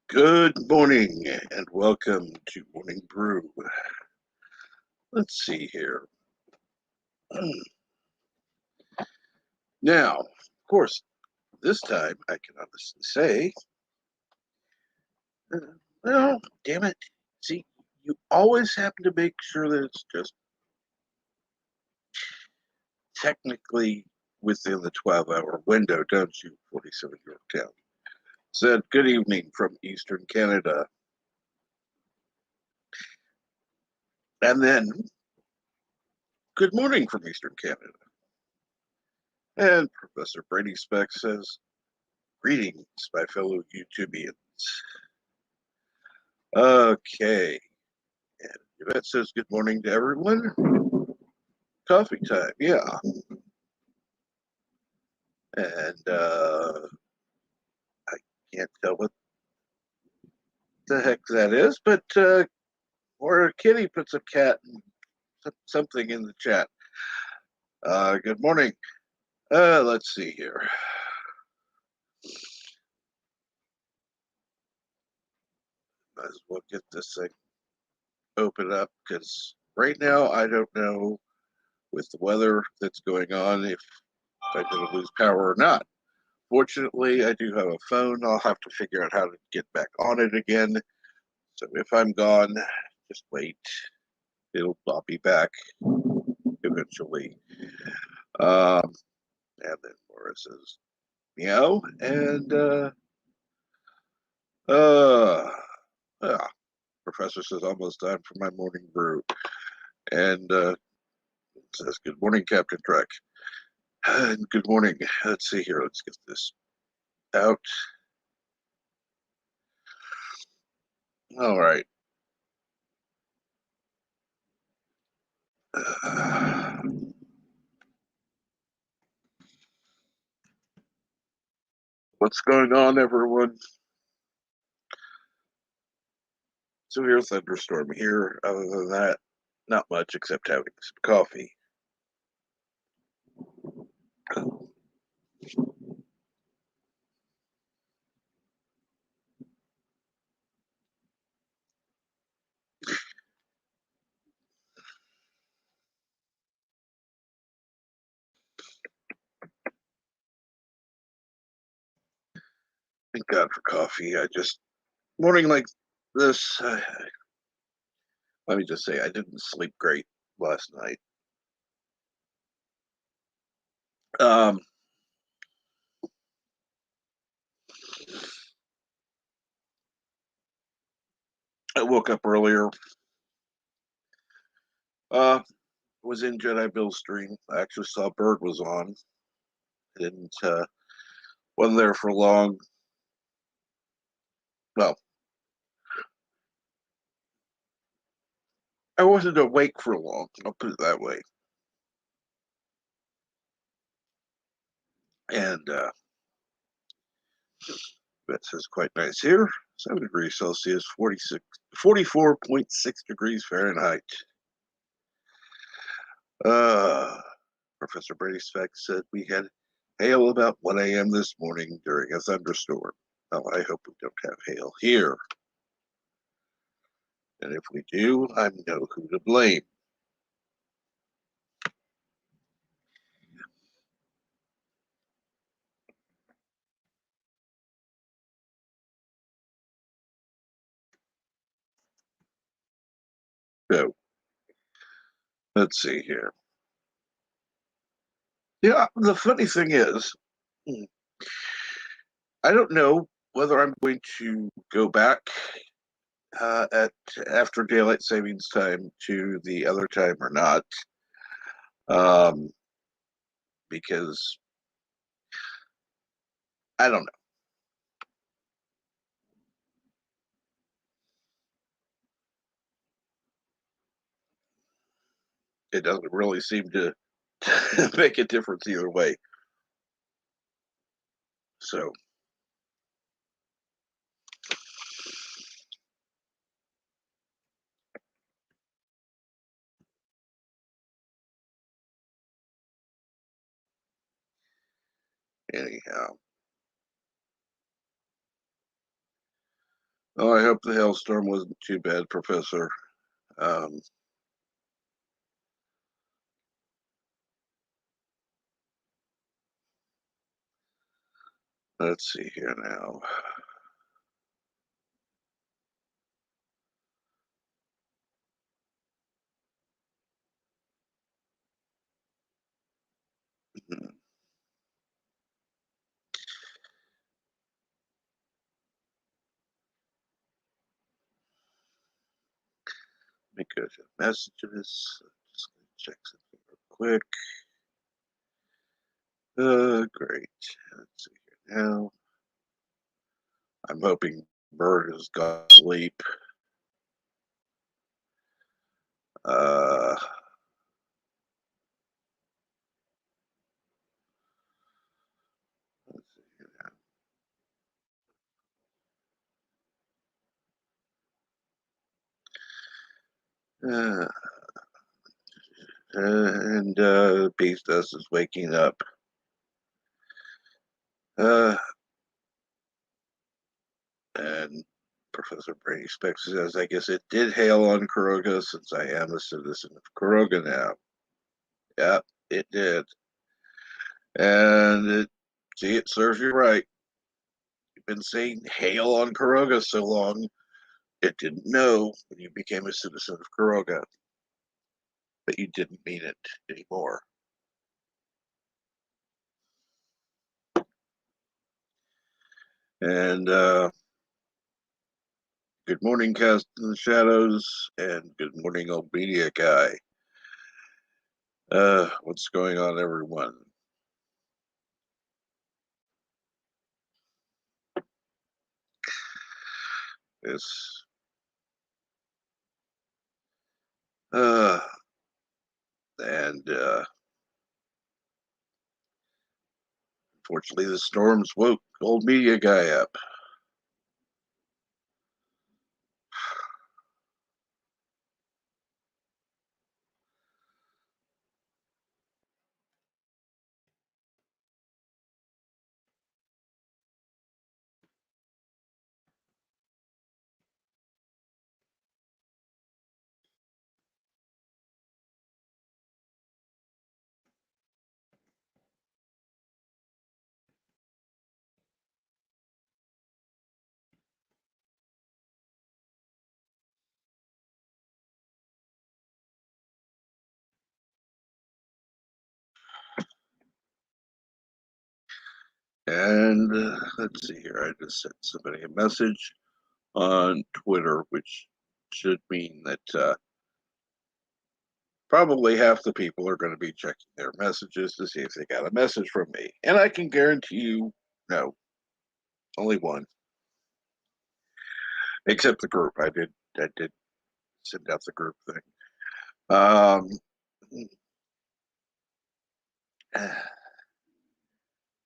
Good morning and welcome to Morning Brew. Let's see here. Now, of course, this time I can honestly say, well, damn it. See, you always happen to make sure that it's just technically within the 12-hour window, don't you, 47 Yorktown? Said, good evening from Eastern Canada. And then, good morning from Eastern Canada. And Professor Brady Speck says, greetings, my fellow YouTubians. Okay. And Yvette says, good morning to everyone. Coffee time, yeah. And I can't tell what the heck that is, but or a kitty puts a cat and something in the chat. Good morning. Let's see here. Might as well get this thing open up because right now I don't know with the weather that's going on if I'm going to lose power or not. Fortunately, I do have a phone. I'll have to figure out how to get back on it again. So if I'm gone, just wait. I'll be back eventually. And then Laura says, meow. And Professor says, almost time for my morning brew. And says, good morning, Captain Trek. And good morning. Let's see here. Let's get this out. All right. What's going on, everyone? Severe thunderstorm here. Other than that, not much except having some coffee. Thank God for coffee. Morning like this, let me just say, I didn't sleep great last night. Um, I woke up earlier. Was in Jedi Bill's stream. I actually saw Bird was on. I didn't wasn't there for long. Well, I wasn't awake for long. I'll put it that way. And that says quite nice here. 7 degrees Celsius, 44.6 degrees Fahrenheit. Professor Brady Speck said we had hail about 1 a.m. this morning during a thunderstorm. Oh, I hope we don't have hail here. And if we do, I know who to blame. So, let's see here. Yeah, the funny thing is, I don't know whether I'm going to go back at after daylight savings time to the other time or not, um, because I don't know. It doesn't really seem to make a difference either way. So, anyhow, Oh, I hope the hailstorm wasn't too bad, Professor. Um, let's see here now. Let me go to messages. Just gonna check something real quick. Great. Let's see here now. I'm hoping Bird has gone to sleep. Uh, let's see here now. And Beast Dust is waking up. Uh, and Professor Brady Specs says, I guess it did hail on Kuroga since I am a citizen of Kuroga now. Yep, it did. And see, it serves you right. You've been saying hail on Kuroga so long, it didn't know when you became a citizen of Kuroga. But you didn't mean it anymore. And good morning, Cast in the Shadows, and good morning, old media guy. What's going on, everyone? This, uh, and unfortunately, the storms woke old media guy up. And let's see here. I just sent somebody a message on Twitter, which should mean that probably half the people are going to be checking their messages to see if they got a message from me. And I can guarantee you, no, only one, except the group. I did send out the group thing. Um,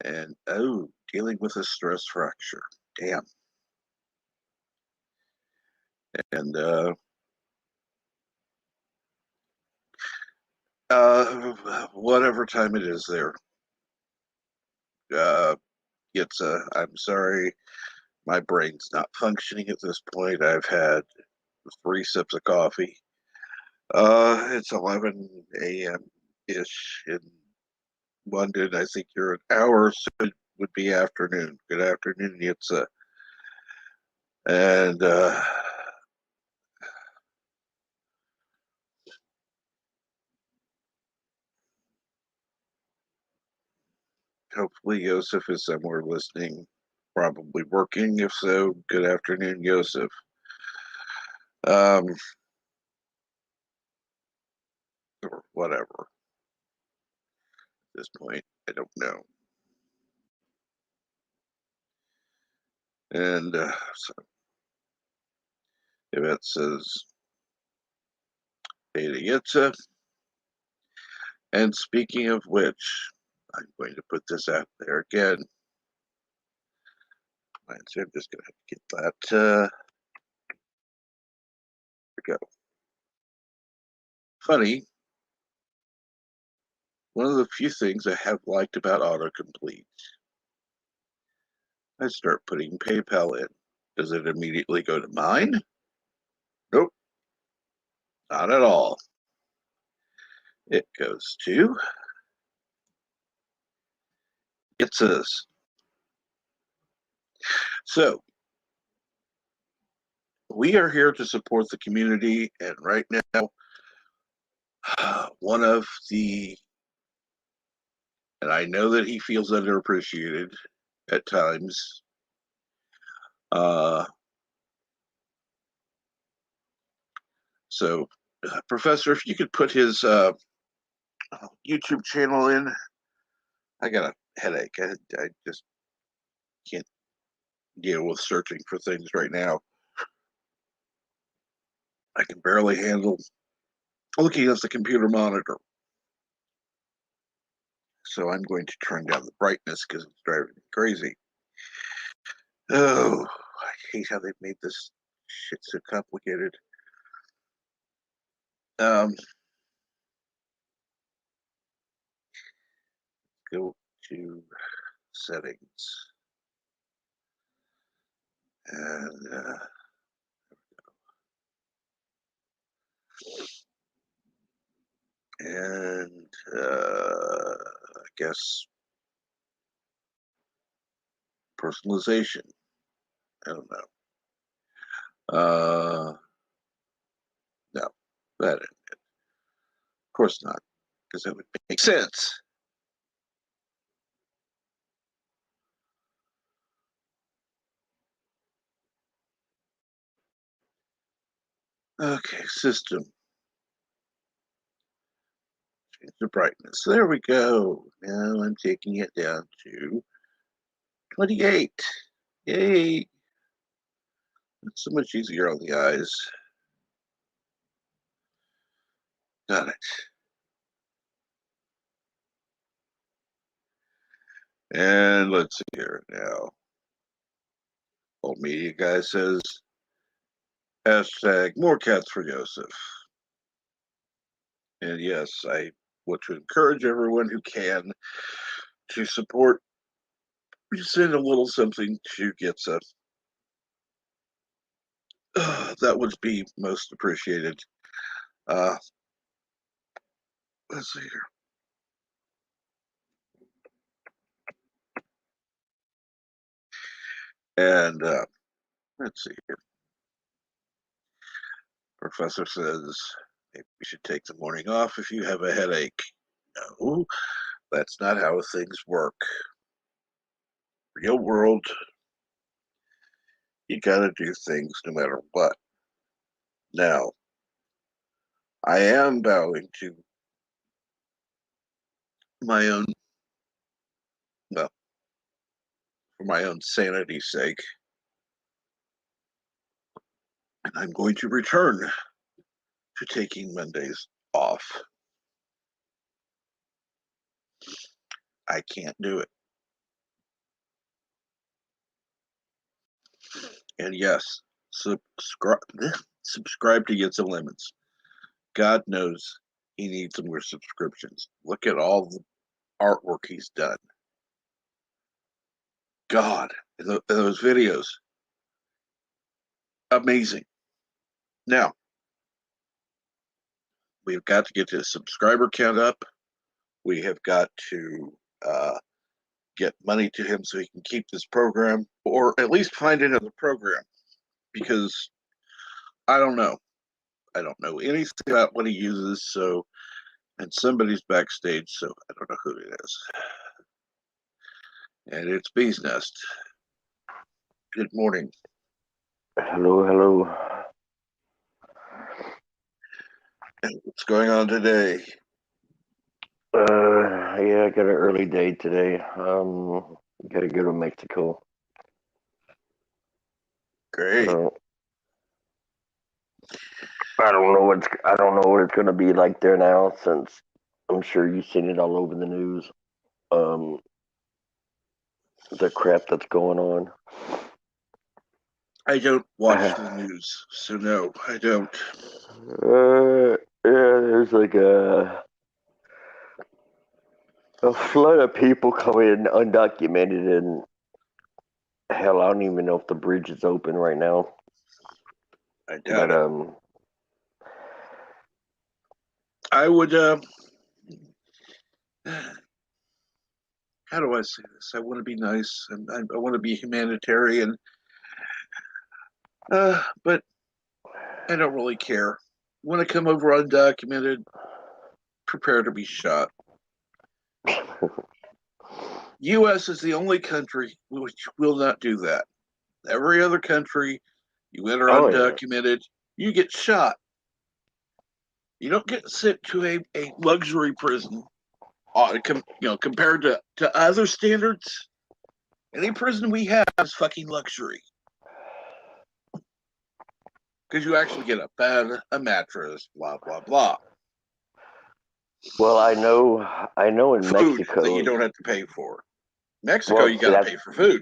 and oh, dealing with a stress fracture. Damn. And whatever time it is there, uh, it's I'm sorry, my brain's not functioning at this point. I've had 3 sips of coffee. It's 11 a.m. ish in London. I think you're an hour, so it would be afternoon. Good afternoon, Yitza. And hopefully Yosef is somewhere listening, probably working. If so, good afternoon, Yosef. Um, or whatever. At this point, I don't know. And so Yvette says, Beta Yitza. And speaking of which, I'm going to put this out there again. So I'm just going to have to get that. There we go. Funny, one of the few things I have liked about autocomplete, I start putting PayPal in. Does it immediately go to mine? Nope, not at all. It goes to it says. So we are here to support the community, and right now, one of the, and I know that he feels underappreciated at times. So, Professor, if you could put his YouTube channel in. I got a headache. I just can't deal with searching for things right now. I can barely handle looking at the computer monitor. So I'm going to turn down the brightness because it's driving me crazy. Oh, I hate how they've made this shit so complicated. Go to settings. And I guess personalization. I don't know. No, that isn't it. Of course not, because that would make sense. Okay, system. Change the brightness. There we go. Now I'm taking it down to 28. Yay. It's so much easier on the eyes. Got it. And let's see here now. Old media guy says, hashtag more cats for Joseph. And yes, I want to encourage everyone who can to support. You send a little something to Gitsa. That would be most appreciated. Let's see here. And let's see here. Professor says maybe you should take the morning off if you have a headache. No, that's not how things work. Real world, you gotta do things no matter what. Now, I am bowing to my own, well, for my own sanity's sake, and I'm going to return to taking Mondays off. I can't do it. And yes, subscribe to get some lemons. God knows he needs some more subscriptions. Look at all the artwork he's done. God, those videos, amazing. Now, we've got to get the subscriber count up. We have got to get money to him so he can keep this program, or at least find another program, because I don't know. I don't know anything about what he uses, so, and somebody's backstage, so I don't know who it is. And it's Bee's Nest. Good morning. Hello, hello. And what's going on today? Yeah, I got an early day today. Gotta go to Mexico. Great. So I don't know what it's gonna be like there now, since I'm sure you've seen it all over the news. Um, the crap that's going on. I don't watch the news, so no, I don't. Yeah, there's like a flood of people coming in undocumented and Hell, I don't even know if the bridge is open right now. I doubt But it. I would. How do I say this? I want to be nice and I want to be humanitarian, but I don't really care. Want to come over undocumented? Prepare to be shot. U.S. is the only country which will not do that. Every other country, you enter oh yeah, undocumented, you get shot. You don't get sent to a luxury prison. Compared to other standards, any prison we have is fucking luxury because you actually get a bed, a mattress, blah blah blah. well, I know in Food that Mexico. you don't have to pay for. Mexico, Well, you see, got to pay for food.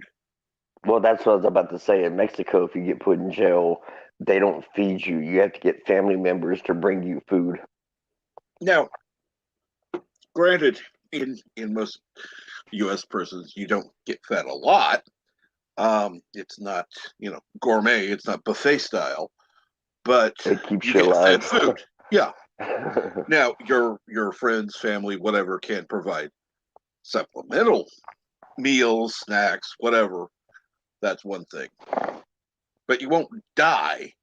that's what I was about to say. In Mexico, if you get put in jail, they don't feed you. You have to get family members to bring you food. Now, granted, in most U.S. prisons, you don't get fed a lot. It's not gourmet. It's not buffet style, but It keeps you you get fed alive. food. Yeah. Now, your friends, family, whatever, can provide supplemental meals, snacks, whatever. That's one thing. But you won't die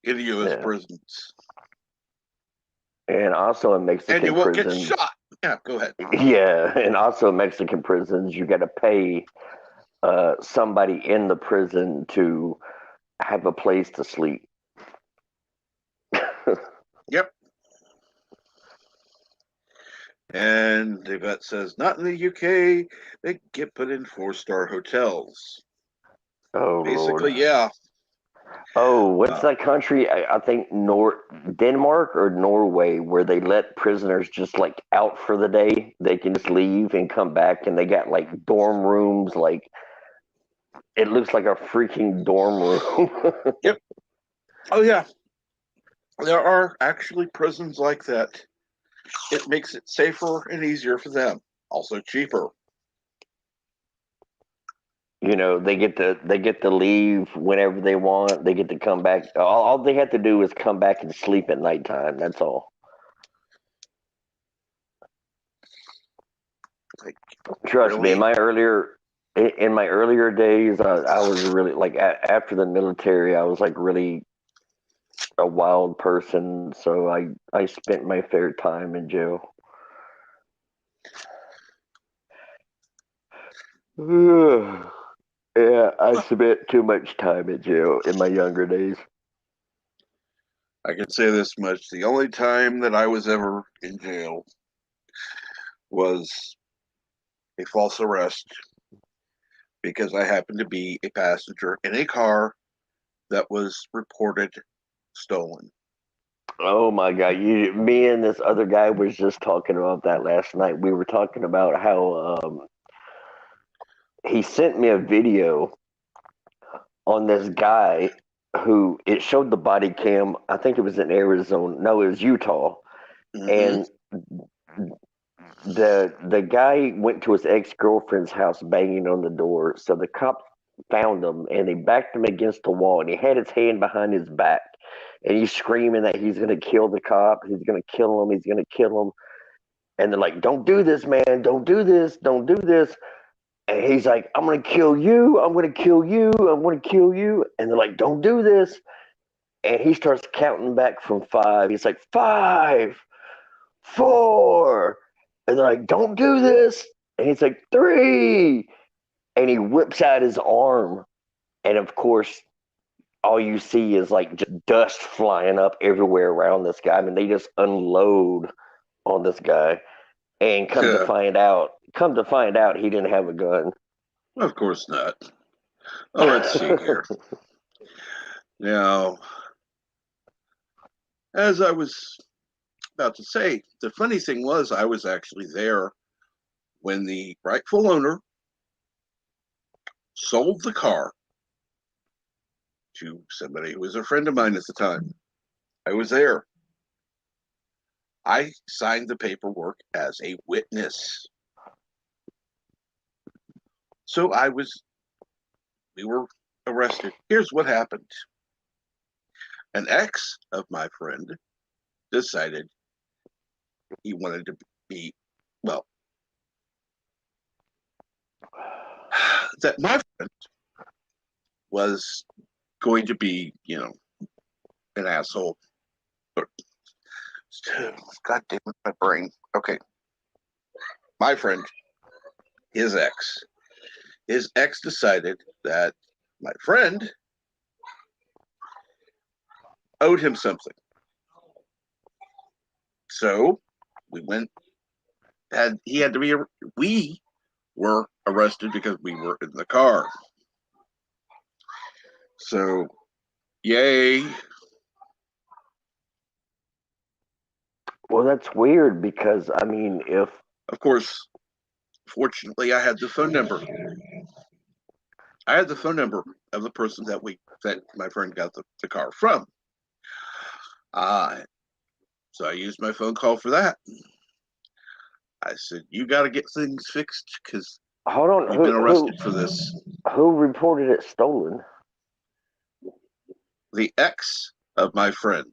in the U.S. Yeah. prisons, And also in and you Mexican won't get prisons, shot. Yeah, go ahead. yeah, and also in Mexican prisons, you got to pay somebody in the prison to have a place to sleep. Yep. And the vet says, not in the UK. They get put in 4-star hotels. Oh Lord. Basically, yeah. Oh, what's Uh, that country? I think Denmark or Norway, where they let prisoners just like out for the day. They can just leave and come back, and they got like dorm rooms. Like it looks like a freaking dorm room. yep. Oh, yeah. There are actually prisons like that. It makes it safer and easier for them. Also cheaper. They get to leave whenever they want. They get to come back. All they have to do is come back and sleep at nighttime. That's all. Like, Trust me. In really? my earlier days, I was really like after the military. I was like really a wild person. So I spent my fair time in jail. Yeah, I Well, spent too much time in jail in my younger days. I can say this much. The only time that I was ever in jail was a false arrest because I happened to be a passenger in a car that was reported stolen. Oh my God! Me and this other guy was just talking about that last night. We were talking about how he sent me a video on this guy who it showed the body cam. I think it was in Arizona. No, it was Utah, Mm-hmm. and the guy went to his ex girlfriend's house banging on the door. So the cops found him and they backed him against the wall, and he had his hand behind his back, and he's screaming that he's gonna kill the cop. He's gonna kill him. He's gonna kill him. And they're like, "Don't do this, man! Don't do this! Don't do this!" And he's like, "I'm gonna kill you! I'm gonna kill you! I'm gonna kill you!" And they're like, "Don't do this!" And he starts counting back from 5. He's like, 5, 4, and they're like, "Don't do this!" And he's like, 3, and he whips out his arm, and of course, all you see is like just dust flying up everywhere around this guy. I mean, they just unload on this guy, and come to find out, he didn't have a gun. Of course not. Oh, let's see here. Now, as I was about to say, the funny thing was I was actually there when the rightful owner sold the car to somebody who was a friend of mine at the time. I was there. I signed the paperwork as a witness. So I was we were arrested. Here's what happened. An ex of my friend decided he wanted to be, well, that my friend was going to be, an asshole. God damn it, my brain. Okay. My friend, his ex decided that my friend owed him something. So we we were arrested because we were in the car. So, yay. Well, that's weird because, I mean, if. Of course, fortunately, I had the phone number. I had the phone number of the person that my friend got the car from. So I used my phone call for that. I said, "You got to get things fixed because Hold on, we've been arrested for this." Who reported it stolen? The ex of my friend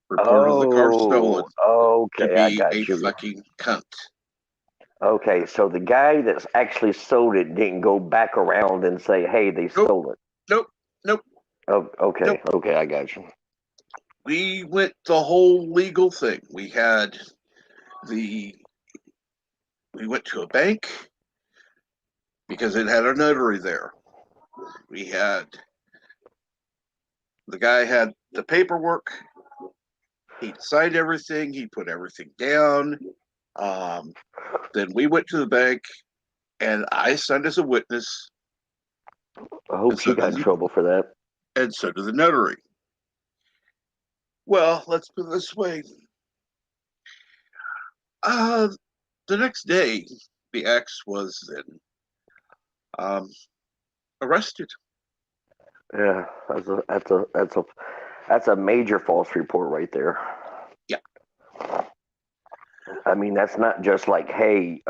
reported the car stolen to Okay, I be got a you. fucking cunt. Okay, so the guy that's actually sold it didn't go back around and say, "Hey, they stole it." Nope. Oh, okay, Nope. okay, I got you. We went the whole legal thing. We went to a bank because it had a notary there. The guy had the paperwork. He signed everything. He put everything down. Then we went to the bank, and I signed as a witness. I hope she got in trouble for that. And so did the notary. Well, let's put it this way. The next day, the ex was then arrested. Yeah, that's a major false report right there. Yeah. I mean, that's not just like, hey,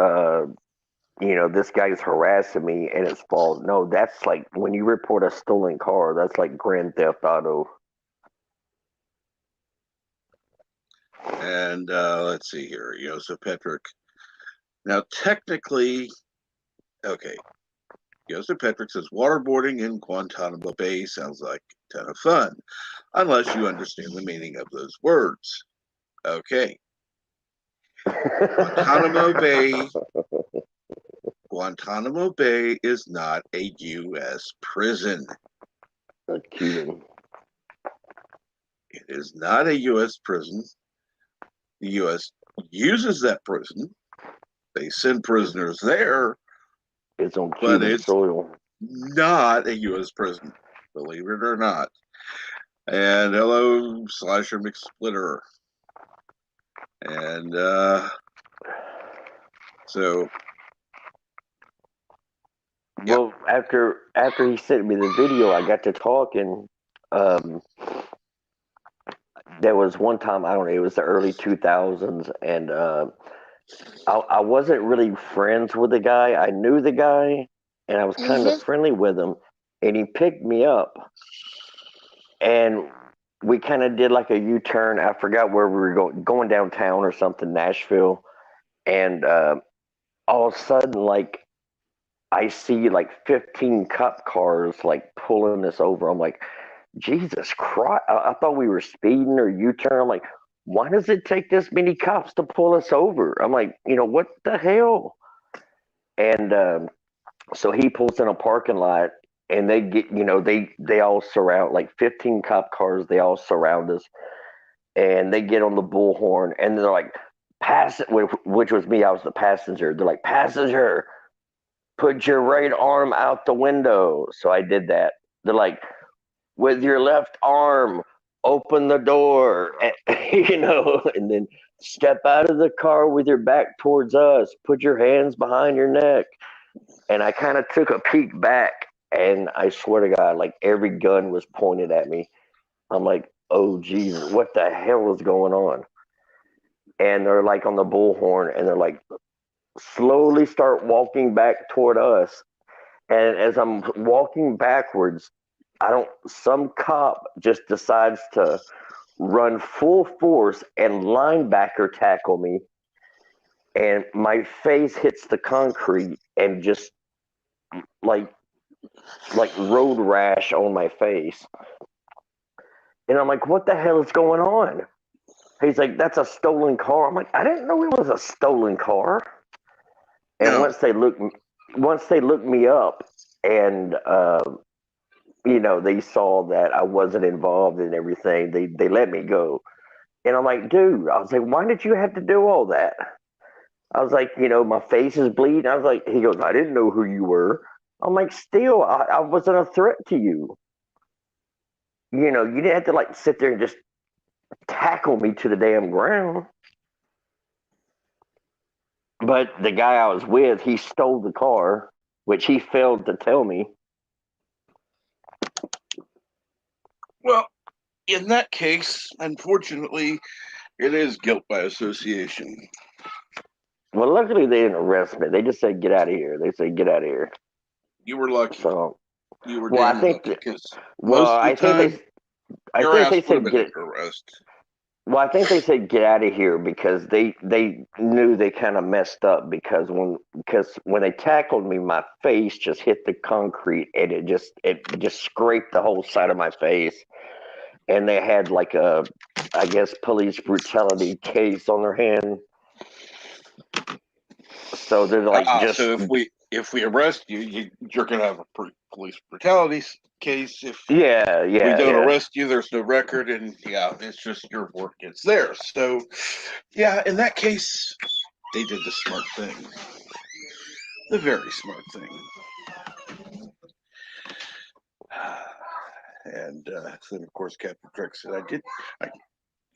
this guy's harassing me and it's false. No, that's like when you report a stolen car, that's like Grand Theft Auto. And let's see here. Joseph Petrick. Now, technically, okay. Joseph Petrick says waterboarding in Guantanamo Bay sounds like a ton of fun, unless you understand the meaning of those words. Okay. Guantanamo Bay is not a U.S. prison. A Cuban. It is not a U.S. prison. The U.S. uses that prison. They send prisoners there. It's on Cuban soil. Not a U.S. prison, believe it or not. And hello, Slasher McSplitter. And so. Well, after he sent me the video, I got to talking. There was one time, I don't know, it was the early 2000s, and I wasn't really friends with the guy. I knew the guy, and I was kind of friendly with him, and he picked me up, and we kind of did like a U-turn. I forgot where we were going downtown or something, Nashville, and all of a sudden, like, I see like 15 cop cars like pulling us over. I'm like, Jesus Christ! I thought we were speeding or U-turn. I'm like, why does it take this many cops to pull us over? I'm like, what the hell? And so he pulls in a parking lot, and they get, they all surround, like 15 cop cars. They all surround us, and they get on the bullhorn, and they're like, which was me. I was the passenger. They're like, passenger, put your right arm out the window. So I did that. They're like, with your left arm, open the door, and then step out of the car with your back towards us, put your hands behind your neck. And I kind of took a peek back, and I swear to God, like every gun was pointed at me. I'm like, oh Jesus, what the hell is going on? And they're like on the bullhorn, and they're like, slowly start walking back toward us. And as I'm walking backwards, some cop just decides to run full force and linebacker tackle me, and my face hits the concrete and just like road rash on my face. And I'm like, what the hell is going on? He's like, that's a stolen car. I'm like, I didn't know it was a stolen car. And No. once they looked me up, and they saw that I wasn't involved in everything, they let me go. And I'm like, dude, I was like, why did you have to do all that? I was like, my face is bleeding. I was like, he goes, I didn't know who you were. I'm like, still, I wasn't a threat to you. You didn't have to like sit there and just tackle me to the damn ground. But the guy I was with, he stole the car, which he failed to tell me. Well, in that case, unfortunately, it is guilt by association. Well, luckily they didn't arrest me. They just said, get out of here. They said, get out of here. You were lucky. So, You were well, damn lucky because well, most of the time, I your think ass they would have said been under arrest. Well, I think they said get out of here because they knew they kind of messed up because when they tackled me, my face just hit the concrete and it just scraped the whole side of my face, and they had like a, I guess, police brutality case on their hand. So they're like So if we arrest you, you're gonna have a police brutality case. If yeah, we yeah, don't yeah. arrest you, there's no record, and yeah, it's just your work gets theirs. So, yeah, in that case, they did the smart thing, the very smart thing. And then, of course, Captain Kirk said, I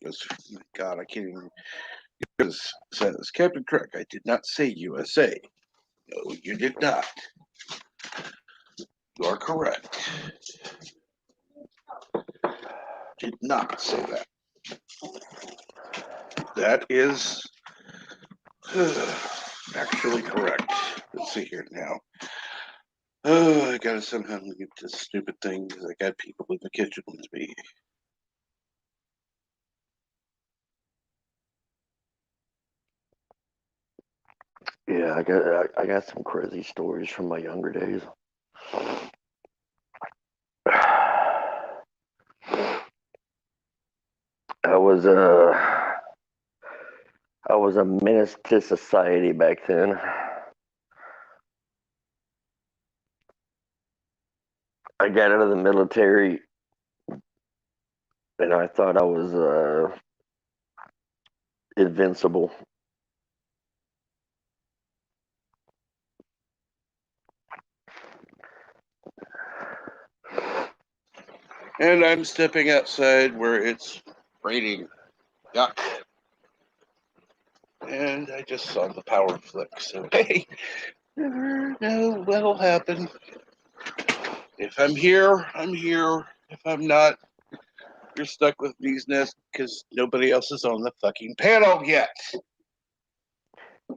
was, God, I can't even. It says, Captain Kirk, I did not say USA. No, you did not. You are correct. Did not say that. That is actually correct. Let's see here now. Oh, I gotta somehow get this stupid thing because I got people in the kitchen with me. Yeah, I got some crazy stories from my younger days. I was I was a menace to society back then. I got out of the military and I thought I was invincible. And I'm stepping outside where it's raining. Yuck. And I just saw the power flick. So, hey, never know what'll happen. If I'm here, I'm here. If I'm not, you're stuck with Bee's Nest because nobody else is on the fucking panel yet.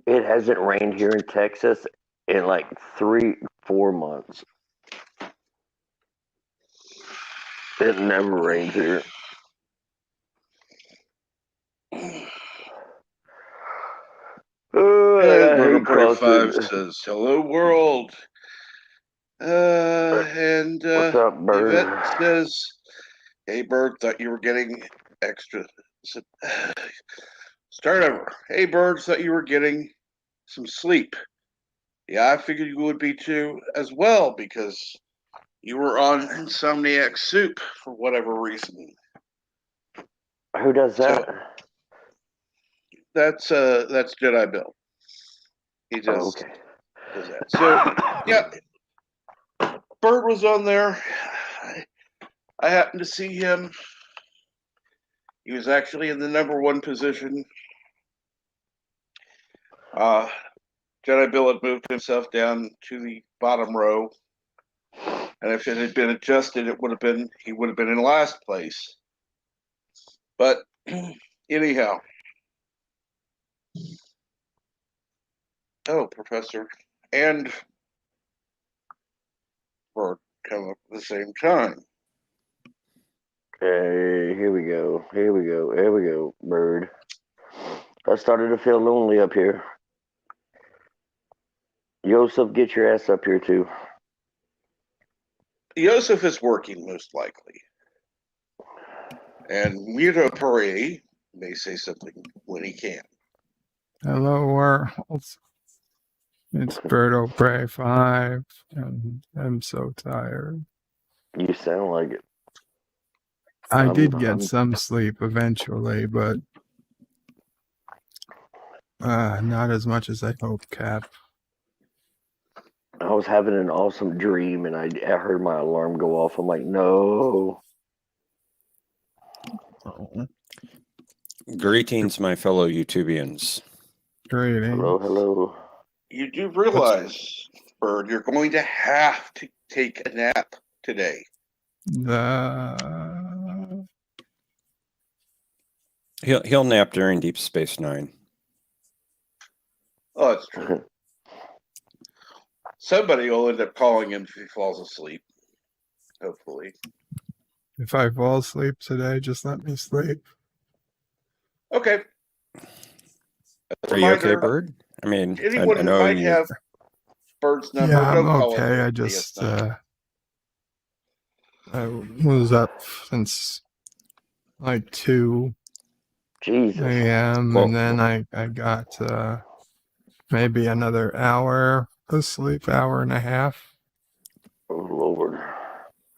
It hasn't rained here in Texas in like 3, 4 months. It never rains here. And I Bird hate Reporter 5 crossing. says, hello, world. And What's up, Yvette Bird? says, hey, Bird, thought you were getting extra. Start over. Hey, Bird, thought you were getting some sleep. Yeah, I figured you would be too, as well, because you were on Insomniac Soup for whatever reason. Who does that? So that's Jedi Bill. He Oh, just okay. does that. So yeah, Bird was on there. I happened to see him. He was actually in the number one position. Uh, Jedi Bill had moved himself down to the bottom row, and if it had been adjusted, he would have been in last place. But anyhow, oh, Professor, and come up at the same time. Okay, here we go. Here we go. Here we go, bird. I started to feel lonely up here. Yosef, get your ass up here too. Yosef is working most likely. And Muto Puri may say something when he can. Hello, world. It's Birdo Prey 5, and I'm so tired. You sound like it. I did get some sleep eventually, but not as much as I hoped, Cap. I was having an awesome dream, and I heard my alarm go off. I'm like, no. Oh. Greetings, my fellow YouTubians. Greetings. Hello, hello. You do realize, Bird, you're going to have to take a nap today. He'll nap during Deep Space Nine. Oh, that's true. Somebody will end up calling him if he falls asleep. Hopefully. If I fall asleep today, just let me sleep. Okay. Are you okay, Bird? I mean, anyone I who know might you have Bird's number, Yeah, I'm don't call okay. him. I just I was up since like 2 Jesus. a.m. and then I got maybe another hour of sleep, hour and a half. Oh, Lord.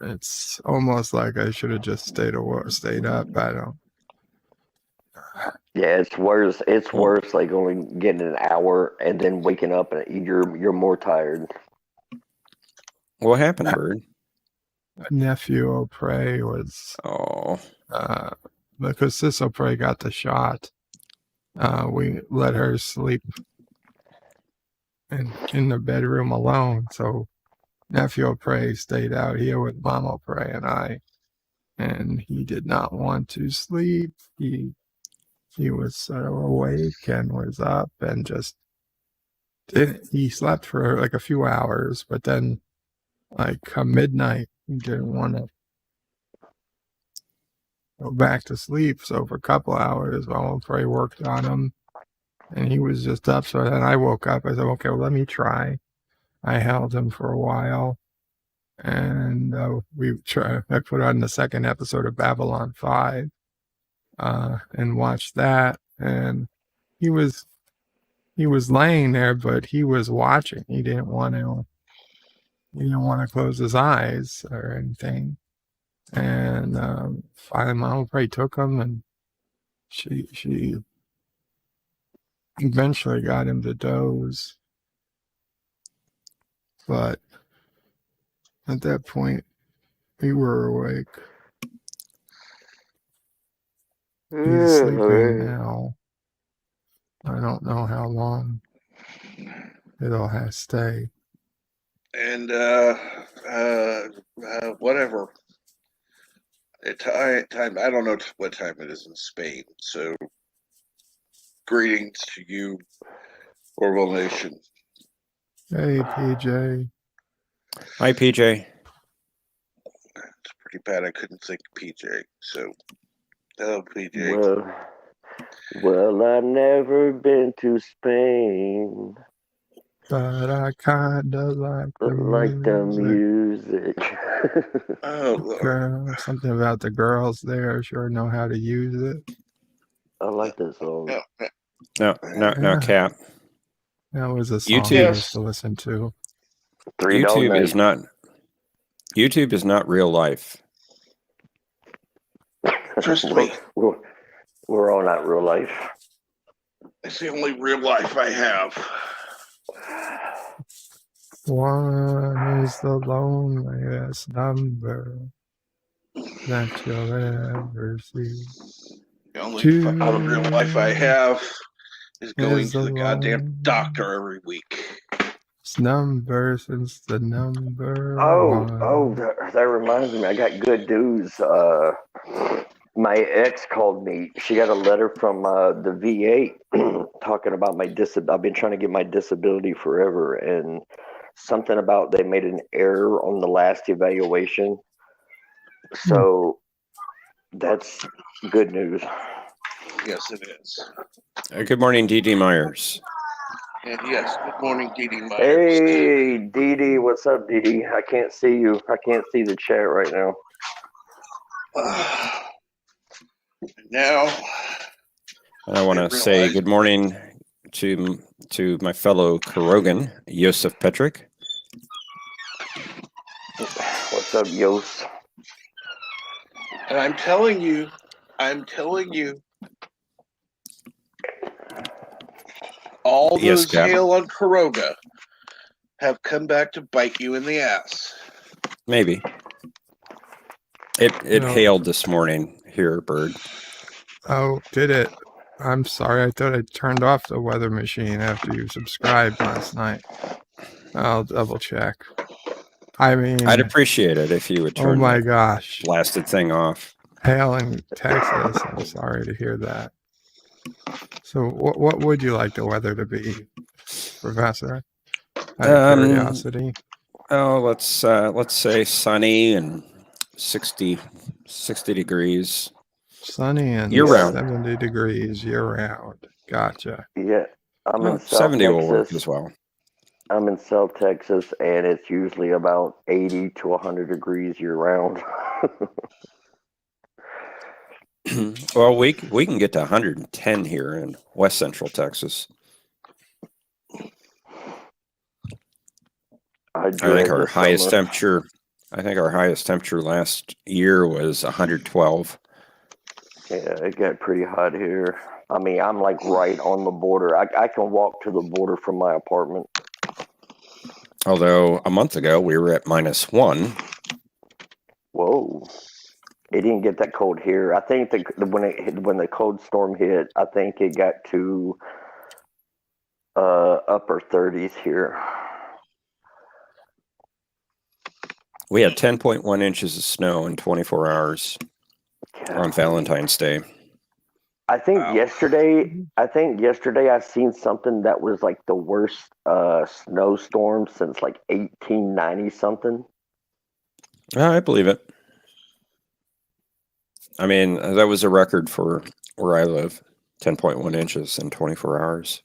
It's almost like I should have just stayed up. I don't. Yeah, it's worse. It's worse. Like only getting an hour and then waking up and you're more tired. What happened, Bird? Nephew O'Prey was because Sis O'Prey got the shot. We let her sleep in the bedroom alone. So Nephew O'Prey stayed out here with Mom O'Prey and I, and he did not want to sleep. He was awake and was up and just he slept for like a few hours, but then like midnight he didn't want to go back to sleep. So for a couple hours, Mom O'Prey worked on him, and he was just up. So then I woke up. I said, okay, well, let me try. I held him for a while, and I put on the second episode of Babylon 5 and watched that. And he was laying there, but he was watching. He didn't want to close his eyes or anything. And finally, Mama Prey took him, and she eventually got him to doze. But at that point, we were awake. He's sleeping now. I don't know how long it'll have to stay. And whatever. Time I don't know what time it is in Spain. So greetings to you, Orville Nation. Hey, PJ. Hi, PJ. It's pretty bad I couldn't think PJ. So, hello, PJ. Well, I've never been to Spain, but I kinda like the music. Oh, Lord. Girl, something about the girls there sure know how to use it. I like that song. No, Cap. That was a song YouTube, I used to listen to. YouTube is not real life. Trust me. We're all not real life. It's the only real life I have. One is the loneliest number that you'll ever see. The only fucking real life I have is going to the goddamn doctor every week. It's number since the number one. Oh, that reminds me. I got good news. My ex called me. She got a letter from the VA talking about my I've been trying to get my disability forever, and something about they made an error on the last evaluation. So that's good news. Yes, it is. Good morning, D.D. Myers. And yes, good morning, Dee Myers. Hey, Dee Dee, what's up, Dee Dee? I can't see you. I can't see the chat right now. Now, I want to say good morning to my fellow Kurogan, Yosef Petrick. What's up, Yos? and I'm telling you, all Yes, those Cap. hail on Kuroga have come back to bite you in the ass. Maybe. It No. hailed this morning here, Bird. Oh, did it? I'm sorry. I thought I turned off the weather machine after you subscribed last night. I'll double check. I mean, I'd appreciate it if you would turn oh my that gosh. blasted thing off. Hail in Texas. I'm sorry to hear that. So what would you like the weather to be, Professor? Out of curiosity. Oh, let's say sunny and 60 degrees. Sunny and Year round. 70 degrees year round. Gotcha. Yeah, I'm in South 70 will work Texas. as well. I'm in South Texas, and it's usually about 80 to 100 degrees year round. Well, we can get to 110 here in West Central Texas. I think our highest summer. temperature. I think our highest temperature last year was 112. Yeah, it got pretty hot here. I mean, I'm like right on the border. I can walk to the border from my apartment. Although a month ago we were at -1. Whoa. It didn't get that cold here. I think when the cold storm hit, I think it got to upper 30s here. We had 10.1 inches of snow in 24 hours on Valentine's Day. I think yesterday I seen something that was like the worst snowstorm since like 1890 something. I believe it. I mean, that was a record for where I live, 10.1 inches in 24 hours.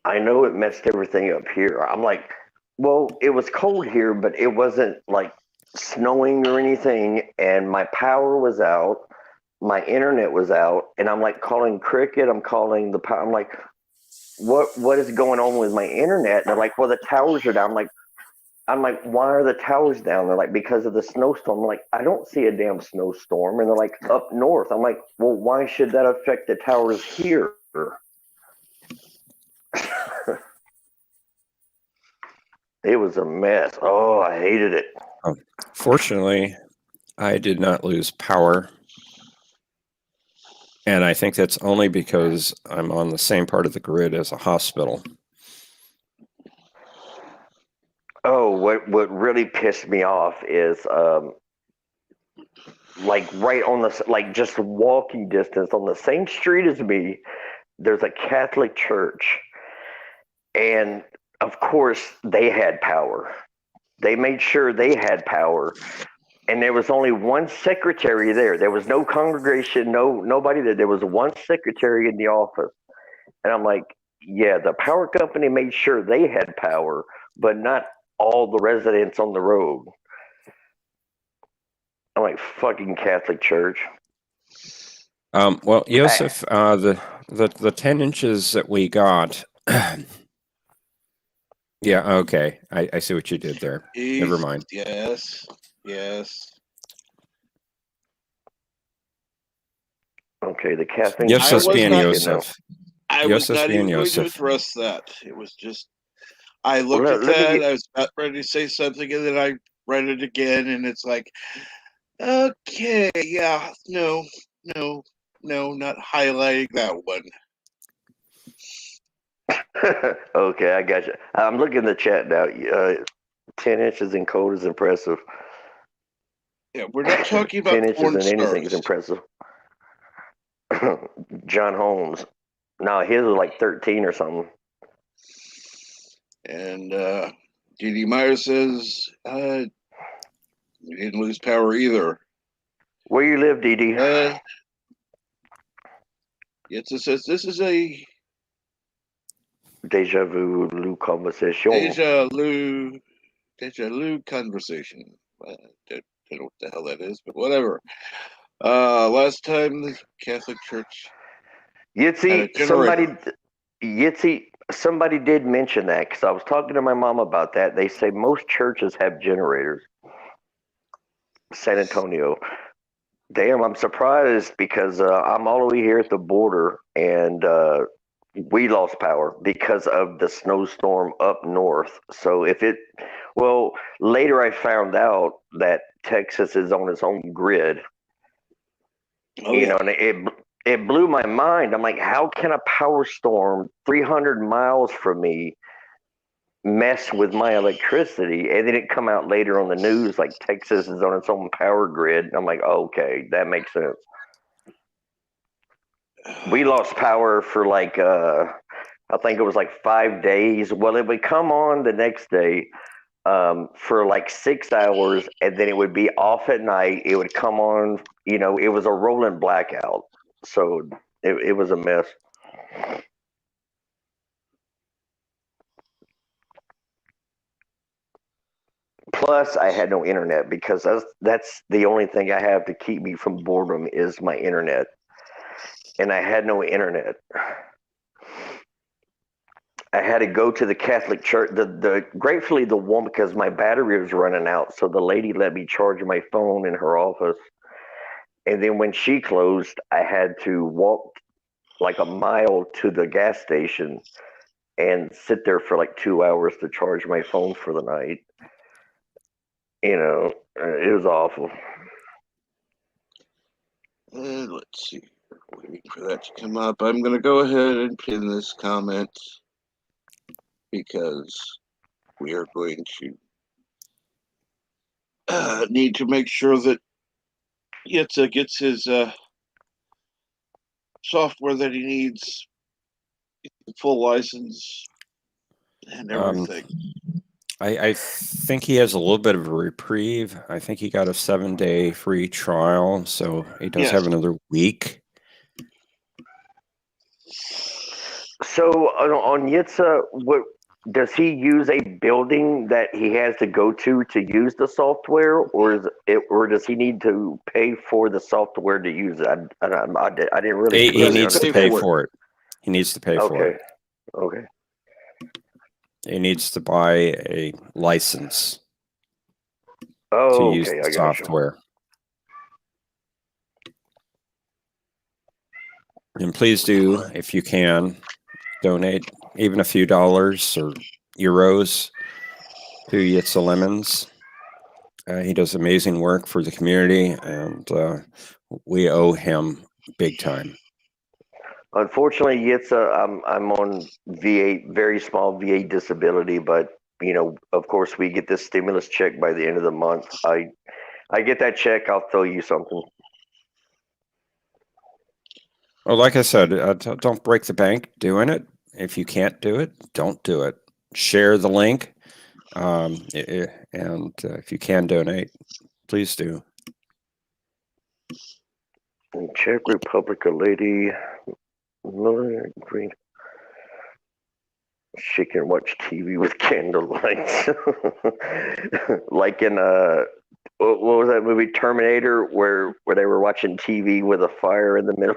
I know it messed everything up here. I'm like, well, it was cold here, but it wasn't like snowing or anything, and my power was out, my internet was out, and I'm like calling Cricket, I'm calling the power. I'm like, what is going on with my internet? And they're like, well, the towers are down. I'm like, why are the towers down? They're like, because of the snowstorm. I'm like, I don't see a damn snowstorm. And they're like, up north. I'm like, well, why should that affect the towers here? It was a mess. Oh, I hated it. Fortunately, I did not lose power. And I think that's only because I'm on the same part of the grid as a hospital. Oh, what really pissed me off is like right on the, like just walking distance on the same street as me, there's a Catholic church. And of course they had power. They made sure they had power. And there was only one secretary there. There was no congregation, nobody there. There was one secretary in the office. And I'm like, yeah, the power company made sure they had power, but not all the residents on the road. I'm like, fucking Catholic Church. Well, Yosef, the 10 inches that we got. Yeah, okay. I see what you did there. Never mind. Yes. Okay, the caffeine. Yosef being not- Yosef. I was Yosef not even being going to Yosef. address that. It was just, I looked Well, at let me that, get- I was about ready to say something, and then I read it again, and it's like, okay, yeah, no, not highlighting that one. Okay, I got you. I'm looking at the chat now. 10 inches in cold is impressive. Yeah, we're not talking about 10 inches porn in anything is stars. impressive. John Holmes. No, his was like 13 or something. And D.D. Meyer says, we didn't lose power either. Where you live, Dee Dee? It says, this is a Deja vu, Lou conversation. deja vu conversation. I don't know what the hell that is, but whatever. Last time the Catholic Church had a generator. Somebody did mention that because I was talking to my mom about that. They say most churches have generators. San Antonio. Damn, I'm surprised because I'm all the way here at the border and we lost power because of the snowstorm up north. So later I found out that Texas is on its own grid. Oh, yeah. And it blew my mind. I'm like, how can a power storm 300 miles from me mess with my electricity? And then it come out later on the news like Texas is on its own power grid. I'm like, okay, that makes sense. We lost power for like I think it was like 5 days. Well, it would come on the next day for like 6 hours, and then it would be off at night. It would come on. It was a rolling blackout, so it was a mess. Plus, I had no internet because that's the only thing I have to keep me from boredom is my internet, and I had no internet. I had to go to the Catholic church. Gratefully the woman, because my battery was running out, so the lady let me charge my phone in her office. And then when she closed, I had to walk like a mile to the gas station and sit there for like 2 hours to charge my phone for the night. It was awful. And let's see. Waiting for that to come up. I'm going to go ahead and pin this comment because we are going to need to make sure that Yitza gets his software that he needs, the full license and everything. I think he has a little bit of a reprieve. I think he got a 7-day free trial, so he does have another week. So on Yitza, what does he use a building that he has to go to use the software, or does he need to pay for the software to use it? I didn't really. He needs to pay for it. He needs to pay for it. Okay. He needs to buy a license to use the software. And please do, if you can, donate even a few dollars or euros to Yitza Lemons. He does amazing work for the community, and we owe him big time. Unfortunately, Yitza, I'm on VA, very small VA disability, but of course, we get this stimulus check by the end of the month. I get that check, I'll throw you something. Well, like I said, don't break the bank doing it. If you can't do it, don't do it. Share the link, and if you can donate, please do. In Czech Republic, a lady, green. She can watch TV with candlelight, like in what was that movie Terminator, where they were watching TV with a fire in the middle.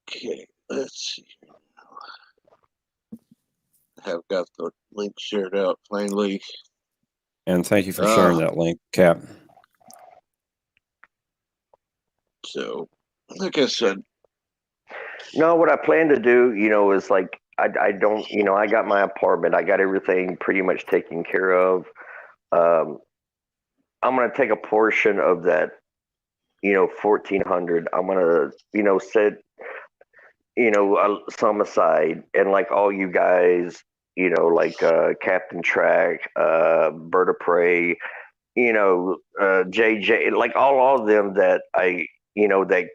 Okay, let's see. Have got the link shared out finally. And thank you for sharing that link, Cap. So, like I said, no, what I plan to do, is like I don't, I got my apartment, I got everything pretty much taken care of. I'm gonna take a portion of that, 1,400. I'm gonna, set, some aside, and like all you guys, like Captain Track, Bird of Prey, JJ, like all of them that that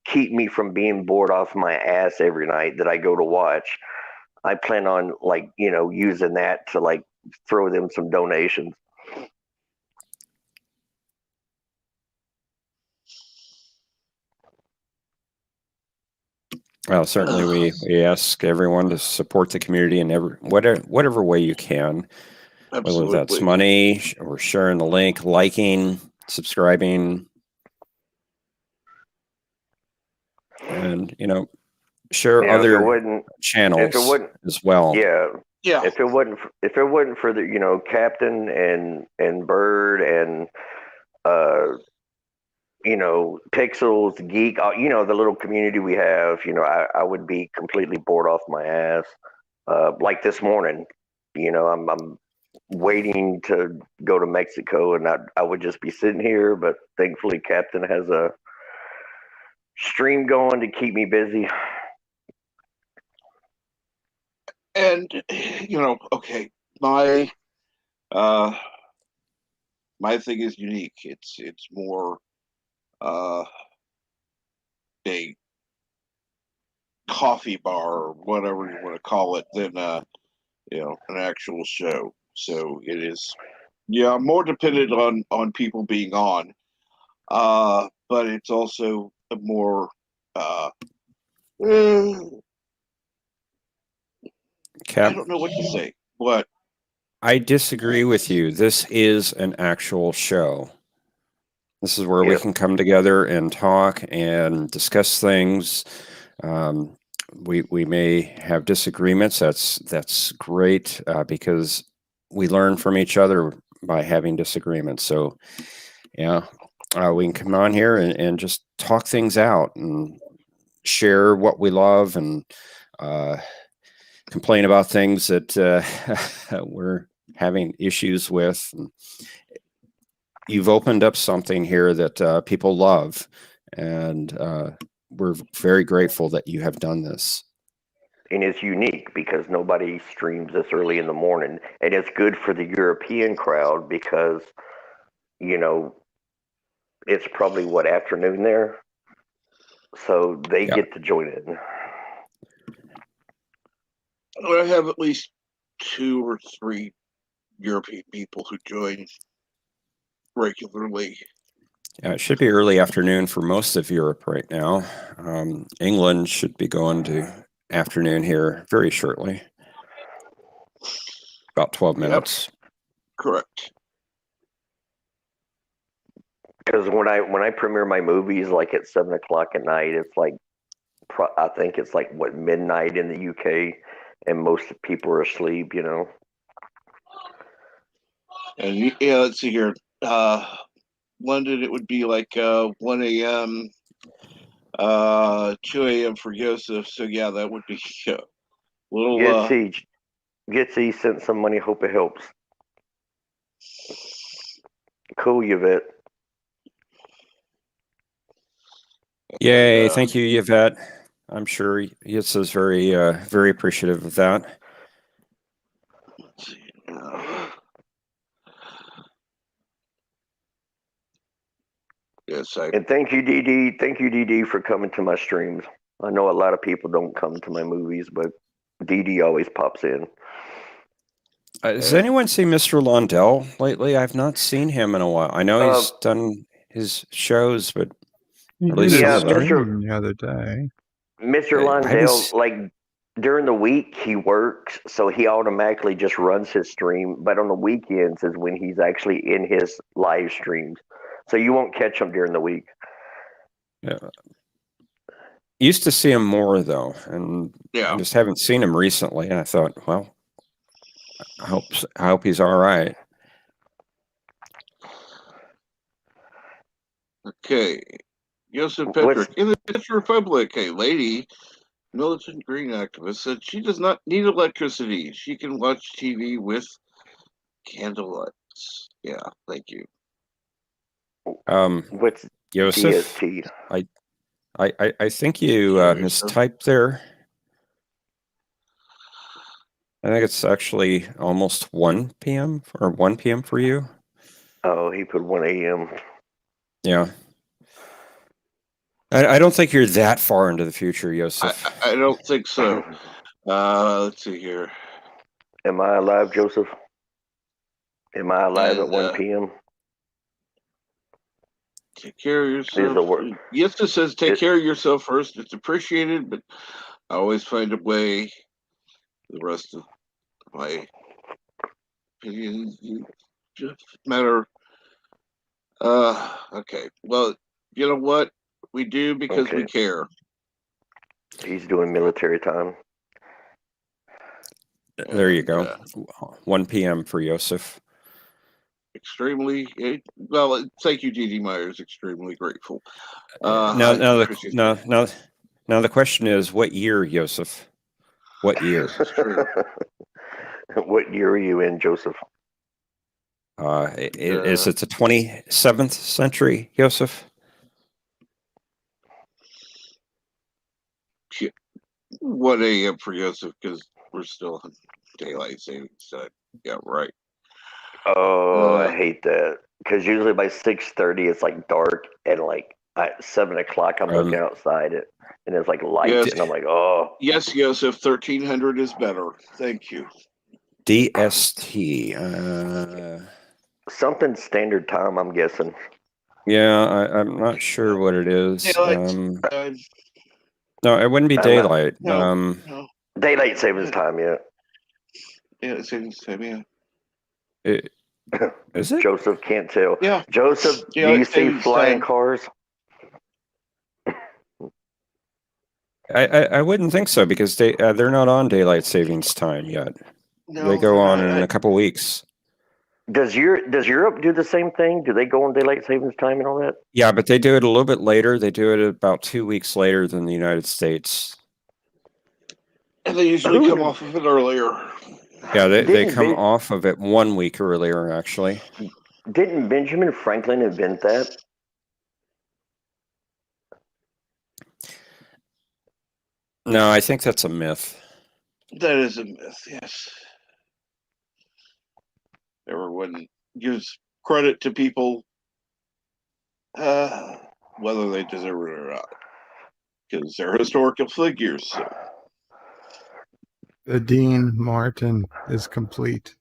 keep me from being bored off my ass every night that I go to watch. I plan on using that to throw them some donations. Well, certainly we ask everyone to support the community in whatever way you can, Absolutely. whether that's money or sharing the link, liking, subscribing, and share other channels as well. Yeah. If it wasn't for the Captain and Bird and Pixels, Geek, the little community we have, I would be completely bored off my ass. Like this morning, I'm waiting to go to Mexico, and I would just be sitting here, but thankfully Captain has a stream going to keep me busy. And okay, my thing is unique. It's more a coffee bar or whatever you want to call it than an actual show. So it is, more dependent on people being on. But it's also a more Cap, I don't know what to say. What? I disagree with you. This is an actual show. This is where we can come together and talk and discuss things. We may have disagreements. That's great because we learn from each other by having disagreements. So, we can come on here and just talk things out and share what we love and complain about things that we're having issues with. And you've opened up something here that people love, and we're very grateful that you have done this. And it's unique because nobody streams this early in the morning, and it's good for the European crowd because it's probably afternoon there, so they get to join in. I have at least 2 or 3 European people who join regularly. It should be early afternoon for most of Europe right now. England should be going to afternoon here very shortly. About 12 minutes. Correct. Because when I premiere my movies at 7:00 at night, it's I think it's midnight in the UK, and most people are asleep. And let's see here. London, it would be 1 a.m., 2 a.m. for Joseph. So that would be a little. Gitsy sent some money. Hope it helps. Cool, Yvette. Yay! Thank you, Yvette. I'm sure Yitz is very appreciative of that. Let's see. Yes, and thank you, DD. Thank you, DD, for coming to my streams. I know a lot of people don't come to my movies, but DD always pops in. Has anyone seen Mr. Londell lately? I've not seen him in a while. I know he's done his shows, but he at least did some of them. the other day. Mr. Londell, during the week he works, so he automatically just runs his stream. But on the weekends is when he's actually in his live streams, so you won't catch him during the week. Yeah. Used to see him more though, and I just haven't seen him recently. And I thought, well, I hope he's all right. Okay, Joseph Petrick in the Czech Republic. A lady, militant green activist, said she does not need electricity. She can watch TV with candlelights. Yeah, thank you. What's Joseph? DST? I think you mistyped there. I think it's actually almost 1 p.m. or 1 p.m. for you. Oh, he put 1 a.m. Yeah. I don't think you're that far into the future, Joseph. I don't think so. Let's see here. Am I alive, Joseph? Am I alive at And 1 p.m.? take care of Is yourself. the word? Yes, it says take It, care of yourself first. It's appreciated, but I always find a way. The rest of my opinions just matter. Okay. Well, you know what? We do because we okay. care. He's doing military time. There you And go. 1 p.m. for Yosef. extremely, well, thank you, Dee Myers. Extremely grateful. Now, I now the appreciate now, that. now, now the question is, what year, Yosef? What year? This is true. What year are you in, Joseph? Is it the 27th century, Yosef? 1 a.m. for Yosef because we're still in daylight savings time. Yeah, right. Oh, I hate that. Because usually by 6:30 it's like dark, and like at 7 o'clock I'm looking outside and it's like light, Yes, and I'm like, oh. yes, Yosef. 1300 is better. Thank you. DST. Something standard time, I'm guessing. Yeah, I'm not sure what it is. Daylight. No, it wouldn't be daylight. No. Daylight savings time, yeah. Yeah, savings time. Yeah. Is it? Joseph can't tell. Yeah. Joseph, do Daylight you see savings flying time. cars? I wouldn't think so because they're not on daylight savings time yet. No, they go they're on not. in a couple weeks. Does Europe do the same thing? Do they go on daylight savings time and all that? Yeah, but they do it a little bit later. They do it about 2 weeks later than the United States. And they usually come off of it earlier. Yeah, they come Ben- off of it 1 week earlier, actually. Didn't Benjamin Franklin invent that? No, I think that's a myth. That is a myth, yes. Everyone gives credit to people, whether they deserve it or not, because they're historical figures. So. The Dean Martin is complete.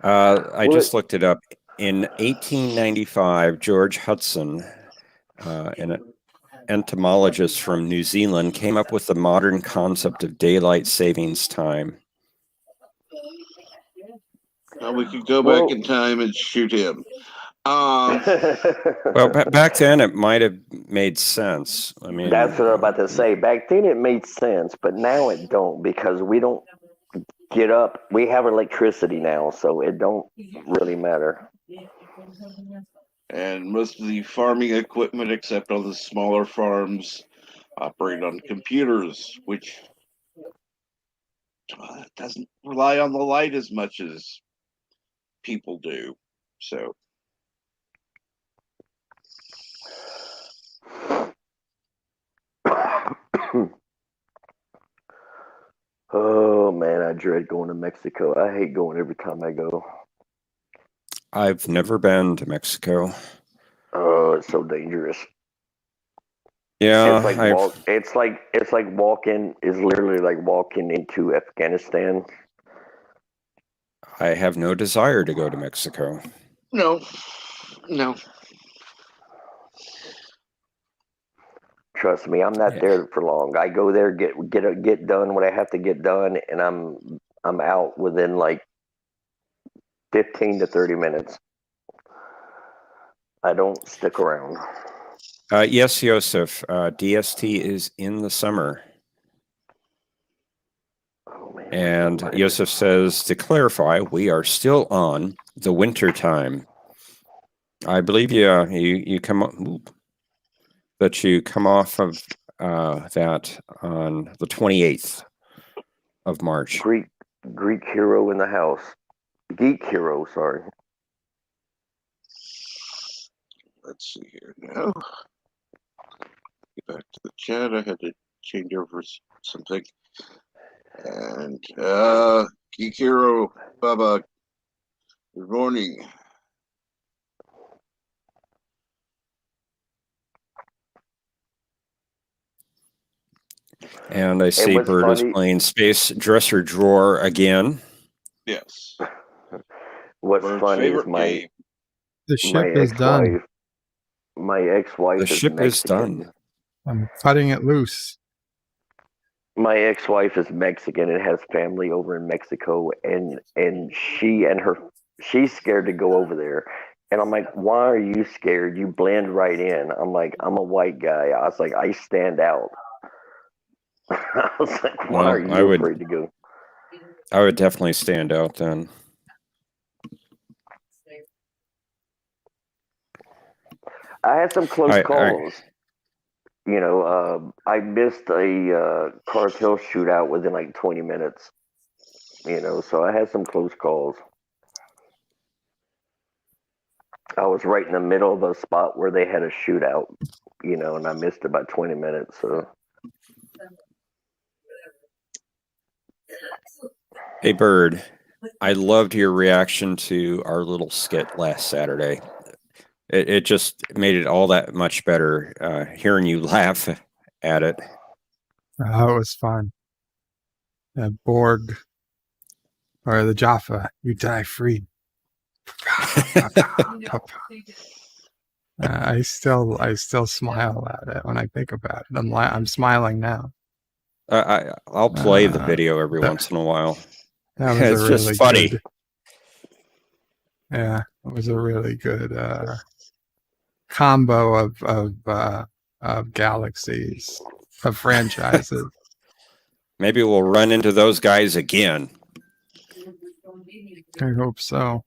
I just looked it up. In 1895, George Hudson, an entomologist from New Zealand, came up with the modern concept of daylight savings time. Now we could go back in time and shoot him. Well, back then it might have made sense. I mean, that's what I'm about to say. Back then it made sense, but now it don't, because we don't get up. We have electricity now, so it don't really matter. And most of the farming equipment, except on the smaller farms, operate on computers, which doesn't rely on the light as much as people do. So. Oh man, I dread going to Mexico. I hate going every time I go. I've never been to Mexico. Oh, it's so dangerous. Yeah, it's like walking is literally like walking into Afghanistan. I have no desire to go to Mexico. No. Trust me, I'm not there for long. I go there, get done what I have to get done, and I'm out within like 15 to 30 minutes. I don't stick around. Yes, Yosef. DST is in the summer. Oh, man, and Yosef says, to clarify, we are still on the winter time. I believe you come that you come off of that on the 28th of March. Greek hero in the house. Geek hero, sorry. Let's see here now. Get back to the chat. I had to change over something. And Geek Hero, Bubba, good morning. And I see what's Bird is funny- playing Space Dresser Drawer again. Yes. What's Bird's funny is favorite game. The my ship is done. ex-wife. My ex-wife The is ship is Mexican. done. I'm cutting it loose. My ex-wife is Mexican and has family over in Mexico, and she's scared to go over there. And I'm like, why are you scared? You blend right in. I'm like, I'm a white guy. I was like, I stand out. I was like, why are Well, you afraid to go? I would definitely stand out then. I had some close I calls. I missed a cartel shootout within like 20 minutes. So I had some close calls. I was right in the middle of a spot where they had a shootout, and I missed about 20 minutes. So Hey, Bird, I loved your reaction to our little skit last Saturday. It just made it all that much better hearing you laugh at it. Oh, it was fun. The Borg or the Jaffa, you die free. I still smile at it when I think about it. I'm smiling now. I'll play the video every once in a while. That was It's a just really funny. good. Yeah, it was a really good combo of galaxies, of franchises. Maybe we'll run into those guys again. I hope so.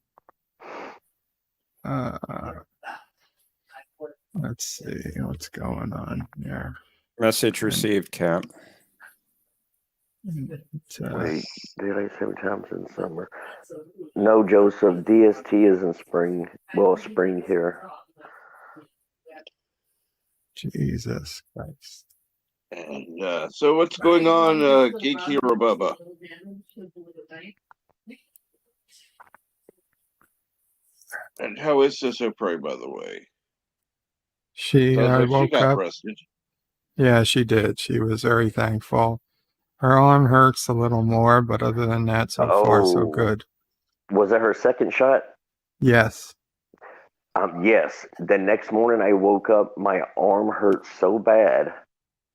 Let's see what's going on here. Message received, Cap. wait, daylight 7 times in summer. No, Joseph. DST is in spring. Well, spring here. Jesus Christ. And so what's going on, Geek Hero Bubba? And how is Sisso Prey, by the way? She Sounds like she woke got up. breasted. Yeah, she did. She was very thankful. Her arm hurts a little more, but other than that, so far so good. Was that her second shot? Yes. Yes. The next morning I woke up, my arm hurt so bad.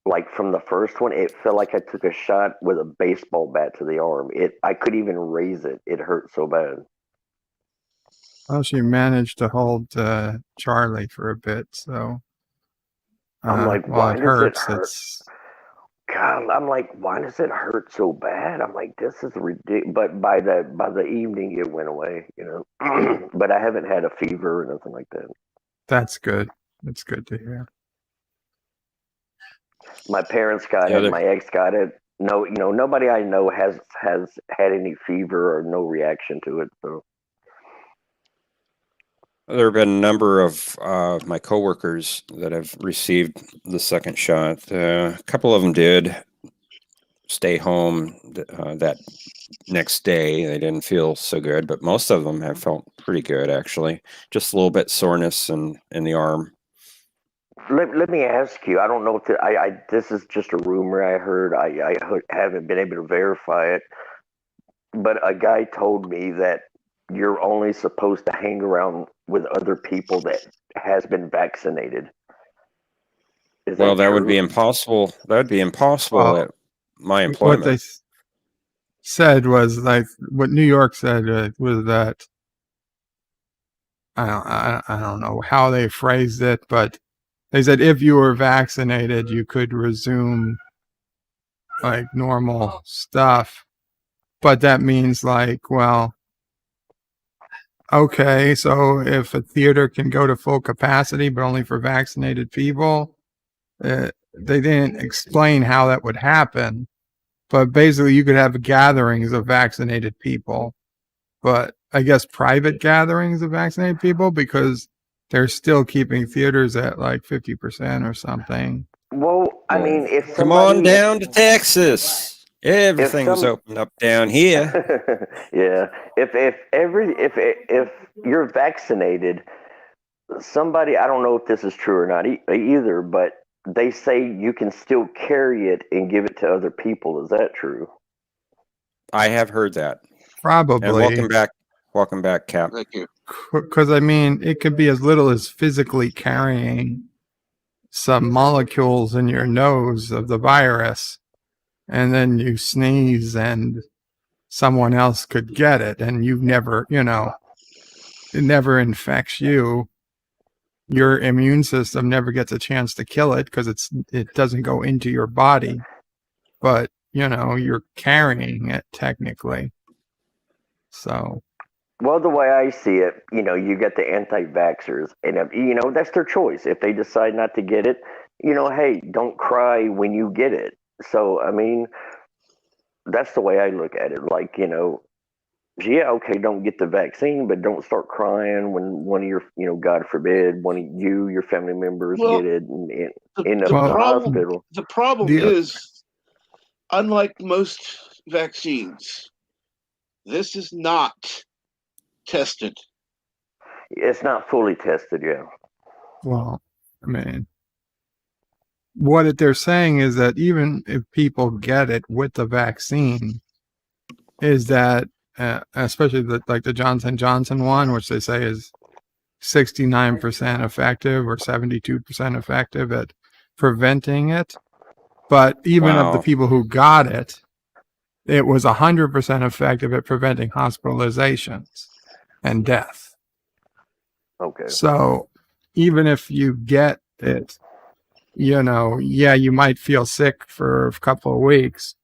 Like from the first one, it felt like I took a shot with a baseball bat to the arm. I couldn't even raise it. It hurt so bad. Well, she managed to hold Charlie for a bit, so I'm like, while why it does hurts, it hurt? it's God, I'm like, why does it hurt so bad? I'm like, this is ridiculous. But by the evening, it went away. But I haven't had a fever or nothing like that. that's good. It's good to hear. My parents got it. My ex got it. No, nobody I know has had any fever or no reaction to it. So there have been a number of my coworkers that have received the second shot. A couple of them did stay home that next day. They didn't feel so good, but most of them have felt pretty good, actually. Just a little bit soreness in the arm. let me ask you. I don't know if this is just a rumor I heard. I haven't been able to verify it, but a guy told me that you're only supposed to hang around with other people that has been vaccinated. Well, that true? would be impossible. That would be impossible at my employment. What they said was like what New York said was that I don't know how they phrased it, but they said if you were vaccinated, you could resume like normal stuff. But that means like, well, okay, so if a theater can go to full capacity, but only for vaccinated people, they didn't explain how that would happen. But basically, you could have gatherings of vaccinated people, but I guess private gatherings of vaccinated people because they're still keeping theaters at like 50% or something. Well, I mean, if somebody, come on down to Texas, everything's opened up down here. Yeah, if you're vaccinated, somebody, I don't know if this is true or not either, but they say you can still carry it and give it to other people. Is that true? I have heard that. And Probably. welcome back, Cap. Thank you. Because I mean, it could be as little as physically carrying some molecules in your nose of the virus, and then you sneeze and someone else could get it, and you've never, it never infects you. Your immune system never gets a chance to kill it because it doesn't go into your body, but you're carrying it technically. So, Well, the way I see it, you get the anti-vaxxers, and that's their choice. If they decide not to get it, hey, don't cry when you get it. So, I mean, that's the way I look at it. Like, yeah, okay, don't get the vaccine, but don't start crying when one of your, God forbid, one of your family members Well, get it and The, end up the in the problem, hospital. the problem The- is, unlike most vaccines, this is not tested. It's not fully tested, yeah. well, I mean, what they're saying is that even if people get it with the vaccine, is that especially like the Johnson Johnson one, which they say is 69% effective or 72% effective at preventing it. But even of the Wow. people who got it, it was 100% effective at preventing hospitalizations and death. Okay. So even if you get it, you might feel sick for a couple of weeks,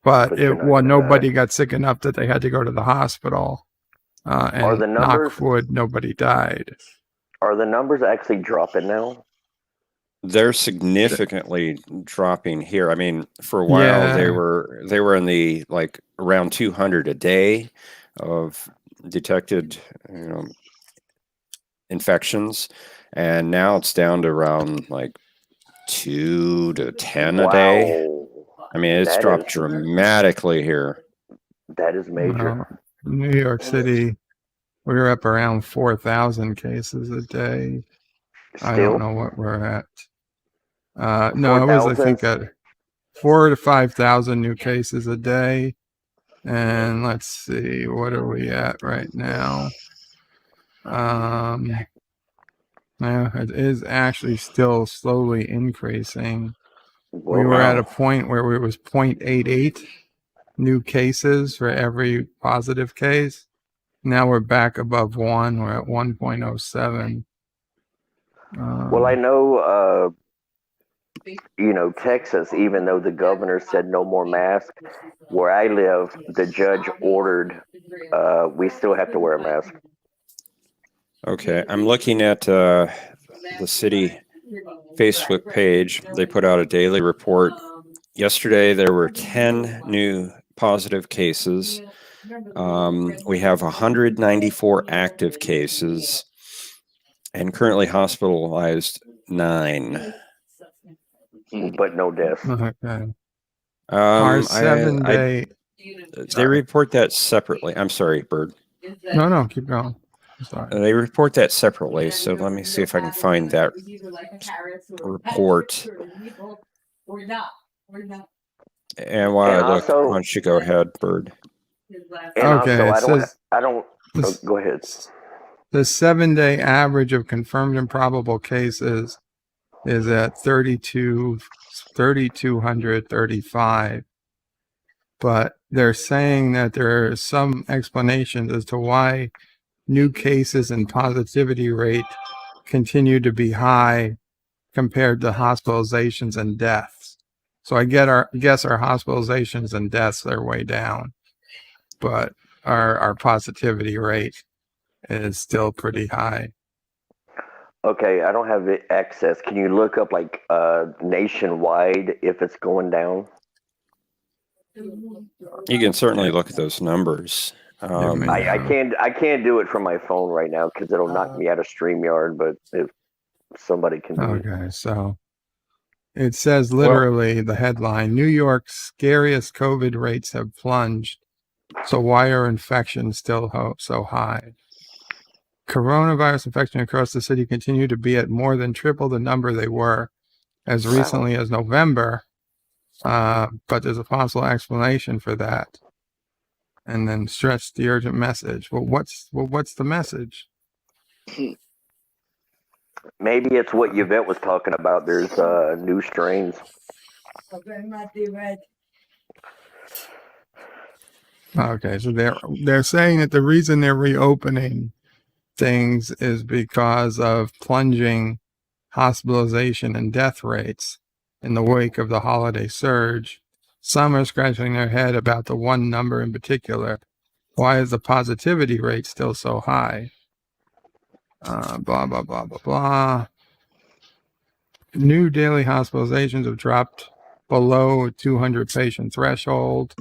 but But you're not gonna nobody got sick enough that they had to go to the hospital. And the numbers- knock wood, nobody died. Are the numbers actually dropping now? They're significantly dropping here. I mean, for a while they Yeah. were in the like around 200 a day of detected, infections, and now it's down to around like 2 to 10 a day. Wow. I mean, it's That dropped is- dramatically here. That is major. New York City, we were up around 4,000 cases a day. I don't Still, know what we're at. No, it was, I 4,000? think, at 4 to 5,000 new cases a day. And let's see, what are we at right now? Yeah, it is actually still slowly increasing. Well, We were at a Wow. point where it was 0.88 new cases for every positive case. Now we're back above 1. We're at 1.07. Well, I know, Texas, even though the governor said no more masks, where I live, the judge ordered we still have to wear a mask. Okay, I'm looking at the city Facebook page. They put out a daily report. Yesterday, there were 10 new positive cases. We have 194 active cases and currently hospitalized 9. But no deaths. Okay. Our I, 7-day. they report that separately. I'm sorry, Bird. No, keep going. I'm sorry. They report that separately. So let me see if I can find that report. And while And I look, also- why don't you go ahead, Bird? And Okay, also, it I don't. says Go ahead. the 7-day average of confirmed and probable cases is at 3,235. But they're saying that there are some explanations as to why new cases and positivity rate continue to be high compared to hospitalizations and deaths. So I guess our hospitalizations and deaths are way down, but our positivity rate is still pretty high. Okay, I don't have access. Can you look up like nationwide if it's going down? You can certainly look at those numbers. me- I can't do it from my phone right now because it'll knock me out of StreamYard. But if somebody can do it, Okay, so it says literally the headline, New York's scariest COVID rates have plunged. So why are infections still so high? Coronavirus infection across the city continue to be at more than triple the number they were as Wow. recently as November, but there's a possible explanation for that. And then stressed the urgent message. Well, what's the message? Maybe it's what Yvette was talking about. There's new strains. Okay, so they're saying that the reason they're reopening things is because of plunging hospitalization and death rates in the wake of the holiday surge. Some are scratching their head about the one number in particular. Why is the positivity rate still so high? Blah, blah, blah, blah, blah. New daily hospitalizations have dropped below 200 patient threshold,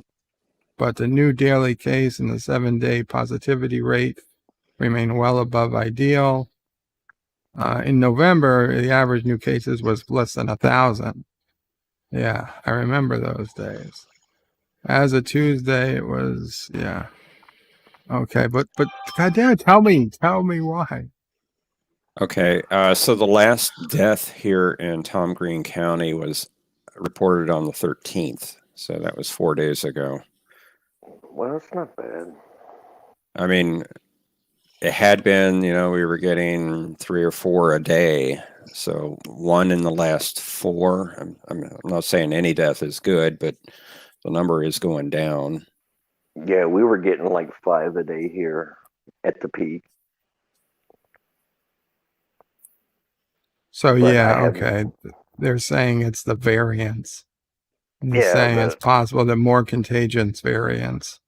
but the new daily case and the 7-day positivity rate remain well above ideal. In November, the average new cases was less than 1,000. Yeah, I remember those days. As of Tuesday, it was, yeah. Okay, but goddamn it, tell me why. Okay, so the last death here in Tom Green County was reported on the 13th. So that was 4 days ago. Well, it's not bad. I mean, it had been, we were getting 3 or 4 a day. So one in the last 4. I'm not saying any death is good, but the number is going down. Yeah, we were getting like 5 a day here at the peak. So But yeah, okay. They're saying it's the variants. They're saying it's possible that more contagious variants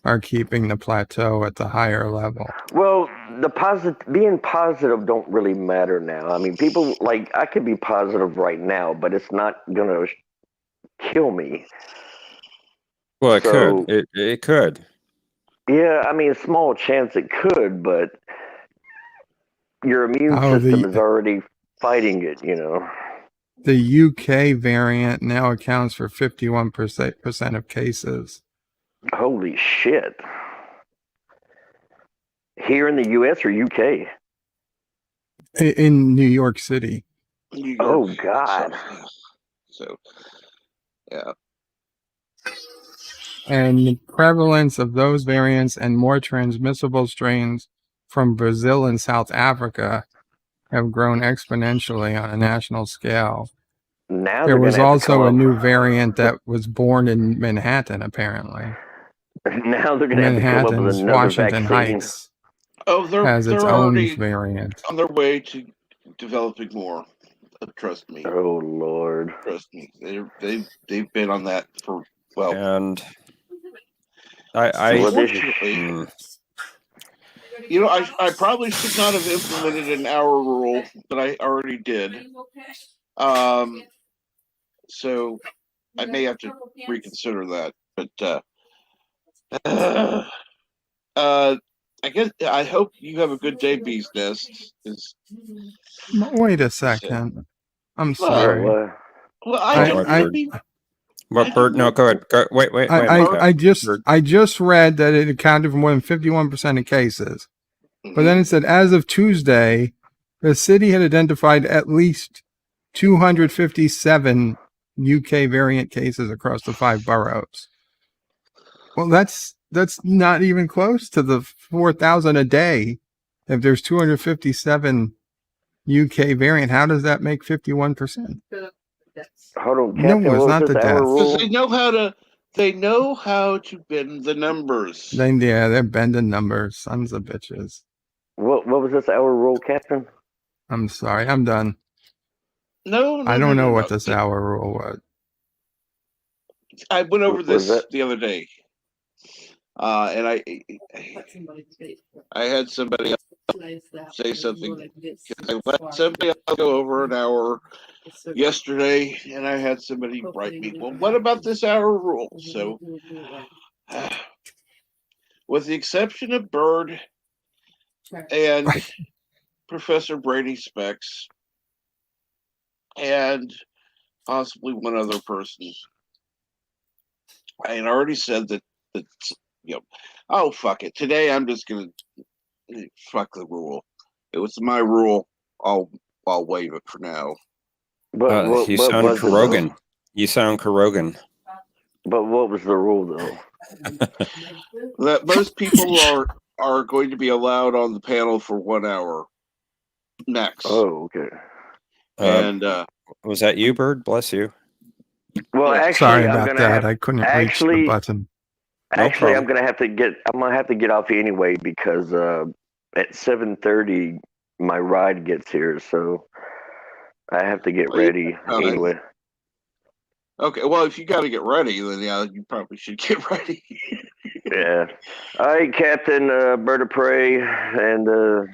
are keeping the plateau at the higher level. Well, being positive don't really matter now. I mean, people like I could be positive right now, but it's not gonna kill me. Well, it could. It could. Yeah, I mean, a small chance it could, but your immune system is already fighting it. The UK variant now accounts for 51% of cases. Holy shit! Here in the U.S. or UK? In New York City. New York, oh God! So, yeah. And the prevalence of those variants and more transmissible strains from Brazil and South Africa have grown exponentially on a national scale. Now There was also a new up. variant that was born in Manhattan, apparently. Now they're going to have to come up with Manhattan's another Washington vaccine. Heights they're has its own already variant. on their way to developing more. Trust me. Oh Lord. Trust me. They've been on that for And unfortunately, I probably should not have implemented an hour rule, but I already did. So I may have to reconsider that. But I hope you have a good day, Bee's Nest. Wait a second. I'm sorry. Well, I don't mean. What Bert? No, go ahead. Wait. I just read that it accounted for more than 51% of cases. But then it said, as of Tuesday, the city had identified at least 257 UK variant cases across the 5 boroughs. Well, that's not even close to the 4,000 a day. If there's 257 UK variant, how does that make 51%? Hold on, no, it's not the death. Because they know how to bend the numbers. They're bending numbers, sons of bitches. What was this hour rule, Captain? I'm sorry, I'm done. No, I don't know what this hour rule was. I went over this the other day, and I had somebody else say something because I let somebody else go over an hour yesterday, and I had somebody write me, well, what about this hour rule? So, with the exception of Bird and Professor Brady Specs and possibly one other person, I had already said that oh, fuck it. Today I'm just going to fuck the rule. It was my rule. I'll waive it for now. But You what sound was it though? Kurogan. You sound Kurogan. But what was the rule though? That most people are going to be allowed on the panel for 1 hour max. Oh, okay. And Was that you, Bird? Bless you. Well, Yeah. actually, Sorry I'm about gonna that. have. I couldn't reach the Actually, button. No actually, problem. I'm gonna have to get off anyway because at 7:30 my ride gets here, so I have to get Well, you ready got it. anyway. Okay, well, if you got to get ready, then yeah, you probably should get ready. Yeah. All right, Captain Bird of Prey, and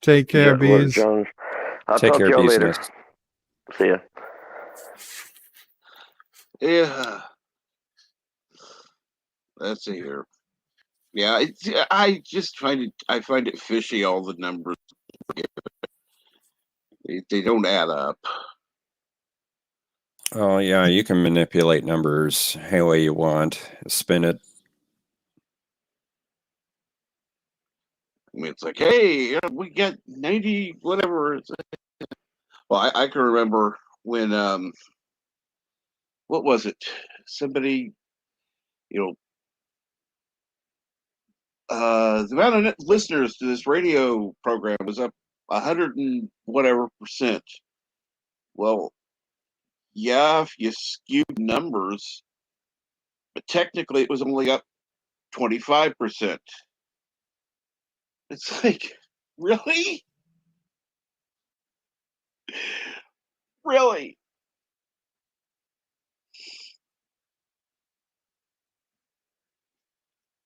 Take care, bees. John. I'll Take talk care, to y'all later. business. See ya. Yeah. Let's see here. Yeah, I just find it fishy. All the numbers they don't add up. Oh yeah, you can manipulate numbers any way you want. Spin it. I mean, it's like, hey, we got 90 whatever. Well, I can remember when what was it? Somebody, you know, the amount of listeners to this radio program was up 100 and whatever percent. Well, yeah, if you skewed numbers, but technically it was only up 25%. It's like, really? Really?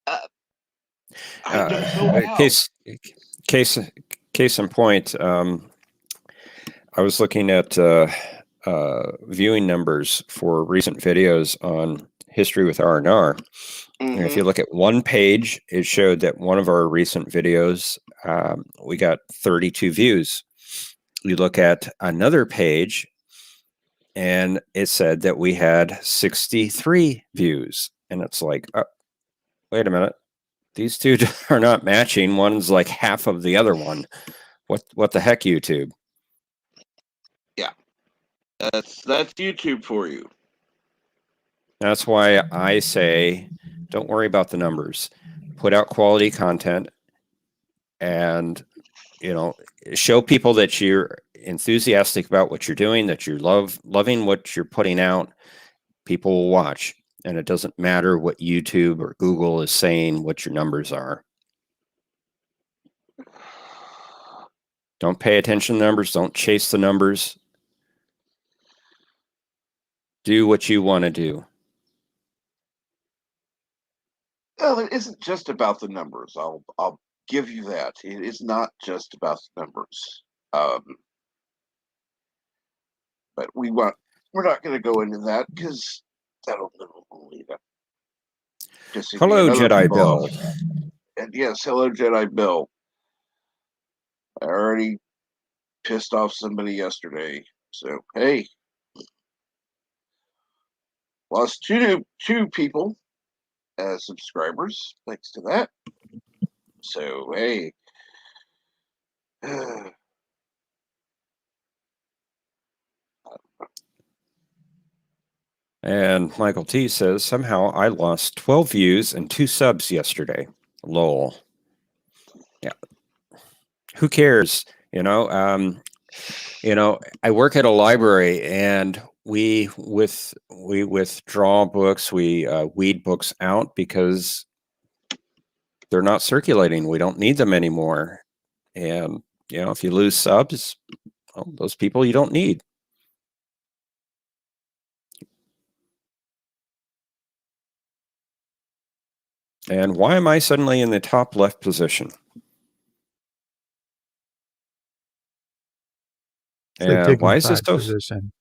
I don't know how. Case in point. I was looking at viewing numbers for recent videos on History with R&R. And if you look at one page, it showed that one of our recent videos, we got 32 views. You look at another page, and it said that we had 63 views. And it's like, wait a minute. These two are not matching. One's like half of the other one. What the heck, YouTube? Yeah, that's YouTube for you. That's why I say, don't worry about the numbers. Put out quality content, and show people that you're enthusiastic about what you're doing, that you're loving what you're putting out. People will watch, and it doesn't matter what YouTube or Google is saying what your numbers are. Don't pay attention to numbers. Don't chase the numbers. Do what you want to do. Well, it isn't just about the numbers. I'll give you that. It is not just about the numbers. But we're not going to go into that because that'll lead up. Hello, Jedi Bill. And yes, hello, Jedi Bill. I already pissed off somebody yesterday. So, hey, lost two people as subscribers thanks to that. So, hey. And Michael T says, somehow I lost 12 views and 2 subs yesterday. Lol. Yeah. Who cares? I work at a library, and we withdraw books, we weed books out because they're not circulating. We don't need them anymore. And, if you lose subs, well, those people you don't need. And why am I suddenly in the top left position? And why is this so? Position.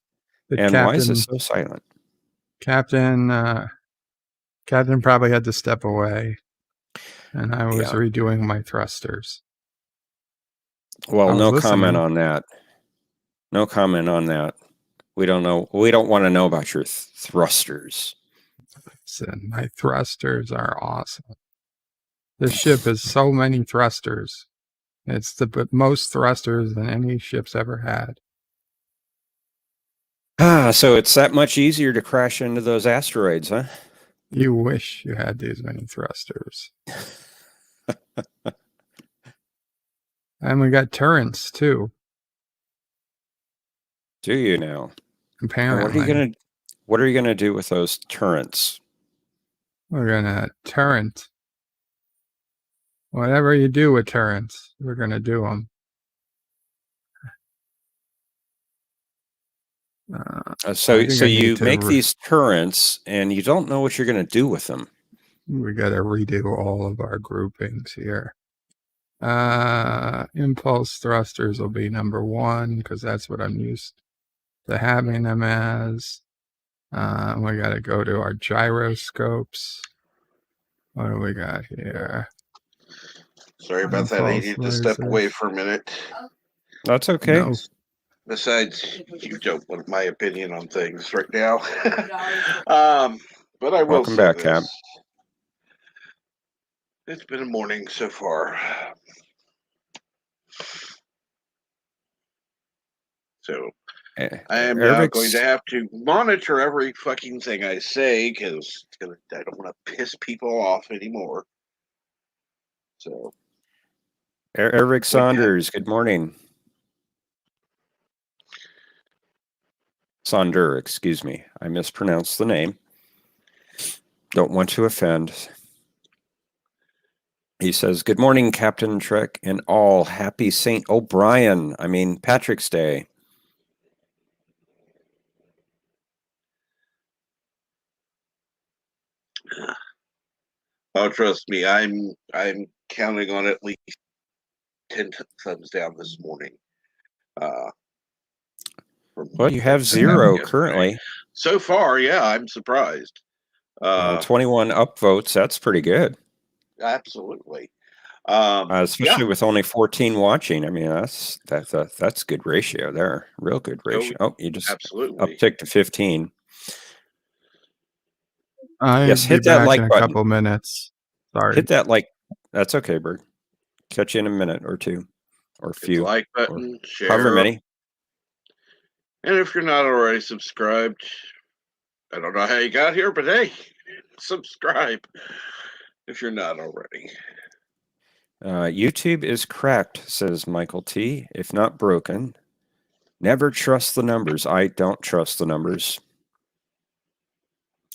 Why is this so silent? Captain probably had to step away, and I was redoing my thrusters. Well, no comment on that. No comment on that. We don't know. We don't want to know about your thrusters. Listen, my thrusters are awesome. This ship has so many thrusters. It's the most thrusters than any ship's ever had. So it's that much easier to crash into those asteroids, huh? You wish you had these many thrusters. And we got turrets too. Do you now? And Apparently, what are you gonna do with those turrets? we're gonna turret. Whatever you do with turrets, we're gonna do them. So I think I need you to. make these turrets, and you don't know what you're gonna do with them. We got to redo all of our groupings here. Impulse thrusters will be number 1 because that's what I'm used to having them as. We got to go to our gyroscopes. What do we got here? Sorry about that. I needed to step away for a minute. That's okay. No. Besides, you don't want my opinion on things right now. But I will Welcome say back, this. Cap. It's been a morning so far. So I am now going to have to monitor every fucking thing I say because I don't want to piss people off anymore. So, Eric Saunders, good morning. Sonder, excuse me. I mispronounced the name. Don't want to offend. He says, good morning, Captain Trek, and all. Happy St. O'Brien. I mean, Patrick's Day. oh, trust me, I'm counting on at least 10 thumbs down this morning. Well, you have 0 currently. So far, yeah, I'm surprised. 21 upvotes. That's pretty good. Absolutely. Especially with only 14 watching. I mean, that's a good ratio there. Real good ratio. Oh, you just uptick to 15. Yes, hit that like in a button. couple minutes. Sorry. Hit that like. That's okay, Bert. Catch you in a minute or two, or a few. Like button, share. However many. And if you're not already subscribed, I don't know how you got here, but hey, subscribe if you're not already. YouTube is cracked, says Michael T. If not broken. Never trust the numbers. I don't trust the numbers.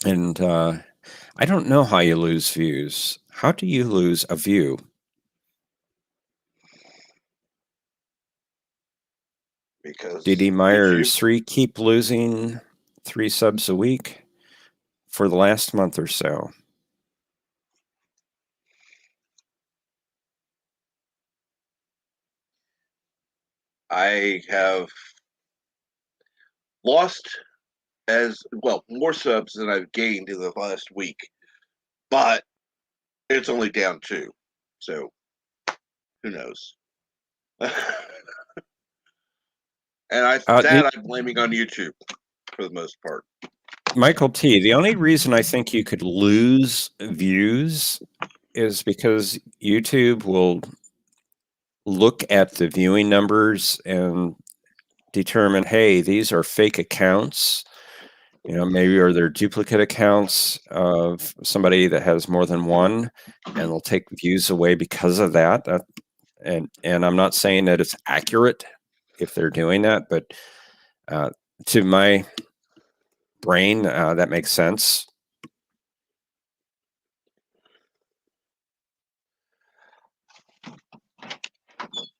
And I don't know how you lose views. How do you lose a view? Because DD Myers, YouTube. keep losing 3 subs a week for the last month or so. I have lost more subs than I've gained in the last week, but it's only down 2, so who knows? And I'm blaming on YouTube for the most part. Michael T, the only reason I think you could lose views is because YouTube will look at the viewing numbers and determine, hey, these are fake accounts. Maybe or they're duplicate accounts of somebody that has more than one, and they'll take views away because of that. And I'm not saying that it's accurate if they're doing that, but to my brain, that makes sense.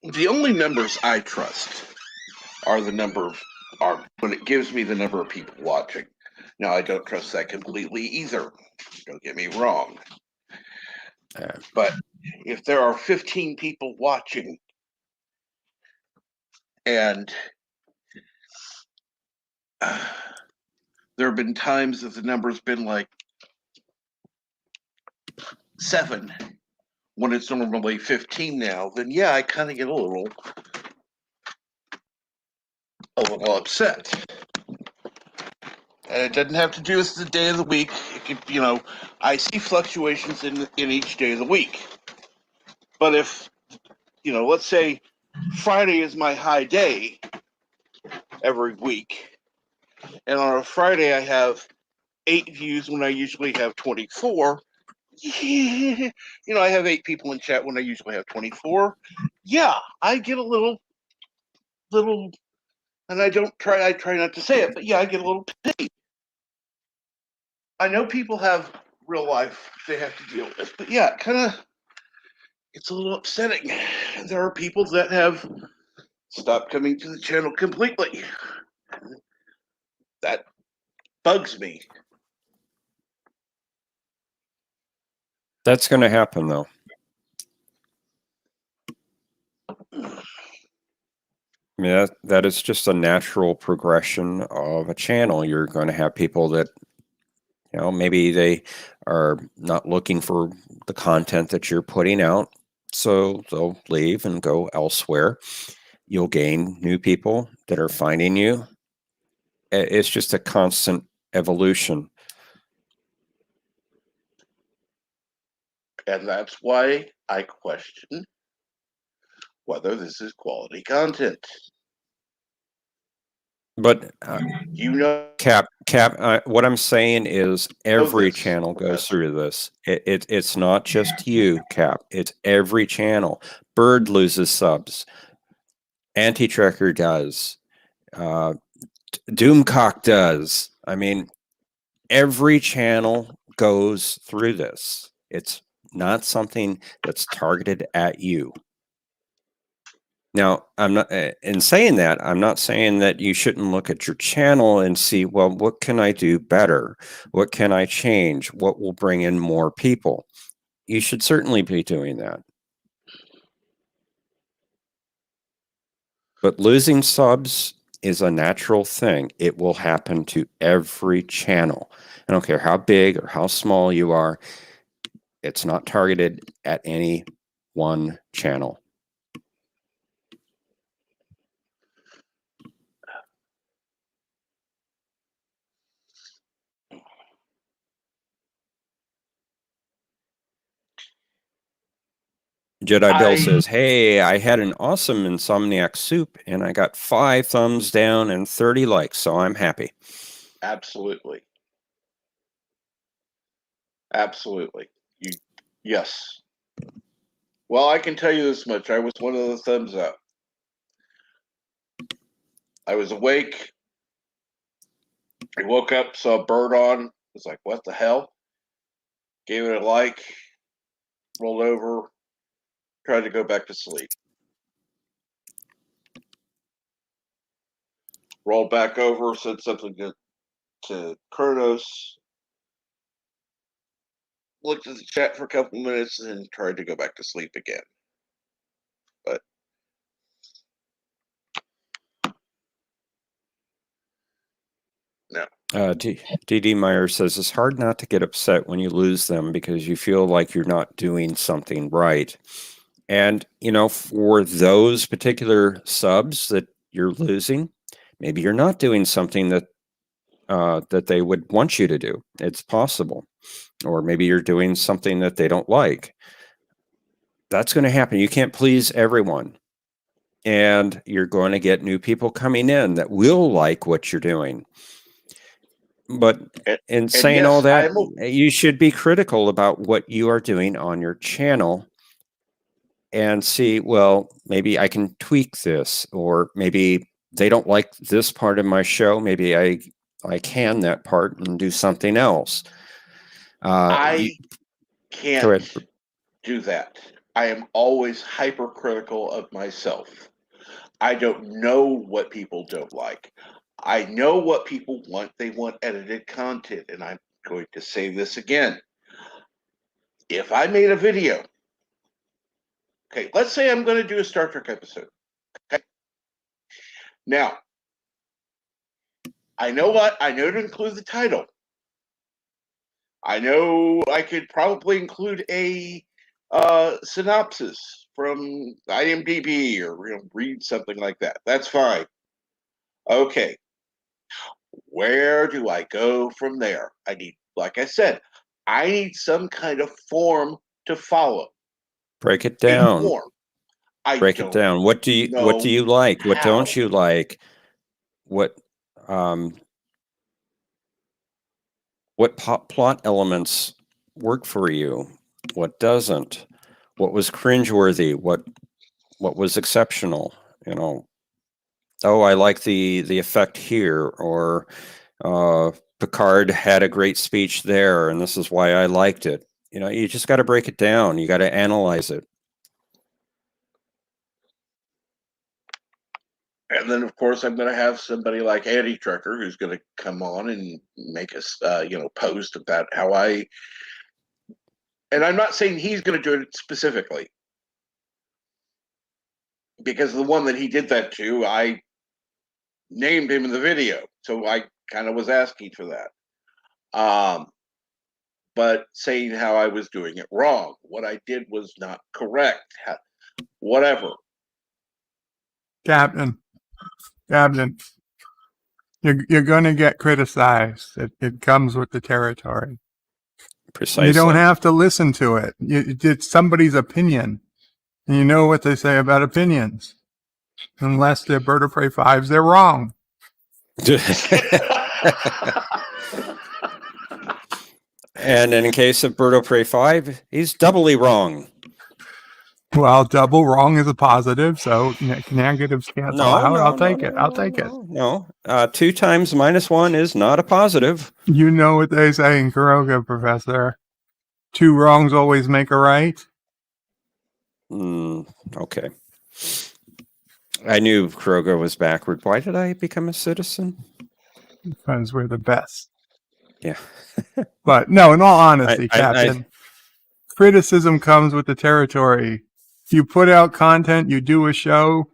The only numbers I trust are when it gives me the number of people watching. Now, I don't trust that completely either. Don't get me wrong. But if there are 15 people watching and there have been times that the number's been like 7 when it's normally 15 now, then yeah, I kind of get a little upset. And it doesn't have to do with the day of the week. It could, I see fluctuations in each day of the week. But if, let's say Friday is my high day every week, and on a Friday I have 8 views when I usually have 24. You know, I have 8 people in chat when I usually have 24. Yeah, I get a little, and I try not to say it, but yeah, I get a little pity. I know people have real life they have to deal with, but yeah, it's a little upsetting. There are people that have stopped coming to the channel completely. That bugs me. That's going to happen, though. I mean, that is just a natural progression of a channel. You're going to have people that, you know, maybe they are not looking for the content that you're putting out, so they'll leave and go elsewhere. You'll gain new people that are finding you. It's just a constant evolution. And that's why I question whether this is quality content. But You know, Cap, what I'm saying is every this, channel goes Professor. through this. It's not just you, Cap. It's every channel. Bird loses subs. Anti-Tracker does. Doomcock does. I mean, every channel goes through this. It's not something that's targeted at you. Now, I'm not in saying that, I'm not saying that you shouldn't look at your channel and see, well, what can I do better? What can I change? What will bring in more people? You should certainly be doing that. But losing subs is a natural thing. It will happen to every channel. I don't care how big or how small you are. It's not targeted at any one channel. Jedi Bill says, hey, I had an awesome Insomniac soup and I got 5 thumbs down and 30 likes, so I'm happy. Absolutely. Absolutely. Yes. Well, I can tell you this much. I was one of the thumbs up. I was awake. I woke up, saw a bird on. Was like, what the hell? Gave it a like, rolled over, tried to go back to sleep. Rolled back over, said something to Kronos, looked at the chat for a couple minutes, and tried to go back to sleep again. But no. D.D. Meyer says, it's hard not to get upset when you lose them because you feel like you're not doing something right. And, you know, for those particular subs that you're losing, maybe you're not doing something that that they would want you to do. It's possible. Or maybe you're doing something that they don't like. That's going to happen. You can't please everyone. And you're going to get new people coming in that will like what you're doing. But in saying yes, all that, you should be critical about what you are doing on your channel and see, well, maybe I can tweak this, or maybe they don't like this part of my show. Maybe I can that part and do something else. I can't do that. I am always hypercritical of myself. I don't know what people don't like. I know what people want. They want edited content. And I'm going to say this again. If I made a video, okay, let's say I'm going to do a Star Trek episode. Okay. Now, I know what? I know to include the title. I know I could probably include a synopsis from IMDb or read something like that. That's fine. Okay. Where do I go from there? I need, like I said, I need some kind of form to follow. Break it down. A form. Break it down. What do you like? What don't you like? What What plot elements work for you? What doesn't? What was cringeworthy? What was exceptional? You know, oh, I like the effect here, or Picard had a great speech there, and this is why I liked it. You know, you just got to break it down. You got to analyze it. And then, of course, I'm going to have somebody like Andy Trucker who's going to come on and make us, post about how I. And I'm not saying he's going to do it specifically, because the one that he did that to, I named him in the video, so I kind of was asking for that. But saying how I was doing it wrong, what I did was not correct, whatever. Captain, you're going to get criticized. It comes with the territory. Precisely. You don't have to listen to it. It's somebody's opinion. And you know what they say about opinions. Unless they're Bird of Prey 5s, they're wrong. And in case of Bird of Prey 5, he's doubly wrong. Well, double wrong is a positive, so negatives cancel out. I'll take it. I'll take it. No, 2 times -1 is not a positive. You know what they say in Kuroga, Professor. 2 wrongs always make a right. Okay. I knew Kuroga was backward. Why did I become a citizen? Because we're the best. Yeah. But no, in all honesty, Captain, criticism comes with the territory. You put out content, you do a show,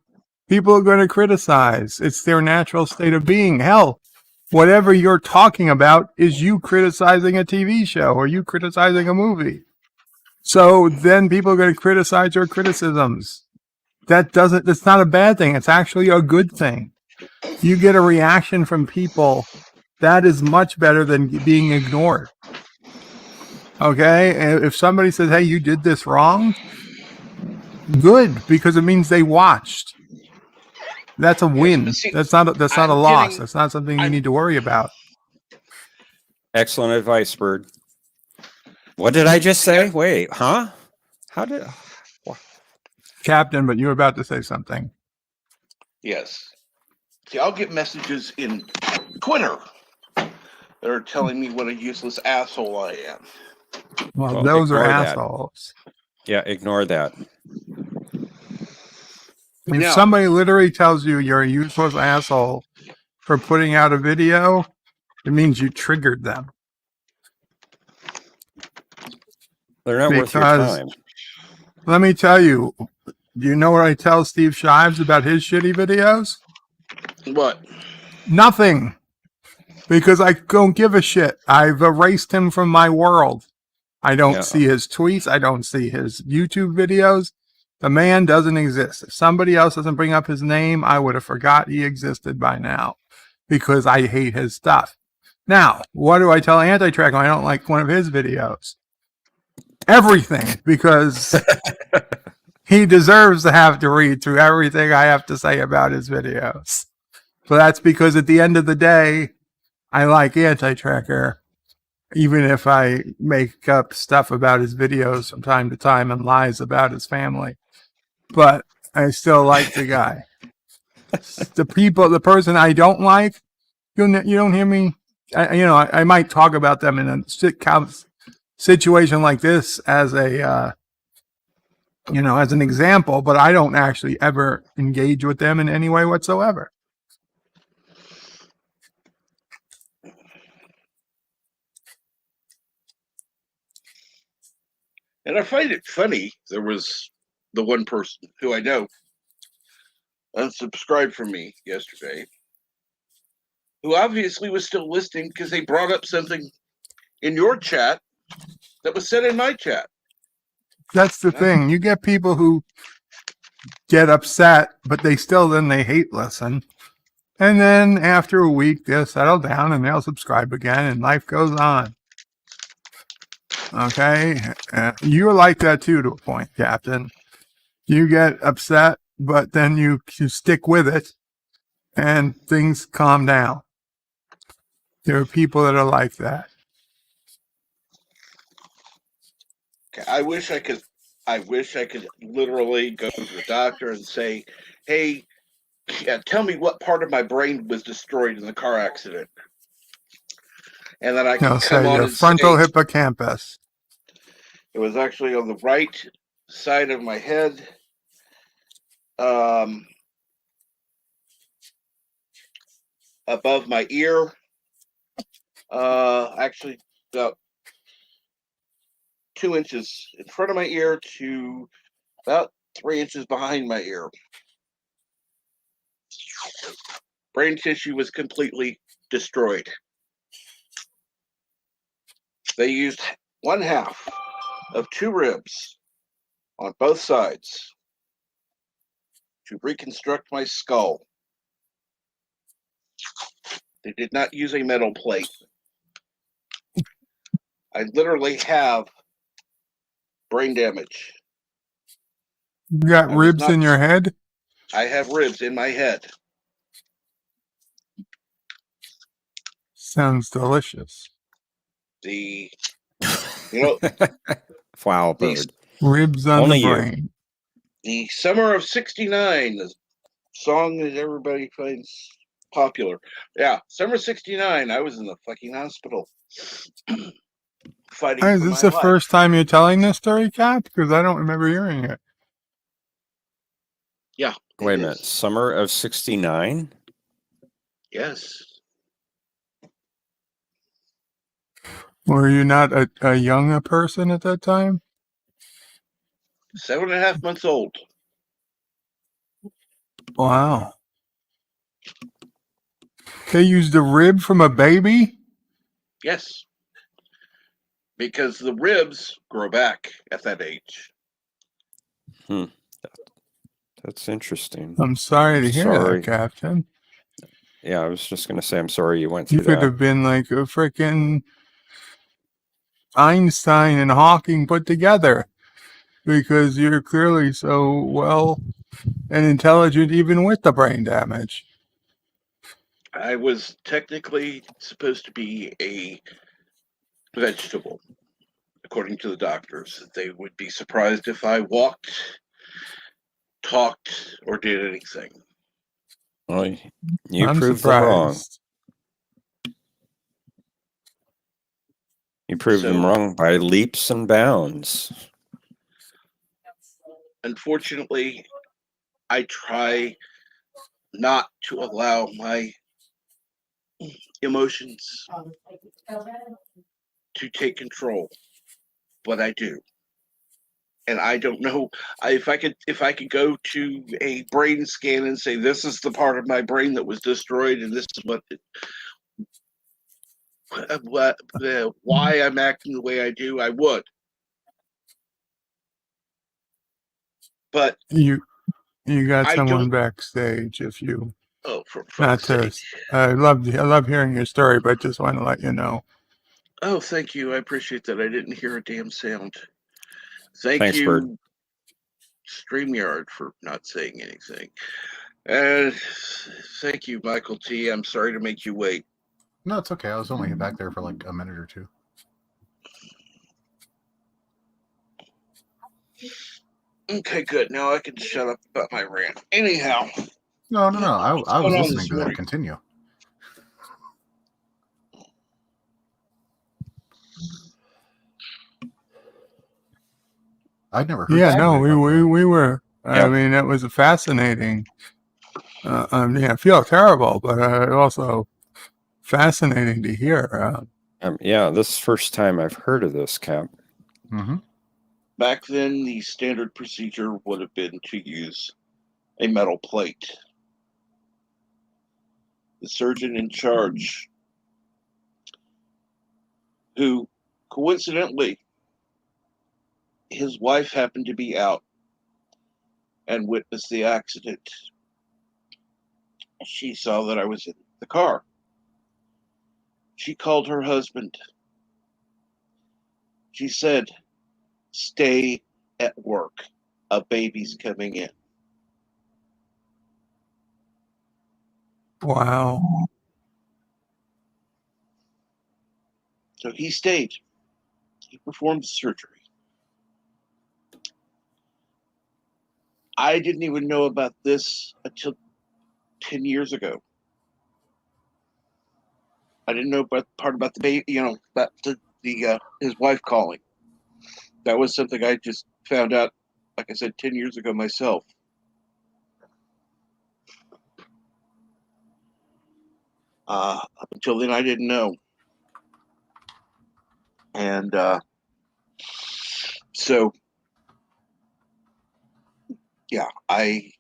people are going to criticize. It's their natural state of being. Hell, whatever you're talking about is you criticizing a TV show or you criticizing a movie. So then people are going to criticize your criticisms. That's not a bad thing. It's actually a good thing. You get a reaction from people. That is much better than being ignored. Okay? And if somebody says, hey, you did this wrong, good, because it means they watched. That's a win. Yes, see, that's not a loss. That's not something you need to worry about. Excellent advice, Bird. What did I just say? Wait, huh? How did... Captain, but you were about to say something. Yes. See, I'll get messages in Twitter that are telling me what a useless asshole I am. Well, those are ignore that. assholes. Yeah, ignore that. If somebody literally tells you you're a useless asshole for putting out a video, it means you triggered them. They're not worth your time. Let me tell you, do you know what I tell Steve Shives about his shitty videos? What? Nothing. Because I don't give a shit. I've erased him from my world. I don't see his tweets. I don't see his YouTube videos. The man doesn't exist. If somebody else doesn't bring up his name, I would have forgot he existed by now because I hate his stuff. Now, what do I tell Anti-Track when I don't like one of his videos? Everything, because he deserves to have to read through everything I have to say about his videos. So that's because at the end of the day, I like Anti-Tracker, even if I make up stuff about his videos from time to time and lies about his family. But I still like the guy. The person I don't like, you don't hear me. I might talk about them in a situation like this as a, as an example, but I don't actually ever engage with them in any way whatsoever. And I find it funny, there was the one person who I know unsubscribed from me yesterday, who obviously was still listening because they brought up something in your chat that was said in my chat. That's the thing. You get people who get upset, but they hate listen. And then after a week, they'll settle down and they'll subscribe again and life goes on. Okay? You're like that too, to a point, Captain. You get upset, but then you stick with it and things calm down. There are people that are like that. I wish I could. I wish I could literally go to the doctor and say, "Hey, tell me what part of my brain was destroyed in the car accident," and then I They'll could come say on your and say frontal hippocampus. it was actually on the right side of my head, um, above my ear. Actually, about 2 inches in front of my ear to about 3 inches behind my ear. Brain tissue was completely destroyed. They used one half of two ribs on both sides to reconstruct my skull. They did not use a metal plate. I literally have brain damage. You got I was ribs not. in your head? I have ribs in my head. Sounds delicious. The you know Flower the bird. Ribs on Only the you. brain. the summer of '69, the song that everybody finds popular. Yeah, summer '69. I was in the fucking hospital, fighting Is for this my the life. first time you're telling this story, Cap? Because I don't remember hearing it. Yeah, Wait it a minute. is. Summer of '69? Yes. Were you not a young person at that time? 7.5 months old. Wow. They used a rib from a baby? Yes. Because the ribs grow back at that age. That's interesting. I'm sorry to hear Sorry. that, Captain. Yeah, I was just going to say, I'm sorry you went You through could that. have been like a freaking Einstein and Hawking put together because you're clearly so well and intelligent even with the brain damage. I was technically supposed to be a vegetable, according to the doctors. They would be surprised if I walked, talked, or did anything. Well, you I'm proved them wrong. surprised. You proved them So, wrong by leaps and bounds. unfortunately, I try not to allow my emotions to take control, but I do. And I don't know if I could go to a brain scan and say this is the part of my brain that was destroyed and this is why I'm acting the way I do. I would, but You got I someone don't. backstage if you Oh, for not fuck's to sake! I love hearing your story, but just want to let you know. Oh, thank you. I appreciate that. I didn't hear a damn sound. Thank Thanks, Bird. you, StreamYard, for not saying anything. And thank you, Michael T. I'm sorry to make you wait. No, it's okay. I was only back there for like a minute or two. Okay, good. Now I can shut up about my rant. Anyhow, No. what's I was going on listening this to that. morning? Continue. I'd never heard the Yeah, no, story about that. we were. I Yeah. mean, it was fascinating. I feel terrible, but also fascinating to hear. Yeah, this is the first time I've heard of this, Cap. Mm-hmm. Back then, the standard procedure would have been to use a metal plate. The surgeon in charge, who coincidentally, his wife happened to be out and witnessed the accident. She saw that I was in the car. She called her husband. She said, "Stay at work. A baby's coming in." Wow. So he stayed. He performed the surgery. I didn't even know about this until 10 years ago. I didn't know about part about the baby, about the his wife calling. That was something I just found out, like I said, 10 years ago myself. Up until then, I didn't know. And so, yeah, and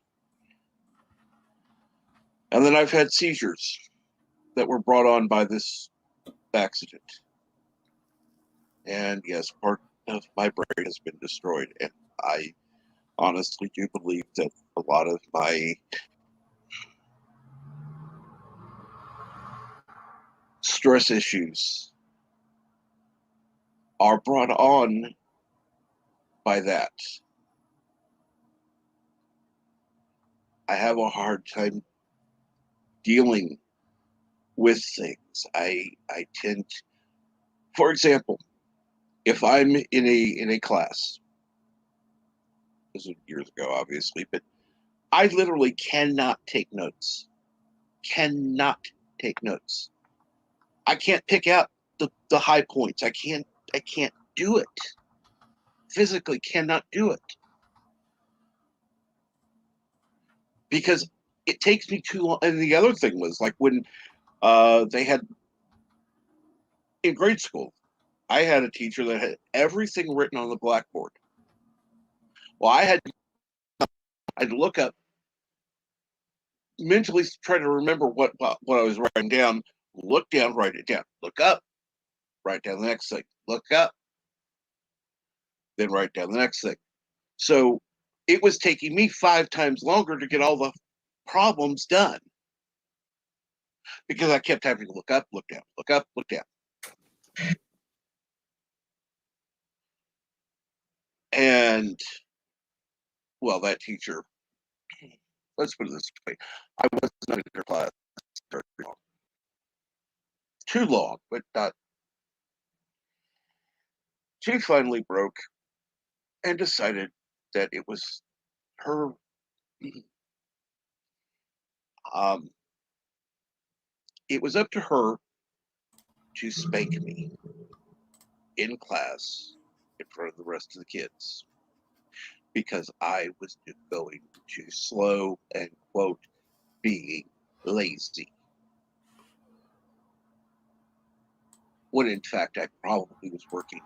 then I've had seizures that were brought on by this accident. And yes, part of my brain has been destroyed. And I honestly do believe that a lot of my stress issues are brought on by that. I have a hard time dealing with things. I tend, for example, if I'm in a class, this was years ago, obviously, but I literally cannot take notes. Cannot take notes. I can't pick out the high points. I can't do it. Physically cannot do it. Because it takes me too long. And the other thing was like when they had in grade school, I had a teacher that had everything written on the blackboard. Well, I'd look up, mentally try to remember what I was writing down, look down, write it down, look up, write down the next thing, look up, then write down the next thing. So it was taking me 5 times longer to get all the problems done because I kept having to look up, look down, look up, look down. And well, that teacher, let's put it this way, I was not in her class very long. Too long, but not. She finally broke and decided that it was her. It was up to her to spank me in class in front of the rest of the kids because I was going too slow and, quote, being lazy. When in fact I probably was working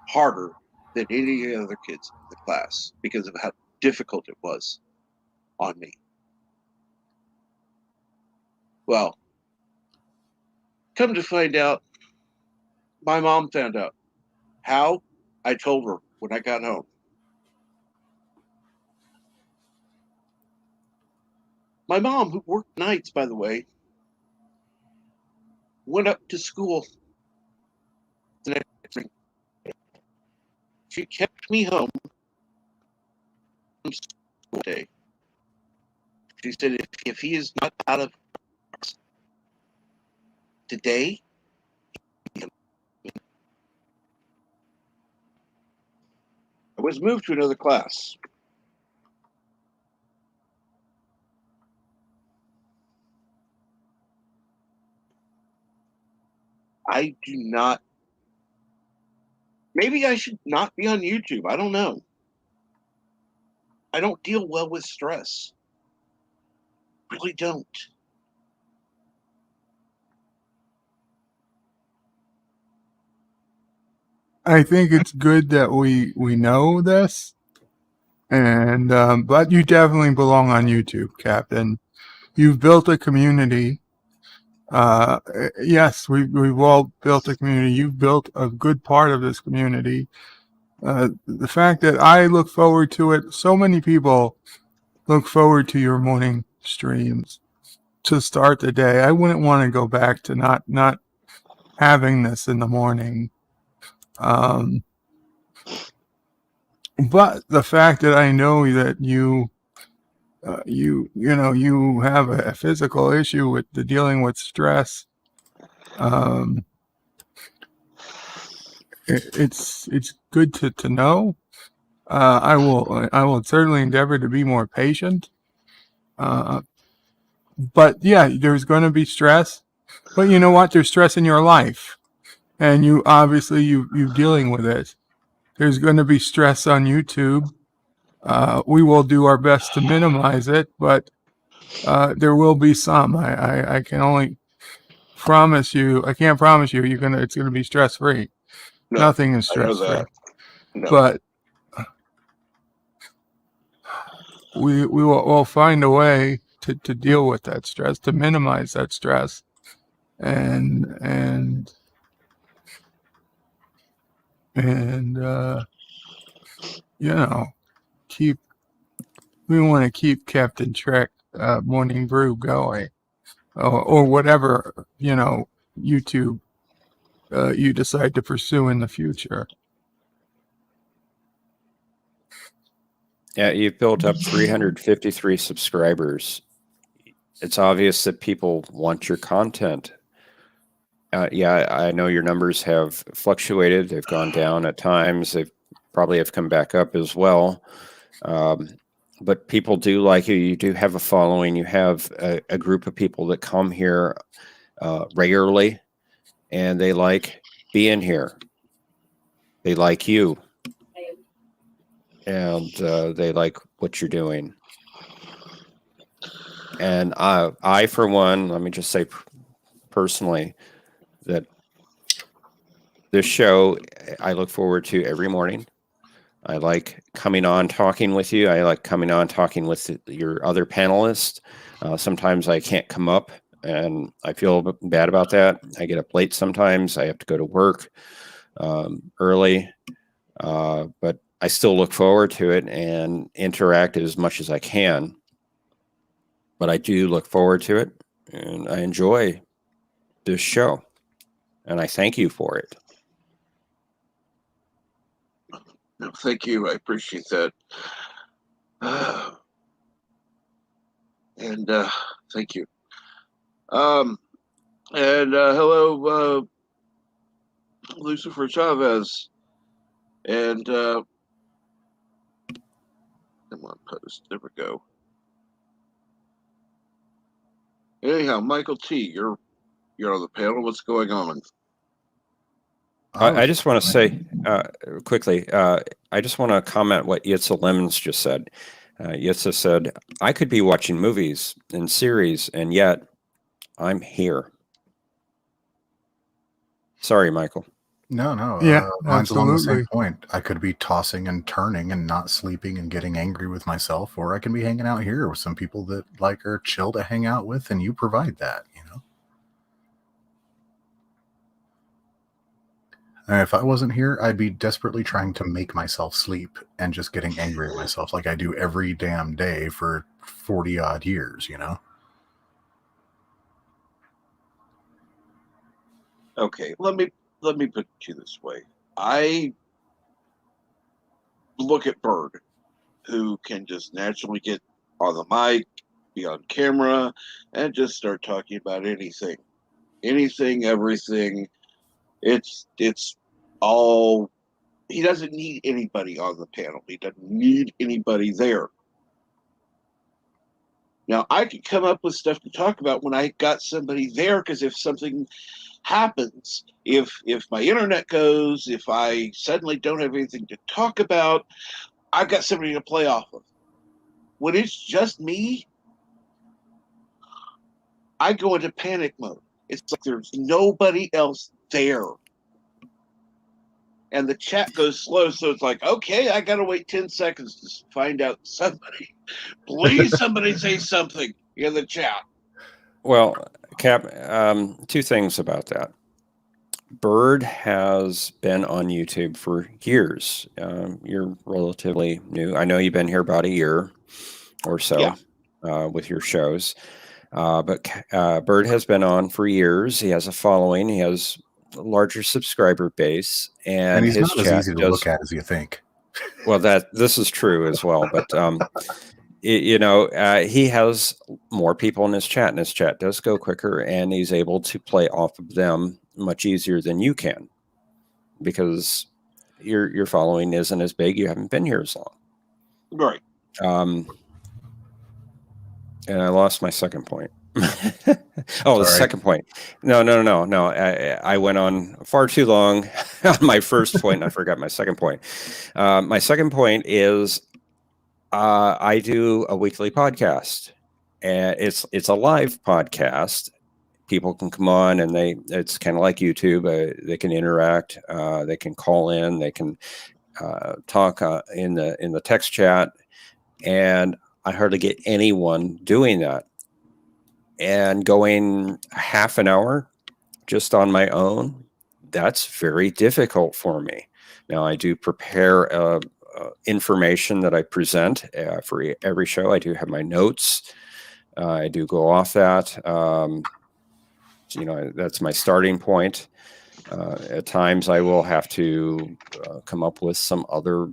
harder than any other kids in the class because of how difficult it was on me. Well, come to find out, my mom found out. How? I told her when I got home. My mom, who worked nights, by the way, went up to school the next morning. She kept me home from school day. She said, if he is not out of today, I was moved to another class. I do not. Maybe I should not be on YouTube. I don't know. I don't deal well with stress. Really don't. I think it's good that we know this, and but you definitely belong on YouTube, Captain. You've built a community. Yes, we've all built a community. You've built a good part of this community. The fact that I look forward to it, so many people look forward to your morning streams to start the day. I wouldn't want to go back to not having this in the morning. But the fact that I know that you have a physical issue with the dealing with stress, it's good to know. I will certainly endeavor to be more patient. But yeah, there's going to be stress. But you know what? There's stress in your life, and you obviously you dealing with it. There's going to be stress on YouTube. We will do our best to minimize it, but there will be some. I can only promise you. I can't promise you it's gonna be stress free. No, Nothing is I know stress free. that. No. But we'll find a way to deal with that stress, to minimize that stress, and you know, keep we want to keep Captain Trek Morning Brew going, or whatever YouTube you decide to pursue in the future. Yeah, you've built up 353 subscribers. It's obvious that people want your content. Yeah, I know your numbers have fluctuated. They've gone down at times. They probably have come back up as well. But people do like you. You do have a following. You have a group of people that come here regularly, and they like being here. They like you, and they like what you're doing. And I, for one, let me just say personally that this show I look forward to every morning. I like coming on talking with you. I like coming on talking with your other panelists. Sometimes I can't come up, and I feel bad about that. I get up late sometimes. I have to go to work early, but I still look forward to it and interact as much as I can. But I do look forward to it, and I enjoy this show, and I thank you for it. No, thank you. I appreciate that. And thank you. And hello, Lucifer Chavez. And I'm on post. There we go. Anyhow, Michael T, you're on the panel. What's going on? I just want to say quickly, I just want to comment what Yitza Lemons just said. Yitza said, I could be watching movies and series, and yet I'm here. Sorry, Michael. No. Yeah, mine's along the same absolutely. point. I could be tossing and turning and not sleeping and getting angry with myself, or I can be hanging out here with some people that like are chill to hang out with, and you provide that, And if I wasn't here, I'd be desperately trying to make myself sleep and just getting angry at myself like I do every damn day for 40 odd years, Okay, let me put it to you this way. I look at Bird, who can just naturally get on the mic, be on camera, and just start talking about anything, everything. It's all. He doesn't need anybody on the panel. He doesn't need anybody there. Now, I could come up with stuff to talk about when I got somebody there, because if something happens, if my internet goes, if I suddenly don't have anything to talk about, I've got somebody to play off of. When it's just me, I go into panic mode. It's like there's nobody else there. And the chat goes slow, so it's like, okay, I gotta wait 10 seconds to find out somebody. Please, somebody say something in the chat. Well, Cap, two things about that. Bird has been on YouTube for years. You're relatively new. I know you've been here about a year or so with your shows. But Bird has been on for years. He has a following. He has a larger subscriber base, and he's his not as chat easy to does. look at as you think. Well, this is true as well. But he has more people in his chat, and his chat does go quicker, and he's able to play off of them much easier than you can, because your following isn't as big. You haven't been here as long. Right. And I lost my second point. The Sorry. second point. No. I went on far too long on my first point, and I forgot my second point. My second point is I do a weekly podcast, and it's a live podcast. People can come on, and it's kind of like YouTube. They can interact. They can call in. They can talk in the text chat, and I hardly get anyone doing that. And going half an hour just on my own, that's very difficult for me. Now, I do prepare information that I present for every show. I do have my notes. I do go off that. That's my starting point. At times, I will have to come up with some other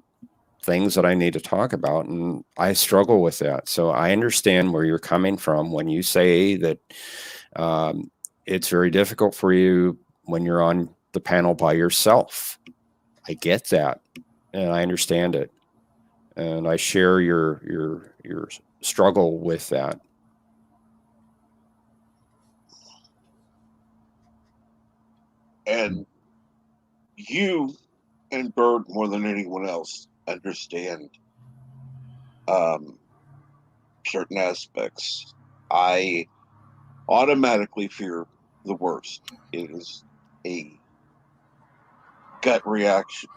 things that I need to talk about, and I struggle with that. So I understand where you're coming from when you say that it's very difficult for you when you're on the panel by yourself. I get that, and I understand it, and I share your struggle with that. And you and Bird, more than anyone else, understand certain aspects. I automatically fear the worst. It is a gut reaction.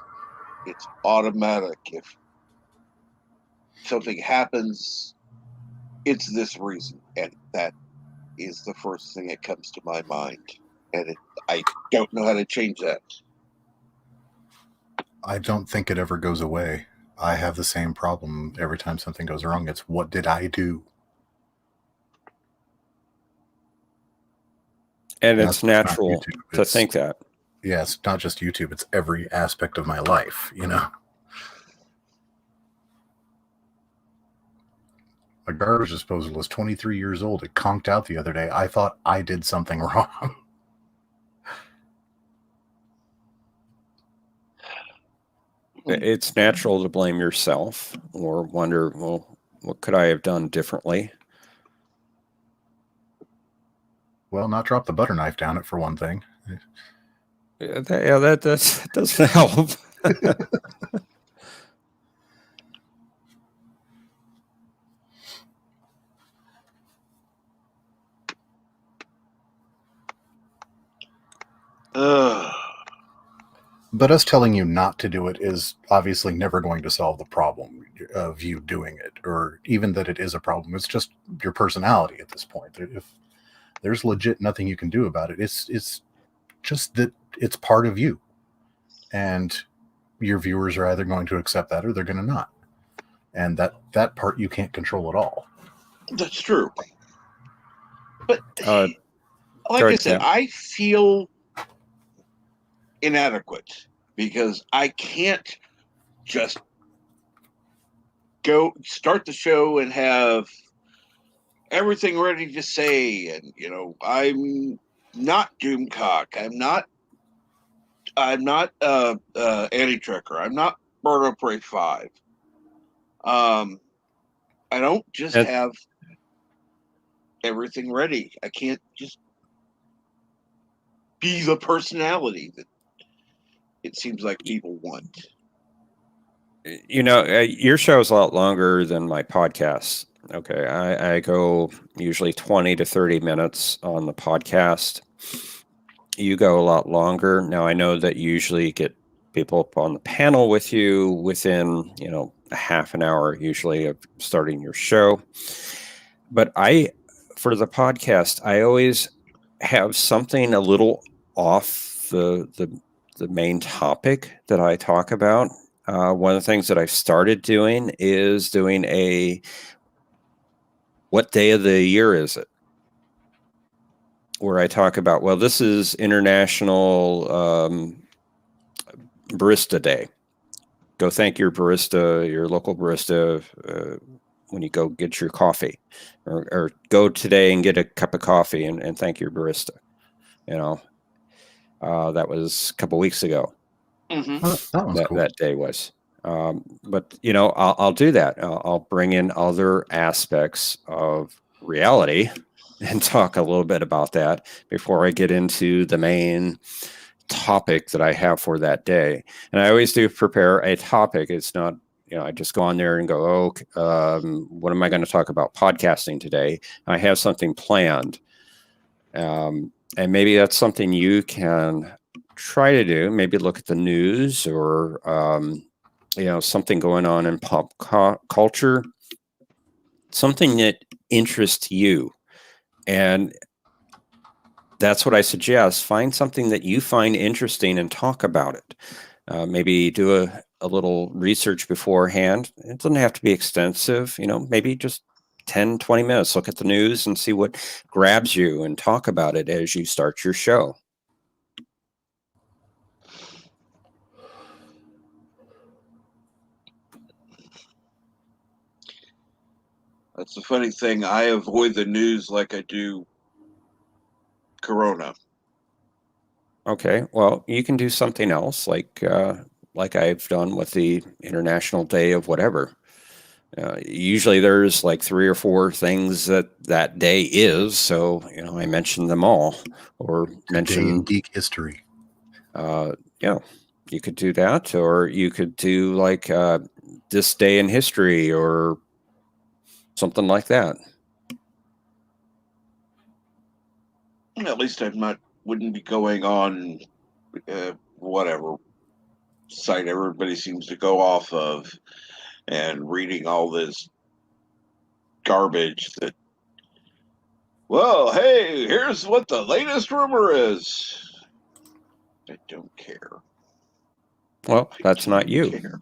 It's automatic. If something happens, it's this reason, and that is the first thing that comes to my mind. And I don't know how to change that. I don't think it ever goes away. I have the same problem every time something goes wrong. It's what did I do? And it's natural to think that. Yeah, it's not just YouTube. It's every aspect of my life, My garbage disposal is 23 years old. It conked out the other day. I thought I did something wrong. It's natural to blame yourself or wonder, well, what could I have done differently? Well, not drop the butter knife down it, for one thing. That doesn't help. But us telling you not to do it is obviously never going to solve the problem of you doing it, or even that it is a problem. It's just your personality at this point. If there's legit nothing you can do about it, it's just that it's part of you, and your viewers are either going to accept that or they're going to not, and that part you can't control at all. That's true. But like I said, I feel inadequate because I can't just go start the show and have everything ready to say. And I'm not Doomcock. I'm not Anti-Trekker. I'm not Bird of Prey 5. I don't just have everything ready. I can't just be the personality that it seems like people want. Your show is a lot longer than my podcast. Okay. I go usually 20 to 30 minutes on the podcast. You go a lot longer. Now, I know that you usually get people up on the panel with you within, a half an hour, usually, of starting your show. But for the podcast, I always have something a little off the main topic that I talk about. One of the things that I've started doing is doing what day of the year is it? Where I talk about, well, this is International Barista Day. Go thank your barista, your local barista, when you go get your coffee, or go today and get a cup of coffee and thank your barista. That was a couple weeks ago. Mhm. Oh, that one's cool. that day was. But I'll do that. I'll bring in other aspects of reality and talk a little bit about that before I get into the main topic that I have for that day. And I always do prepare a topic. It's not, I just go on there and go, what am I going to talk about podcasting today? I have something planned. And maybe that's something you can try to do. Maybe look at the news or, something going on in pop culture, something that interests you. And that's what I suggest. Find something that you find interesting and talk about it. Maybe do a little research beforehand. It doesn't have to be extensive, maybe just 10, 20 minutes. Look at the news and see what grabs you and talk about it as you start your show. That's the funny thing. I avoid the news like I do Corona. Okay, well, you can do something else, like I've done with the International Day of whatever. Usually, there's like 3 or 4 things that day is, so I mention them all, or Day in mention. geek history. You could do that, or you could do like this day in history, or something like that. At least wouldn't be going on whatever site everybody seems to go off of and reading all this garbage that, well, hey, here's what the latest rumor is. I don't care. Well, that's not you. Care.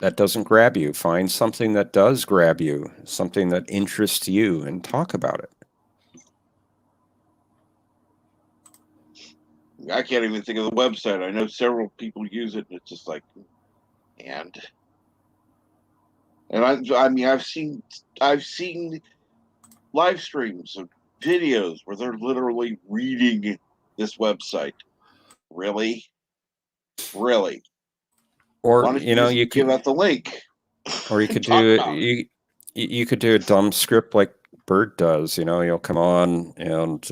That doesn't grab you. Find something that does grab you, something that interests you, and talk about it. I can't even think of the website. I know several people use it, and it's just like, and I mean, I've seen live streams of videos where they're literally reading this website. Really? Or Why don't you just you give could, out the link? or you could Talk do about it. you could do a dumb script like Bird does. He'll come on and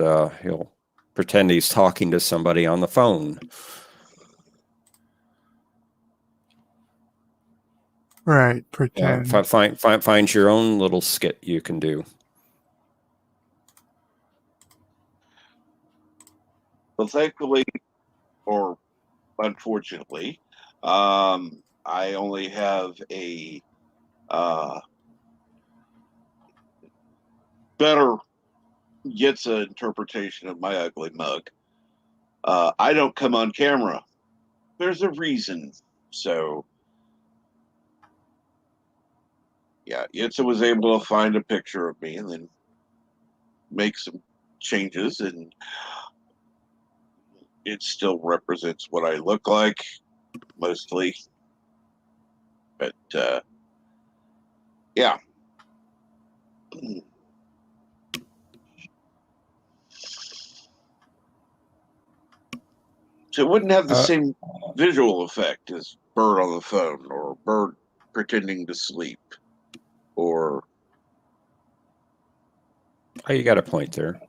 he'll pretend he's talking to somebody on the phone. Right, pretend. Find your own little skit you can do. But thankfully, or unfortunately, I only have a better gets an interpretation of my ugly mug. I don't come on camera. There's a reason. So, yeah, Yitza was able to find a picture of me and then make some changes, and it still represents what I look like, mostly. But, yeah. So it wouldn't have the same visual effect as Bird on the phone or Bird pretending to sleep or. Oh, you got a point there.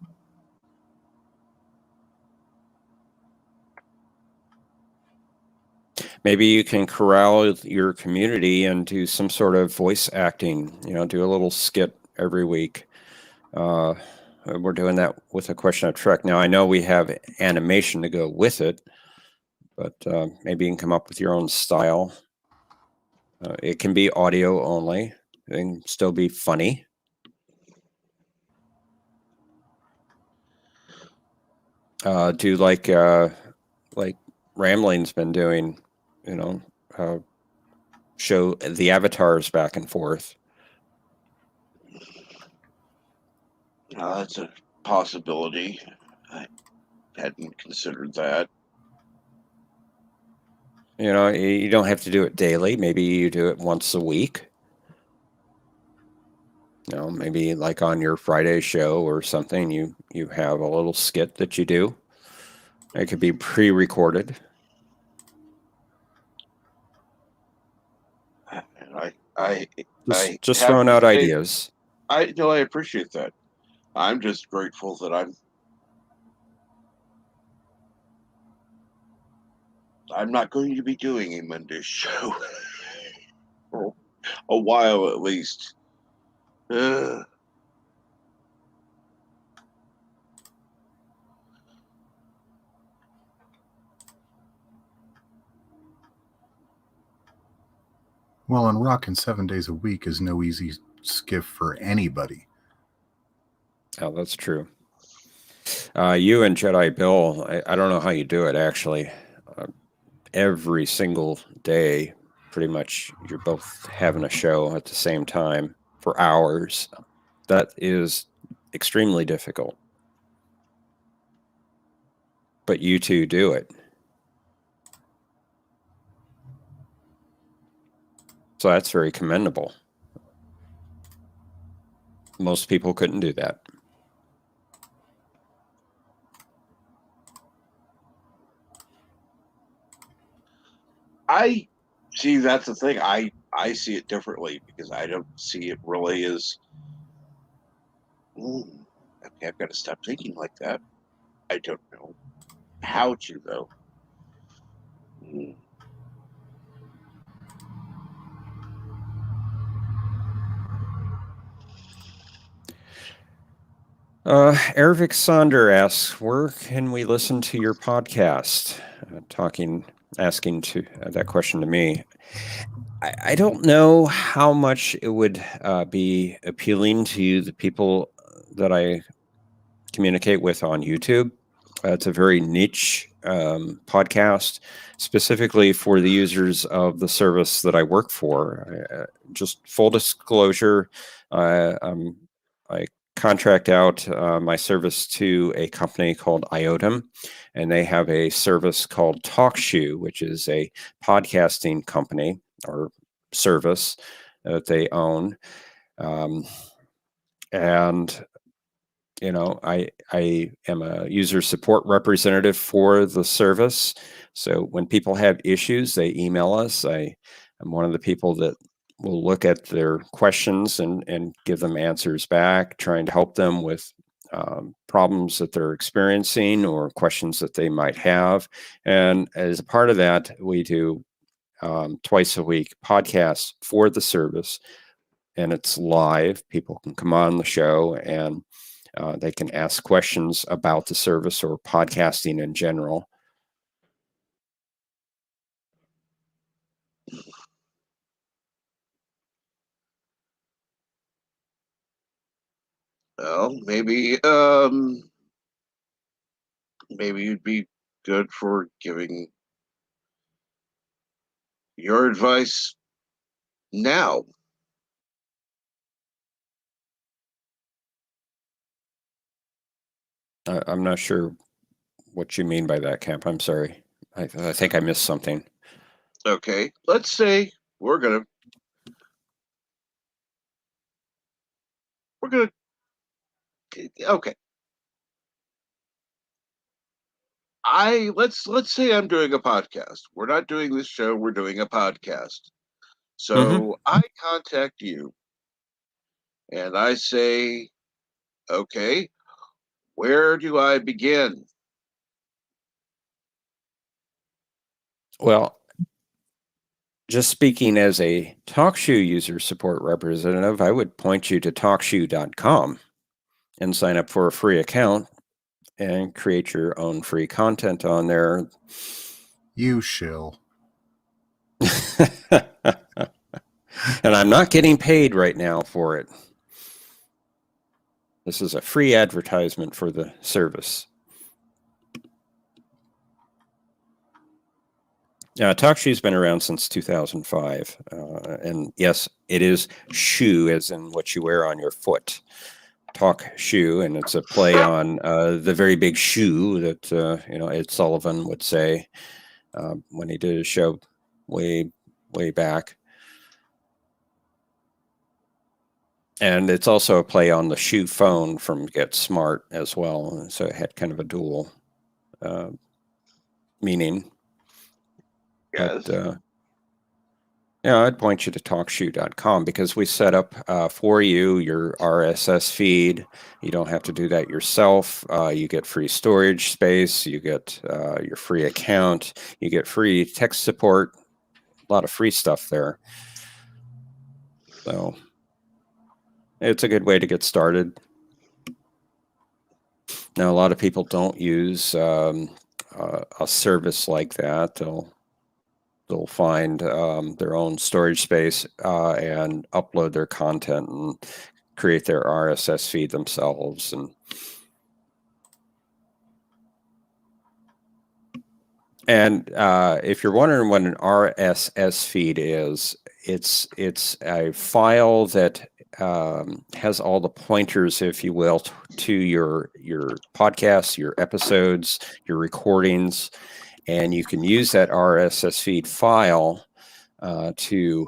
Maybe you can corral your community and do some sort of voice acting, do a little skit every week. We're doing that with A Question of Trek. Now, I know we have animation to go with it, but maybe you can come up with your own style. It can be audio only. It can still be funny. Do like Rambling's been doing, show the avatars back and forth. That's a possibility. I hadn't considered that. You don't have to do it daily. Maybe you do it once a week. Maybe like on your Friday show or something, you have a little skit that you do. It could be pre-recorded. I Just have throwing to out say, ideas. I appreciate that. I'm just grateful that I'm not going to be doing a Monday show for a while at least. Well, and rocking 7 days a week is no easy skiff for anybody. Oh, that's true. You and Jedi Bill, I don't know how you do it actually. Every single day, pretty much, you're both having a show at the same time for hours. That is extremely difficult. But you two do it. So that's very commendable. Most people couldn't do that. I see, that's the thing. I see it differently because I don't see it really as okay, I've got to stop thinking like that. I don't know how to though. Ervik Sonder asks, where can we listen to your podcast? Asking that question to me. I don't know how much it would be appealing to the people that I communicate with on YouTube. It's a very niche podcast, specifically for the users of the service that I work for. Just full disclosure, I contract out my service to a company called Iotum, and they have a service called TalkShoe, which is a podcasting company or service that they own. And I am a user support representative for the service. So when people have issues, they email us. I'm one of the people that will look at their questions and give them answers back, trying to help them with problems that they're experiencing or questions that they might have. And as a part of that, we do twice a week podcasts for the service, and it's live. People can come on the show and they can ask questions about the service or podcasting in general. Well, maybe you'd be good for giving your advice now. I'm not sure what you mean by that, Camp. I'm sorry. I think I missed something. Okay, let's say we're gonna okay. Let's say I'm doing a podcast. We're not doing this show, we're doing a podcast. So I contact you and I say, okay, where do I begin? Well, just speaking as a TalkShoe user support representative, I would point you to talkshoe.com and sign up for a free account and create your own free content on there. You shill. And I'm not getting paid right now for it. This is a free advertisement for the service. TalkShoe's been around since 2005. And yes, it is shoe as in what you wear on your foot. TalkShoe, and it's a play on the very big shoe that, Ed Sullivan would say when he did his show way, way back. And it's also a play on the shoe phone from Get Smart as well. So it had kind of a dual meaning. Yes. But Yeah, I'd point you to talkshoe.com because we set up for you your RSS feed. You don't have to do that yourself. You get free storage space. You get your free account. You get free text support. A lot of free stuff there. So it's a good way to get started. Now, a lot of people don't use a service like that. They'll find their own storage space and upload their content and create their RSS feed themselves. And if you're wondering what an RSS feed is, it's a file that has all the pointers, if you will, to your podcasts, your episodes, your recordings, and you can use that RSS feed file to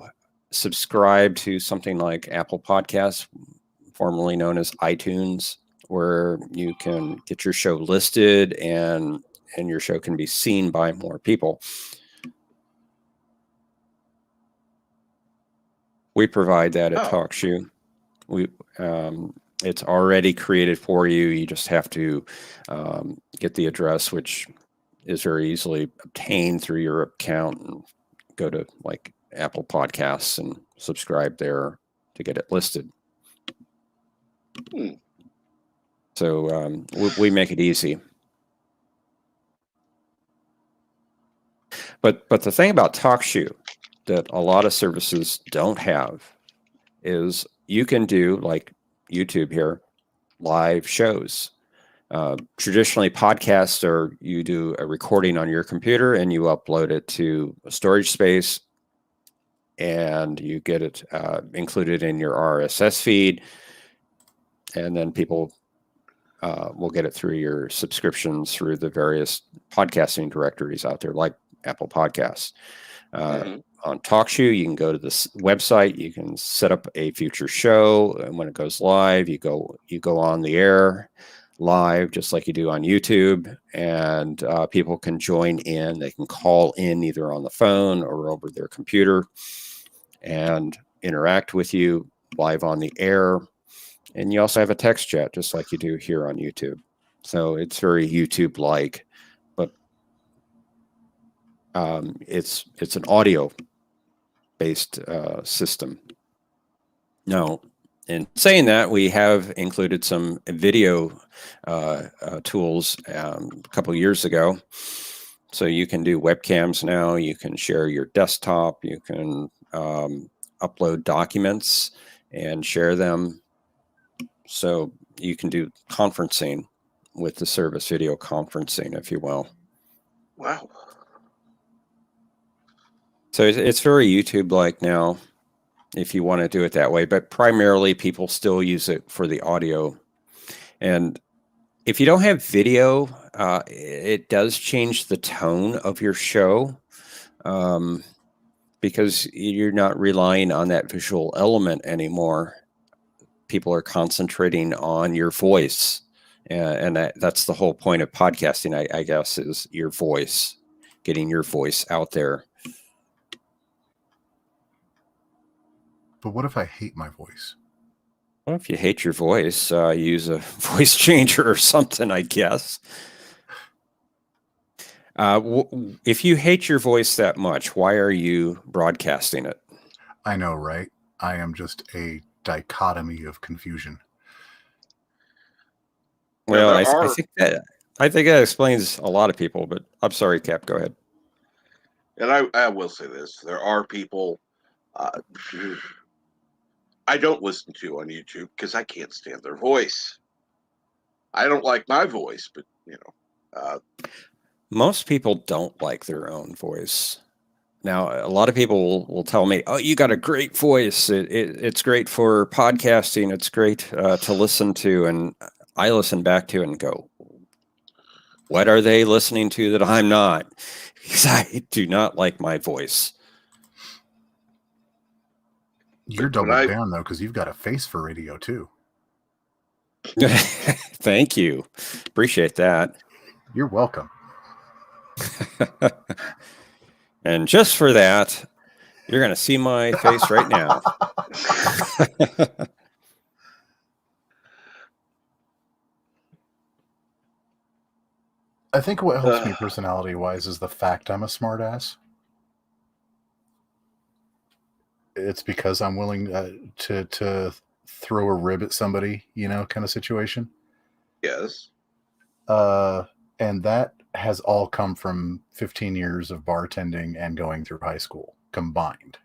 subscribe to something like Apple Podcasts, formerly known as iTunes, where you can get your show listed and your show can be seen by more people. We provide that at TalkShoe. It's already created for you. You just have to get the address, which is very easily obtained through your account, and go to like Apple Podcasts and subscribe there to get it listed. So we make it easy. But the thing about TalkShoe that a lot of services don't have is you can do, like YouTube here, live shows. Traditionally, podcasts are you do a recording on your computer and you upload it to a storage space, and you get it included in your RSS feed, and then people will get it through your subscriptions through the various podcasting directories out there, like Apple Podcasts. On TalkShoe, you can go to this website. You can set up a future show, and when it goes live, you go on the air live, just like you do on YouTube, and people can join in. They can call in either on the phone or over their computer and interact with you live on the air. And you also have a text chat, just like you do here on YouTube. So it's very YouTube-like, but it's an audio-based system. Now, in saying that, we have included some video tools a couple of years ago. So you can do webcams now. You can share your desktop. You can upload documents and share them. So you can do conferencing with the service, video conferencing, if you will. Wow. So it's very YouTube-like now, if you want to do it that way. But primarily, people still use it for the audio. And if you don't have video, it does change the tone of your show, because you're not relying on that visual element anymore. People are concentrating on your voice, and that's the whole point of podcasting, I guess, is your voice, getting your voice out there. But what if I hate my voice? Well, if you hate your voice, use a voice changer or something, I guess. If you hate your voice that much, why are you broadcasting it? I know, right? I am just a dichotomy of confusion. Well, I think that explains a lot of people, but I'm sorry, Cap, go ahead. And I will say this. There are people I don't listen to on YouTube because I can't stand their voice. I don't like my voice, but, most people don't like their own voice. Now, a lot of people will tell me, "Oh, you got a great voice. It's great for podcasting. It's great to listen to." And I listen back to it and go, "What are they listening to that I'm not?" Because I do not like my voice. You're doubled down, though, because you've got a face for radio, too. Thank you. Appreciate that. You're welcome. And just for that, You're going to see my face right now. I think what helps me personality-wise is the fact I'm a smartass. It's because I'm willing to throw a rib at somebody, kind of situation. Yes. And that has all come from 15 years of bartending and going through high school combined.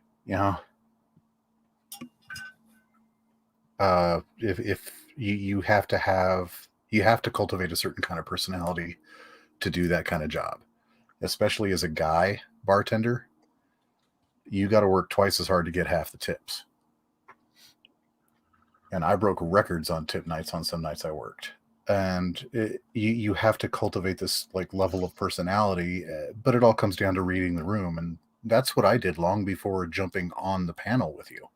If you have to cultivate a certain kind of personality to do that kind of job, especially as a guy bartender. You got to work twice as hard to get half the tips. And I broke records on tip nights on some nights I worked. And you have to cultivate this level of personality, but it all comes down to reading the room. And that's what I did long before jumping on the panel with you.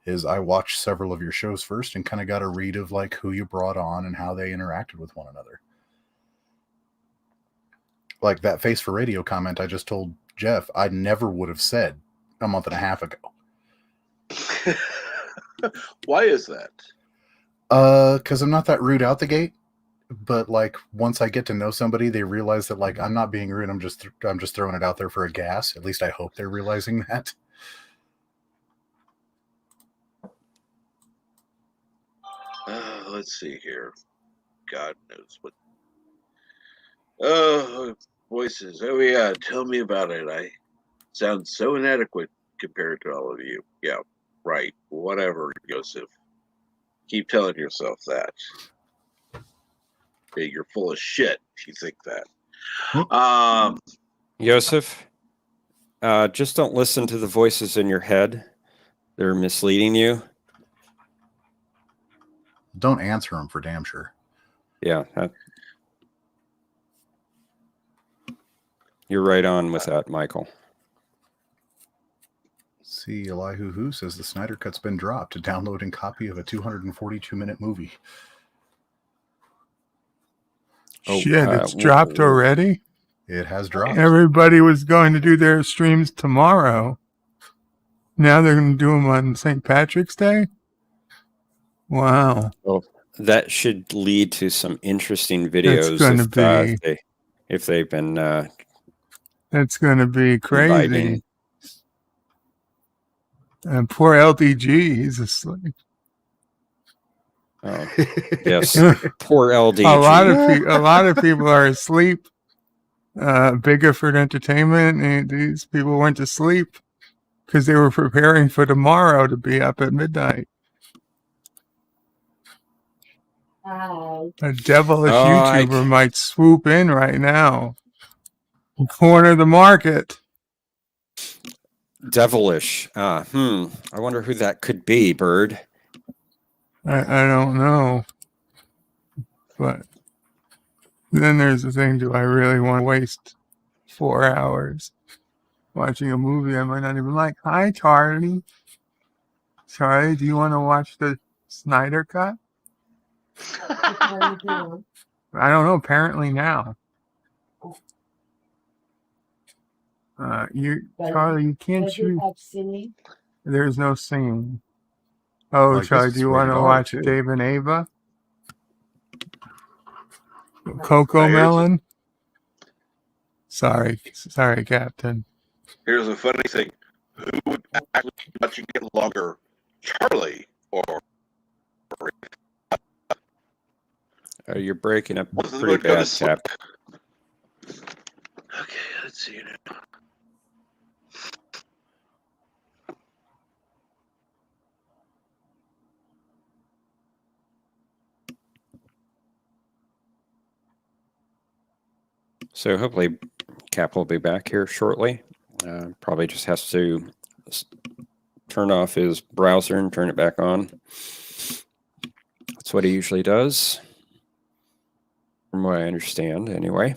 Is I watched several of your shows first and kind of got a read of who you brought on and how they interacted with one another. Like that Face for Radio comment I just told Jeff, I never would have said a month and a half ago. Why is that? Because I'm not that rude out the gate. But once I get to know somebody, they realize that I'm not being rude. I'm just throwing it out there for a gas. At least I hope they're realizing that. Let's see here. God knows what. Oh, voices. Oh yeah, tell me about it. I sound so inadequate compared to all of you. Yeah, right. Whatever, Joseph. Keep telling yourself that. Hey, you're full of shit if you think that. Joseph, just don't listen to the voices in your head. They're misleading you. Don't answer them for damn sure. Yeah. You're right on with that, Michael. See, Elihu Who says the Snyder Cut's been dropped. A downloading copy of a 242-minute movie. Shit, it's dropped already? It has dropped. Everybody was going to do their streams tomorrow. Now they're going to do them on St. Patrick's Day? Wow. Well, that should lead to some interesting videos. It's going to be... if they've been... It's going to be crazy. Inviting. And poor LDG, he's asleep. Oh, yes, poor LDG. A lot of people are asleep. Biggerford Entertainment, and these people went to sleep because they were preparing for tomorrow to be up at midnight. A devilish YouTuber might swoop in right now. Corner the market. Devilish. I wonder who that could be, Bird. I don't know. But then there's the thing, do I really want to waste 4 hours watching a movie I might not even like? Hi, Charlie. Charlie, do you want to watch the Snyder Cut? I don't know. Apparently now. Charlie, you can't shoot. There's no singing. Oh, Charlie, do you want to watch Dave and Ava? Coco Melon? Sorry, Captain. Here's a funny thing. Who would actually be watching it longer? Charlie or... You're breaking up pretty bad, Cap. Okay, let's see now. So hopefully Cap will be back here shortly. Probably just has to turn off his browser and turn it back on. That's what he usually does, from what I understand, anyway.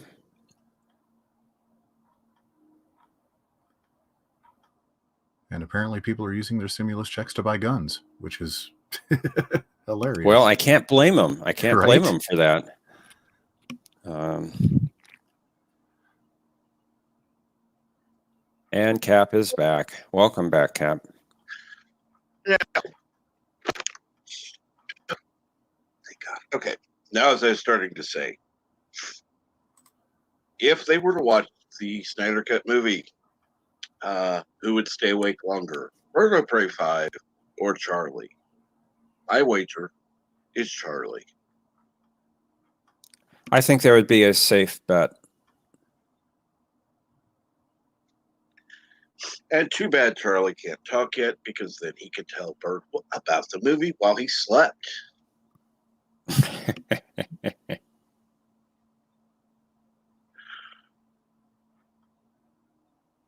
And apparently people are using their stimulus checks to buy guns, which is hilarious. Well, I can't blame them. I can't blame them for that. And Cap is back. Welcome back, Cap. Thank God. Okay. Now, as I was starting to say, if they were to watch the Snyder Cut movie, who would stay awake longer? Virgo Prey 5 or Charlie? I wager it's Charlie. I think there would be a safe bet. And too bad Charlie can't talk yet, because then he could tell Bert about the movie while he slept.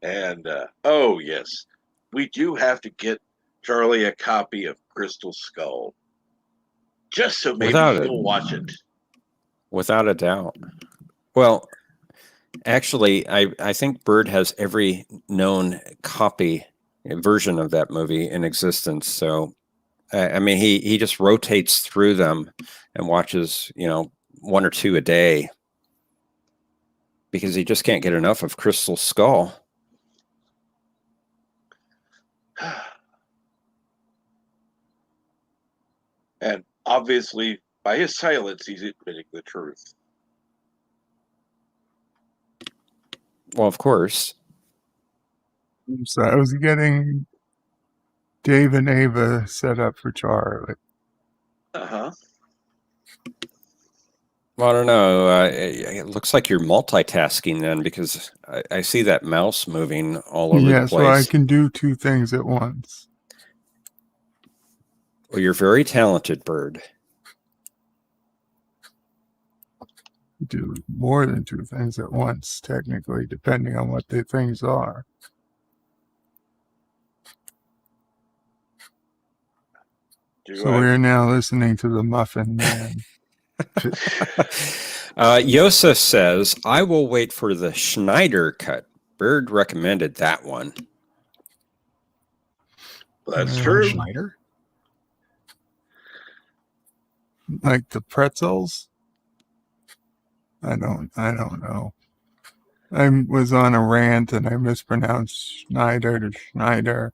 And, oh, yes, we do have to get Charlie a copy of Crystal Skull, just so maybe Without it. he'll watch it. Without a doubt. Well, actually, I think Bird has every known copy version of that movie in existence. So, I mean, he just rotates through them and watches, one or two a day, because he just can't get enough of Crystal Skull. And obviously, by his silence, he's admitting the truth. Well, of course. So I was getting Dave and Ava set up for Charlie. Uh-huh. Well, I don't know. It looks like you're multitasking then, because I see that mouse moving all over the Yes, well, I place. can do two things at once. Well, you're very talented, Bird. Do more than two things at once, technically, depending on what the things are. So we're now listening to the Muffin Man. Yosef says, I will wait for the Schneider cut. Bird recommended that one. That's true. Schneider? Like the pretzels? I don't know. I was on a rant and I mispronounced Schneider to Schneider.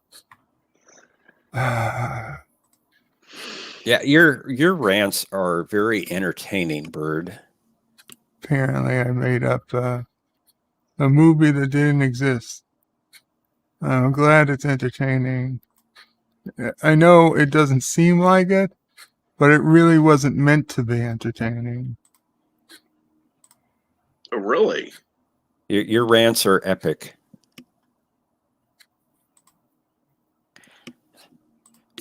Yeah, your rants are very entertaining, Bird. Apparently, I made up a movie that didn't exist. I'm glad it's entertaining. I know it doesn't seem like it, but it really wasn't meant to be entertaining. Oh, really? Your rants are epic.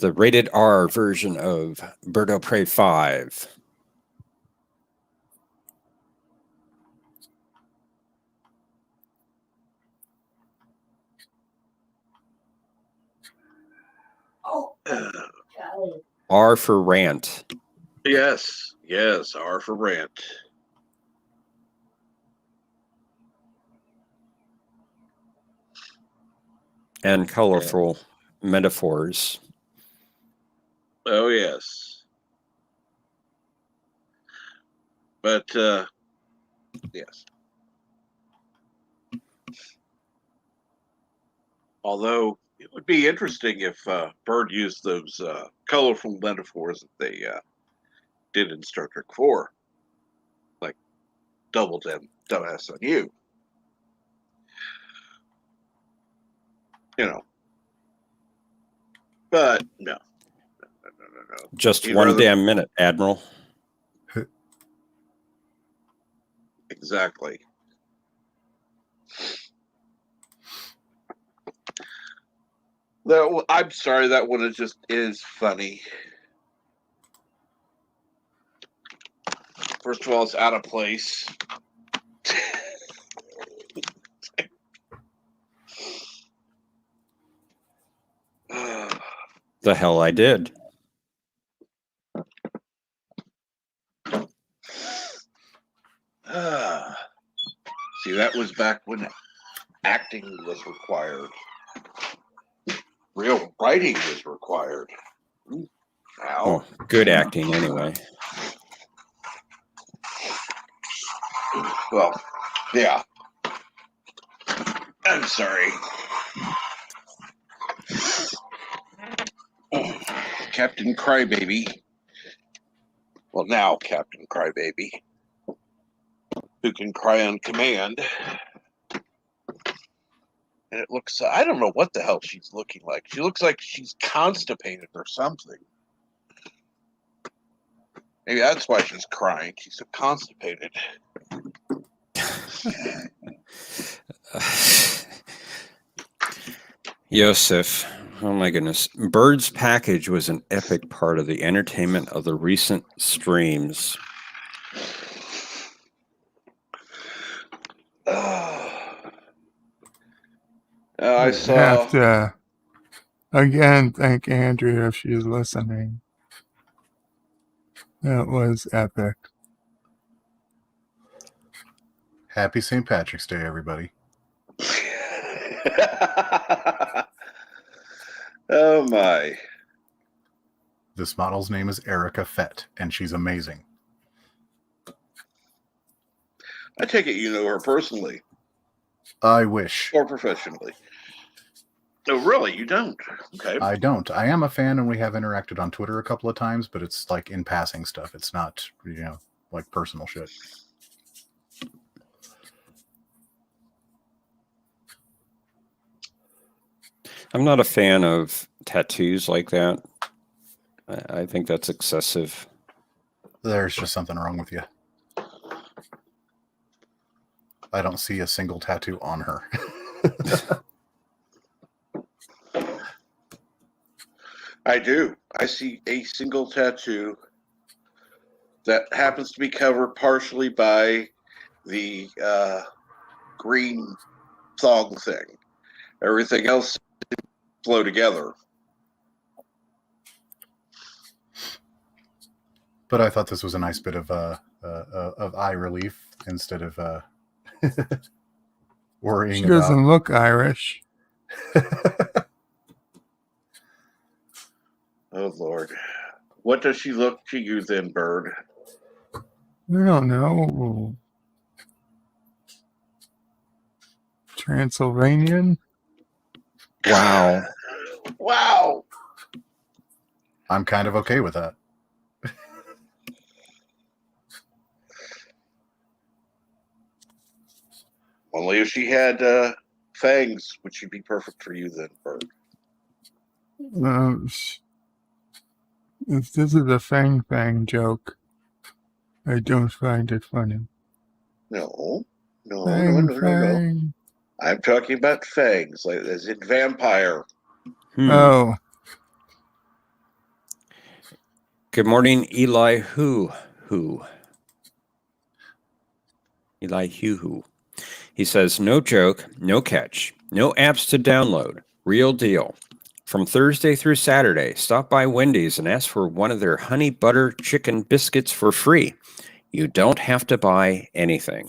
The rated R version of Bird of Prey 5. R for rant. Yes, R for rant. And colorful metaphors. Oh, yes. But, yes. Although it would be interesting if Bird used those colorful metaphors that they did in Star Trek 4, like double dumbass on you. But no. Just one damn minute, Admiral. Exactly. I'm sorry, that one is funny. First of all, it's out of place. The hell I did. See, that was back when acting was required. Real writing was required. Now, Oh, good acting anyway. Well, yeah. I'm sorry. Captain Crybaby. Well, now Captain Crybaby, who can cry on command. And it looks, I don't know what the hell she's looking like. She looks like she's constipated or something. Maybe that's why she's crying. She's so constipated. Yosef, oh my goodness. Bird's package was an epic part of the entertainment of the recent streams. I I saw. have to again thank Andrea if she's listening. That was epic. Happy St. Patrick's Day, everybody. Oh my. This model's name is Erica Fett, and she's amazing. I take it you know her personally I wish. or professionally. No, really, you don't. Okay. I don't. I am a fan, and we have interacted on Twitter a couple of times, but it's like in passing stuff. It's not, like personal shit. I'm not a fan of tattoos like that. I think that's excessive. There's just something wrong with you. I don't see a single tattoo on her. I do. I see a single tattoo that happens to be covered partially by the green thong thing. Everything else flow together. But I thought this was a nice bit of eye relief instead of worrying She about. doesn't look Irish. Oh Lord, what does she look to you then, Bird? I don't know. Transylvanian? Wow. Wow. I'm kind of okay with that. Only if she had fangs would she be perfect for you then, Bird. If this is a fang joke, I don't find it funny. No. Fang. I'm talking about fangs, like as in vampire. Oh, Good morning, Eli Who. Eli Who. He says, no joke, no catch, no apps to download. Real deal. From Thursday through Saturday, stop by Wendy's and ask for one of their honey butter chicken biscuits for free. You don't have to buy anything.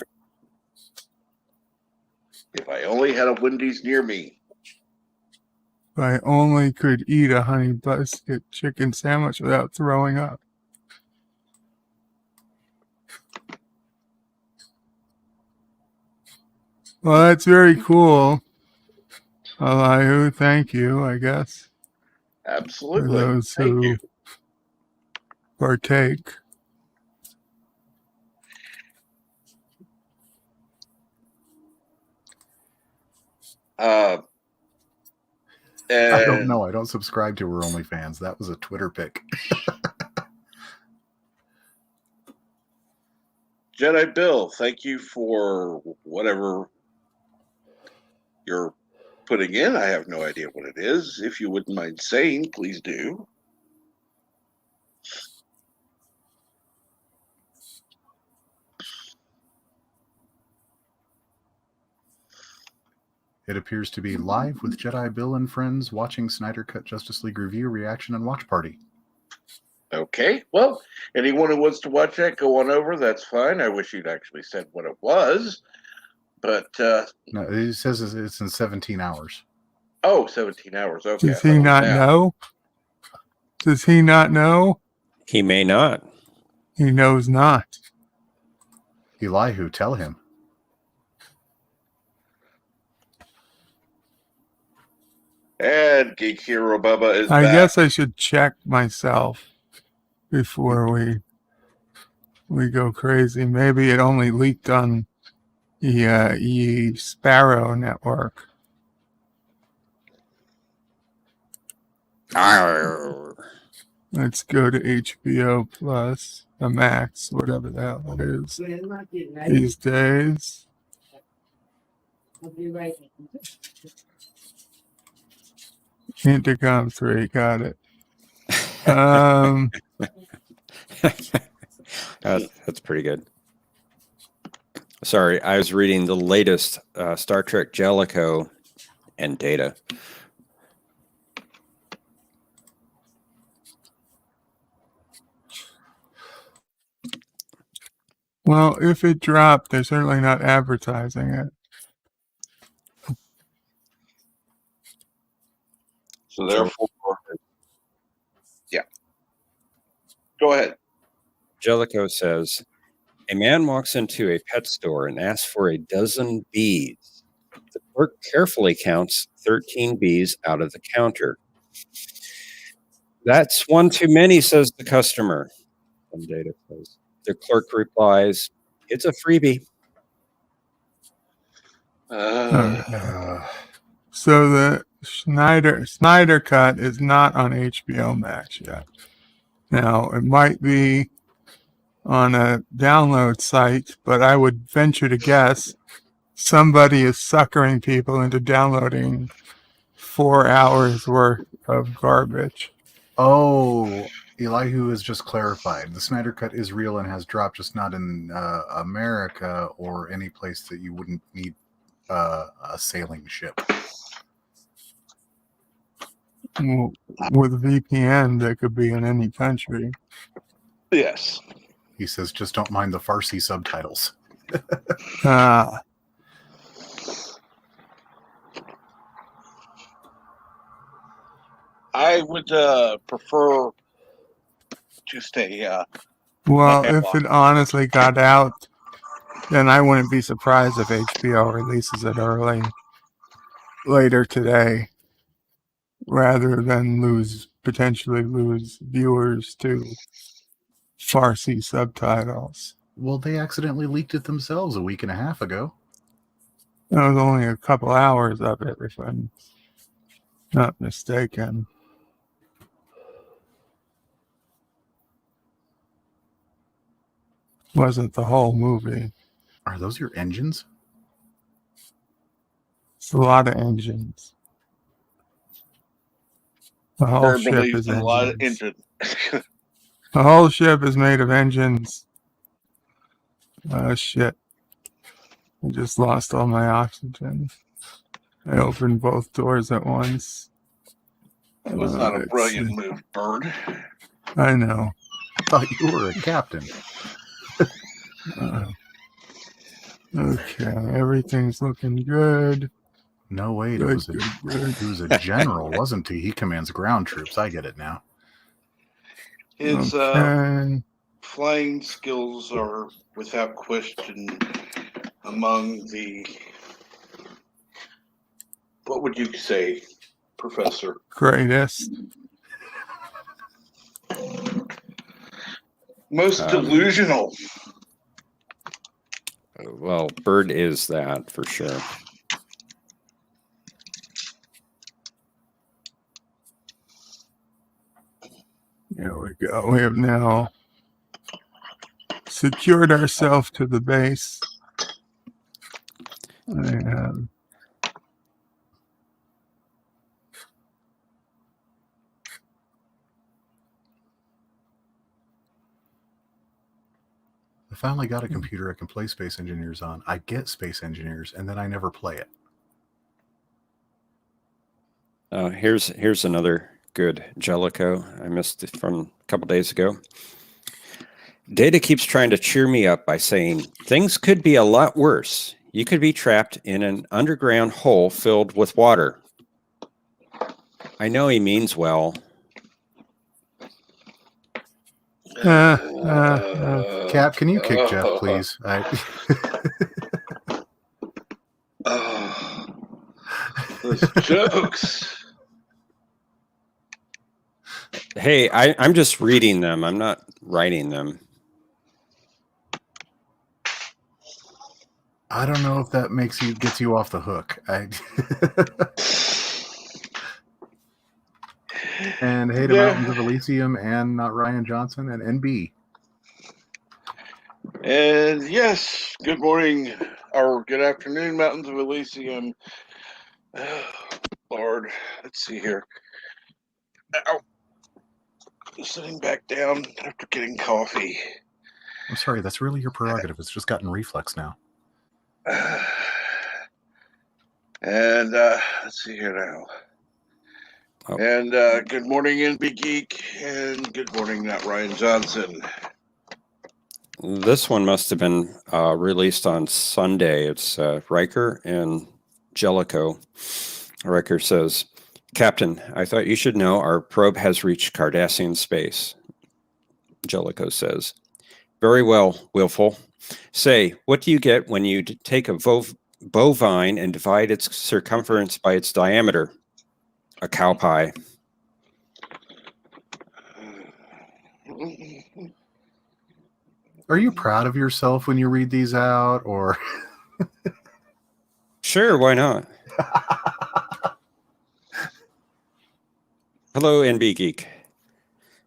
If I only had a Wendy's near me. if I only could eat a honey biscuit chicken sandwich without throwing up. Well, that's very cool. Elihu, thank you, I guess, for Absolutely. those Thank who you. partake. I don't And know. I don't subscribe to her OnlyFans. That was a Twitter pic. Jedi Bill, thank you for whatever you're putting in. I have no idea what it is. If you wouldn't mind saying, please do. It appears to be live with Jedi Bill and friends watching Snyder Cut Justice League review, reaction, and watch party. Okay. Well, anyone who wants to watch that, go on over. That's fine. I wish you'd actually said what it was. But, No, it says it's in 17 hours. 17 hours. Okay. Does he not know? Does he not know? He may not. He knows not. Elihu, tell him. And Geek Hero Bubba is I back. guess I should check myself before we go crazy. Maybe it only leaked on the Sparrow network. Arr. Let's go to HBO Plus, the Max, whatever the hell it is these days. Intercom 3, got it. That's pretty good. Sorry, I was reading the latest Star Trek Jellicoe and Data. Well, if it dropped, they're certainly not advertising it. So therefore, yeah. Go ahead. Jellicoe says, a man walks into a pet store and asks for a dozen bees. The clerk carefully counts 13 bees out of the counter. That's one too many, says the customer. And Data says, the clerk replies, it's a freebie. So the Snyder Cut is not on HBO Max yet. Now, it might be on a download site, but I would venture to guess somebody is suckering people into downloading 4 hours worth of garbage. Oh, Elihu has just clarified. The Snyder Cut is real and has dropped, just not in America or any place that you wouldn't need a sailing ship. With VPN, they could be in any country. Yes. He says, just don't mind the Farsi subtitles. Ah, I would prefer to stay. well, if it honestly got out, then I wouldn't be surprised if HBO releases it later today, rather than potentially lose viewers to Farsi subtitles. Well, they accidentally leaked it themselves a week and a half ago. It was only a couple hours of it, if I'm not mistaken. Wasn't the whole movie. Are those your engines? It's a lot of engines. The whole Bird ship believes is in a lot of engines. engine. The whole ship is made of engines. Oh, shit. I just lost all my oxygen. I opened both doors at once. That was not a Let's brilliant see. move, Bird. I know. I thought you were a captain. Okay, everything's looking good. No, wait, Good, it was good. he was a general, wasn't he? He commands ground troops. I get it now. His Okay. flying skills are without question among the, what would you say, Professor? Greatest. Most delusional. Well, Bird is that for sure. There we go. We have now secured ourselves to the base. And I finally got a computer I can play Space Engineers on. I get Space Engineers, and then I never play it. Here's another good Jellicoe. I missed it from a couple days ago. Data keeps trying to cheer me up by saying things could be a lot worse. You could be trapped in an underground hole filled with water. I know he means well. Cap, can you kick Jeff, please? Those jokes. Hey, I'm just reading them. I'm not writing them. I don't know if that gets you off the hook. And hey to Mountains of Elysium and Not Ryan Johnson and NB. And yes, good morning or good afternoon, Mountains of Elysium. Lord, let's see here. Ow. Sitting back down after getting coffee. I'm sorry, that's really your prerogative. It's just gotten reflex now. And let's see here now. Oh. And good morning, NB Geek, and good morning, Not Ryan Johnson. This one must have been released on Sunday. It's Riker and Jellicoe. Riker says, Captain, I thought you should know our probe has reached Cardassian space. Jellicoe says, very well, Willful. Say, what do you get when you take a bovine and divide its circumference by its diameter? A cow pie. Are you proud of yourself when you read these out, or? Sure, why not? Hello, NB Geek.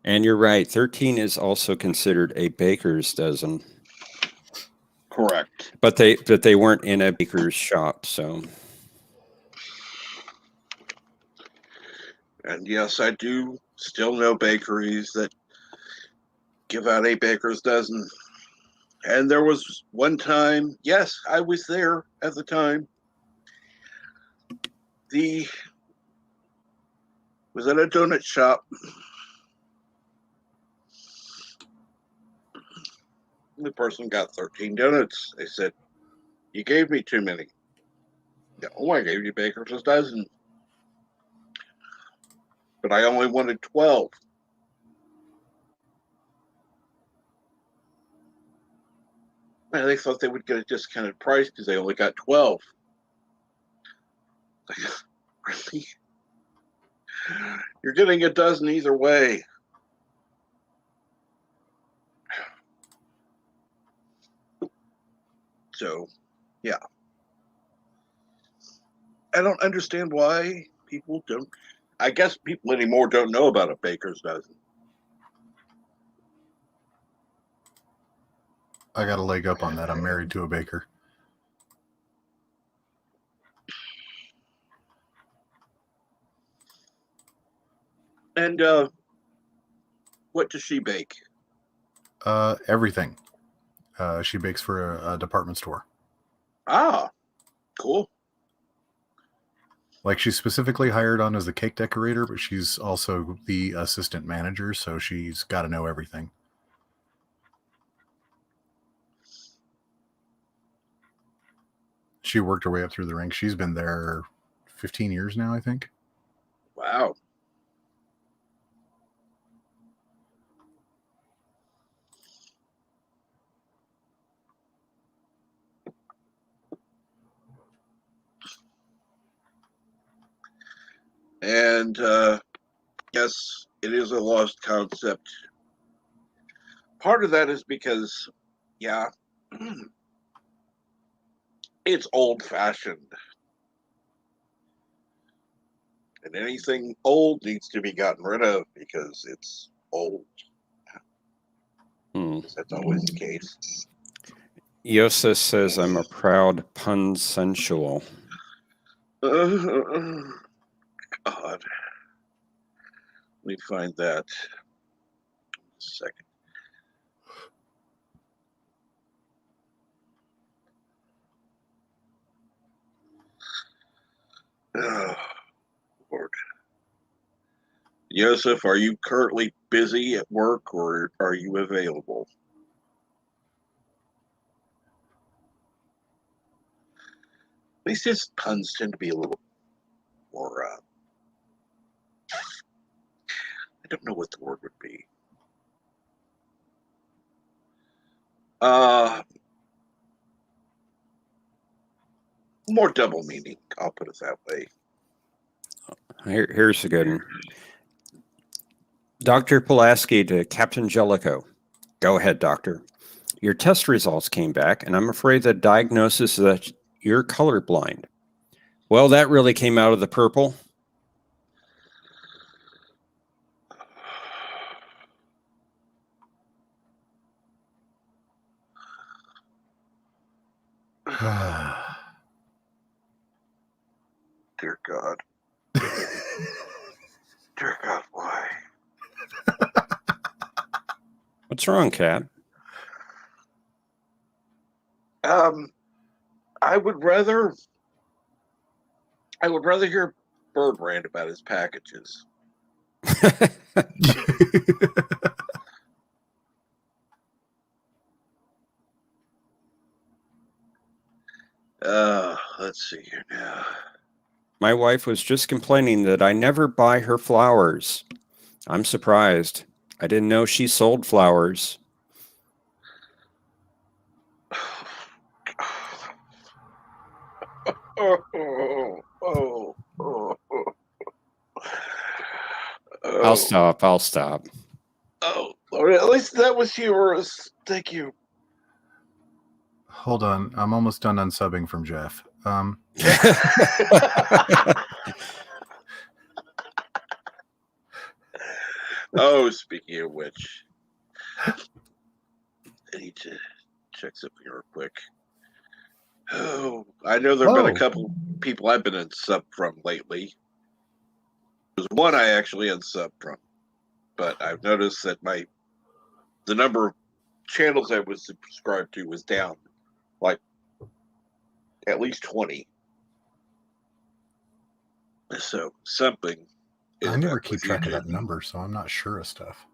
And you're right, 13 is also considered a baker's dozen. Correct. But they weren't in a baker's shop, so. And yes, I do still know bakeries that give out a baker's dozen. And there was one time, yes, I was there at the time. Was at a donut shop. The person got 13 donuts. They said, you gave me too many. No, I gave you baker's dozen. But I only wanted 12. And they thought they would get a discounted price because they only got 12. Really? You're getting a dozen either way. So, yeah. I don't understand why people don't. I guess people anymore don't know about a baker's dozen. I got a leg up on that. I'm married to a baker. And what does she bake? Everything. She bakes for a department store. Ah, cool. Like, she's specifically hired on as the cake decorator, but she's also the assistant manager, so she's got to know everything. She worked her way up through the ranks. She's been there 15 years now, I think. Wow. And yes, it is a lost concept. Part of that is because, yeah, it's old-fashioned. And anything old needs to be gotten rid of because it's old. That's always the case. Yosa says I'm a proud pun sensual. God. Let me find that. A second. Oh, Lord. Yosef, are you currently busy at work or are you available? At least his puns tend to be a little more, I don't know what the word would be. More double meaning, I'll put it that way. Here's a good one. Dr. Pulaski to Captain Jellicoe. Go ahead, doctor. Your test results came back, and I'm afraid the diagnosis is that you're colorblind. Well, that really came out of the purple. Dear God. Dear God, why? What's wrong, Cap? I would rather hear Bird rant about his packages. Let's see here now. My wife was just complaining that I never buy her flowers. I'm surprised. I didn't know she sold flowers. I'll stop. I'll stop. Oh, Lord, at least that was humorous. Thank you. Hold on, I'm almost done unsubbing from Jeff. Oh, speaking of which, I need to check something real quick. Oh, I know there have been a couple people I've been unsub from lately. There's one I actually unsubbed from, but I've noticed that the number of channels I was subscribed to was down, like at least 20. So something. I never keep track of that number, so I'm not sure of stuff.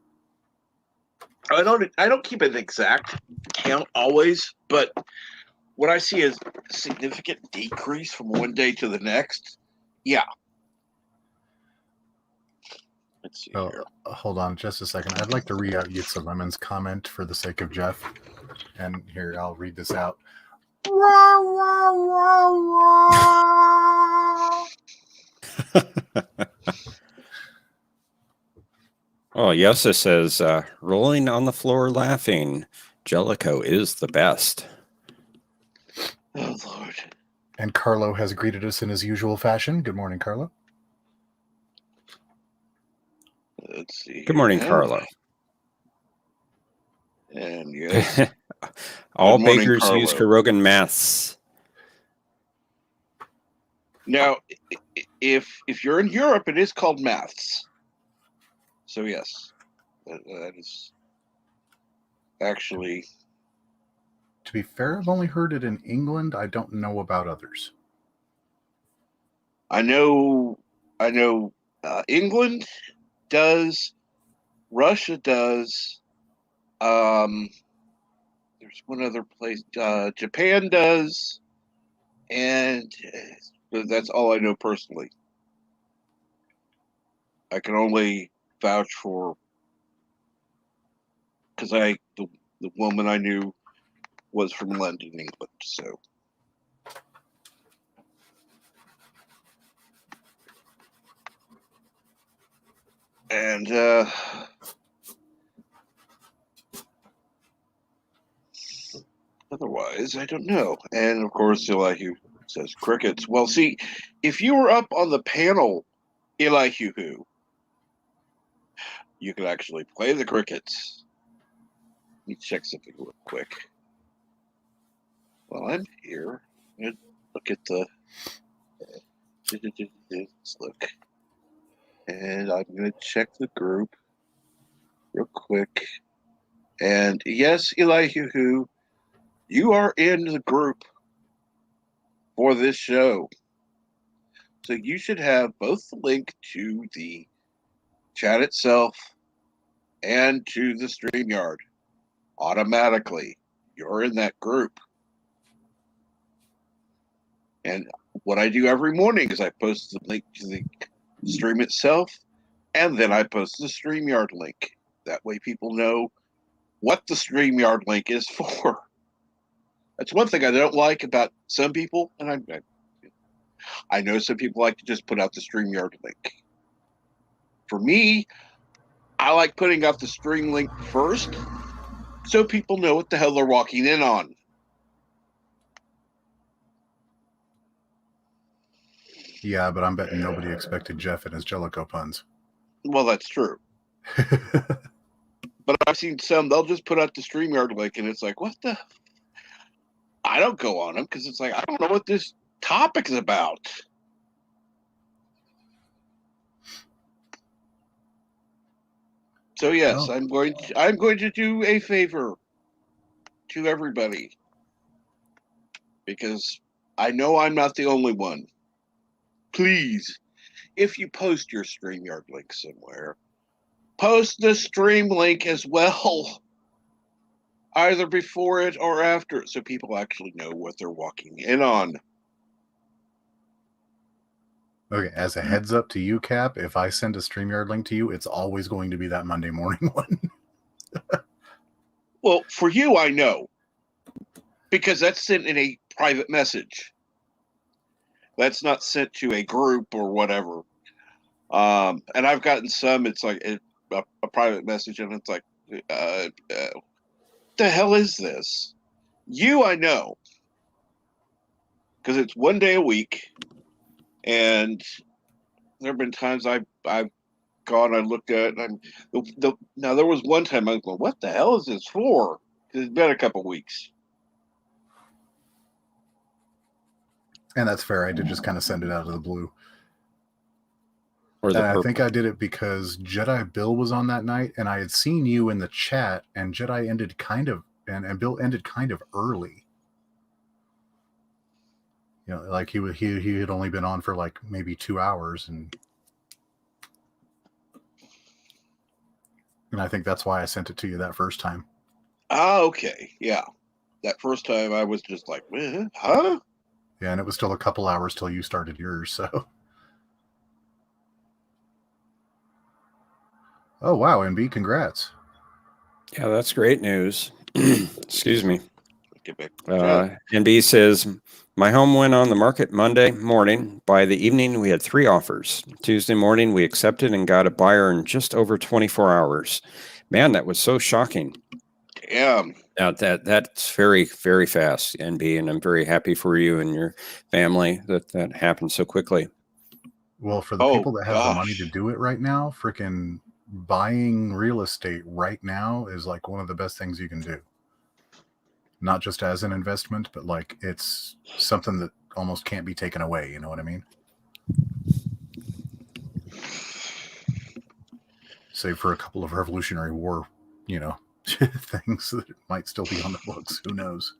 I don't keep an exact count always, but when I see a significant decrease from one day to the next, yeah. Let's see here. Hold on just a second. I'd like to read out Yitza Lemon's comment for the sake of Jeff. And here, I'll read this out. Oh, Yosa says, rolling on the floor laughing. Jellicoe is the best. Oh, Lord. And Carlo has greeted us in his usual fashion. Good morning, Carlo. Let's see. Good morning, Carlo. And yes. All bakers use Kurogan maths. Now, if you're in Europe, it is called maths. So yes, that is actually. To be fair, I've only heard it in England. I don't know about others. I know. England does. Russia does. There's one other place. Japan does, and that's all I know personally. I can only vouch for because the woman I knew was from London, England. So. And otherwise, I don't know. And of course, Elihu says crickets. Well, see, if you were up on the panel, Elihu, you could actually play the crickets. Let me check something real quick. Well, I'm here. Look at the. Let's look. And I'm going to check the group real quick. And yes, Elihu, you are in the group for this show. So you should have both the link to the chat itself and to the StreamYard automatically. You're in that group. And what I do every morning is I post the link to the stream itself, and then I post the StreamYard link. That way people know what the StreamYard link is for. That's one thing I don't like about some people, and I know some people like to just put out the StreamYard link. For me, I like putting out the stream link first so people know what the hell they're walking in on. Yeah, but I'm betting nobody expected Jeff and his Jellico puns. Well, that's true. But I've seen some, they'll just put out the StreamYard link and it's like, what the? I don't go on them because it's like, I don't know what this topic is about. So yes, Oh. I'm going to do a favor to everybody because I know I'm not the only one. Please, if you post your StreamYard link somewhere, post the stream link as well, either before it or after it, so people actually know what they're walking in on. Okay, as a heads up to you, Cap, if I send a StreamYard link to you, it's always going to be that Monday morning one. Well, for you, I know, because that's sent in a private message. That's not sent to a group or whatever. And I've gotten some, it's like a private message, and it's like, what the hell is this? You, I know, because it's one day a week, and there have been times I've gone, I looked at it, and now there was one time I was going, what the hell is this for? Because it's been a couple weeks. And that's fair. I did just kind of send it out of the blue. Or the And I purple. think I did it because Jedi Bill was on that night, and I had seen you in the chat, and Jedi ended kind of, and Bill ended kind of early. You know, like he had only been on for like maybe 2 hours, and I think that's why I sent it to you that first time. Oh, okay, yeah. That first time I was just like, huh? Yeah, and it was still a couple hours till you started yours, so. Oh, wow, NB, congrats. Yeah, that's great news. Excuse me. Get back to the chat. NB says, my home went on the market Monday morning. By the evening, we had 3 offers. Tuesday morning, we accepted and got a buyer in just over 24 hours. Man, that was so shocking. Damn. Now that's very, very fast, NB, and I'm very happy for you and your family that happened so quickly. Well, for the people that have the money to do it right now, freaking buying real estate right now is like one of the best things you can do. Not just as an investment, but like it's something that almost can't be taken away. You know what I mean? Save for a couple of Revolutionary War, you know, things that might still be on the books. Who knows?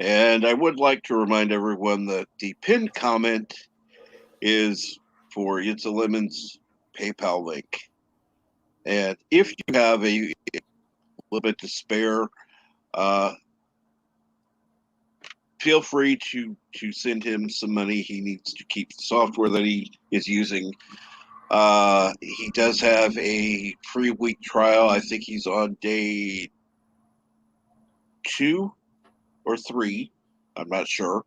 And I would like to remind everyone that the pinned comment is for It's a Lemon's PayPal link. And if you have a little bit to spare, feel free to send him some money. He needs to keep the software that he is using. He does have a free week trial. I think he's on day 2 or 3. I'm not sure.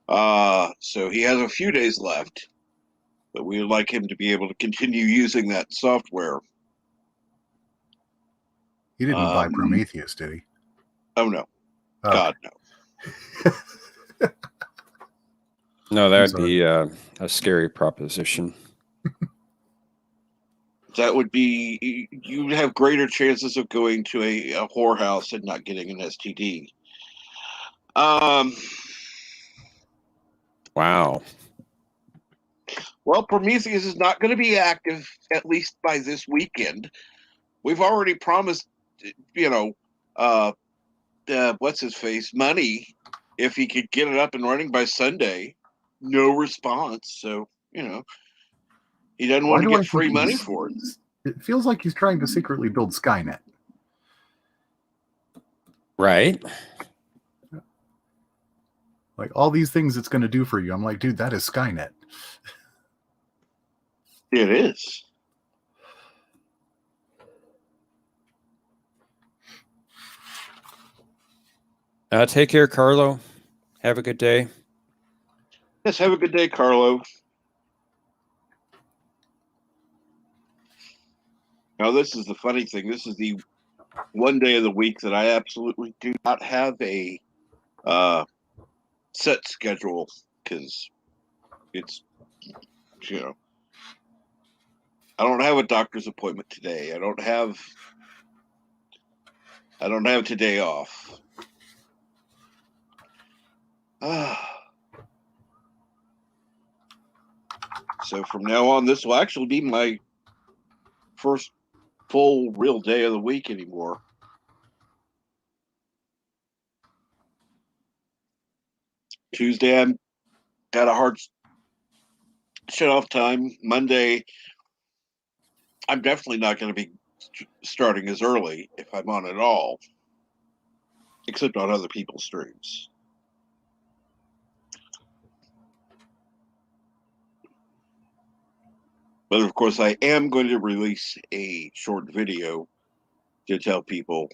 So he has a few days left, but we would like him to be able to continue using that software. He didn't buy Prometheus, did he? Oh, no. Okay. God, no. No, that would be a scary proposition. That would be, you have greater chances of going to a whorehouse and not getting an STD. Wow. Well, Prometheus is not going to be active, at least by this weekend. We've already promised, what's his face, money, if he could get it up and running by Sunday. No response. So, he doesn't want to get free money for it. It feels like he's trying to secretly build Skynet. Right. Like all these things it's going to do for you. I'm like, dude, that is Skynet. It is. Take care, Carlo. Have a good day. Yes, have a good day, Carlo. Now, this is the funny thing. This is the one day of the week that I absolutely do not have a set schedule because it's, you know, I don't have a doctor's appointment today. I don't have today off. So from now on, this will actually be my first full real day of the week anymore. Tuesday, I'm got a hard shut off time. Monday, I'm definitely not going to be starting as early if I'm on at all, except on other people's streams. But of course, I am going to release a short video to tell people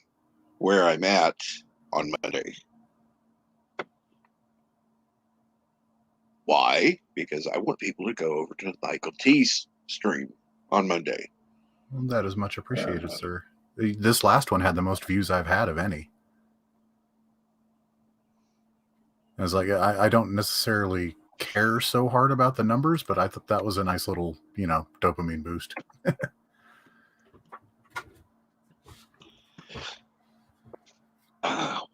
where I'm at on Monday. Why? Because I want people to go over to Michael T's stream on Monday. Well, that is much appreciated, sir. This last one had the most views I've had of any. I was like, I don't necessarily care so hard about the numbers, but I thought that was a nice little, dopamine boost.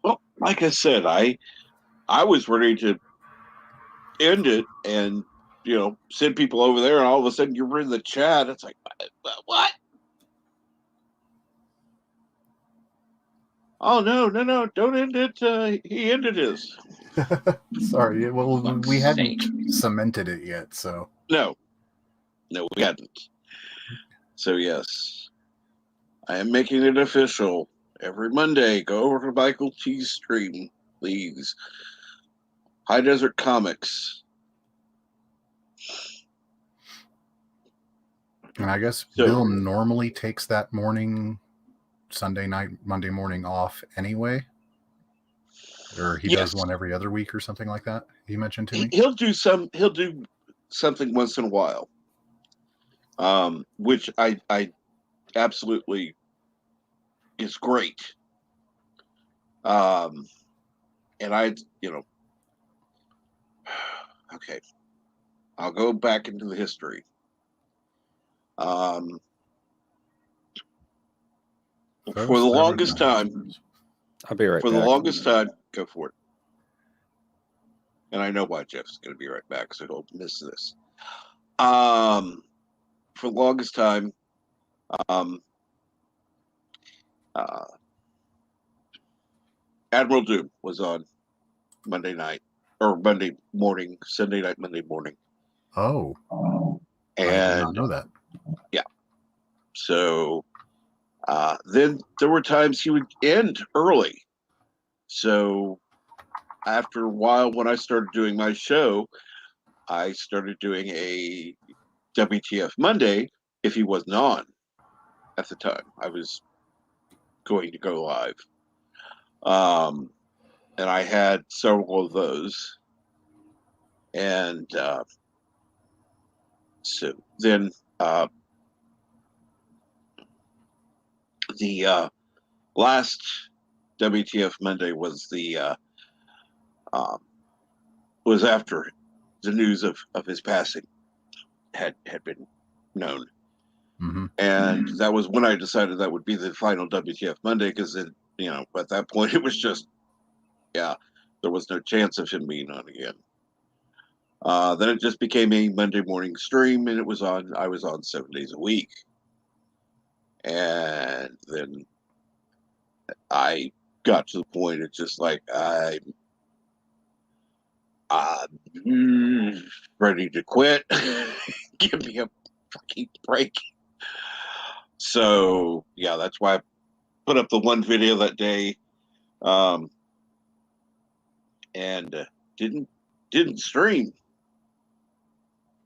Well, like I said, I was ready to end it and send people over there, and all of a sudden you're in the chat. It's like, what? Oh no, don't end it. He ended his. Sorry, well, we hadn't cemented it yet, so No, we hadn't. So yes, I am making it official. Every Monday, go over to Michael T's stream, please. High Desert Comics. And I guess So- Bill normally takes that morning, Sunday night, Monday morning off anyway. Or he does one every other week or something like that. He mentioned to me. He'll do something once in a while. Which I absolutely is great. And okay. I'll go back into the history. For the longest time, I'll be right for back. the longest time, go for it. And I know why Jeff's going to be right back, so he'll miss this. For the longest time, Admiral Doom was on Monday night or Monday morning, Sunday night, Monday morning. Oh, and I did not know that. Yeah. So then there were times he would end early. So after a while, when I started doing my show, I started doing a WTF Monday if he wasn't on at the time. I was going to go live. And I had several of those. And so then the last WTF Monday was was after the news of his passing had been known. Mm-hmm. And that was when I decided that would be the final WTF Monday, because at that point it was just, there was no chance of him being on again. Then it just became a Monday morning stream, and I was on 7 days a week. And then I got to the point, it's just like, I'm ready to quit. Give me a fucking break. So yeah, that's why I put up the one video that day, and didn't stream.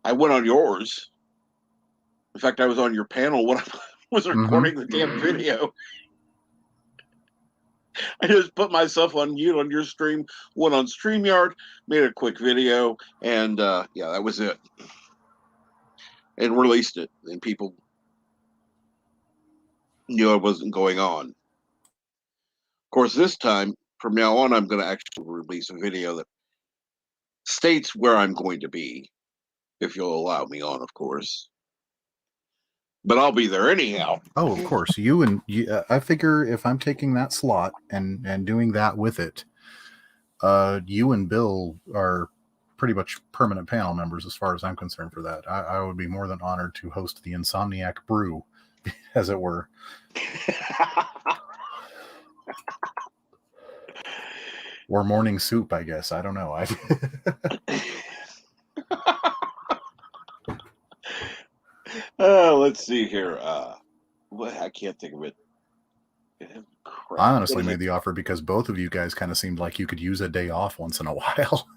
I went on yours. In fact, I was on your panel when I was recording the damn video. I just put myself on mute on your stream, went on StreamYard, made a quick video, and that was it. And released it. And people knew I wasn't going on. Of course, this time, from now on, I'm going to actually release a video that states where I'm going to be, if you'll allow me on, of course. But I'll be there anyhow. Oh, of course. I figure if I'm taking that slot and doing that with it, you and Bill are pretty much permanent panel members as far as I'm concerned for that. I would be more than honored to host the Insomniac Brew, as it were. Or morning soup, I guess. I don't know. Let's see here. I can't think of it. Crap. I honestly made the offer because both of you guys kind of seemed like you could use a day off once in a while.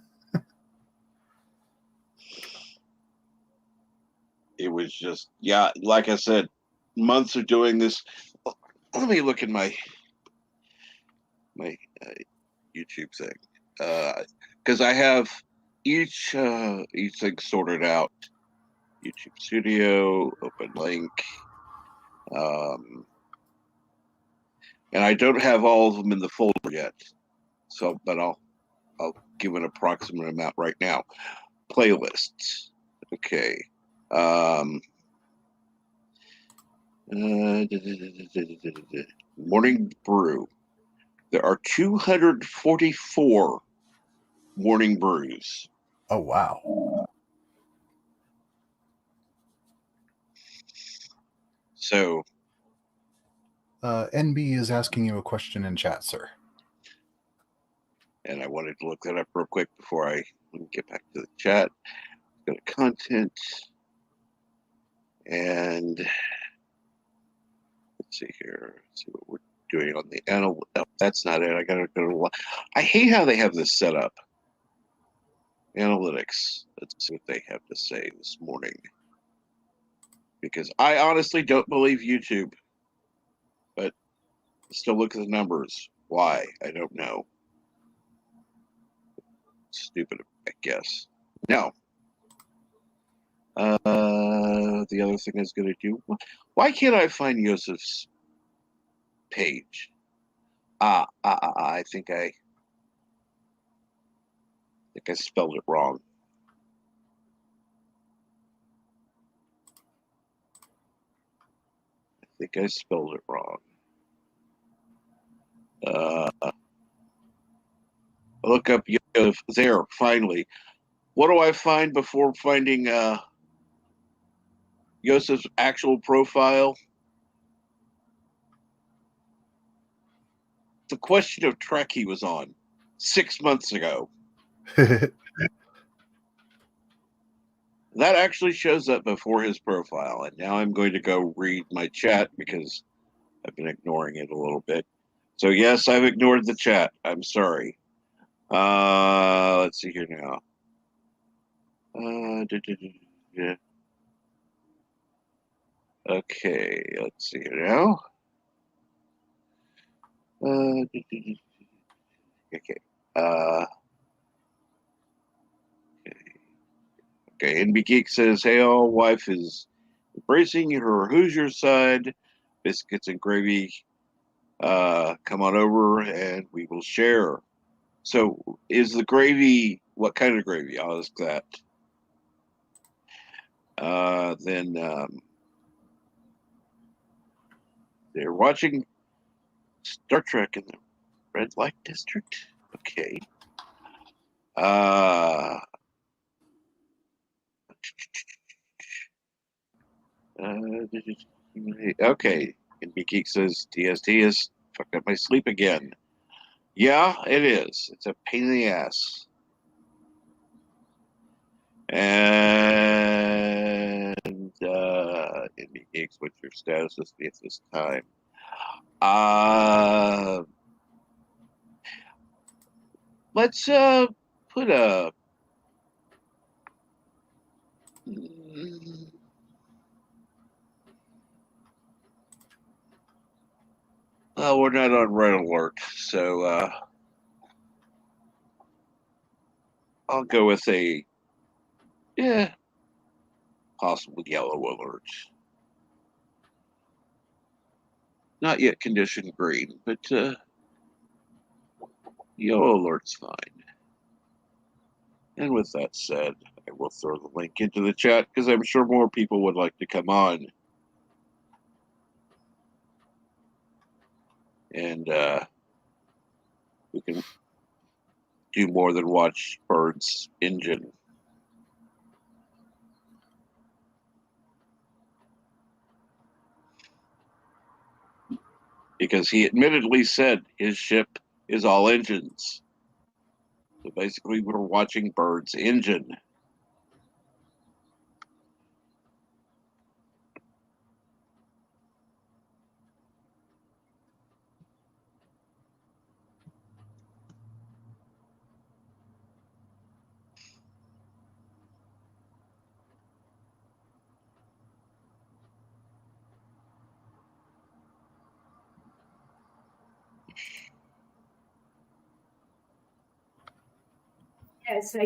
It was just, yeah, like I said, months of doing this. Let me look at my YouTube thing, because I have each thing sorted out. YouTube Studio, Open Link, and I don't have all of them in the folder yet. So, but I'll give an approximate amount right now. Playlists, okay. Morning Brew. There are 244 morning brews. Oh, wow. So, NB is asking you a question in chat, sir. and I wanted to look that up real quick before I get back to the chat. Go to content, and let's see here. Let's see what we're doing on the analytics. No, that's not it. I gotta go to. I hate how they have this set up. Analytics. Let's see what they have to say this morning. Because I honestly don't believe YouTube, but still look at the numbers. Why? I don't know. Stupid, I guess. Now, the other thing I was going to do. Why can't I find Yosef's page? I think I spelled it wrong. I think I spelled it wrong. Look up Yosef there. Finally, what do I find before finding Yosef's actual profile? The question of track he was on 6 months ago. That actually shows up before his profile. And now I'm going to go read my chat because I've been ignoring it a little bit. So yes, I've ignored the chat. I'm sorry. Let's see here now. Okay, let's see here now. Okay. Okay, NB Geek says, hey, all, wife is embracing her Hoosier side. Biscuits and gravy. Come on over and we will share. So, is the gravy, what kind of gravy? I'll ask that. Then they're watching Star Trek in the red light district. Okay. Okay. NB Geek says DST has fucked up my sleep again. Yeah, it is. It's a pain in the ass. And NB Geeks, what's your status at this time? Let's put a. Well, we're not on red alert, so I'll go with a possible yellow alert. not yet condition green, but yellow alert's fine. And with that said, I will throw the link into the chat because I'm sure more people would like to come on. And we can do more than watch Bird's engine. Because he admittedly said his ship is all engines. So basically, we're watching Bird's engine.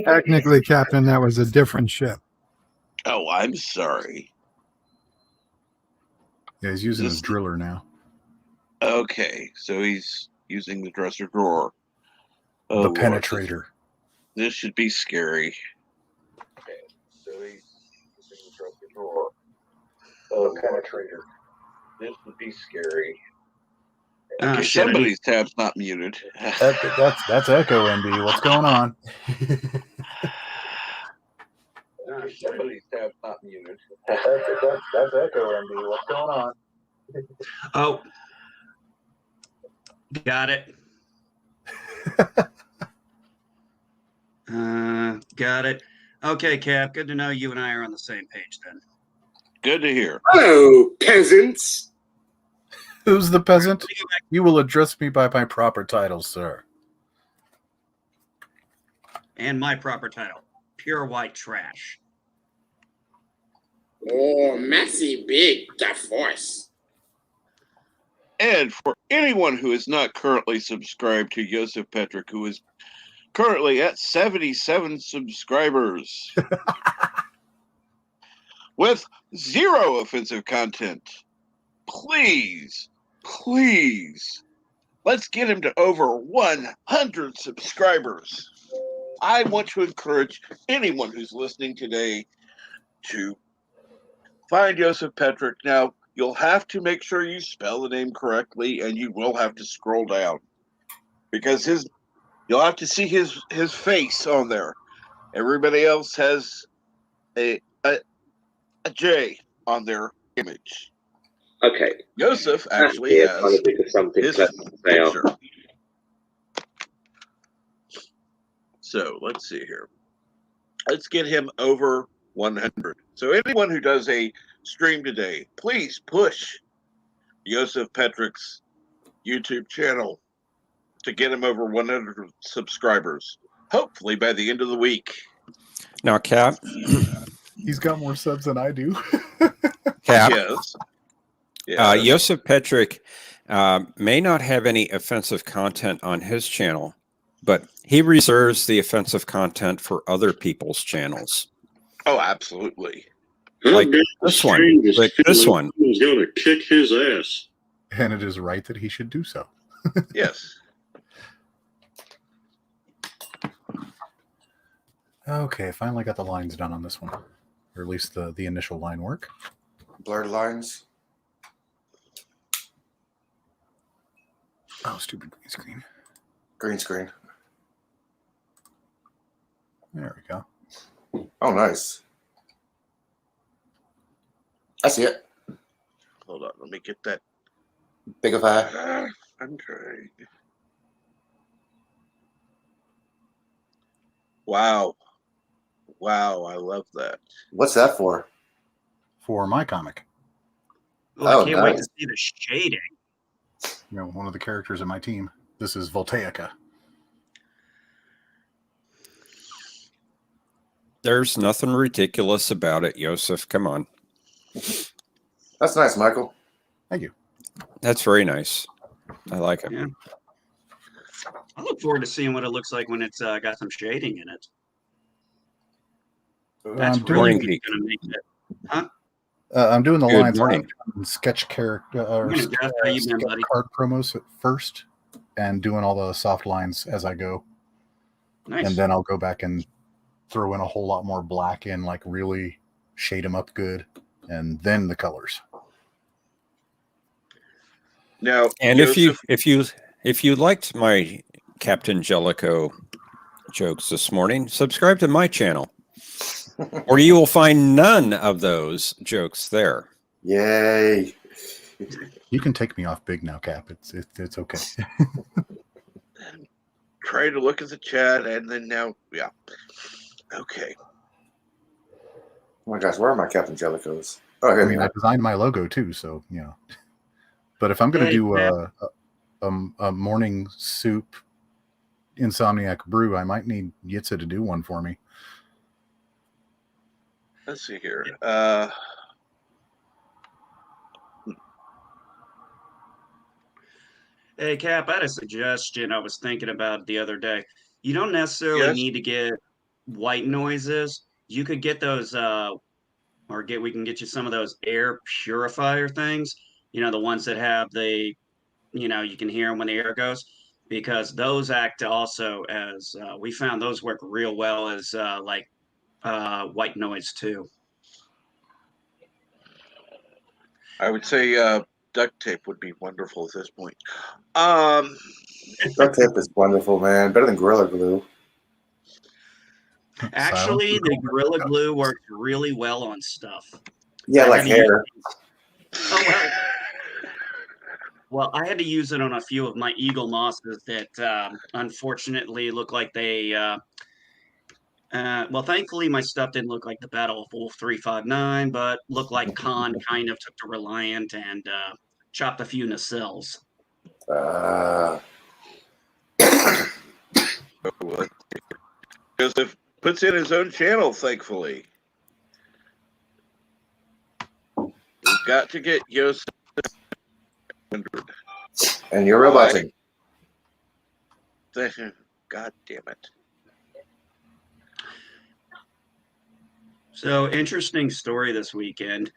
Technically, Captain, that was a different ship. Oh, I'm sorry. Yeah, he's using his driller now. Okay, so he's using the dresser drawer. Oh, The Lord, penetrator. this should be scary. Okay, so he's using the dresser drawer. Oh, penetrator. This would be scary. Okay, somebody's tab's not muted. That's Echo NB. What's going on? Somebody's tab's not muted. That's Echo NB. What's going on? Oh, got it. Got it. Okay, Cap, good to know you and I are on the same page then. Good to hear. Hello, peasants. Who's the peasant? You will address me by my proper title, sir. And my proper title, Pure White Trash. Oh, messy big divorce. And for anyone who is not currently subscribed to Joseph Petrick, who is currently at 77 subscribers with 0 offensive content, please, let's get him to over 100 subscribers. I want to encourage anyone who's listening today to find Joseph Petrick. Now, you'll have to make sure you spell the name correctly, and you will have to scroll down because you'll have to see his face on there. Everybody else has a J on their image. Okay. Joseph actually has trying to think of something his clever to say picture. after. So let's see here. Let's get him over 100. So anyone who does a stream today, please push Joseph Petrick's YouTube channel to get him over 100 subscribers. Hopefully by the end of the week. Now, Cap. He's got more subs than I do. Cap. Yes. Joseph Petrick may not have any offensive content on his channel, but he reserves the offensive content for other people's channels. Oh, absolutely. Like this one. Like this one. He's going to kick his ass. And it is right that he should do so. Yes. Okay, finally got the lines done on this one. Or at least the initial line work. Blurred lines. Oh, stupid green screen. Green screen. There we go. Oh, nice. I see it. Hold on. Let me get that. Bigify. I'm trying. Wow. Wow, I love that. What's that for? For my comic. Well, I can't wait to see the shading. You know, one of the characters in my team. This is Voltaica. There's nothing ridiculous about it, Joseph. Come on. That's nice, Michael. Thank you. That's very nice. I like it. Yeah. I look forward to seeing what it looks like when it's got some shading in it. That's really Morning, going geek. to make it. Huh? I'm doing the Good lines morning. on sketch character or Morning, Jeff. How you been, sketch buddy? card promos at first, and doing all the soft lines as I go, Nice. and then I'll go back and throw in a whole lot more black in, like really shade them up good, and then the colors. Now, And Joseph, if you liked my Captain Jellicoe jokes this morning, subscribe to my channel, or you will find none of those jokes there. Yay. You can take me off big now, Cap. It's okay. try to look at the chat, and then now, yeah. Okay. Oh my gosh, where are my Captain Jellicos? Oh, here I we mean, I are. designed my logo too, so you know. But if I'm going to Hey, do Cap. a morning soup insomniac brew, I might need Yitza to do one for me. Let's see here. Hey, Cap, I had a suggestion I was thinking about the other day. You don't necessarily Yes? need to get white noises. You could get those, we can get you some of those air purifier things, the ones that have you can hear them when the air goes, because those act also as, we found those work real well as white noise too. I would say duct tape would be wonderful at this point. Duct tape is wonderful, man. Better than Gorilla Glue. Actually, the Gorilla Glue works really well on stuff. Yeah, I like had to use- hair. Oh, well, I had to use it on a few of my eagle mosses that unfortunately look like they. Well, thankfully, my stuff didn't look like the Battle of Wolf 359, but looked like Khan kind of took the Reliant and chopped a few nacelles. Joseph puts in his own channel, thankfully. We've got to get Joseph 100. And you're roboting. God damn it. So, interesting story this weekend.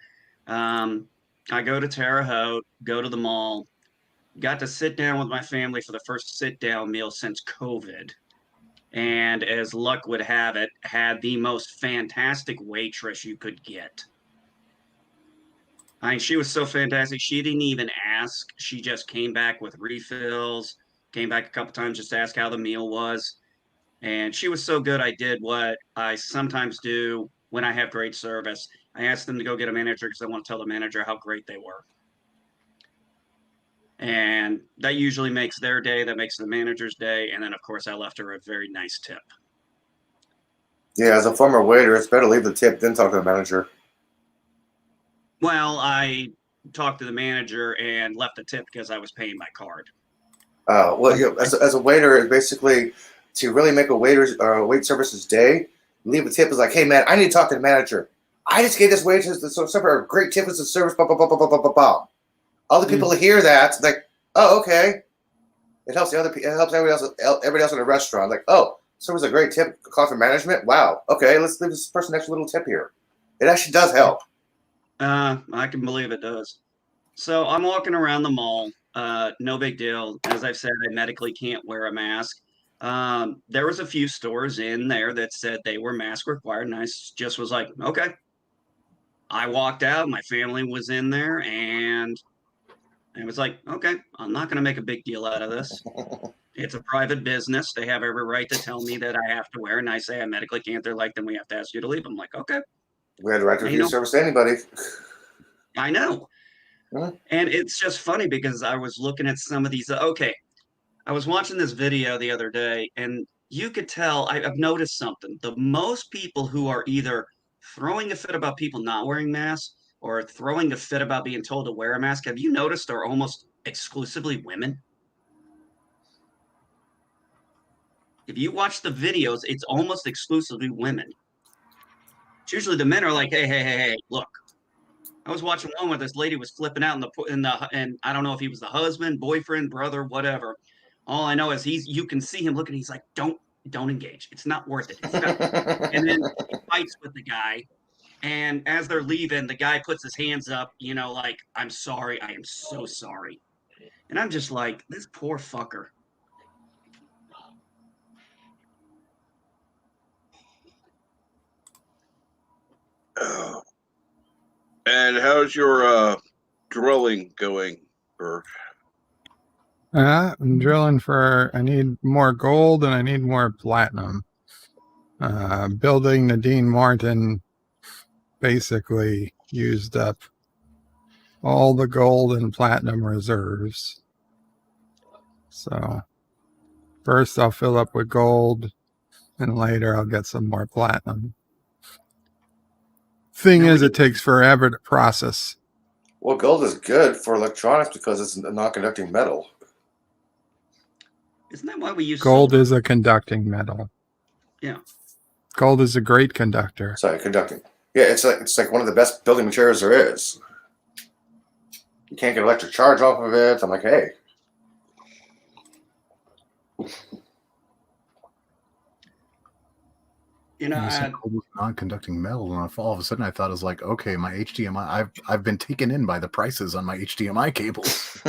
I go to Terre Haute, go to the mall, got to sit down with my family for the first sit-down meal since COVID. And as luck would have it, had the most fantastic waitress you could get. I mean, she was so fantastic. She didn't even ask. She just came back with refills, came back a couple times just to ask how the meal was. And she was so good, I did what I sometimes do when I have great service. I asked them to go get a manager because I want to tell the manager how great they were. And that usually makes their day, that makes the manager's day. And then, of course, I left her a very nice tip. Yeah, as a former waiter, it's better to leave the tip than talk to the manager. Well, I talked to the manager and left a tip because I was paying by card. Well, you know, as a waiter, it's basically to really make a wait services day, leave a tip is like, hey man, I need to talk to the manager. I just gave this waitress a great tip as a service. Blah, blah, blah, blah, blah, blah, blah. All the people hear that, it's like, oh, okay. It helps it helps everybody else in the restaurant. Like, oh, so it was a great tip, coffee management. Wow. Okay, let's leave this person extra little tip here. It actually does help. I can believe it does. So I'm walking around the mall. No big deal. As I've said, I medically can't wear a mask. There was a few stores in there that said they were mask required, and I just was like, okay. I walked out. My family was in there, and it was like, okay, I'm not going to make a big deal out of this. It's a private business. They have every right to tell me that I have to wear, and I say I medically can't. They're like, then we have to ask you to leave. I'm like, okay. We had the right to refuse service to anybody. I know. And it's just funny because I was looking at some of these. Okay, I was watching this video the other day, and you could tell I've noticed something. The most people who are either throwing a fit about people not wearing masks or throwing a fit about being told to wear a mask, have you noticed are almost exclusively women? If you watch the videos, it's almost exclusively women. It's usually the men are like, hey, look. I was watching one where this lady was flipping out and I don't know if he was the husband, boyfriend, brother, whatever. All I know is you can see him looking. He's like, don't engage. It's not worth it. It's not. And then he fights with the guy, And as they're leaving, the guy puts his hands up, like, I'm sorry, I am so sorry. And I'm just like, this poor fucker. Oh. And how's your drilling going, Bert? I'm drilling I need more gold and I need more platinum. Building the Dean Martin basically used up all the gold and platinum reserves. So first I'll fill up with gold and later I'll get some more platinum. Thing Now, is, it takes forever to process. Well, gold is good for electronics because it's a non-conducting metal. Isn't that why we use Gold silver? is a conducting metal. Yeah. Gold is a great conductor. Sorry, conducting. Yeah, it's like one of the best building materials there is. You can't get electric charge off of it. I'm like, hey. You know, said gold was non-conducting metal, and all of a sudden I thought it was like, okay, my HDMI, I've been taken in by the prices on my HDMI cables.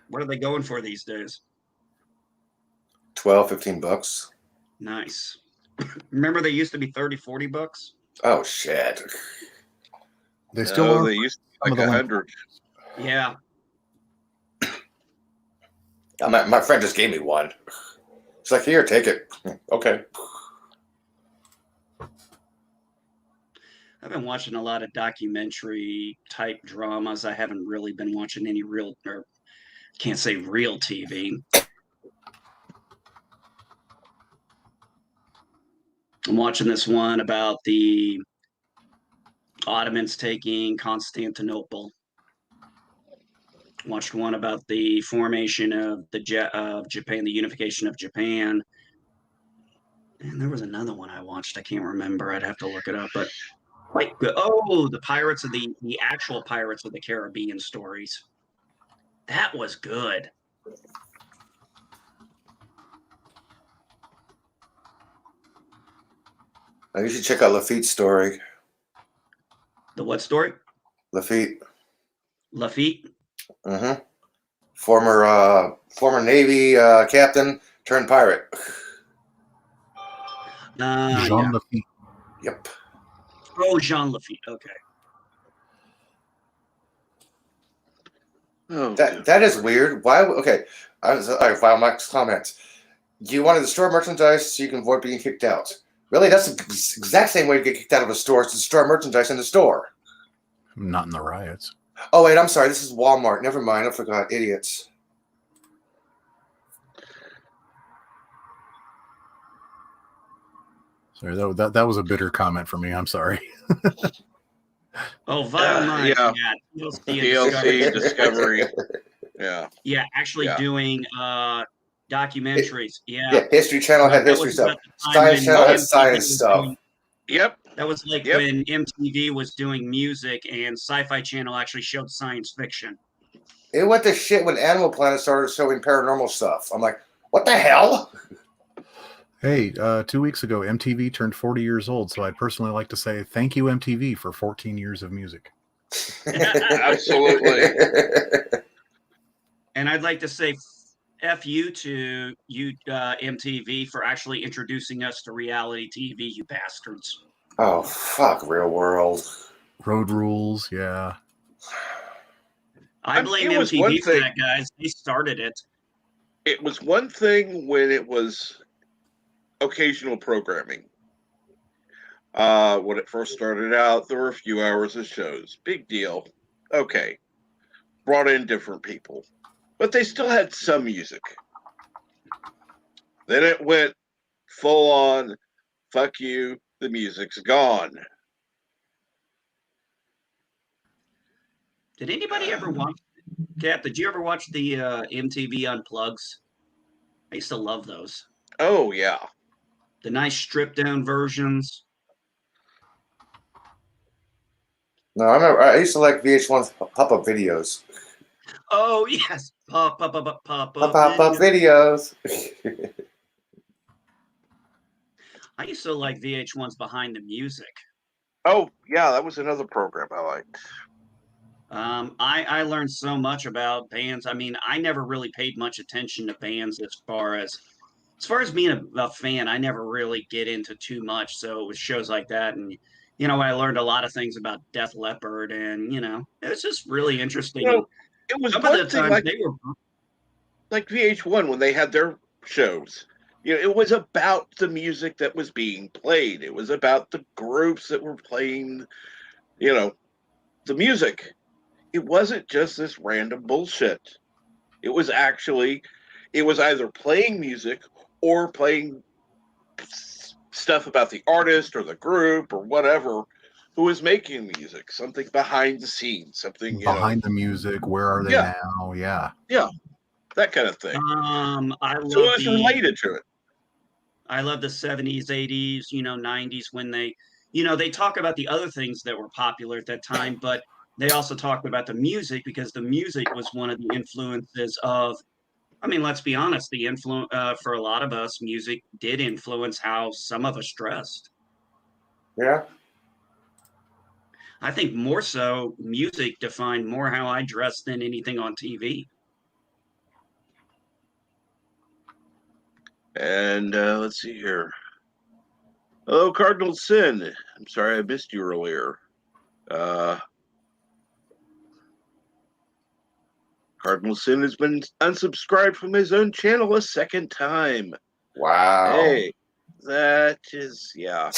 what are they going for these days? 12, $15. Nice. Remember they used to be 30, $40? Oh shit. They still are. They used to some be of like the 100. Yeah. My friend just gave me one. It's like, here, take it. Okay. I've been watching a lot of documentary type dramas. I haven't really been watching any real, or can't say real TV. I'm watching this one about the Ottomans taking Constantinople. Watched one about the formation of Japan, the unification of Japan. And there was another one I watched. I can't remember. I'd have to look it up. But quite good. Oh, the Pirates of the actual Pirates of the Caribbean stories. That was good. Now you should check out Lafitte's story. The what story? Lafitte. Lafitte? Mm-hmm. Former Navy captain turned pirate. Jean Yeah. Lafitte. Yep. Oh, Jean Lafitte. Okay. Oh, That is weird. Why? Okay. All right. Final Mike's comments. You want to destroy merchandise so you can avoid being kicked out. Really, that's the exact same way to get kicked out of a store, is to destroy merchandise in the store. Not in the riots. Oh, wait, I'm sorry. This is Walmart. Never mind. I forgot. Idiots. Sorry, that was a bitter comment for me. I'm sorry. Oh, Vile Mind. yeah. TLC Discovery. Yeah. Yeah, actually doing documentaries. Yeah, History Channel had history stuff. Science Channel had science stuff. Yep. That was like when MTV was doing music and Sci-Fi Channel actually showed science fiction. It went to shit when Animal Planet started showing paranormal stuff. I'm like, what the hell? Hey, 2 weeks ago, MTV turned 40 years old, so I'd personally like to say thank you, MTV, for 14 years of music. Absolutely. And I'd like to say F you to you, MTV, for actually introducing us to reality TV, you bastards. Oh, fuck Real World. Road Rules, yeah. I blame MTV for that, guys. They started it. It was one thing when it was occasional programming. When it first started out, there were a few hours of shows. Big deal. Okay. Brought in different people. But they still had some music. Then it went full on, fuck you, the music's gone. Did anybody ever watch, Cap, did you ever watch the MTV Unplugs? I used to love those. Oh, yeah. The nice stripped down versions. No, I remember. I used to like VH1's pop-up videos. Oh, yes. Pop-up videos. I used to like VH1's Behind the Music. Oh yeah, that was another program I liked. I learned so much about bands. I mean, I never really paid much attention to bands as far as being a fan. I never really get into too much. So it was shows like that, and I learned a lot of things about Def Leppard, and it was just really interesting. You And know, it was some of one the thing times they were like VH1 when they had their shows. It was about the music that was being played. It was about the groups that were playing, the music. It wasn't just this random bullshit. It was either playing music or playing stuff about the artist or the group or whatever who was making music, something behind the scenes, something, Behind the music, where are they yeah, now? Yeah. yeah, that kind of thing. I So it love was related to it. I love the 70s, 80s, 90s when they talk about the other things that were popular at that time, but they also talked about the music because the music was one of the influences of, I mean, let's be honest, the influence for a lot of us, music did influence how some of us dressed. Yeah. I think more so, music defined more how I dressed than anything on TV. And let's see here. Hello, Cardinal Sin. I'm sorry I missed you earlier. Cardinal Sin has been unsubscribed from his own channel a second time. Wow. Hey, that is, yeah.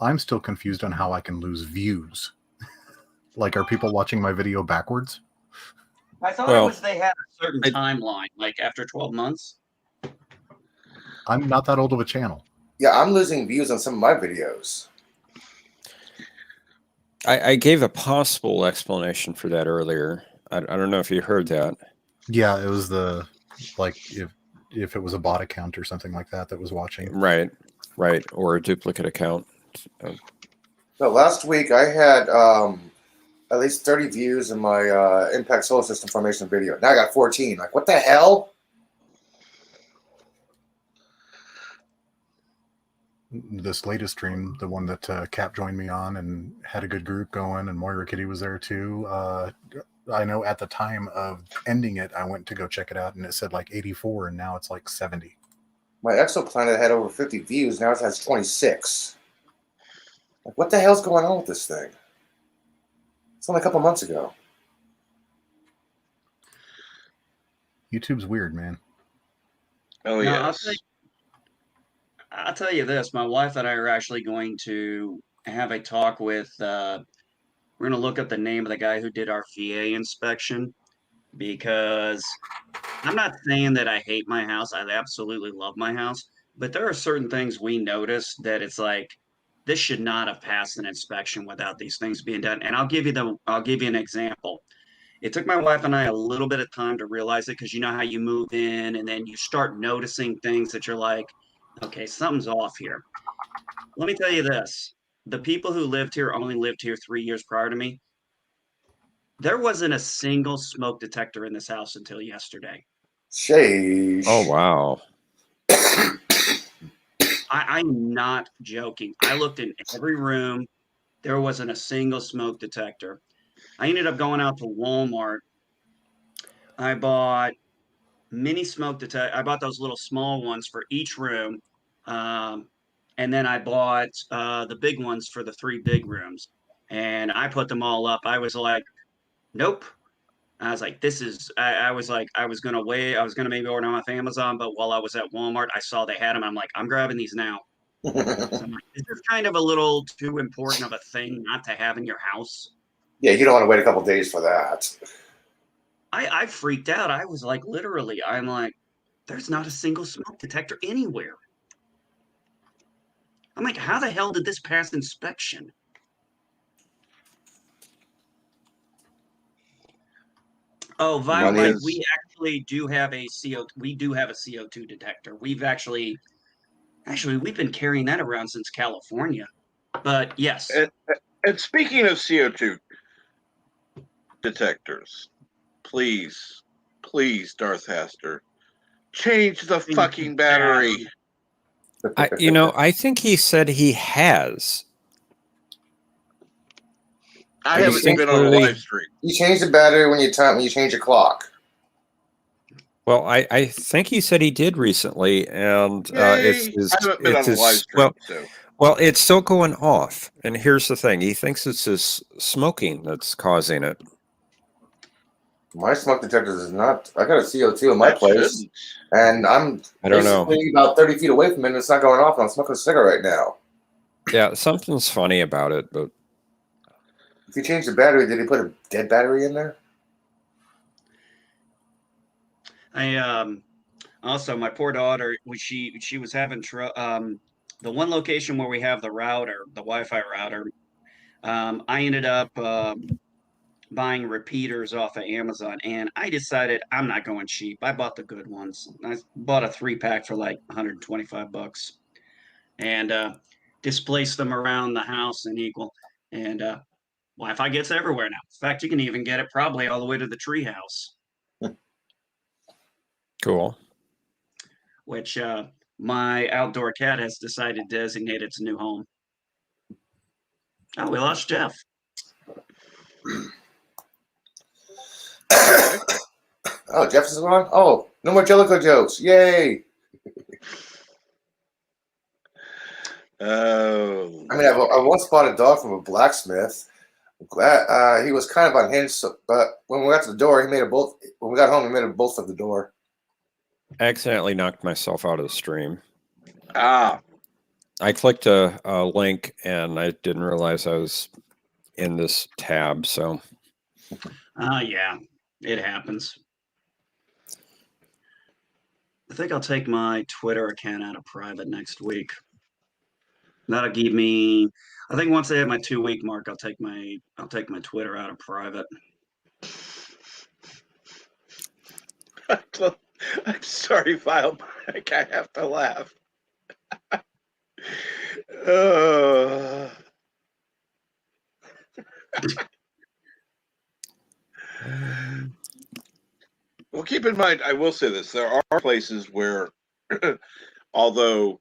I'm still confused on how I can lose views. Like, are people watching my video backwards? I thought Well, it was they had a certain timeline, like after 12 months. I'm not that old of a channel. Yeah, I'm losing views on some of my videos. I gave a possible explanation for that earlier. I don't know if you heard that. Yeah, it was if it was a bot account or something like that was watching. Right, or a duplicate account. So last week I had at least 30 views in my Impact Solar System formation video. Now I got 14. Like, what the hell? This latest stream, the one that Cap joined me on and had a good group going, and Moira Kitty was there too. I know at the time of ending it, I went to go check it out, and it said like 84, and now it's like 70. My exoplanet had over 50 views. Now it has 26. Like, what the hell's going on with this thing? It's only a couple months ago. YouTube's weird, man. Oh, Now, yes. I'll tell you this. My wife and I are actually going to have a talk with, we're going to look up the name of the guy who did our VA inspection because I'm not saying that I hate my house. I absolutely love my house, but there are certain things we notice that it's like, this should not have passed an inspection without these things being done. And I'll give you an example. It took my wife and I a little bit of time to realize it because you know how you move in and then you start noticing things that you're like, okay, something's off here. Let me tell you this. The people who lived here only lived here 3 years prior to me. There wasn't a single smoke detector in this house until yesterday. Sheesh. Oh wow! I'm not joking. I looked in every room. There wasn't a single smoke detector. I ended up going out to Walmart. I bought mini smoke detector. I bought those little small ones for each room. And then I bought the big ones for the 3 big rooms. And I put them all up. I was like, nope. I was like, this is, I was like, I was going to wait. I was going to maybe order them off Amazon. But while I was at Walmart, I saw they had them. I'm like, I'm grabbing these now. So I'm like, this is kind of a little too important of a thing not to have in your house. Yeah, you don't want to wait a couple days for that. I freaked out. I was like, literally, I'm like, there's not a single smoke detector anywhere. I'm like, how the hell did this pass inspection? Oh, Violite, we actually do have a CO2 detector. We've actually we've been carrying that around since California. But yes. And speaking of CO2 detectors, please, Darth Haster, change the fucking battery. I think he said he has. I haven't been on a Distinctly- live stream. You change the battery when you change your clock. Well, I think he said he did recently, and Yay! I haven't been on a live stream, well, it's still going off. And here's the thing: he thinks it's his smoking that's causing it. My smoke detector is not. I got a CO2 in my place, shouldn't. and I'm I don't know. basically about 30 feet away from it, and it's not going off. And I'm smoking a cigarette right now. Yeah, something's funny about it, but If you change the battery, did he put a dead battery in there? Also, my poor daughter, she was having the one location where we have the router, the Wi-Fi router. I ended up buying repeaters off of Amazon, and I decided I'm not going cheap. I bought the good ones. I bought a 3-pack for like $125, and displaced them around the house and equal. And Wi-Fi gets everywhere now. In fact, you can even get it probably all the way to the treehouse. cool. Which my outdoor cat has decided to designate its new home. Oh, we lost Jeff. Oh, Jefferson's gone? Oh, no more Jellicoe jokes. Yay. Oh. I mean, I once bought a dog from a blacksmith. He was kind of unhinged, but when we got to the door, he made a bolt. When we got home, he made a bolt of the door. I accidentally knocked myself out of the stream. Ah. I clicked a link and I didn't realize I was in this tab. So, Yeah, it happens. I think I'll take my Twitter account out of private next week. That'll give me. I think once I hit my 2-week mark, I'll take my Twitter out of private. I'm sorry, File Mike. I have to laugh. Well, keep in mind, I will say this. There are places where, although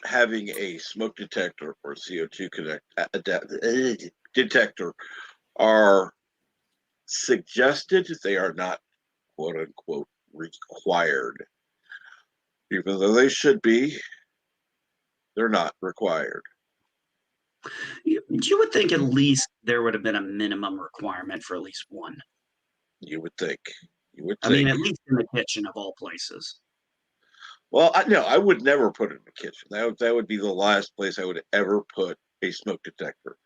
having a smoke detector or CO2 detector are suggested, they are not quote unquote required. Even though they should be, they're not required. You would think at least there would have been a minimum requirement for at least one. You would think. I mean, at least in the kitchen of all places. Well, no, I would never put it in the kitchen. That would be the last place I would ever put a smoke detector.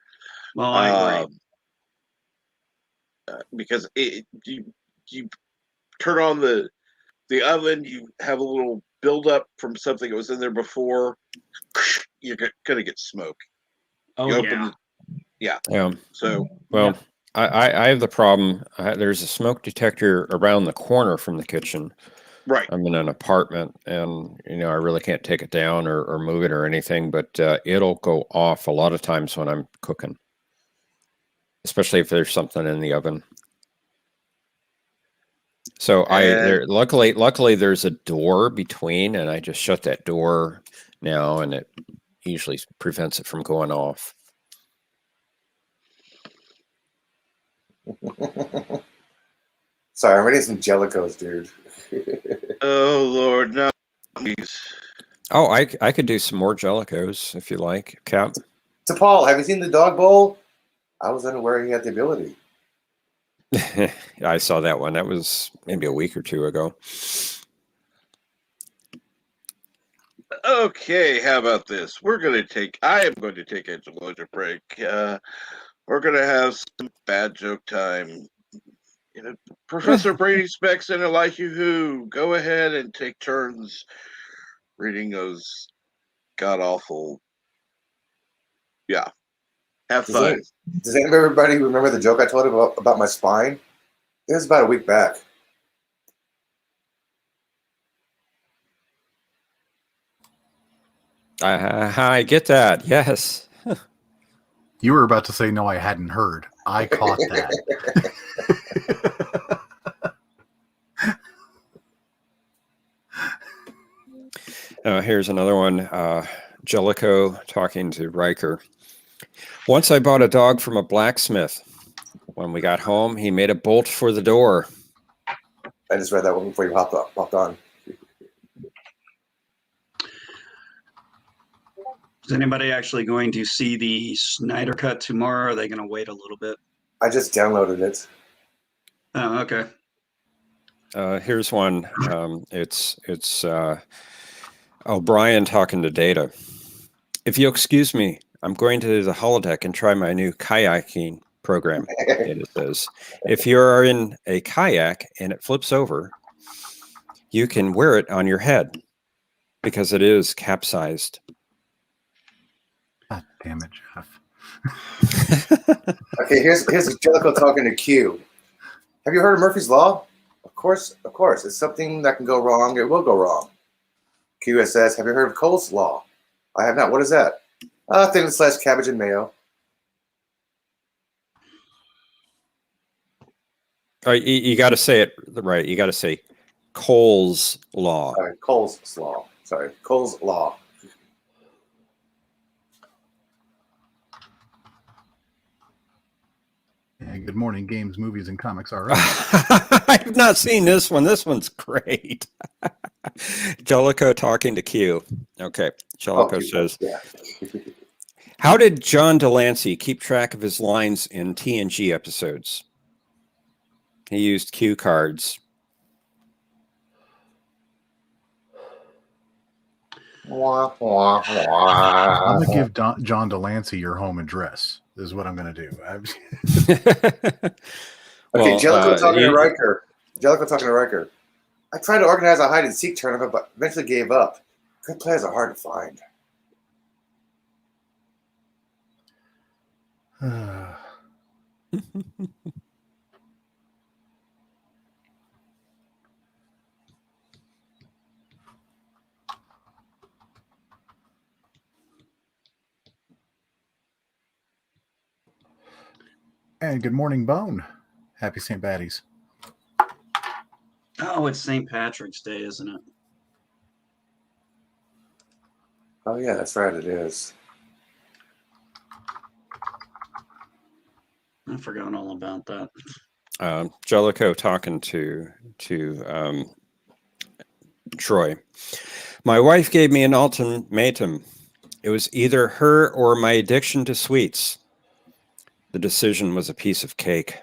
Well, I agree. Because you turn on the oven, you have a little buildup from something that was in there before. You're gonna get smoke. Oh, yeah. Yeah. So, well, I have the problem. There's a smoke detector around the corner from the kitchen. Right. I'm in an apartment, and I really can't take it down or move it or anything. But it'll go off a lot of times when I'm cooking, especially if there's something in the oven. So luckily there's a door between, and I just shut that door now, and it usually prevents it from going off. Sorry, I'm reading some Jellicos, dude. Oh Lord, no, please. Oh, I could do some more Jellicos if you like, Cap. To Paul, have you seen the dog bowl? I was unaware he had the ability. I saw that one. That was maybe a week or two ago. Okay, how about this? I am going to take a lunch break. We're going to have some bad joke time. Professor Brady Specs and Elihu Who, go ahead and take turns reading those god-awful. Yeah. Have fun. Does everybody remember the joke I told about my spine? It was about a week back. I get that. Yes. You were about to say, no, I hadn't heard. I caught that. Here's another one. Jellicoe talking to Riker. Once I bought a dog from a blacksmith. When we got home, he made a bolt for the door. I just read that one before you popped on. Is anybody actually going to see the Snyder Cut tomorrow? Or are they going to wait a little bit? I just downloaded it. Oh, okay. Here's one. It's O'Brien talking to Data. If you'll excuse me, I'm going to the holodeck and try my new kayaking program. Data says, if you are in a kayak and it flips over, you can wear it on your head because it is capsized. God damn it, Jeff. Okay, here's Jellicoe talking to Q. Have you heard of Murphy's Law? Of course. It's something that can go wrong. It will go wrong. Q says, have you heard of Cole's Law? I have not. What is that? Thin sliced cabbage and mayo. You got to say it right. You got to say Cole's Law. Sorry, Cole's Law. Sorry, Cole's Law. Yeah, good morning, games, movies, and comics. All right. I've not seen this one. This one's great. Jellicoe talking to Q. Okay. Jellicoe says, yeah. how did John Delancey keep track of his lines in TNG episodes? He used cue cards. Wah, wah, wah. I'm going to give John Delancey your home address, is what I'm going to do. Okay, Jellicoe talking to Riker. Jellicoe talking to Riker. I tried to organize a hide and seek tournament, but eventually gave up. Good players are hard to find. And good morning, Bone. Happy St. Patty's. Oh, it's St. Patrick's Day, isn't it? Oh yeah, that's right. It is. I've forgotten all about that. Jellicoe talking to Troy. My wife gave me an ultimatum. It was either her or my addiction to sweets. The decision was a piece of cake.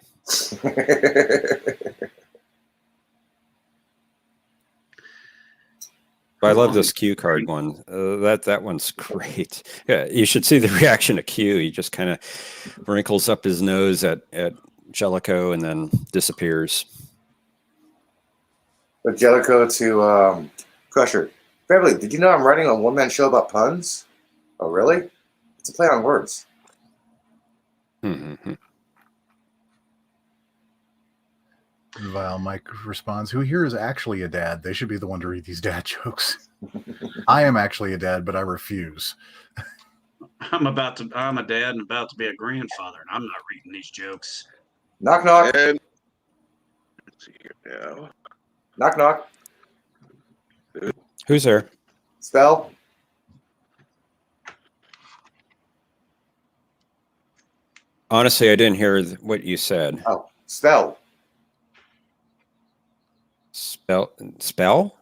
I love this Q card one. That one's great. Yeah, you should see the reaction of Q. He just kind of wrinkles up his nose at Jellicoe and then disappears. But Jellicoe to Crusher. Beverly, did you know I'm writing a one-man show about puns? Oh, really? It's a play on words. Mm-hmm. Vile Mike responds, who here is actually a dad? They should be the one to read these dad jokes. I am actually a dad, but I refuse. I'm a dad and about to be a grandfather, and I'm not reading these jokes. Knock, knock. And let's see here now. Knock, knock. Who's there? Spell. Honestly, I didn't hear what you said. Oh, spell. Spell?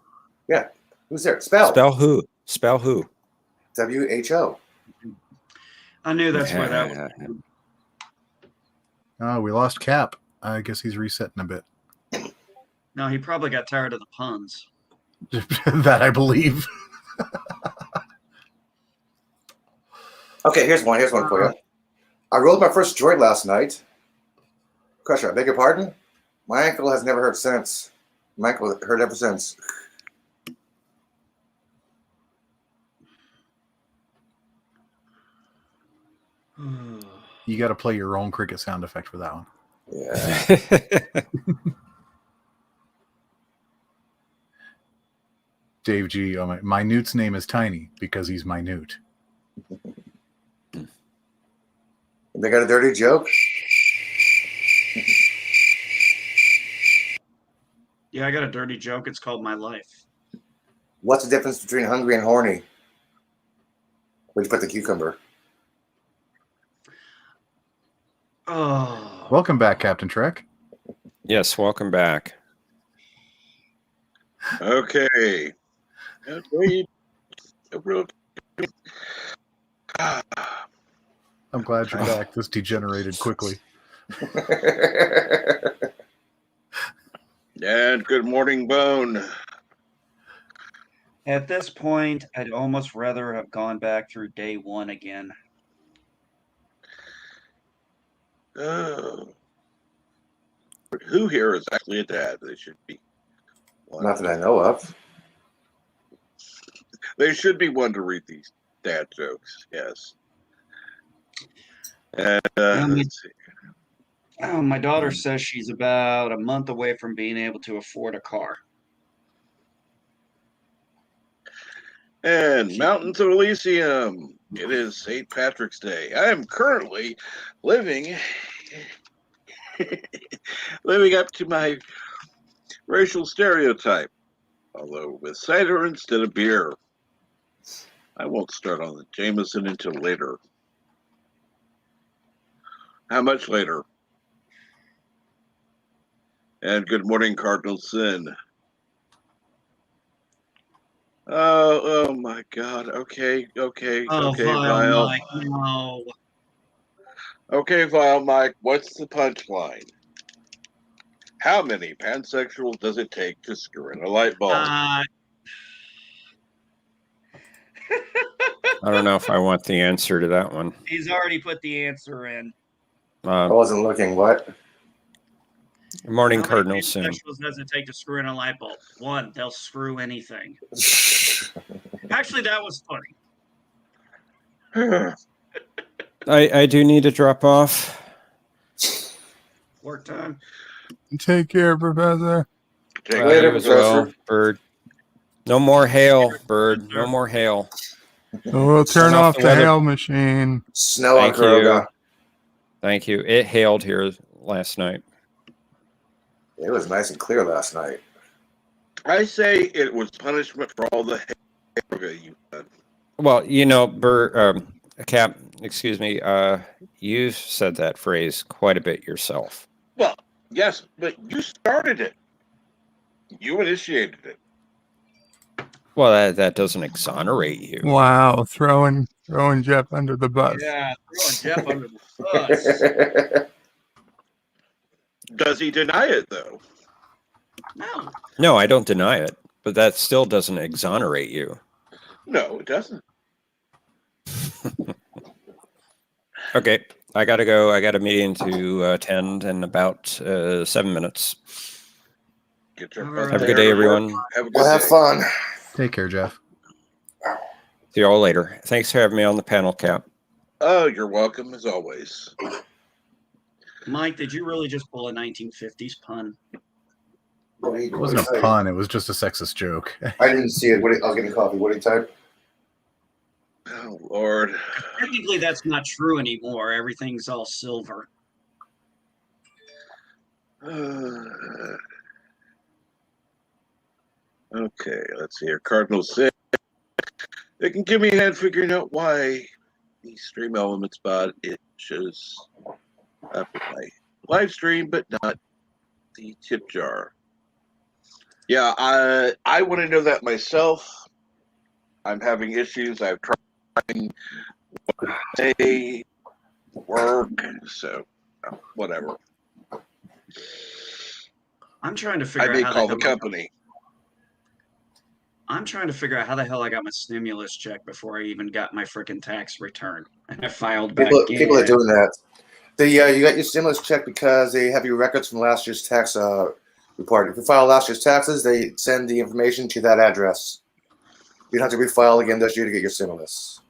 Yeah. Who's there? Spell. Spell who? Spell who? WHO. I knew that's where that was. Oh, we lost Cap. I guess he's resetting a bit. No, he probably got tired of the puns. That I believe. Okay, here's one for you. I rolled my first droid last night. Crusher, I beg your pardon? My ankle has never hurt since. My ankle hurt ever since. You got to play your own cricket sound effect for that one. Yeah. Dave G. Oh my Newt's name is Tiny because he's minute. They got a dirty joke? Yeah, I got a dirty joke. It's called My Life. What's the difference between hungry and horny? Where'd you put the cucumber? Oh, Welcome back, Captain Trek. Yes, welcome back. Okay. Okay. I'm glad you're back. This degenerated quickly. And good morning, Bone. at this point, I'd almost rather have gone back through day one again. Oh. Who here is actually a dad? They should be one. Not that I know of. They should be one to read these dad jokes. Yes. And let's see. Oh, my daughter says she's about a month away from being able to afford a car. And Mountains of Elysium. It is St. Patrick's Day. I am currently living up to my racial stereotype, although with cider instead of beer. I won't start on the Jameson until later. How much later? And good morning, Cardinal Sin. Oh my God. Okay, Oh, Vile. Vile Mike, no. Okay, Vile Mike, what's the punchline? How many pansexuals does it take to screw in a light bulb? I don't know if I want the answer to that one. He's already put the answer in. I wasn't looking. What? Morning, How many Cardinal Sin. pansexuals does it take to screw in a light bulb? One, they'll screw anything. Actually, that was funny. I do need to drop off. Work time. Take care, Professor. Take Later, You as well, Professor. Bird. No more hail, Bird. No more hail. We'll turn Turn off off the the weather. hail machine. Snow on Thank you. Kuroga. Thank you. It hailed here last night. It was nice and clear last night. I say it was punishment for all the hair you've done. Well, Cap, excuse me, you said that phrase quite a bit yourself. Well, yes, but you started it. You initiated it. Well, that doesn't exonerate you. Wow, throwing Jeff under the bus. Yeah, throwing Jeff under the bus. Does he deny it, though? No. No, I don't deny it, but that still doesn't exonerate you. No, it doesn't. Okay, I gotta go. I got a meeting to attend in about 7 minutes. Get your All butt right. Have a good there day, to work. everyone. Have a good Well, have day. fun. Take care, Jeff. See you all later. Thanks for having me on the panel, Cap. Oh, you're welcome, as always. Mike, did you really just pull a 1950s pun? It wasn't a pun. It was just a sexist joke. I didn't see it. I was getting coffee. What did you type? Oh, Lord. Technically, that's not true anymore. Everything's all silver. Okay, let's see here. Cardinal Sin. They can give me a hand figuring out why the stream elements bot it shows up in my live stream, but not the tip jar. Yeah, I want to know that myself. I'm having issues. I've tried day work, so whatever. I'm trying to I figure may out call the company. I'm trying to figure out how the hell I got my stimulus check before I even got my freaking tax return. And I filed back in. People are doing that. You got your stimulus check because they have your records from last year's tax report. If you file last year's taxes, they send the information to that address. You don't have to refile again this year to get your stimulus.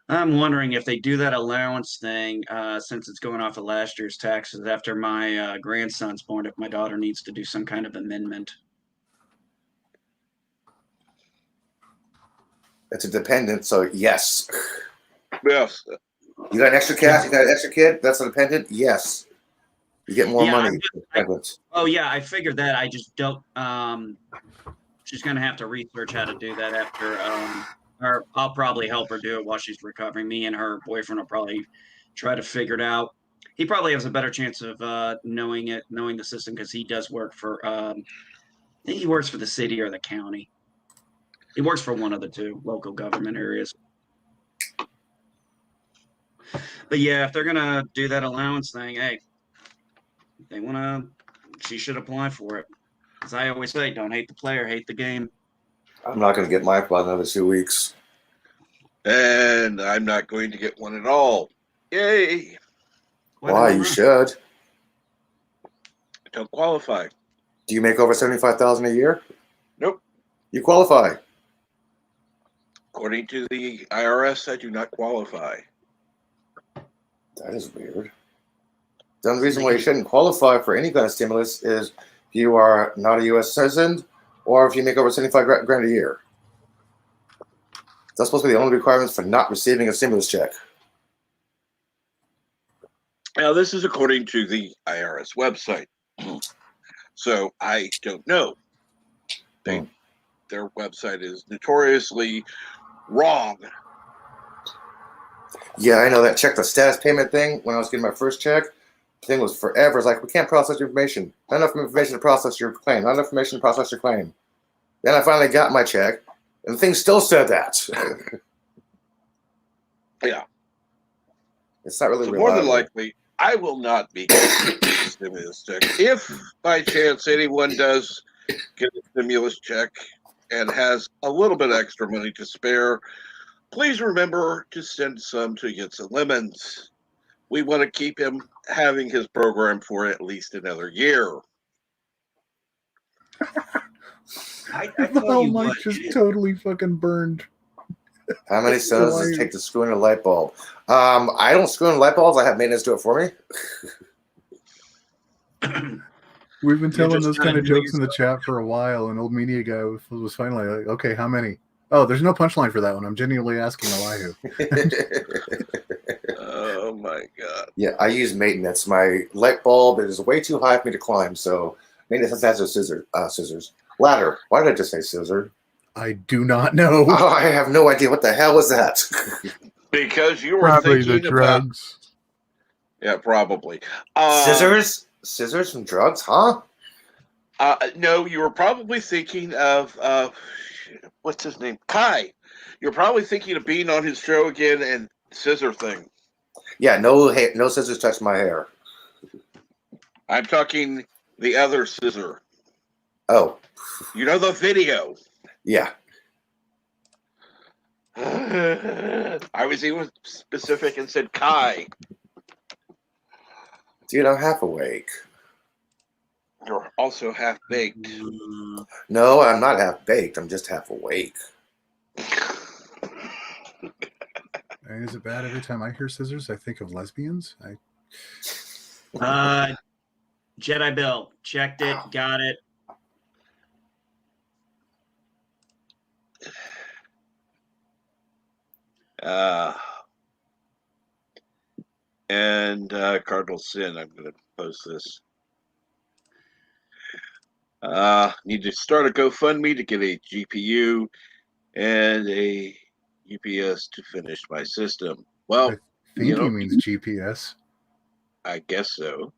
I'm wondering if they do that allowance thing, since it's going off of last year's taxes after my grandson's born, if my daughter needs to do some kind of amendment. It's a dependent, so yes. Yes. You got an extra cash? You got an extra kid? That's a dependent? Yes. You get more Yeah, money. Oh yeah, I figured that. I just don't. She's gonna have to research how to do that after. Or I'll probably help her do it while she's recovering. Me and her boyfriend will probably try to figure it out. He probably has a better chance of knowing the system because he does work for. I think he works for the city or the county. He works for one of the two local government areas. But yeah, if they're gonna do that allowance thing, hey, if they wanna, she should apply for it. As I always say, don't hate the player, hate the game. I'm not going to get mine for another 2 weeks. And I'm not going to get one at all. Yay! Why? You should. I don't qualify. Do you make over $75,000 a year? Nope. You qualify. According to the IRS, I do not qualify. That is weird. The only reason why you shouldn't qualify for any kind of stimulus is if you are not a U.S. citizen or if you make over 75 grand a year. That's supposed to be the only requirements for not receiving a stimulus check. Now, this is according to the IRS website. So I don't know. Their website is notoriously wrong. Yeah, I know that. Check the status payment thing when I was getting my first check. The thing was forever. It's like, we can't process your information. Not enough information to process your claim. Not enough information to process your claim. Then I finally got my check, and the thing still said that. Yeah. It's not really So reliable. more than likely, I will not be getting a stimulus check. If by chance anyone does get a stimulus check and has a little bit extra money to spare, please remember to send some to Yitsa Lemons. We want to keep him having his program for at least another year. I thought you Mike would. just totally fucking burned. How many cells does it take to screw in a light bulb? I don't screw in light bulbs. I have maintenance do it for me. We've been telling just those kind gotta of do it jokes in the chat for a while, and old media guy was finally like, okay, how many? Oh, there's no punchline for that one. I'm genuinely asking Elihu. Oh my god. Yeah, I use maintenance. My light bulb is way too high for me to climb, so maintenance has to scissors. Ladder. Why did I just say scissor? I do not know. Oh, I have no idea. What the hell was that? Because you were Probably the thinking about... drugs. Yeah, probably. Scissors? Scissors from drugs, huh? No, you were probably thinking of what's his name? Kai. You're probably thinking of being on his show again and scissor thing. Yeah, no scissors touch my hair. I'm talking the other scissor. Oh. You know the video. Yeah. I was even specific and said Kai. Dude, I'm half awake. You're also half baked. No, I'm not half baked. I'm just half awake. Is it bad every time I hear scissors? I think of lesbians. Jedi Bill, checked it, got it. And Cardinal Sin, I'm going to post this. Need to start a GoFundMe to get a GPU and a UPS to finish my system. Well, I think he means GPS. I guess so.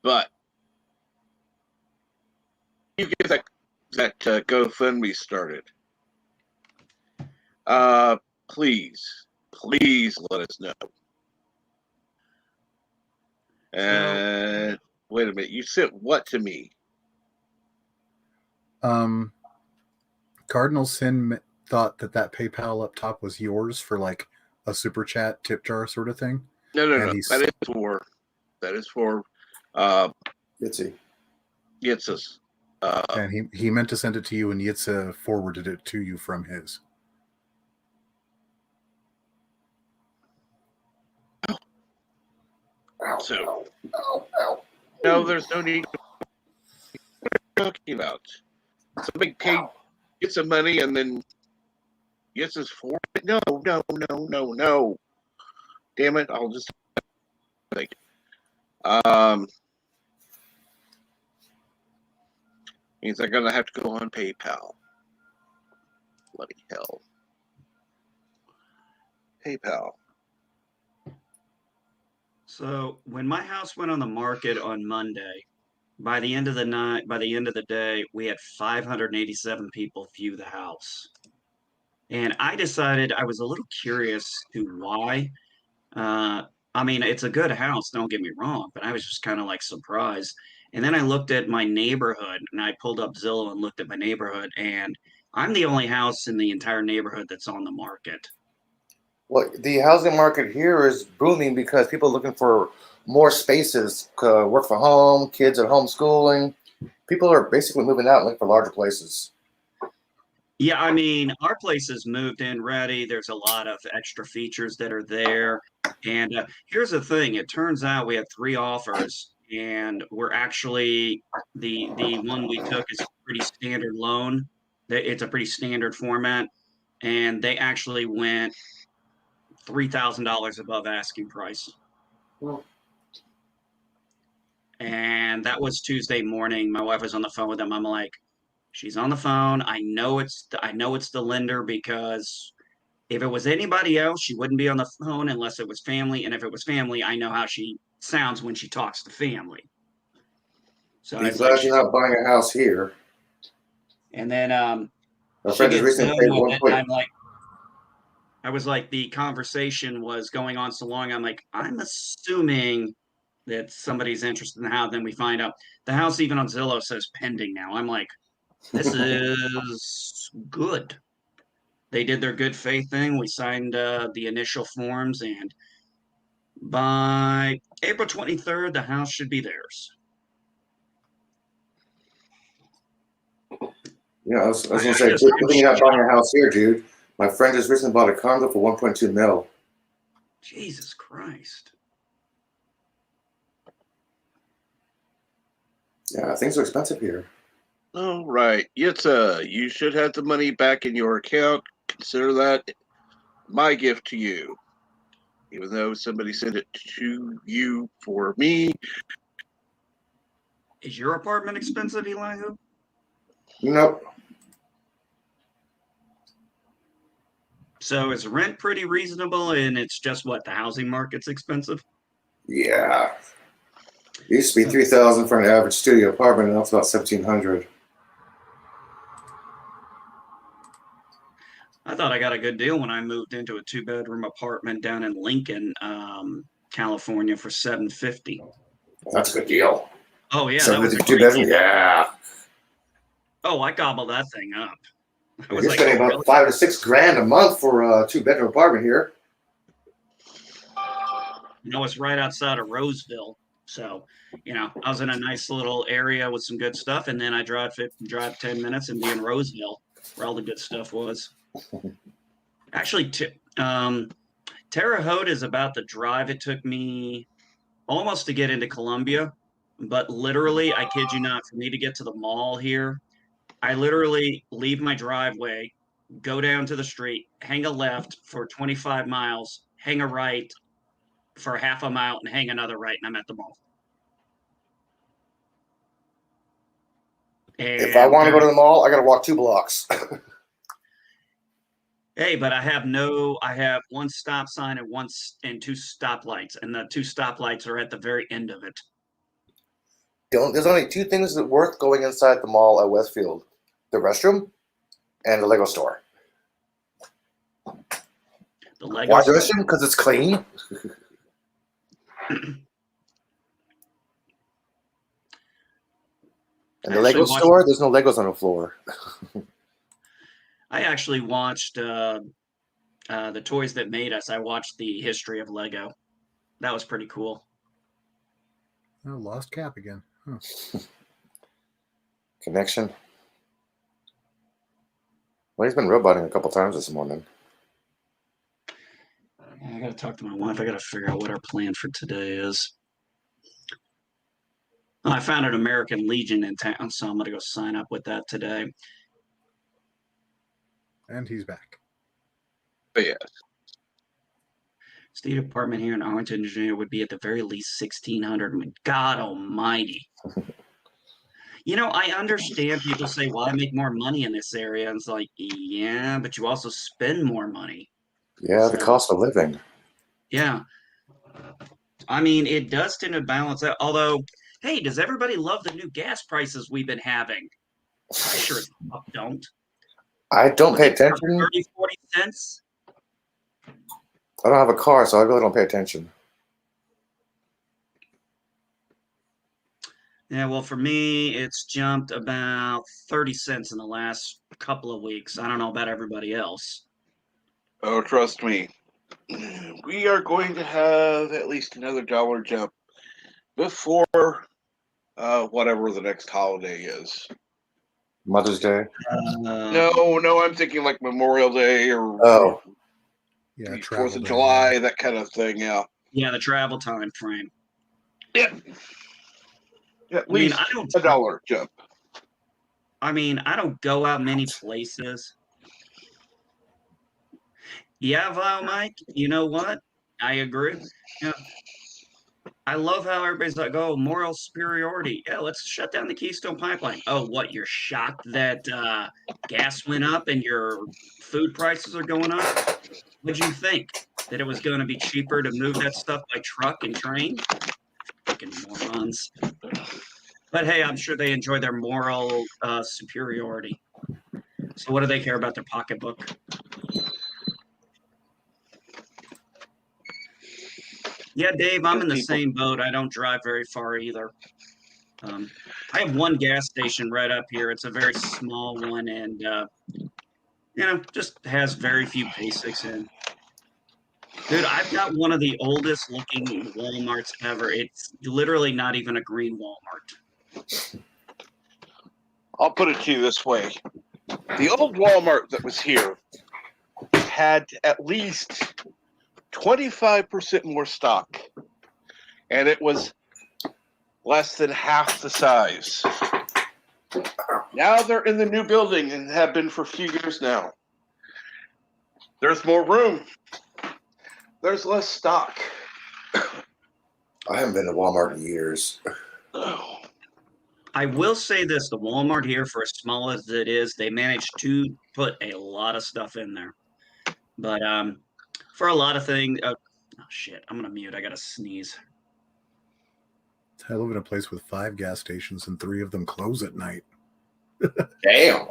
But you get that GoFundMe started. Please let us know. And wait a minute, you sent what to me? Cardinal Sin thought that PayPal up top was yours for like a super chat tip jar sort of thing. No. That is for Yitsa's. And he meant to send it to you, and Yitsa forwarded it to you from his. So, no, there's no need. What are you talking about? Somebody paid, get some money, and then Yes, it's 4. No. Damn it! I'll just think. Means I'm gonna have to go on PayPal. Bloody hell. PayPal. So when my house went on the market on Monday, by the end of the day, we had 587 people view the house. And I decided I was a little curious to why. Uh, I mean, it's a good house, don't get me wrong, but I was just kind of like surprised. And then I looked at my neighborhood and I pulled up Zillow and looked at my neighborhood, and I'm the only house in the entire neighborhood that's on the market. Well, the housing market here is booming because people are looking for more spaces, work from home, kids at homeschooling. People are basically moving out and looking for larger places. Yeah, I mean, our place is moved in ready. There's a lot of extra features that are there. And here's the thing, it turns out we had 3 offers, and we're actually the one we took is a pretty standard loan. It's a pretty standard format, and they actually went $3,000 above asking price. Well, And that was Tuesday morning. My wife was on the phone with them. I'm like, she's on the phone. I know it's the lender, because if it was anybody else, she wouldn't be on the phone unless it was family. And if it was family, I know how she sounds when she talks to family. So I be was like, glad you're not buying a house here. and then My she friend just gets recently done paid with one it. point. I'm like, I was like, the conversation was going on so long. I'm like, I'm assuming that somebody's interested in the house. Then we find out the house, even on Zillow, says pending now. I'm like, this is good. They did their good faith thing. We signed the initial forms, and by April 23rd, the house should be theirs. Yeah, I was I gonna say, just, good I'm thing you're not buying shocked. a house here, dude. My friend just recently bought a condo for 1.2 mil. Jesus Christ. Yeah, things are expensive here. All right. Yes, you should have the money back in your account. Consider that my gift to you. Even though somebody sent it to you for me. Is your apartment expensive, Elihu? Nope. So is rent pretty reasonable, and it's just what, the housing market's expensive? Yeah. It used to be So 3,000 for an average studio apartment, and now it's about 1,700. I thought I got a good deal when I moved into a 2-bedroom apartment down in Lincoln, California for $750. That's a good deal. Oh yeah, that was a 750 for 2 great bedroom? deal. Yeah. Oh, I gobbled that thing up. I was You're like, spending oh about really? 5 to 6 grand a month for a 2-bedroom apartment here. I was right outside of Roseville. So, I was in a nice little area with some good stuff, and then I drive 10 minutes and be in Roseville, where all the good stuff was. Actually, Terre Haute is about the drive it took me almost to get into Columbia, but literally, I kid you not, for me to get to the mall here, I literally leave my driveway, go down to the street, hang a left for 25 miles, hang a right for half a mile, and hang another right, and I'm at the mall. If I And want to go to the mall, I got to walk 2 blocks. hey, but I have one stop sign and 2 stoplights, and the 2 stoplights are at the very end of it. There's only 2 things that are worth going inside the mall at Westfield: the restroom and the Lego store. The Lego Why the store. restroom? Because it's clean. And the Lego store, there's no Legos on the floor. I actually watched the Toys That Made Us. I watched the history of Lego. That was pretty cool. Oh, lost Cap again. Huh. Connection. Well, he's been roboting a couple times this morning. I got to talk to my wife. I got to figure out what our plan for today is. Oh, I found an American Legion in town, so I'm going to go sign up with that today. And he's back. But yeah, State apartment here in Arlington, Virginia would be at the very least 1,600. God almighty. You know, I understand people say, well, I make more money in this area. And it's like, yeah, but you also spend more money. Yeah, the So, cost of living. yeah. I mean, it does tend to balance out. Although, hey, does everybody love the new gas prices we've been having? I sure as fuck don't. I don't What, pay they went up attention. 30, 40 cents? I don't have a car, so I really don't pay attention. Yeah, well, for me, it's jumped about 30 cents in the last couple of weeks. I don't know about everybody else. oh, trust me, we are going to have at least another dollar jump before whatever the next holiday is. Mother's Day. No, I'm thinking like Memorial Day or Oh, Yeah, the travel 4th of day, July, yeah. that kind of thing. Yeah, Yeah, the travel time frame. yeah, at I mean, least a dollar jump. I mean, I don't go out many places. Yeah, Vile Mike, you know what? I agree. You know, I love how everybody's like, oh, moral superiority. Yeah, let's shut down the Keystone Pipeline. Oh, what? You're shocked that gas went up and your food prices are going up? What'd you think? That it was going to be cheaper to move that stuff by truck and train? Fucking morons. But hey, I'm sure they enjoy their moral superiority. So what do they care about their pocketbook? Yeah, Dave, I'm in the same boat. I don't drive very far either. I have one gas station right up here. It's a very small one, and just has very few basics in. Dude, I've got one of the oldest looking Walmarts ever. It's literally not even a green Walmart. I'll put it to you this way: the old Walmart that was here had at least 25% more stock, and it was less than half the size. Now they're in the new building and have been for a few years now. There's more room. There's less stock. I haven't been to Walmart in years. Oh. I will say this, the Walmart here, for as small as it is, they managed to put a lot of stuff in there. But for a lot of things, oh shit, I'm gonna mute. I gotta sneeze. I live in a place with 5 gas stations and 3 of them close at night. Damn.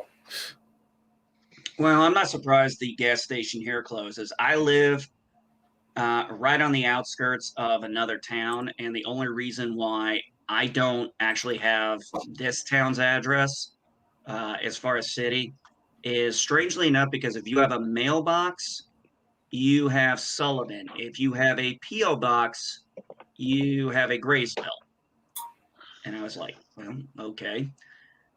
Well, I'm not surprised the gas station here closes. I live right on the outskirts of another town, and the only reason why I don't actually have this town's address as far as city is strangely enough because if you have a mailbox, you have Sullivan. If you have a P.O. box, you have a Graysville. And I was like, well, okay.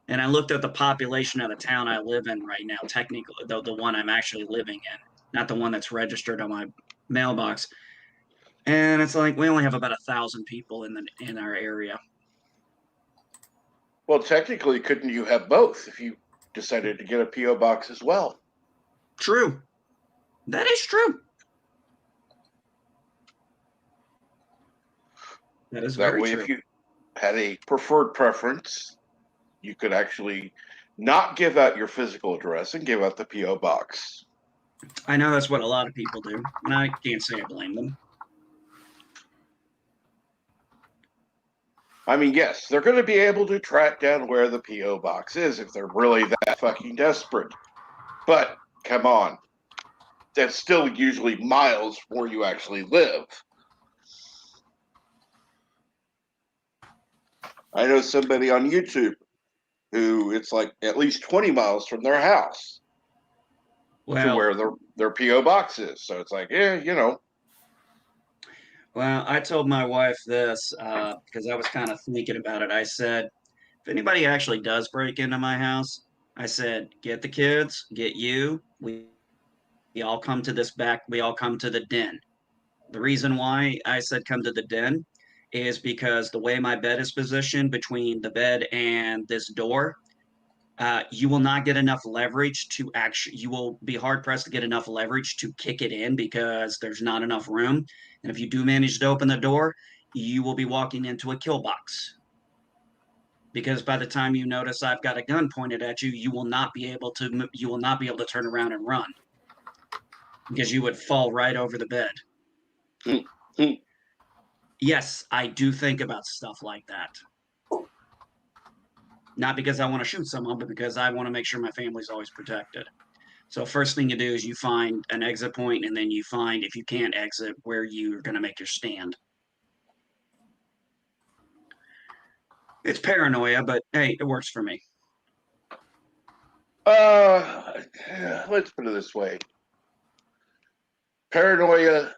And I looked at the population of the town I live in right now, technically, the one I'm actually living in, not the one that's registered on my mailbox. And it's like we only have about 1,000 people in our area. Well, technically, couldn't you have both if you decided to get a P.O. box as well? True. That is true. That is That very way, true. if you had a preferred preference, you could actually not give out your physical address and give out the P.O. box. I know that's what a lot of people do, and I can't say I blame them. I mean, yes, they're going to be able to track down where the P.O. box is if they're really that fucking desperate. But, come on. That's still usually miles from where you actually live. I know somebody on YouTube who it's like at least 20 miles from their house to where their P.O. box is. So it's like, yeah. Well, I told my wife this because I was kind of thinking about it. I said, if anybody actually does break into my house, I said, get the kids, get you. We all come to we all come to the den. The reason why I said come to the den is because the way my bed is positioned between the bed and this door, you will not get enough leverage to actually, you will be hard pressed to get enough leverage to kick it in because there's not enough room. And if you do manage to open the door, you will be walking into a kill box. Because by the time you notice I've got a gun pointed at you, you will not be able to turn around and run because you would fall right over the bed. Yes, I do think about stuff like that. Not because I want to shoot someone, but because I want to make sure my family's always protected. So first thing you do is you find an exit point, and then you find, if you can't exit, where you're going to make your stand. It's paranoia, but hey, it works for me. Let's put it this way. Paranoia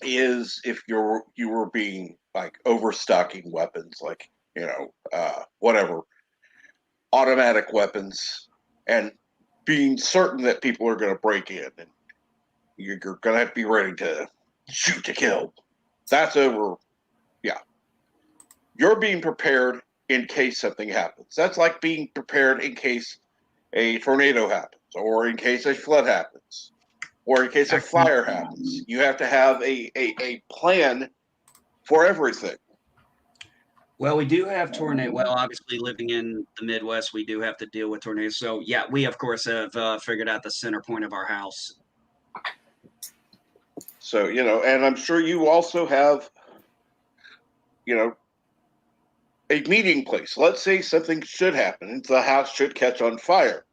is if you were being like overstocking weapons, like, whatever, automatic weapons, and being certain that people are going to break in, and you're going to have to be ready to shoot to kill. That's over. Yeah. You're being prepared in case something happens. That's like being prepared in case a tornado happens, or in case a flood happens, or in case a fire happens. You have to have a plan for everything. Well, we do have tornado. Well, obviously, living in the Midwest, we do have to deal with tornadoes. So, yeah, we, of course, have figured out the center point of our house. So, and I'm sure you also have, a meeting place. Let's say something should happen. The house should catch on fire.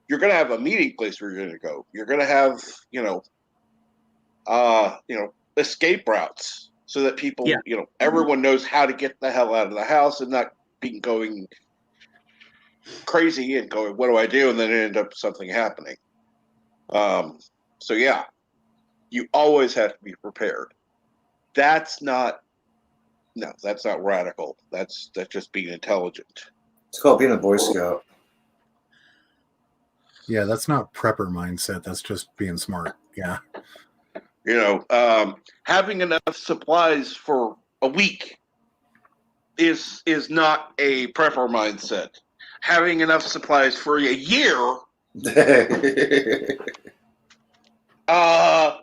You're going to have a meeting place where you're going to go. You're going to have, escape routes so that people, everyone knows how to get the hell out of the house and not be going crazy and going, what do I do? And then end up something happening. So yeah, you always have to be prepared. That's not radical. That's just being intelligent. It's called being a Boy Scout. Yeah, that's not prepper mindset. That's just being smart. Yeah. Having enough supplies for a week is not a prepper mindset. Having enough supplies for a year,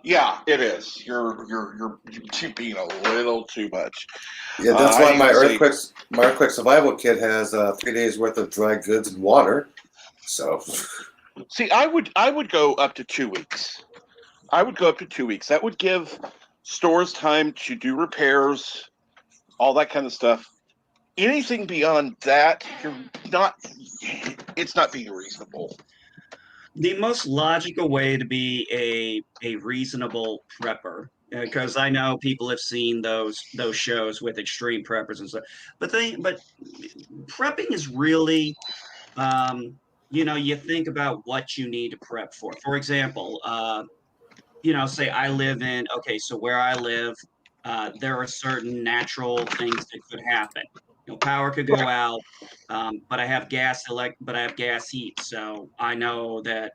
yeah, it is. You're being a little too much. Yeah, that's why my earthquake survival kit has 3 days worth of dry goods and water. So, see, I would go up to 2 weeks. I would go up to 2 weeks. That would give stores time to do repairs, all that kind of stuff. Anything beyond that, it's not being reasonable. The most logical way to be a reasonable prepper, because I know people have seen those shows with extreme preppers and stuff, but prepping is really, you think about what you need to prep for. For example, say I live so where I live, there are certain natural things that could happen. Power could go out, but I have gas heat. So I know that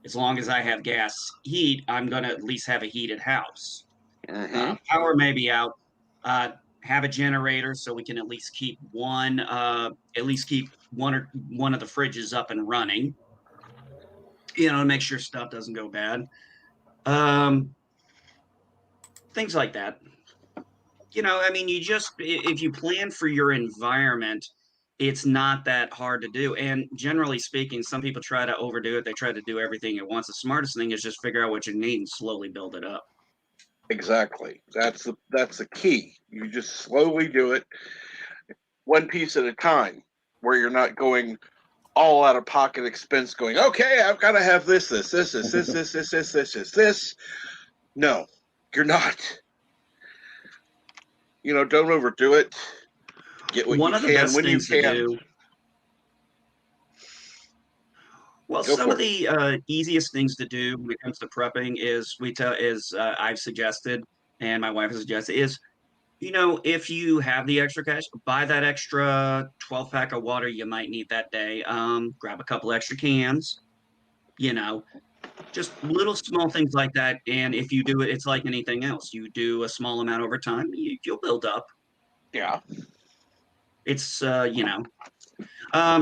as long as I have gas heat, I'm going to at least have a heated house. Power may be out. Have a generator so we can at least keep one of the fridges up and running, to make sure stuff doesn't go bad. Things like that. If you plan for your environment, it's not that hard to do. And generally speaking, some people try to overdo it. They try to do everything at once. The smartest thing is just figure out what you need and slowly build it up. Exactly. That's the key. You just slowly do it, one piece at a time, where you're not going all out of pocket expense going, okay, I've got to have this. No, you're not. Don't overdo it. Get what One you of the can best when you things to can. do. Well, Go some for of the easiest things to do when it comes to prepping is I've suggested, and my wife has suggested, is if you have the extra cash, buy that extra 12-pack of water you might need that day. Grab a couple extra cans. Just little small things like that. And if you do it, it's like anything else. You do a small amount over time, you'll build up. Yeah. It's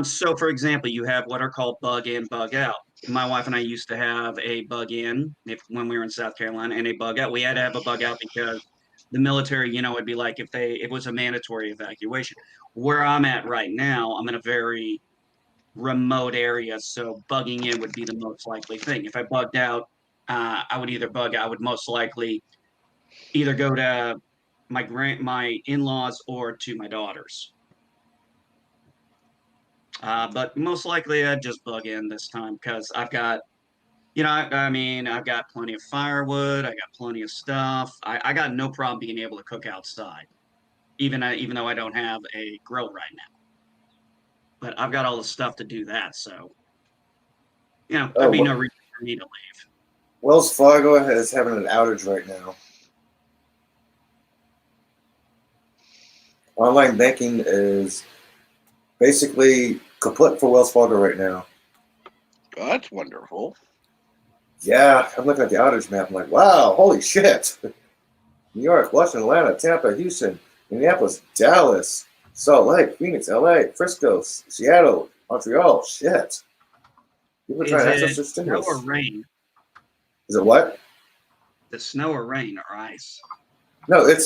So, for example, you have what are called bug in, bug out. My wife and I used to have a bug in when we were in South Carolina and a bug out. We had to have a bug out because the military, it'd be like if it was a mandatory evacuation. Where I'm at right now, I'm in a very remote area, so bugging in would be the most likely thing. If I bugged out, I would either bug out. I would most likely either go to my in-laws or to my daughters. But most likely I'd just bug in this time because I've got, I've got plenty of firewood. I got plenty of stuff. I got no problem being able to cook outside, even though I don't have a grill right now. But I've got all the stuff to do that, so there'd be no reason for me to leave. Wells Fargo is having an outage right now. Online banking is basically kaput for Wells Fargo right now. Oh, that's wonderful. Yeah, I'm looking at the outage map. I'm like, wow, holy shit. New York, Washington, Atlanta, Tampa, Houston, Minneapolis, Dallas, Salt Lake, Phoenix, LA, Frisco, Seattle, Montreal. Shit. People are trying to access their Snow stimulus. or rain? Is it what? The snow or rain or ice? No, it's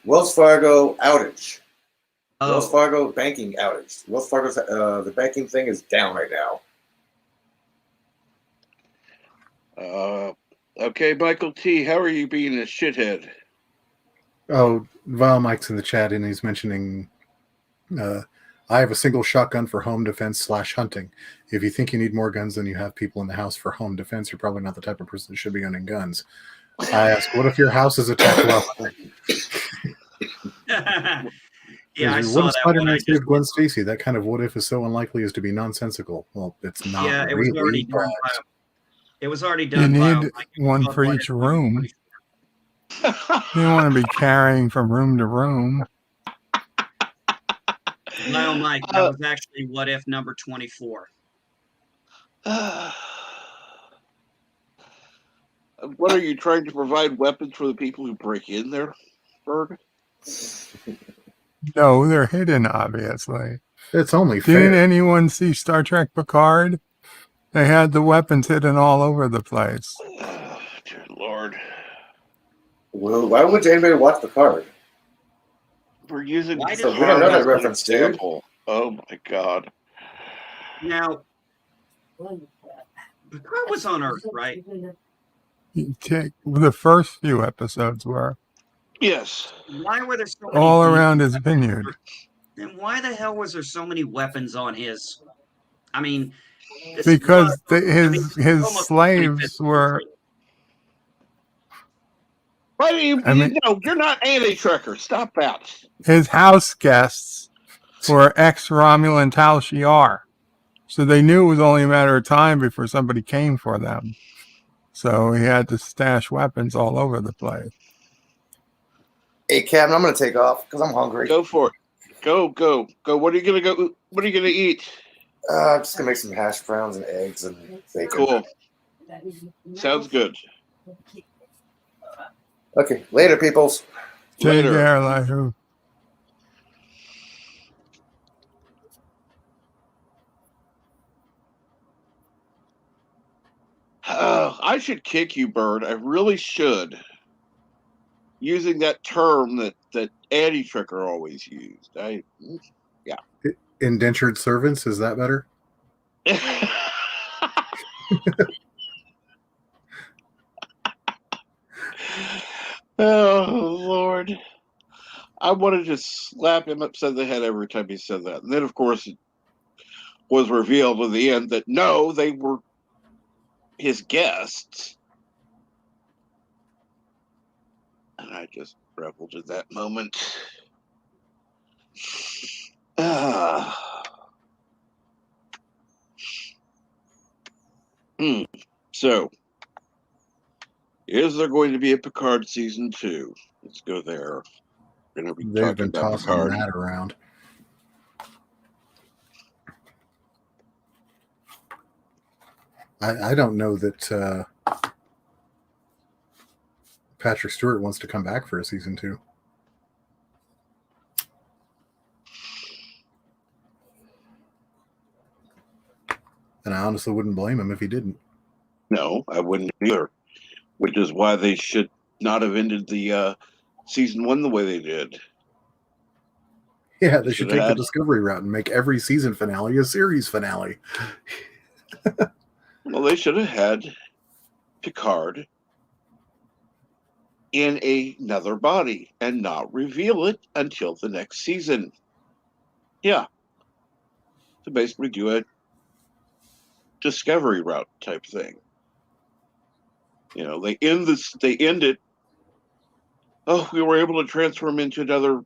Wells Fargo outage. Oh. Wells Fargo banking outage. Wells Fargo's the banking thing is down right now. Okay, Michael T., how are you being a shithead? Oh, Val Mike's in the chat and he's mentioning I have a single shotgun for home defense / hunting. If you think you need more guns than you have people in the house for home defense, you're probably not the type of person that should be owning guns. I ask, what if your house is attacked while hunting? Yeah, I what saw if that Spider-Man one. saved Gwen Stacy? That kind of what if is so unlikely as to be nonsensical. Well, it's not. Yeah, it was already done by. It was already You done by. need one for each room. You don't want to be carrying from room to room. No, Mike, that was actually what if number 24. What are you trying to provide weapons for the people who break in there, Bird? No, they're hidden, obviously. It's only fair. Didn't anyone see Star Trek Picard? They had the weapons hidden all over the place. Dear Lord. Well, why would anybody watch the card? We're using we don't know that reference, dude. example. Oh my God. Now, Picard was on Earth, right? The first few episodes were. Yes. Why were there so many all around his vineyard? Then why the hell was there so many weapons on his? I mean, because his slaves were. No, you're not anti-trucker. Stop that. His house guests were ex-Romulan Tal Shiar, so they knew it was only a matter of time before somebody came for them. So he had to stash weapons all over the place. Hey, Captain, I'm going to take off because I'm hungry. Go for it. Go. What are you going to go? What are you going to eat? I'm just going to make some hash browns and eggs and bacon. Cool. Sounds good. Okay, later, peoples. Take care, Elihu. I should kick you, Bird. I really should. Using that term that anti-trucker always used. Yeah. Indentured servants, is that better? Oh, Lord. I wanted to slap him upside the head every time he said that. And then, of course, it was revealed at the end that no, they were his guests. And I just reveled in that moment. So, is there going to be a Picard season 2? Let's go there. We're going to be They've talking been about tossing Picard. that around. I don't know that Patrick Stewart wants to come back for a season 2. And I honestly wouldn't blame him if he didn't. No, I wouldn't either. Which is why they should not have ended the season 1 the way they did. Yeah, they should Should've take the had- Discovery route and make every season finale a series finale. Well, they should have had Picard in another body and not reveal it until the next season. Yeah. To basically do a Discovery route type thing. You know, they end it. Oh, we were able to transform into a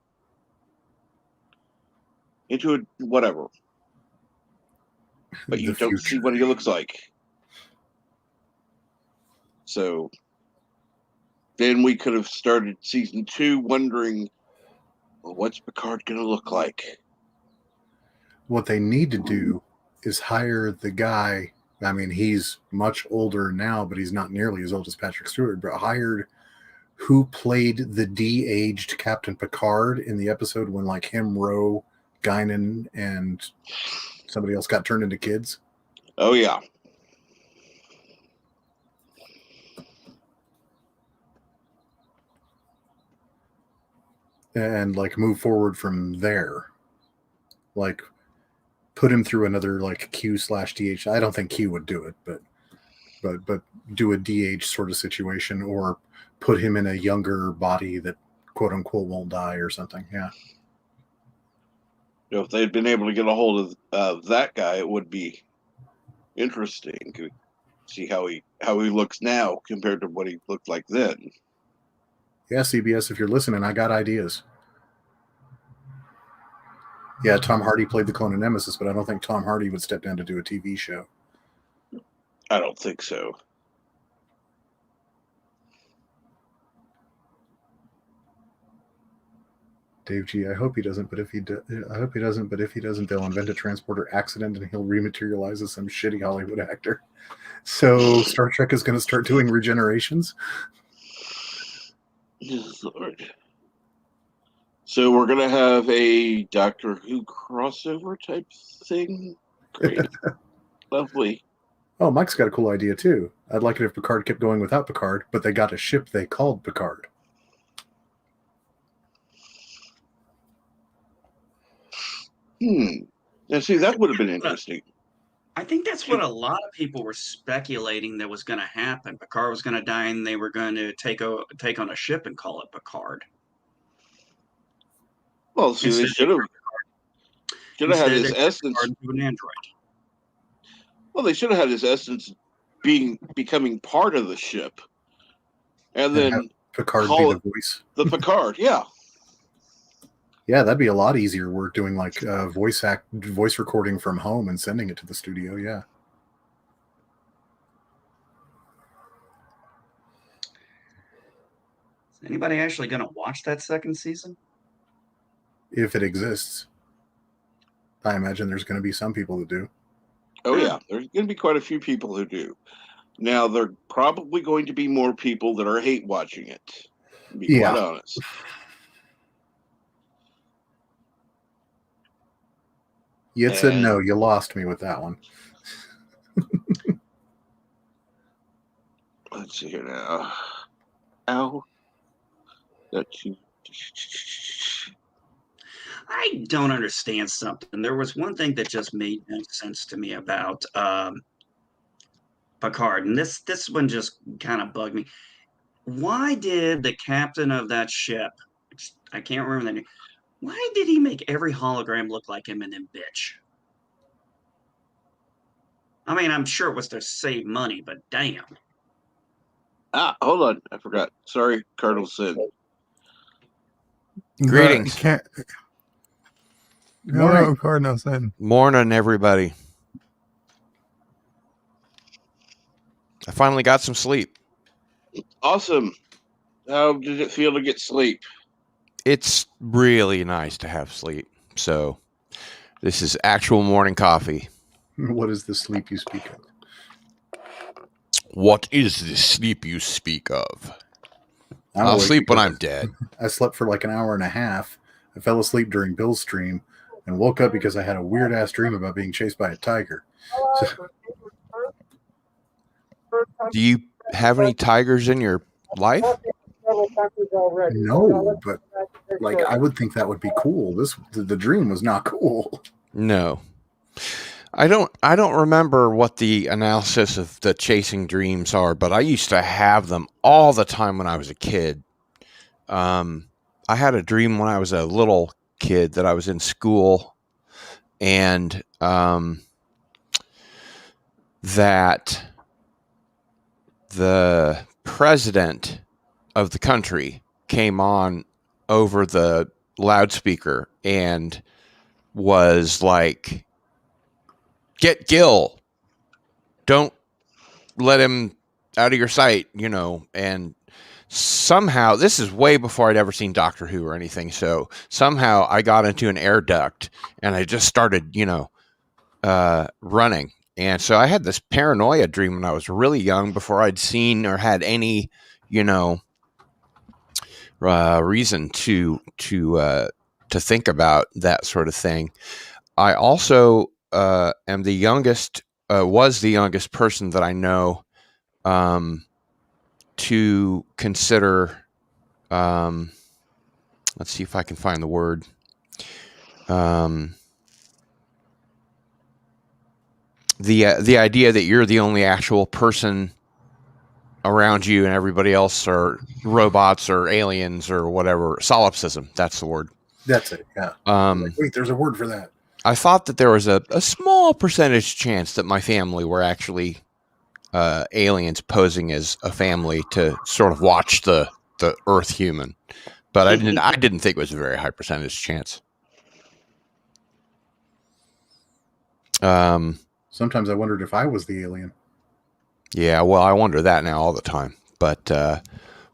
whatever. But you The don't see future. what he looks like. So then we could have started season 2 wondering, well, what's Picard going to look like? What they need to do is hire the guy. I mean, he's much older now, but he's not nearly as old as Patrick Stewart, but hired who played the de-aged Captain Picard in the episode when like him, Ro, Guinan, and somebody else got turned into kids. Oh, yeah. And like move forward from there. Like put him through another like Q/DH. I don't think Q would do it, but do a DH sort of situation, or put him in a younger body that quote unquote won't die or something. Yeah. You know, if they'd been able to get a hold of that guy, it would be interesting to see how he looks now compared to what he looked like then. Yeah, CBS, if you're listening, I got ideas. Yeah, Tom Hardy played the clone of Nemesis, but I don't think Tom Hardy would step down to do a TV show. I don't think so. Dave G, I hope he doesn't, but if he doesn't, they'll invent a transporter accident and he'll rematerialize as some shitty Hollywood actor. So Star Trek is going to start doing regenerations. Lord. So we're gonna have a Doctor Who crossover type thing. Great, lovely. Oh, Mike's got a cool idea too. I'd like it if Picard kept going without Picard, but they got a ship they called Picard. Now, see, that would have been interesting. I think that's what a lot of people were speculating that was going to happen. Picard was going to die, and they were going to take on a ship and call it Picard. Well, see, they should have had his essence. Picard to an android. Well, they should have had his essence becoming part of the ship, and then Picard call be it the voice. the Picard. Yeah. Yeah, that'd be a lot easier work doing like voice recording from home and sending it to the studio. Yeah. Is anybody actually going to watch that second season? If it exists. I imagine there's going to be some people that do. Oh, yeah. There's going to be quite a few people who do. Now, there are probably going to be more people that are hate watching it, to be quite honest. You said no. You lost me with that one. Let's see here now. Ow. I don't understand something. There was one thing that just made no sense to me about Picard, and this one just kind of bugged me. Why did the captain of that ship, I can't remember the name, why did he make every hologram look like him and then bitch? I mean, I'm sure it was to save money, but damn. Hold on. I forgot. Sorry, Cardinal Sin. Greetings. Hello, Cardinal Sin. Morning, everybody. I finally got some sleep. Awesome. How did it feel to get sleep? It's really nice to have sleep. So this is actual morning coffee. What is the sleep you speak of? What is the sleep you speak of? I'm I'll awake sleep when because I'm dead. I slept for like an hour and a half. I fell asleep during Bill's stream and woke up because I had a weird ass dream about being chased by a tiger. So, Do you have any tigers in your life? No, but like I would think that would be cool. The dream was not cool. No. I don't remember what the analysis of the chasing dreams are, but I used to have them all the time when I was a kid. I had a dream when I was a little kid that I was in school, and that the president of the country came on over the loudspeaker and was like, "Get Gil, don't let him out of your sight," and somehow, this is way before I'd ever seen Doctor Who or anything, so somehow I got into an air duct and I just started, running. And so I had this paranoia dream when I was really young, before I'd seen or had any, reason to think about that sort of thing. I also am the youngest, was the youngest person that I know to consider. Let's see if I can find the word. The idea that you're the only actual person around you and everybody else are robots or aliens or whatever. Solipsism, that's the word. That's it, yeah. Wait, there's a word for that. I thought that there was a small percentage chance that my family were actually aliens posing as a family to sort of watch the Earth human. But I didn't think it was a very high percentage chance. Sometimes I wondered if I was the alien. Yeah, well, I wonder that now all the time. But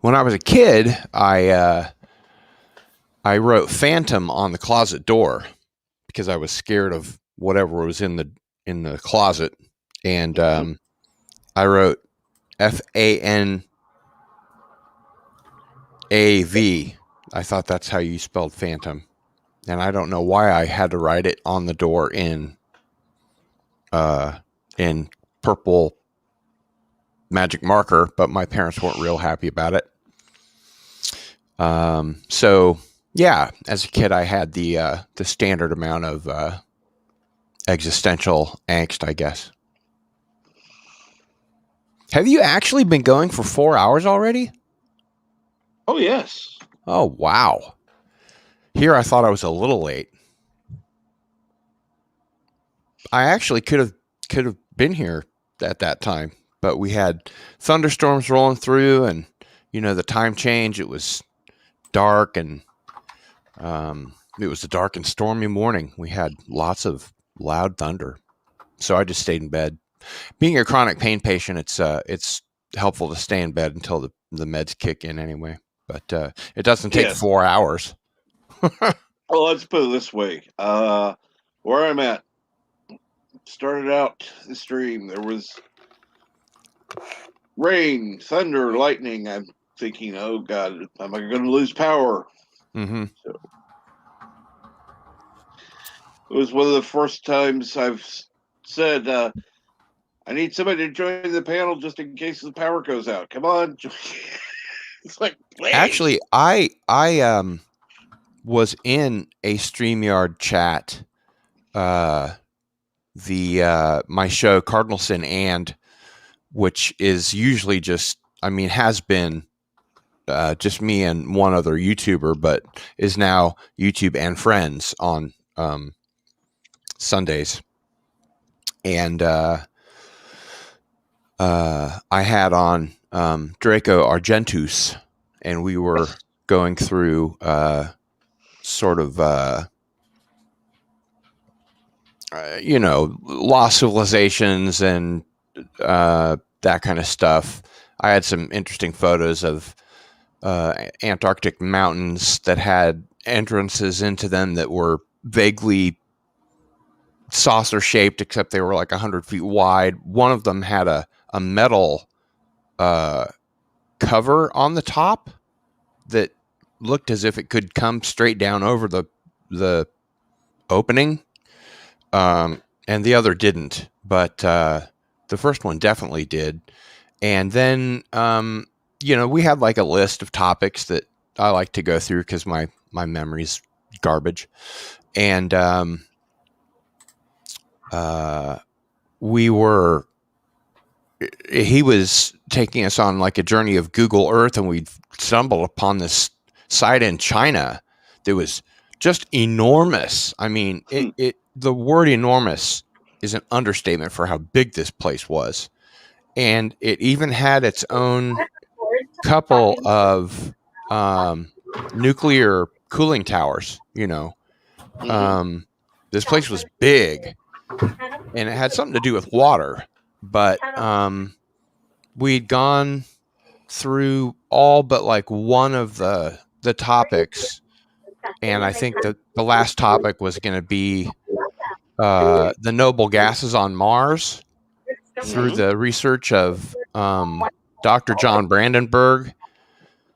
when I was a kid, I wrote Phantom on the closet door because I was scared of whatever was in the closet, and I wrote FANAV. I thought that's how you spelled Phantom, and I don't know why I had to write it on the door in purple magic marker, but my parents weren't real happy about it. So yeah, as a kid, I had the standard amount of existential angst, I guess. Have you actually been going for 4 hours already? Oh, yes. Oh, wow. Here, I thought I was a little late. I actually could have been here at that time, but we had thunderstorms rolling through, and the time change. It was dark, and it was a dark and stormy morning. We had lots of loud thunder, so I just stayed in bed. Being a chronic pain patient, it's helpful to stay in bed until the meds kick in anyway. But it doesn't take 4 hours. Well, let's put it this way. Where I'm at, started out the stream, there was rain, thunder, lightning. I'm thinking, oh God, am I going to lose power? Mm-hmm. So it was one of the first times I've said, I need somebody to join the panel just in case the power goes out. Come on. It's like, please. Actually, I was in a StreamYard chat, my show Cardinal Sin and, which is usually has been just me and one other YouTuber, but is now YouTube and Friends on Sundays. And I had on Draco Argentus, and we were going through sort of lost civilizations and that kind of stuff. I had some interesting photos of Antarctic mountains that had entrances into them that were vaguely saucer shaped, except they were like 100 feet wide. One of them had a metal cover on the top that looked as if it could come straight down over the opening, and the other didn't, but the first one definitely did. And then, we had like a list of topics that I like to go through because my memory's garbage. And he was taking us on like a journey of Google Earth, and we stumbled upon this site in China that was just enormous. I mean, the word enormous is an understatement for how big this place was. And it even had its own couple of nuclear cooling towers, this place was big, and it had something to do with water, but we'd gone through all but like one of the topics, and I think that the last topic was going to be the noble gases on Mars through the research of Dr. John Brandenburg,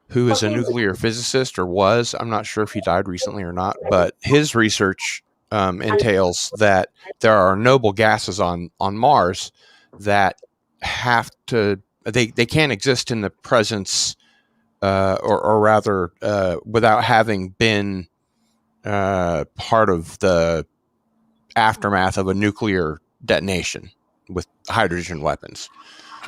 who is a nuclear physicist, or was. I'm not sure if he died recently or not, but his research entails that there are noble gases on Mars that have to, they can't exist in the presence, or rather, without having been part of the aftermath of a nuclear detonation with hydrogen weapons.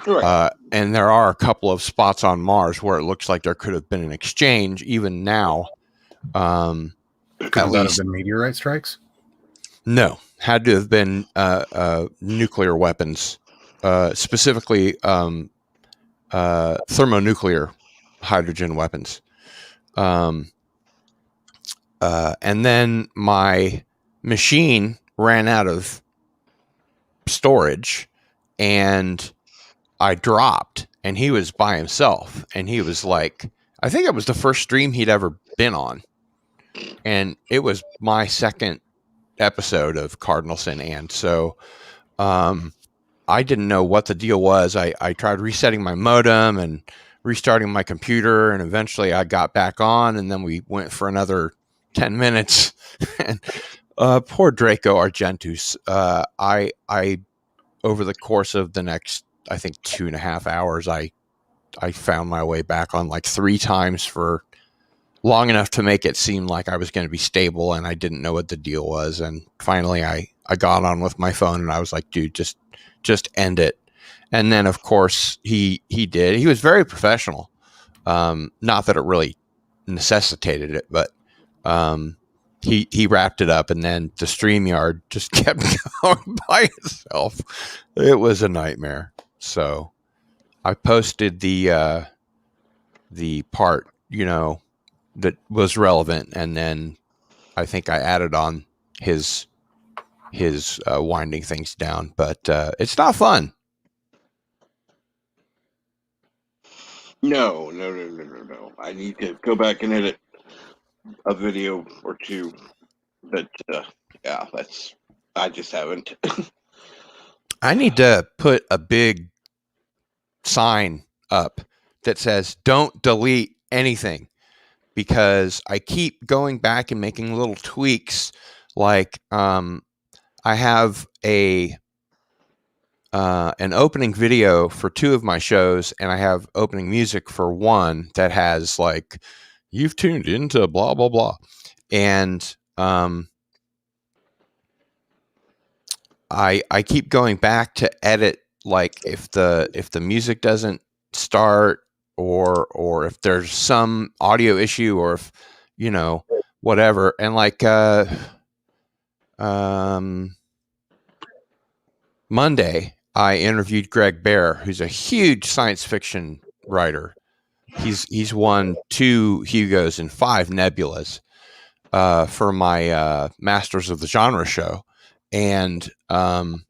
Right. And there are a couple of spots on Mars where it looks like there could have been an exchange even now. Could that have been meteorite strikes? No, had to have been nuclear weapons, specifically thermonuclear hydrogen weapons. And then my machine ran out of storage, and I dropped, and he was by himself, and he was like, I think it was the first stream he'd ever been on, and it was my second episode of Cardinal Sin, and so I didn't know what the deal was. I tried resetting my modem and restarting my computer, and eventually I got back on, and then we went for another 10 minutes. And poor Draco Argentus, I over the course of the next, I think, 2.5 hours, I found my way back on like 3 times for long enough to make it seem like I was going to be stable, and I didn't know what the deal was. And finally I got on with my phone, and I was like, dude, just end it. And then of course he did. He was very professional. Not that it really necessitated it, but he wrapped it up, and then the StreamYard just kept going by itself. It was a nightmare. So I posted the part, that was relevant, and then I think I added on his winding things down, but it's not fun. No. I need to go back and edit a video or two. But yeah, I just haven't. I need to put a big sign up that says don't delete anything, because I keep going back and making little tweaks. Like I have an opening video for 2 of my shows, and I have opening music for one that has like, you've tuned into blah blah blah, and I keep going back to edit, like if the music doesn't start, or if there's some audio issue, or if whatever. And like Monday I interviewed Greg Bear, who's a huge science fiction writer. He's won 2 Hugos and 5 Nebulas for my Masters of the Genre show. And the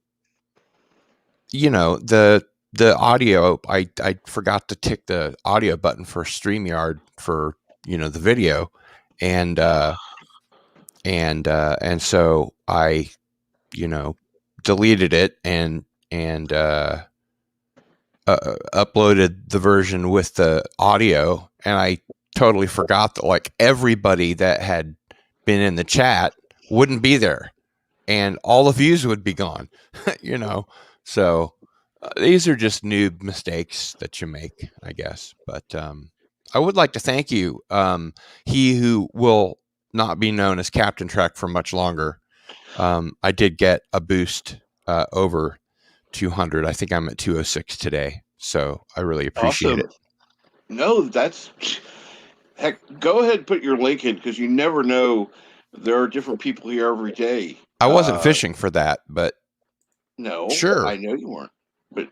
audio, I forgot to tick the audio button for StreamYard for the video, and so I deleted it and uploaded the version with the audio, and I totally forgot that like everybody that had been in the chat wouldn't be there, and all the views would be gone. So these are just noob mistakes that you make, I guess. But I would like to thank you, he who will not be known as Captain Trek for much longer. I did get a boost over 200. I think I'm at 206 today, so I really appreciate Awesome. it. No, that's heck. Go ahead and put your link in because you never know. There are different people here every day. I wasn't fishing for that, but No, sure, I know you weren't, but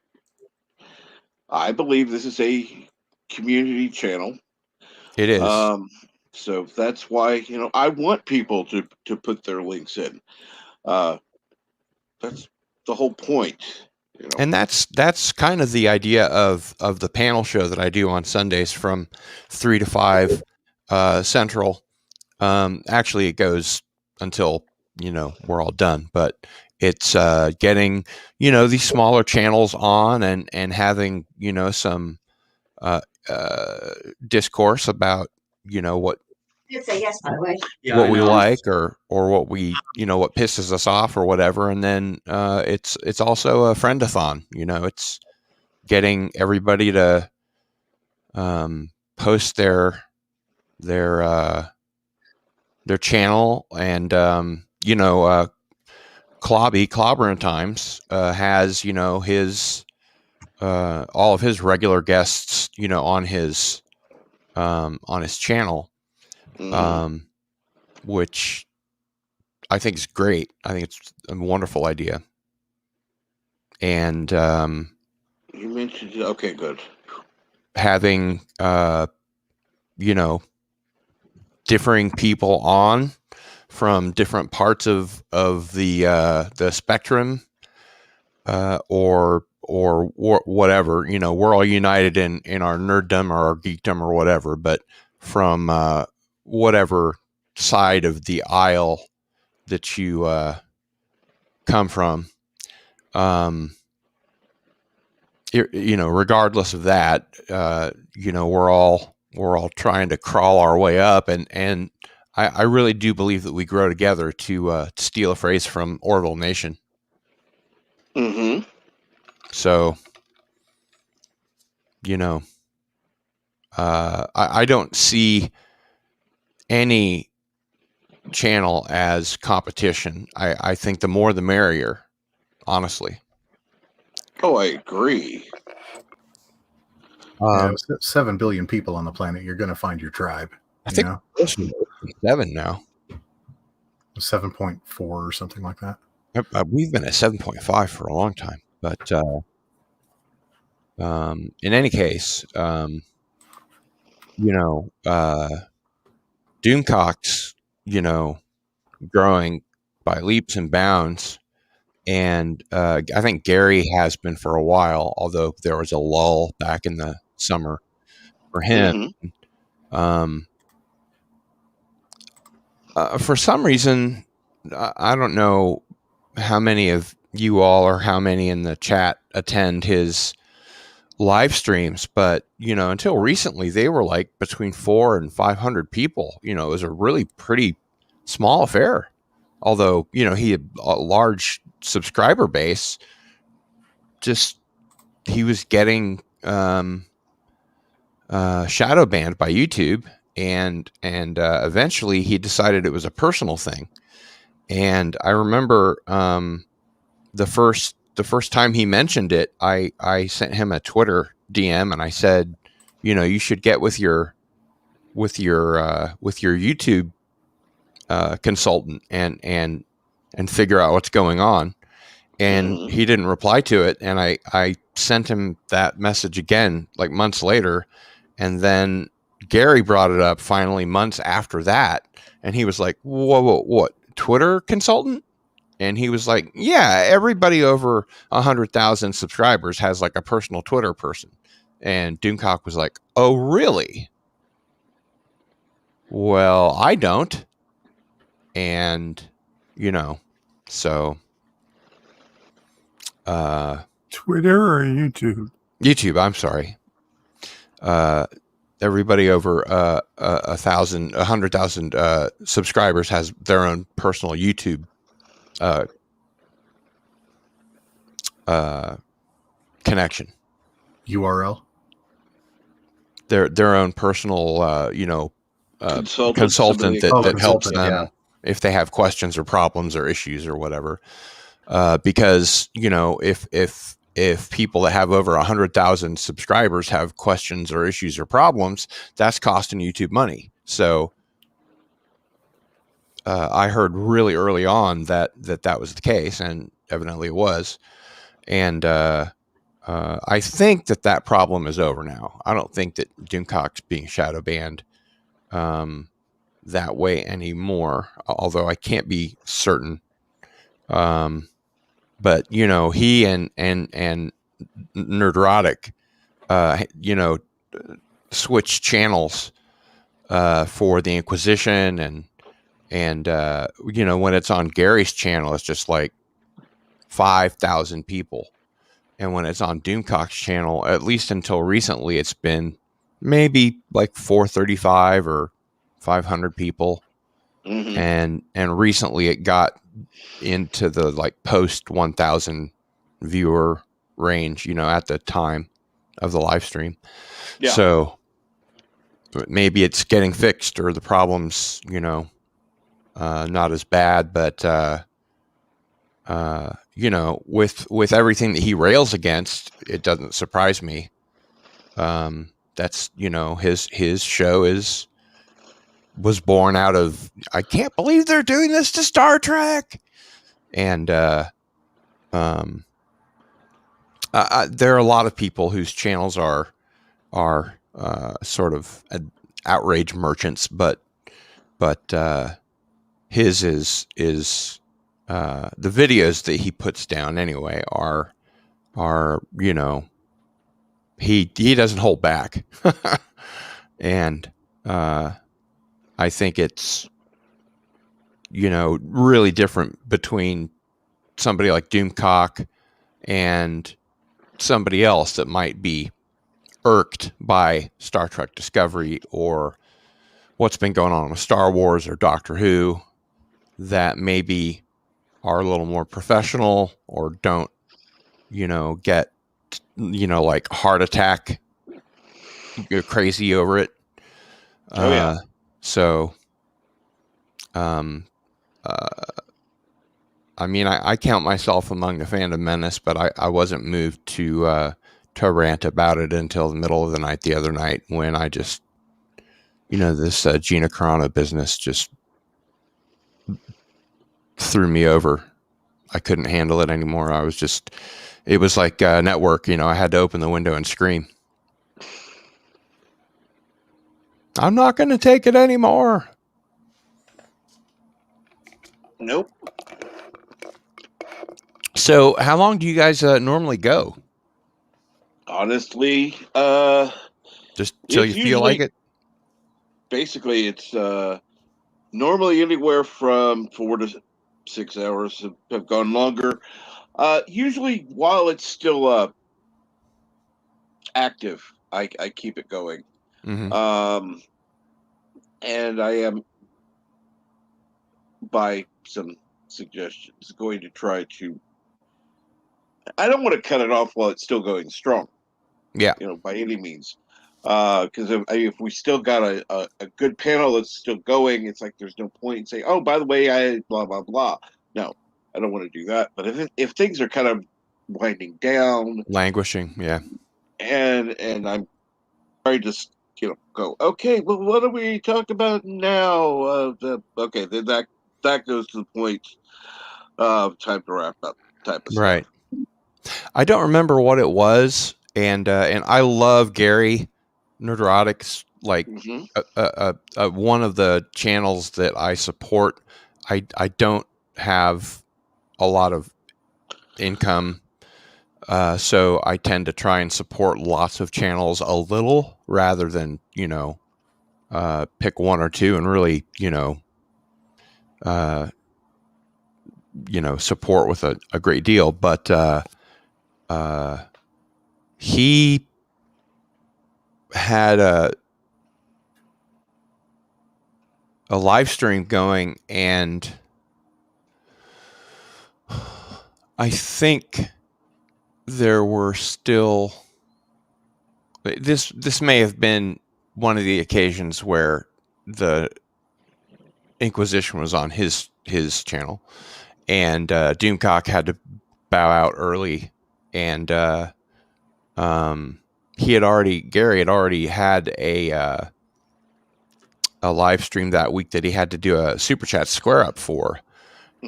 I believe this is a community channel. it is. So that's why I want people to put their links in. That's the whole point. And that's kind of the idea of the panel show that I do on Sundays from 3 to 5 Central. Actually, it goes until we're all done, but it's getting these smaller channels on and having some discourse about what You'd say yes, by the way. Yeah, what I we know. like or what we what pisses us off or whatever, and then it's also a friendathon. It's getting everybody to post their channel, and Clobbering Times has his all of his regular guests on his channel, which I think is great. I think it's a wonderful idea. And You mentioned okay, good. Having differing people on from different parts of the spectrum, or whatever. We're all united in our nerddom or our geekdom or whatever, but from whatever side of the aisle that you come from, regardless of that, we're all trying to crawl our way up, and I really do believe that we grow together, to steal a phrase from Orville Nation. Mm-hmm. So, I don't see any channel as competition. I think the more the merrier, honestly. Oh, I agree. 7 billion people on the planet. You're going to find your tribe. I think we're 7 now. 7.4 or something like that. We've been at 7.5 for a long time, but in any case, Doomcock's, growing by leaps and bounds, and I think Gary has been for a while, although there was a lull back in the summer for him. For some reason, I don't know how many of you all or how many in the chat attend his live streams, but until recently they were like between 400 and 500 people. It was a really pretty small affair, although he had a large subscriber base. Just he was getting shadow banned by YouTube, and eventually he decided it was a personal thing. And I remember the first time he mentioned it, I sent him a Twitter DM and I said, you should get with your YouTube consultant and figure out what's going on. And he didn't reply to it, and I sent him that message again like months later, and then Gary brought it up finally months after that, and he was like, whoa, what, Twitter consultant? And he was like, yeah, everybody over 100,000 subscribers has like a personal Twitter person. And Doomcock was like, oh, really? Well, I don't. And, so. Twitter or YouTube? YouTube, I'm sorry. Everybody over 100,000 subscribers has their own personal YouTube connection. URL. Their own personal, consultant that helps consultant, them yeah. if they have questions or problems or issues or whatever. Because if people that have over 100,000 subscribers have questions or issues or problems, that's costing YouTube money. So I heard really early on that was the case, and evidently it was. And I think that problem is over now. I don't think that Doomcock's being shadow banned that way anymore, although I can't be certain. But he and Nerdrotic, switched channels for the Inquisition, and when it's on Gary's channel, it's just like 5,000 people. And when it's on Doomcock's channel, at least until recently, it's been maybe like 435 or 500 people. And recently it got into the like post 1,000 viewer range, at the time of the live stream. Yeah. So maybe it's getting fixed, or the problem's, not as bad, but with everything that he rails against, it doesn't surprise me. That's his show was born out of, I can't believe they're doing this to Star Trek, and there are a lot of people whose channels are sort of outrage merchants, but his is the videos that he puts down anyway are he doesn't hold back. And I think it's really different between somebody like Doomcock and somebody else that might be irked by Star Trek Discovery or what's been going on with Star Wars or Doctor Who, that maybe are a little more professional or don't get like heart attack, go crazy over it. So I mean, I count myself among the Fandom Menace, but I wasn't moved to rant about it until the middle of the night the other night, when I just, this Gina Carano business just threw me over. I couldn't handle it anymore. It was like Network, I had to open the window and scream. I'm not going to take it anymore. Nope. So how long do you guys normally go? Honestly, just till you feel like it? Basically, it's normally anywhere from 4 to 6 hours. Have gone longer. Usually, while it's still active, I keep it going. Mm-hmm. And I am, by some suggestions, going to try to. I don't want to cut it off while it's still going strong. Yeah. By any means. Because if we still got a good panel that's still going, it's like there's no point in saying, oh, by the way, I blah, blah, blah. No, I don't want to do that. But if things are kind of winding down, languishing, yeah. And I'm trying to go, okay, well, what do we talk about now? Okay, then that goes to the point of time to wrap up type of right. stuff. I don't remember what it was, and I love Gary Nerdrotic's, like one of the channels that I support. I don't have a lot of income, so I tend to try and support lots of channels a little, rather than pick one or two and really support with a great deal. But he had a live stream going, and I think there were still this may have been one of the occasions where the Inquisition was on his channel, and Doomcock had to bow out early, and Gary had already had a live stream that week that he had to do a super chat square up for,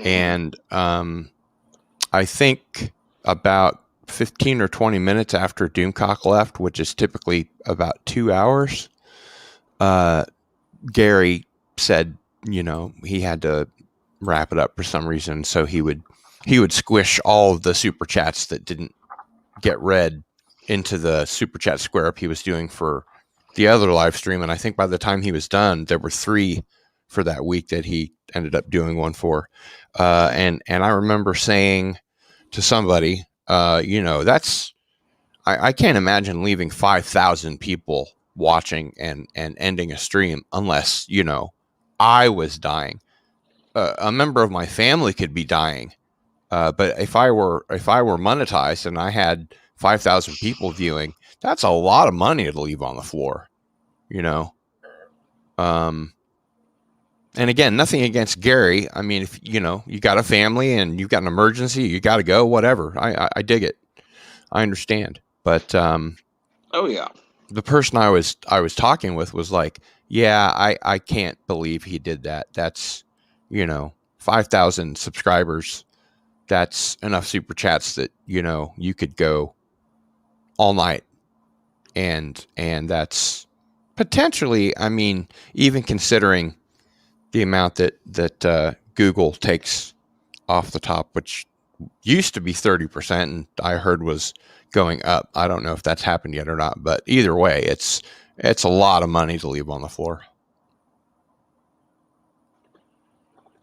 and I think about 15 or 20 minutes after Doomcock left, which is typically about 2 hours, Gary said, he had to wrap it up for some reason. So he would squish all of the super chats that didn't get read into the super chat square up he was doing for the other live stream. And I think by the time he was done, there were 3 for that week that he ended up doing one for. And I remember saying to somebody, that's, I can't imagine leaving 5,000 people watching and ending a stream unless, I was dying. A member of my family could be dying. But if I were monetized and I had 5,000 people viewing, that's a lot of money to leave on the floor, and again, nothing against Gary. I mean, if you got a family and you've got an emergency, you got to go, whatever. I dig it. I understand. But oh yeah, the person I was talking with was like, yeah, I can't believe he did that. That's 5,000 subscribers. That's enough super chats that you could go all night, and that's potentially, I mean, even considering the amount that Google takes off the top, which used to be 30%, and I heard was going up. I don't know if that's happened yet or not, but either way, it's a lot of money to leave on the floor.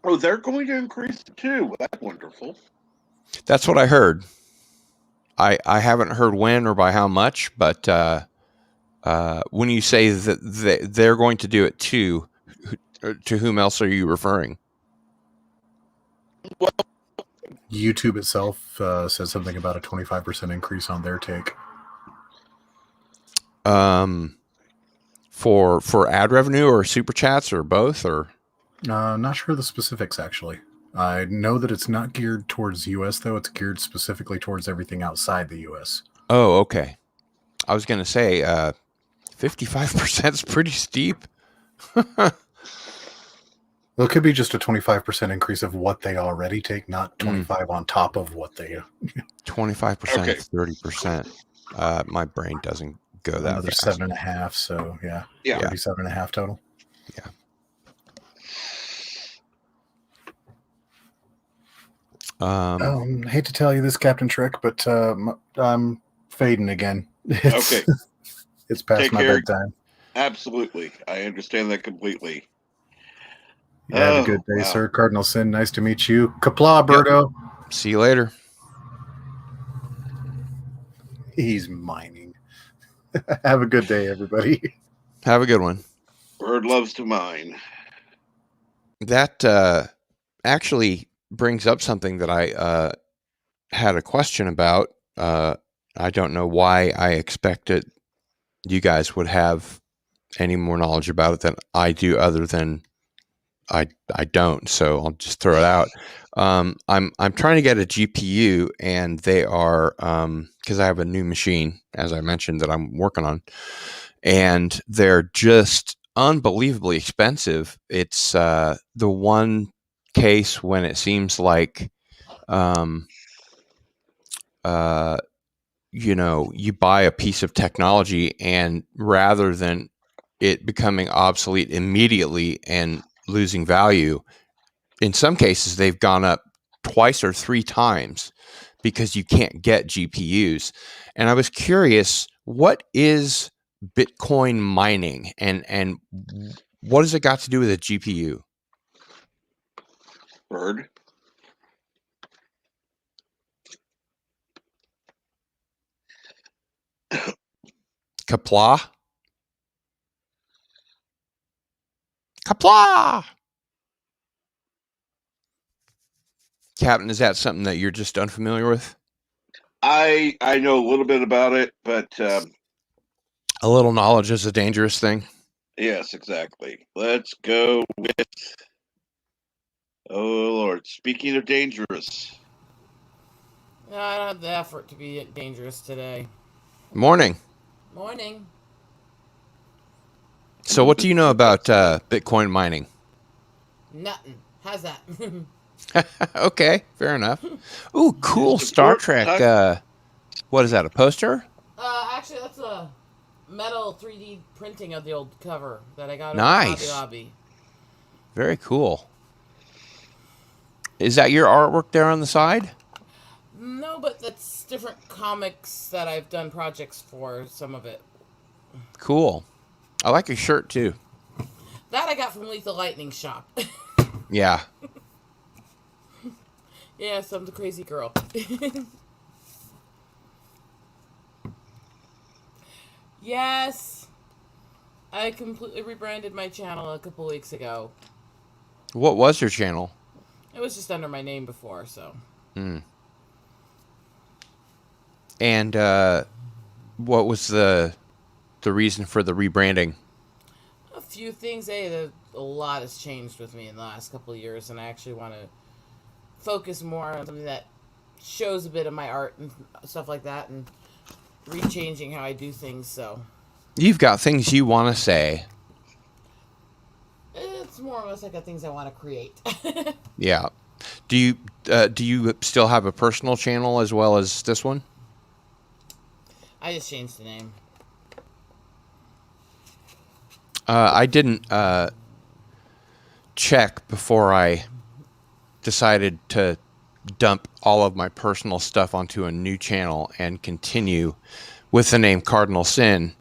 Oh, they're going to increase it too. That's wonderful. That's what I heard. I haven't heard when or by how much, but when you say that they're going to do it too, to whom else are you referring? Well, YouTube itself says something about a 25% increase on their take. For ad revenue or super chats or both, or not sure the specifics actually. I know that it's not geared towards US though. It's geared specifically towards everything outside the US. Oh, okay. I was going to say 55% is pretty steep. Well, it could be just a 25% increase of what they already take, not 25 on top of what they. 25%, okay. 30%. My brain doesn't go that Another fast. 7.5. So yeah, 37.5 total. Yeah. I hate to tell you this, Captain Trick, but I'm fading again. Okay. It's past Take my care. bedtime. Absolutely. I understand that completely. Have a good day, sir. Cardinal Sin, nice to meet you. Kapla, Berto. Yep. See you later. He's mining. Have a good day, everybody. Have a good one. Bird loves to mine. That actually brings up something that I had a question about. I don't know why I expected you guys would have any more knowledge about it than I do, other than I don't. So I'll just throw it out. I'm trying to get a GPU, and they are because I have a new machine, as I mentioned, that I'm working on, and they're just unbelievably expensive. It's the one case when it seems like you buy a piece of technology, and rather than it becoming obsolete immediately and losing value, in some cases they've gone up twice or 3 times because you can't get GPUs. And I was curious, what is Bitcoin mining, and what has it got to do with a GPU? Bird. Kapla? Kapla! Captain, is that something that you're just unfamiliar with? I know a little bit about it, but A little knowledge is a dangerous thing. yes, exactly. Let's go with. Oh Lord! Speaking of dangerous, No, I don't have the effort to be dangerous today. Morning. Morning. So, what do you know about Bitcoin mining? Nothing. How's that? Okay, fair enough. Ooh, cool It's Star important, Trek. What is that? A poster? Actually, that's a metal 3D printing of the old cover that I got Nice. over Hobby Lobby. Very cool. Is that your artwork there on the side? No, but that's different comics that I've done projects for. Some of it. Cool. I like your shirt too. That I got from Lethal Lightning Shop. Yeah. Yeah, so I'm the crazy girl. Yes. I completely rebranded my channel a couple weeks ago. What was your channel? It was just under my name before, so. And what was the reason for the rebranding? A few things. A lot has changed with me in the last couple of years, and I actually want to focus more on something that shows a bit of my art and stuff like that, and rechanging how I do things. So You've got things you want to say. it's more or less like the things I want to create. Yeah. Do you still have a personal channel as well as this one? I just changed the name. I didn't check before I decided to dump all of my personal stuff onto a new channel and continue with the name Cardinal Sin.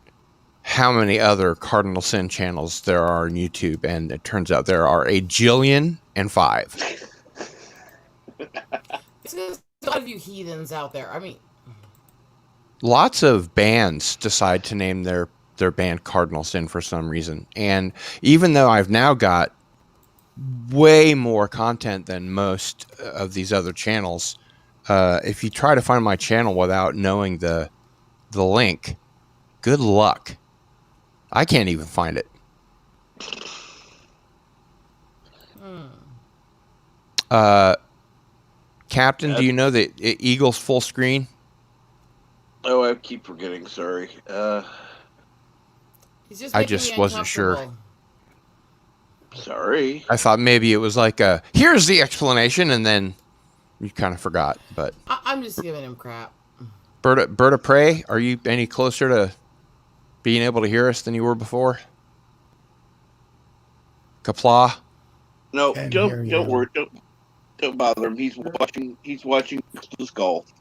How many other Cardinal Sin channels there are on YouTube? And it turns out there are 1,000,000,005. There's a lot of you heathens out there. I mean, Lots of bands decide to name their band Cardinal Sin for some reason. And even though I've now got way more content than most of these other channels, if you try to find my channel without knowing the link, good luck. I can't even find it. Captain, do you know the Eagle's full screen? Oh, I keep forgetting. Sorry. he's just I making just me wasn't sure. uncomfortable. Sorry. I thought maybe it was like here's the explanation, and then you kind of forgot. But I'm just giving him crap. Bird of Prey, are you any closer to being able to hear us than you were before? Kapla? No, Can't hear don't you. worry. Don't bother him. He's watching Crystal's golf.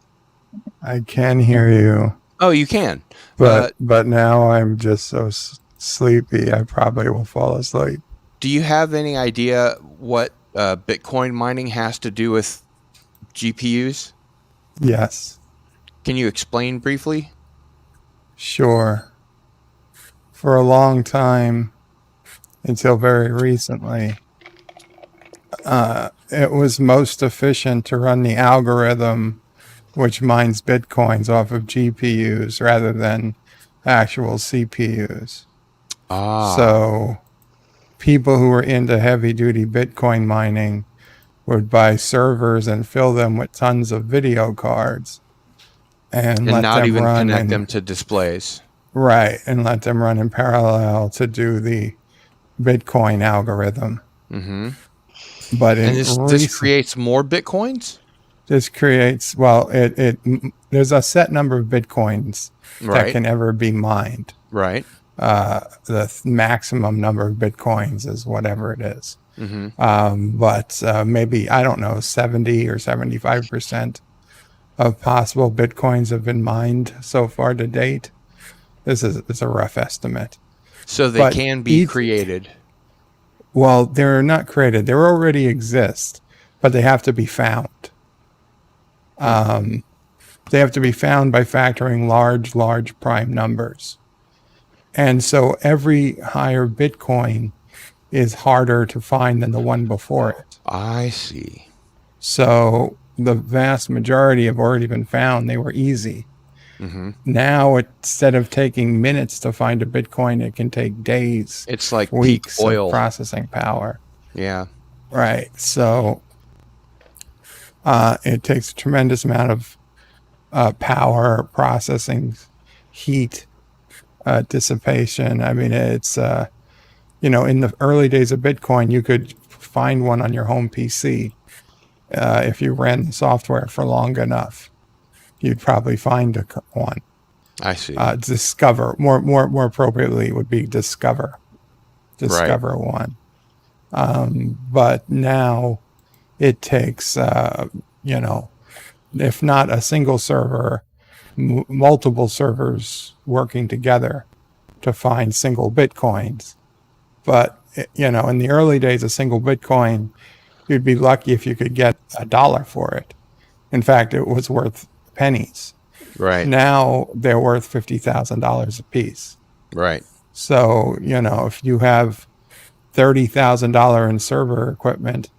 I can hear you, Oh, you can. but now I'm just so sleepy. I probably will fall asleep. Do you have any idea what Bitcoin mining has to do with GPUs? Yes, Can you explain briefly? sure. For a long time, until very recently, it was most efficient to run the algorithm which mines bitcoins off of GPUs rather than actual CPUs. So people who were into heavy duty Bitcoin mining would buy servers and fill them with tons of video cards and let not them even run connect them to displays. Right, and let them run in parallel to do the Bitcoin algorithm. Mm-hmm. But And this creates more Bitcoins? This creates, well, it there's a set number of Bitcoins that can ever be mined. Right. The maximum number of Bitcoins is whatever it is. Mm-hmm. But maybe, I don't know, 70 or 75% of possible Bitcoins have been mined so far to date. It's a rough estimate. So they can be created. Well, they're not created. They already exist, but they have to be found. They have to be found by factoring large prime numbers. And so every higher Bitcoin is harder to find than the one before it. I see. So the vast majority have already been found. They were easy. Mm-hmm. Now, instead of taking minutes to find a Bitcoin, it can take days, It's like peak weeks of oil. processing power. Yeah. Right. So it takes a tremendous amount of power, processing, heat, dissipation. I mean, it's, in the early days of Bitcoin, you could find one on your home PC. If you ran the software for long enough, you'd probably find one. I see. Discover, more appropriately would be discover one. But now it takes, if not a single server, multiple servers working together to find single Bitcoins. But, in the early days, a single Bitcoin, you'd be lucky if you could get $1 for it. In fact, it was worth pennies. Right. Now they're worth $50,000 a piece. Right. So, if you have $30,000 in server equipment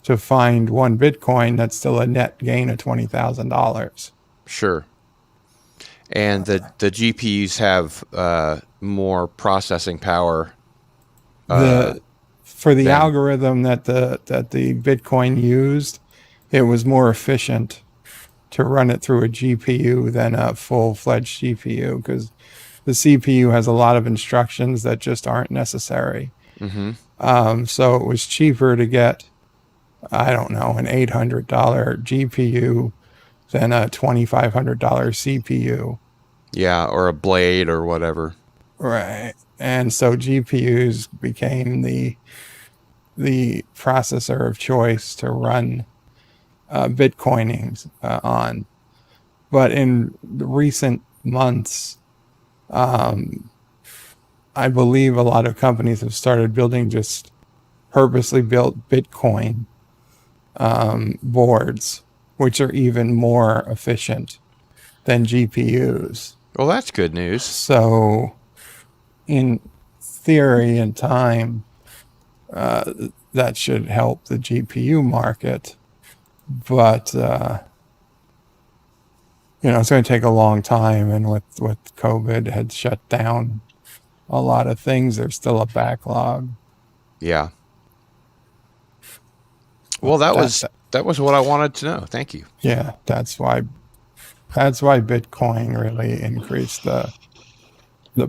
to find one Bitcoin, that's still a net gain of $20,000. Sure. And the GPUs have more processing power. For the algorithm that the Bitcoin used, it was more efficient to run it through a GPU than a full-fledged CPU, because the CPU has a lot of instructions that just aren't necessary. Mm-hmm. So it was cheaper to get, I don't know, an $800 GPU than a $2,500 CPU. Yeah, or a blade or whatever. Right. And so GPUs became the processor of choice to run Bitcoining on. But in the recent months, I believe a lot of companies have started building just purposely built Bitcoin boards, which are even more efficient than GPUs. Well, that's good news. So, in theory and time, that should help the GPU market. But, it's going to take a long time. And with COVID had shut down a lot of things, there's still a backlog. Yeah. Well, that was what I wanted to know. Thank you. Yeah, that's why Bitcoin really increased the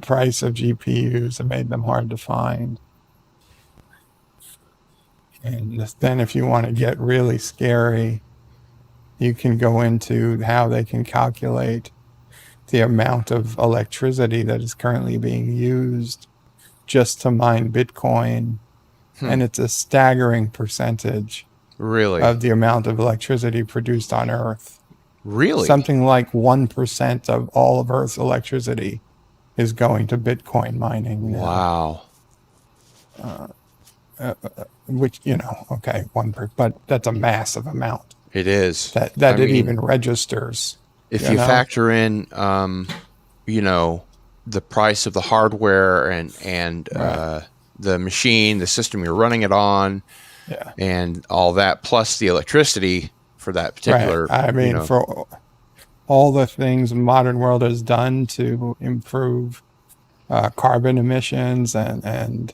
price of GPUs and made them hard to find. And then if you want to get really scary, you can go into how they can calculate the amount of electricity that is currently being used just to mine Bitcoin. And it's a staggering percentage of the amount of electricity produced on Earth. Really? Something like 1% of all of Earth's electricity is going to Bitcoin mining now. Wow. Which, okay, 1%, but that's a massive amount. It is. That it even registers. If you factor in, the price of the hardware and Right. The machine, the system you're running it on, and all that, plus the electricity for that particular. Right. I mean, for all the things the modern world has done to improve carbon emissions and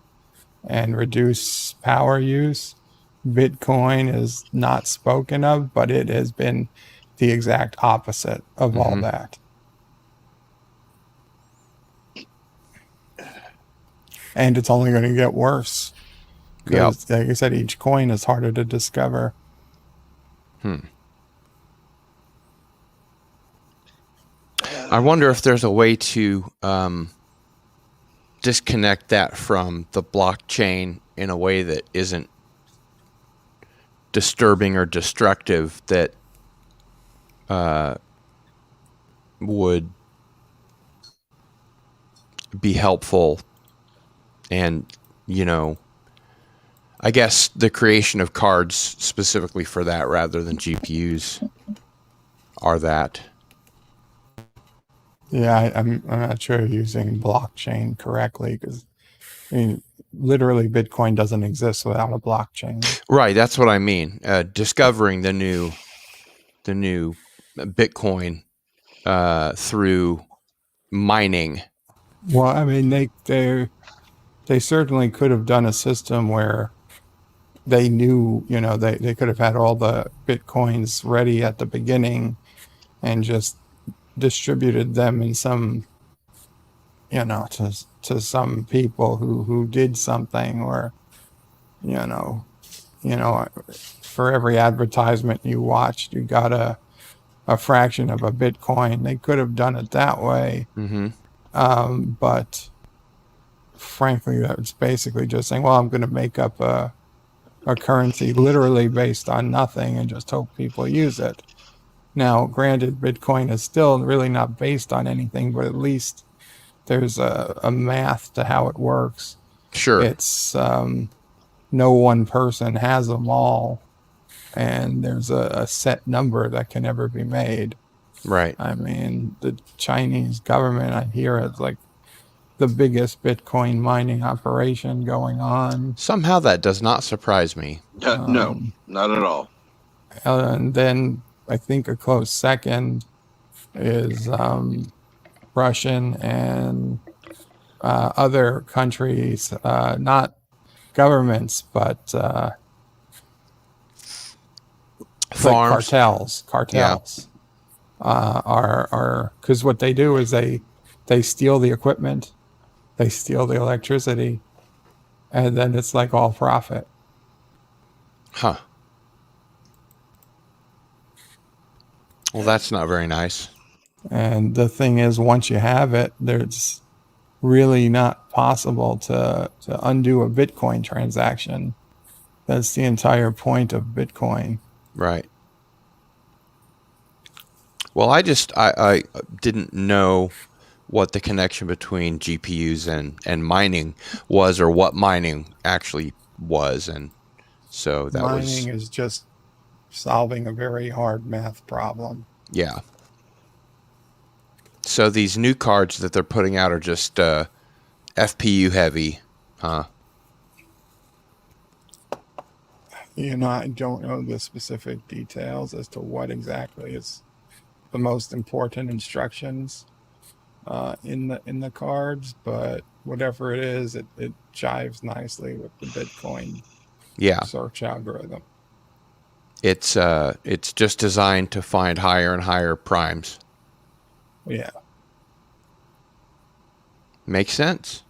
reduce power use, Bitcoin is not spoken of, but it has been the exact opposite of all that. And it's only going to get worse. Because, like I said, each coin is harder to discover. I wonder if there's a way to disconnect that from the blockchain in a way that isn't disturbing or destructive, that would be helpful. And, I guess the creation of cards specifically for that rather than GPUs are that. Yeah, I'm not sure you're using blockchain correctly, because literally Bitcoin doesn't exist without a blockchain. Right, that's what I mean. Discovering the new Bitcoin through mining. Well, I mean, they certainly could have done a system where they knew, they could have had all the Bitcoins ready at the beginning and just distributed them in some, to some people who did something, or, you know, for every advertisement you watched, you got a fraction of a Bitcoin. They could have done it that way. But frankly, that's basically just saying, well, I'm going to make up a currency literally based on nothing and just hope people use it. Now, granted, Bitcoin is still really not based on anything, but at least there's a math to how it works. Sure. It's no one person has them all, and there's a set number that can never be made. Right. I mean, the Chinese government, I hear, is like the biggest Bitcoin mining operation going on. Somehow that does not surprise me. No, not at all. And then I think a close second is Russian and other countries, not governments, but like cartels. Yeah. Are because what they do is they steal the equipment, they steal the electricity, and then it's like all profit. Huh. Well, that's not very nice. And the thing is, once you have it, there's really not possible to undo a Bitcoin transaction. That's the entire point of Bitcoin. Right. Well, I didn't know what the connection between GPUs and mining was, or what mining actually was, and so that mining is just solving a very hard math problem. Yeah. So these new cards that they're putting out are just FPU heavy, huh? I don't know the specific details as to what exactly is the most important instructions in the cards, but whatever it is, it jives nicely with the Bitcoin search algorithm. It's just designed to find higher and higher primes. Yeah. Makes sense.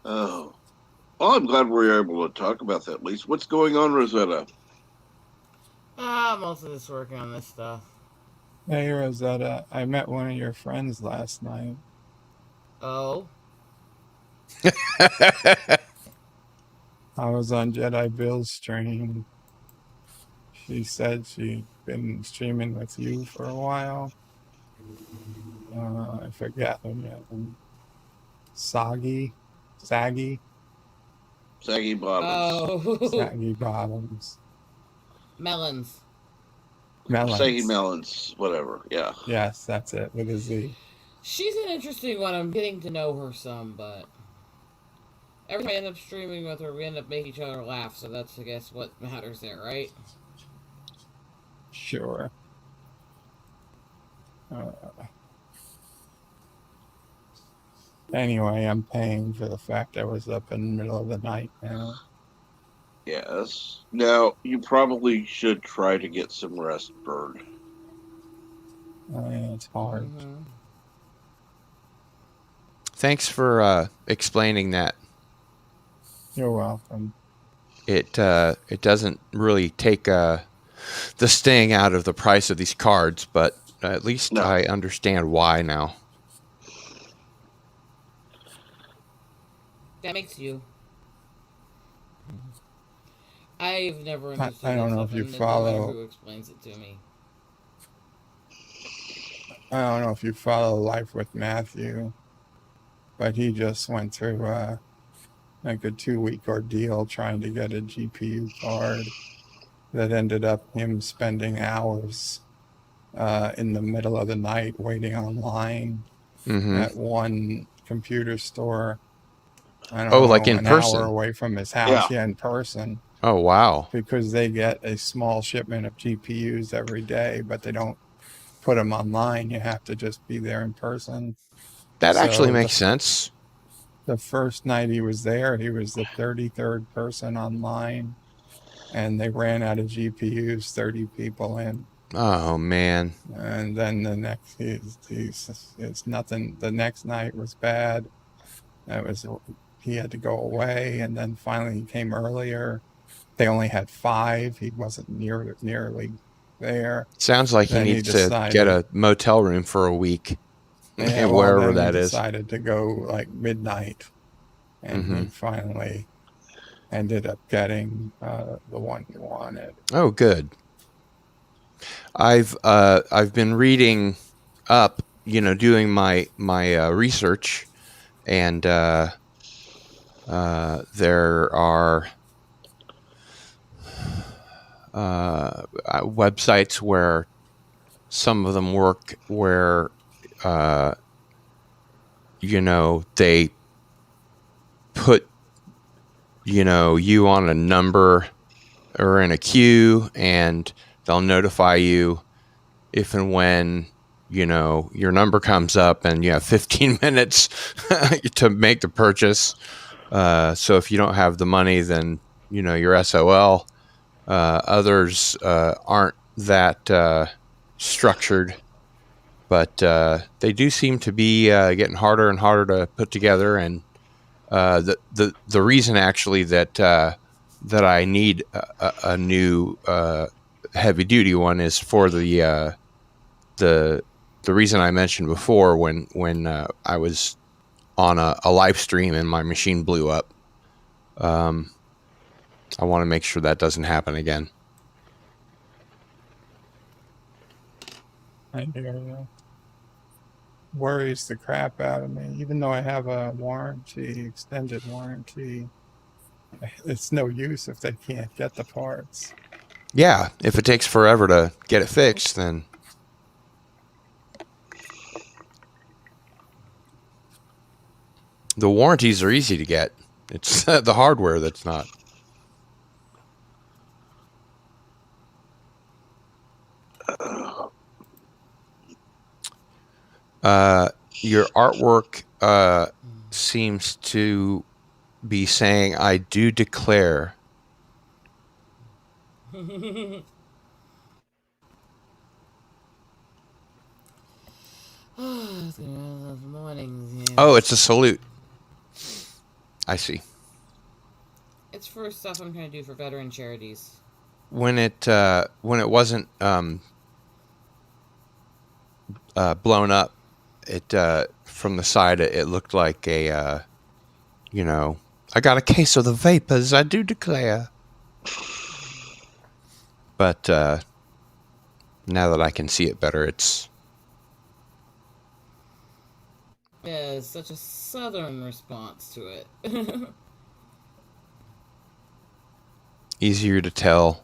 Oh. Well, I'm glad we were able to talk about that at least. What's going on, Rosetta? Most of this working on this stuff. Hey, Rosetta, I met one of your friends last night. Oh? I was on Jedi Bill's stream. She said she'd been streaming with you for a while. I forget her name. Saggy Bottoms. Oh. Saggy Bottoms. Melons. Saggy Melons, whatever, yeah. Yes, that's it, with a Z. She's an interesting one. I'm getting to know her some, but every time I end up streaming with her, we end up making each other laugh, so that's, I guess, what matters there, right? Sure. Anyway, I'm paying for the fact I was up in the middle of the night now. Yes. Now, you probably should try to get some rest, Bird. Yeah, it's hard. Mm-hmm. Thanks for explaining that. You're welcome. It doesn't really take the sting out of the price of these cards, but at least I understand why now. That makes you. I've never understood. I don't know if you follow. Who explains it to me? I don't know if you follow Life with Matthew, but he just went through like a 2-week ordeal trying to get a GPU card that ended up him spending hours in the middle of the night waiting online at one computer store. I don't know, like in an person? hour away from his house. Yeah, in person. Oh, wow. because they get a small shipment of GPUs every day, but they don't put them online. You have to just be there in person. That actually So makes sense. the first night he was there, he was the 33rd person online, and they ran out of GPUs, 30 people in. Oh, man. And then the next, it's nothing. The next night was bad. He had to go away, and then finally he came earlier. They only had 5. He wasn't nearly there. Sounds like he Then he needs to get decided, a motel room for a week, yeah, well, wherever then he that is. decided to go like midnight, and he finally ended up getting the one he wanted. Oh, good. I've been reading up, doing my research, and there are websites where some of them work where they put you on a number or in a queue, and they'll notify you if and when your number comes up, and you have 15 minutes to make the purchase. So if you don't have the money, then you're SOL. Others aren't that structured, but they do seem to be getting harder and harder to put together. And the reason actually that I need a new heavy duty one is for the reason I mentioned before, when I was on a live stream and my machine blew up. I want to make sure that doesn't happen again. I hear you. Worries the crap out of me. Even though I have a warranty, extended warranty, it's no use if they can't get the parts. Yeah, if it takes forever to get it fixed, then the warranties are easy to get. It's the hardware that's not. Your artwork seems to be saying, "I do declare." Oh, it's a salute. I see. It's for stuff I'm trying to do for veteran charities. When it wasn't blown up, it from the side it looked like a I got a case of the vapors, I do declare. But now that I can see it better, it's it's such a southern response to it. easier to tell.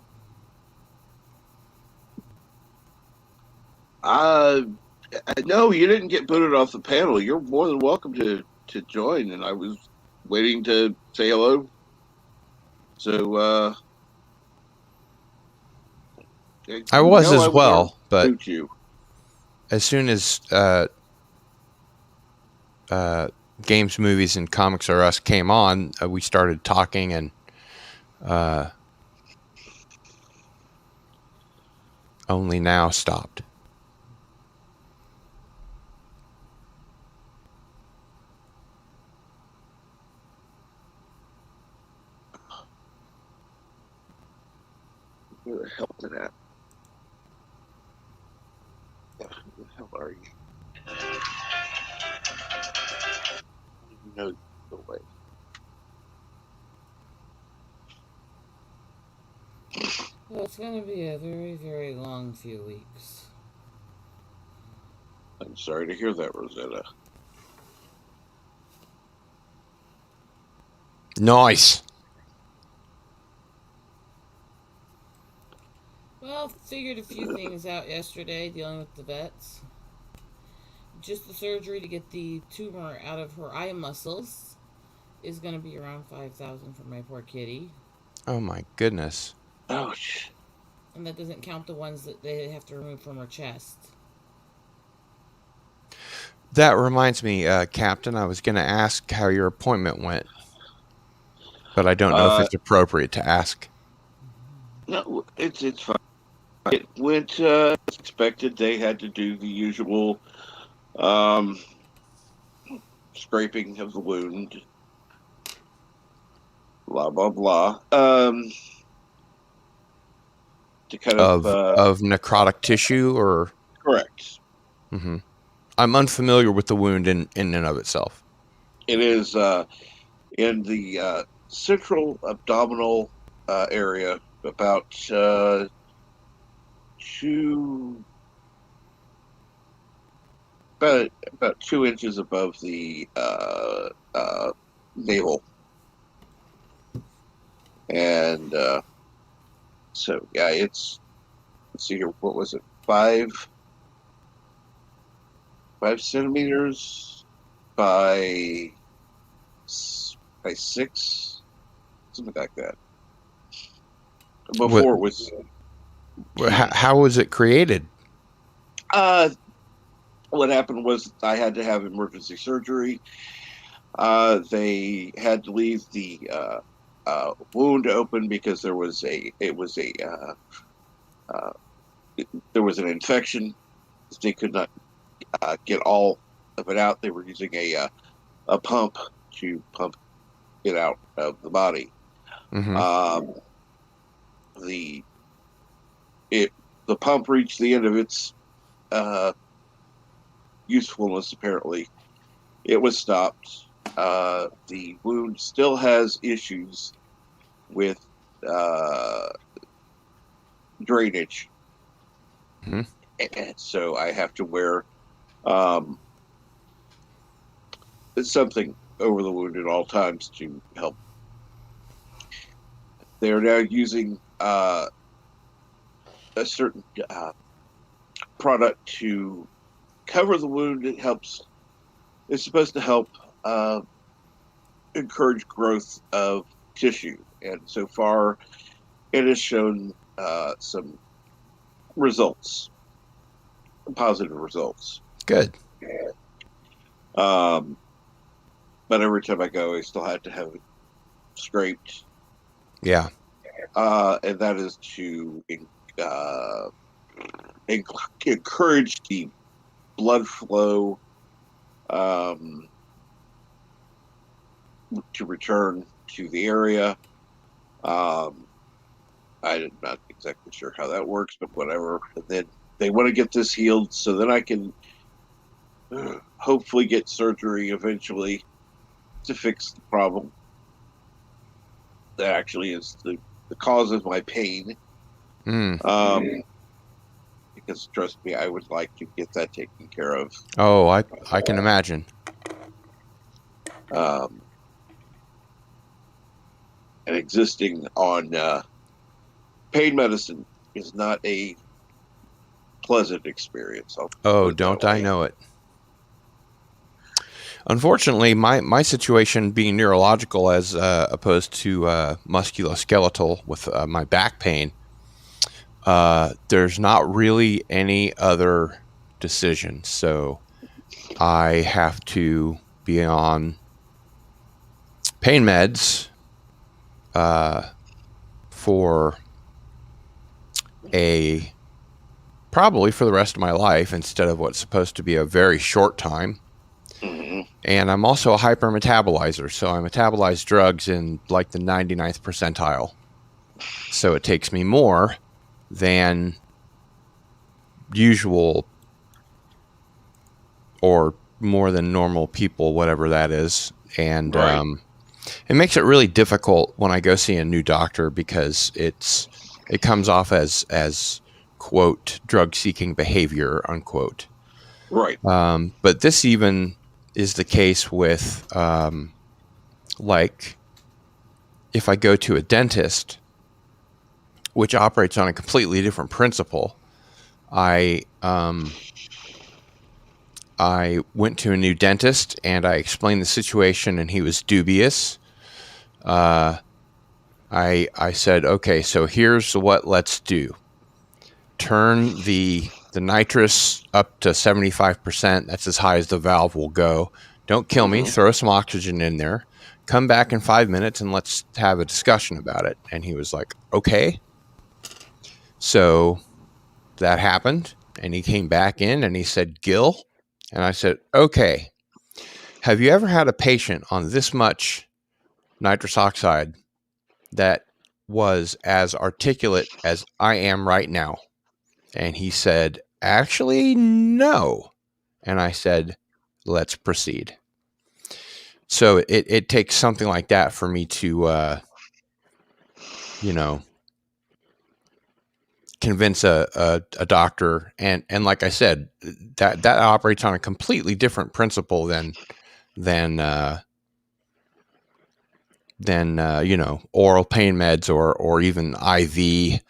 No, you didn't get booted off the panel. You're more than welcome to join, and I was waiting to say hello. So I was as well, but boot you. as soon as Games, Movies, and Comics R Us came on, we started talking, and only now stopped. Where the hell is it at? Where the hell are you? No way. Well, it's going to be a very, very long few weeks. I'm sorry to hear that, Rosetta. Nice. Well, figured a few things out yesterday dealing with the vets. Just the surgery to get the tumor out of her eye muscles is going to be around $5,000 for my poor kitty. Oh my goodness. Ouch. And that doesn't count the ones that they have to remove from her chest. That reminds me, Captain, I was going to ask how your appointment went, but I don't know if it's appropriate to ask. No, it's fine. It went as expected. They had to do the usual scraping of the wound. Blah blah blah. To kind of necrotic tissue, or correct. Mm-hmm. I'm unfamiliar with the wound in and of itself. It is in the central abdominal area, about 2 inches above the navel, and so yeah, it's. Let's see here. What was it? 5 centimeters by 6, something like that. Before it was. How was it created? What happened was I had to have emergency surgery. They had to leave the wound open because there was an infection. They could not get all of it out. They were using a pump to pump it out of the body. Mm-hmm. The pump reached the end of its usefulness. Apparently, it was stopped. The wound still has issues with drainage, Mm-hmm. and so I have to wear something over the wound at all times to help. They are now using a certain product to cover the wound. It's supposed to help encourage growth of tissue, and so far it has shown some positive results. Good. But every time I go, I still had to have it scraped. Yeah. And that is to encourage the blood flow to return to the area. I'm not exactly sure how that works, but whatever. And then they want to get this healed so then I can hopefully get surgery eventually to fix the problem that actually is the cause of my pain. Because trust me, I would like to get that taken care of. Oh, I can imagine. And existing on pain medicine is not a pleasant experience. Oh, don't I know it? Unfortunately, my situation being neurological as opposed to musculoskeletal with my back pain, there's not really any other decision. So I have to be on pain meds for probably for the rest of my life instead of what's supposed to be a very short time. Mm-hmm. And I'm also a hypermetabolizer, so I metabolize drugs in like the 99th percentile. So it takes me more than usual or more than normal people, whatever that is. And right. It makes it really difficult when I go see a new doctor because it comes off as quote drug-seeking behavior, unquote. Right. But this even is the case with like if I go to a dentist, which operates on a completely different principle. I went to a new dentist and I explained the situation and he was dubious. I said, okay, so here's what let's do. Turn the nitrous up to 75%. That's as high as the valve will go. Don't kill me. Throw some oxygen in there. Come back in 5 minutes and let's have a discussion about it. And he was like, okay. So that happened. And he came back in and he said, Gil. And I said, okay. Have you ever had a patient on this much nitrous oxide that was as articulate as I am right now? And he said, actually, no. And I said, let's proceed. So it takes something like that for me to, convince a doctor. And like I said, that operates on a completely different principle than oral pain meds or even IV,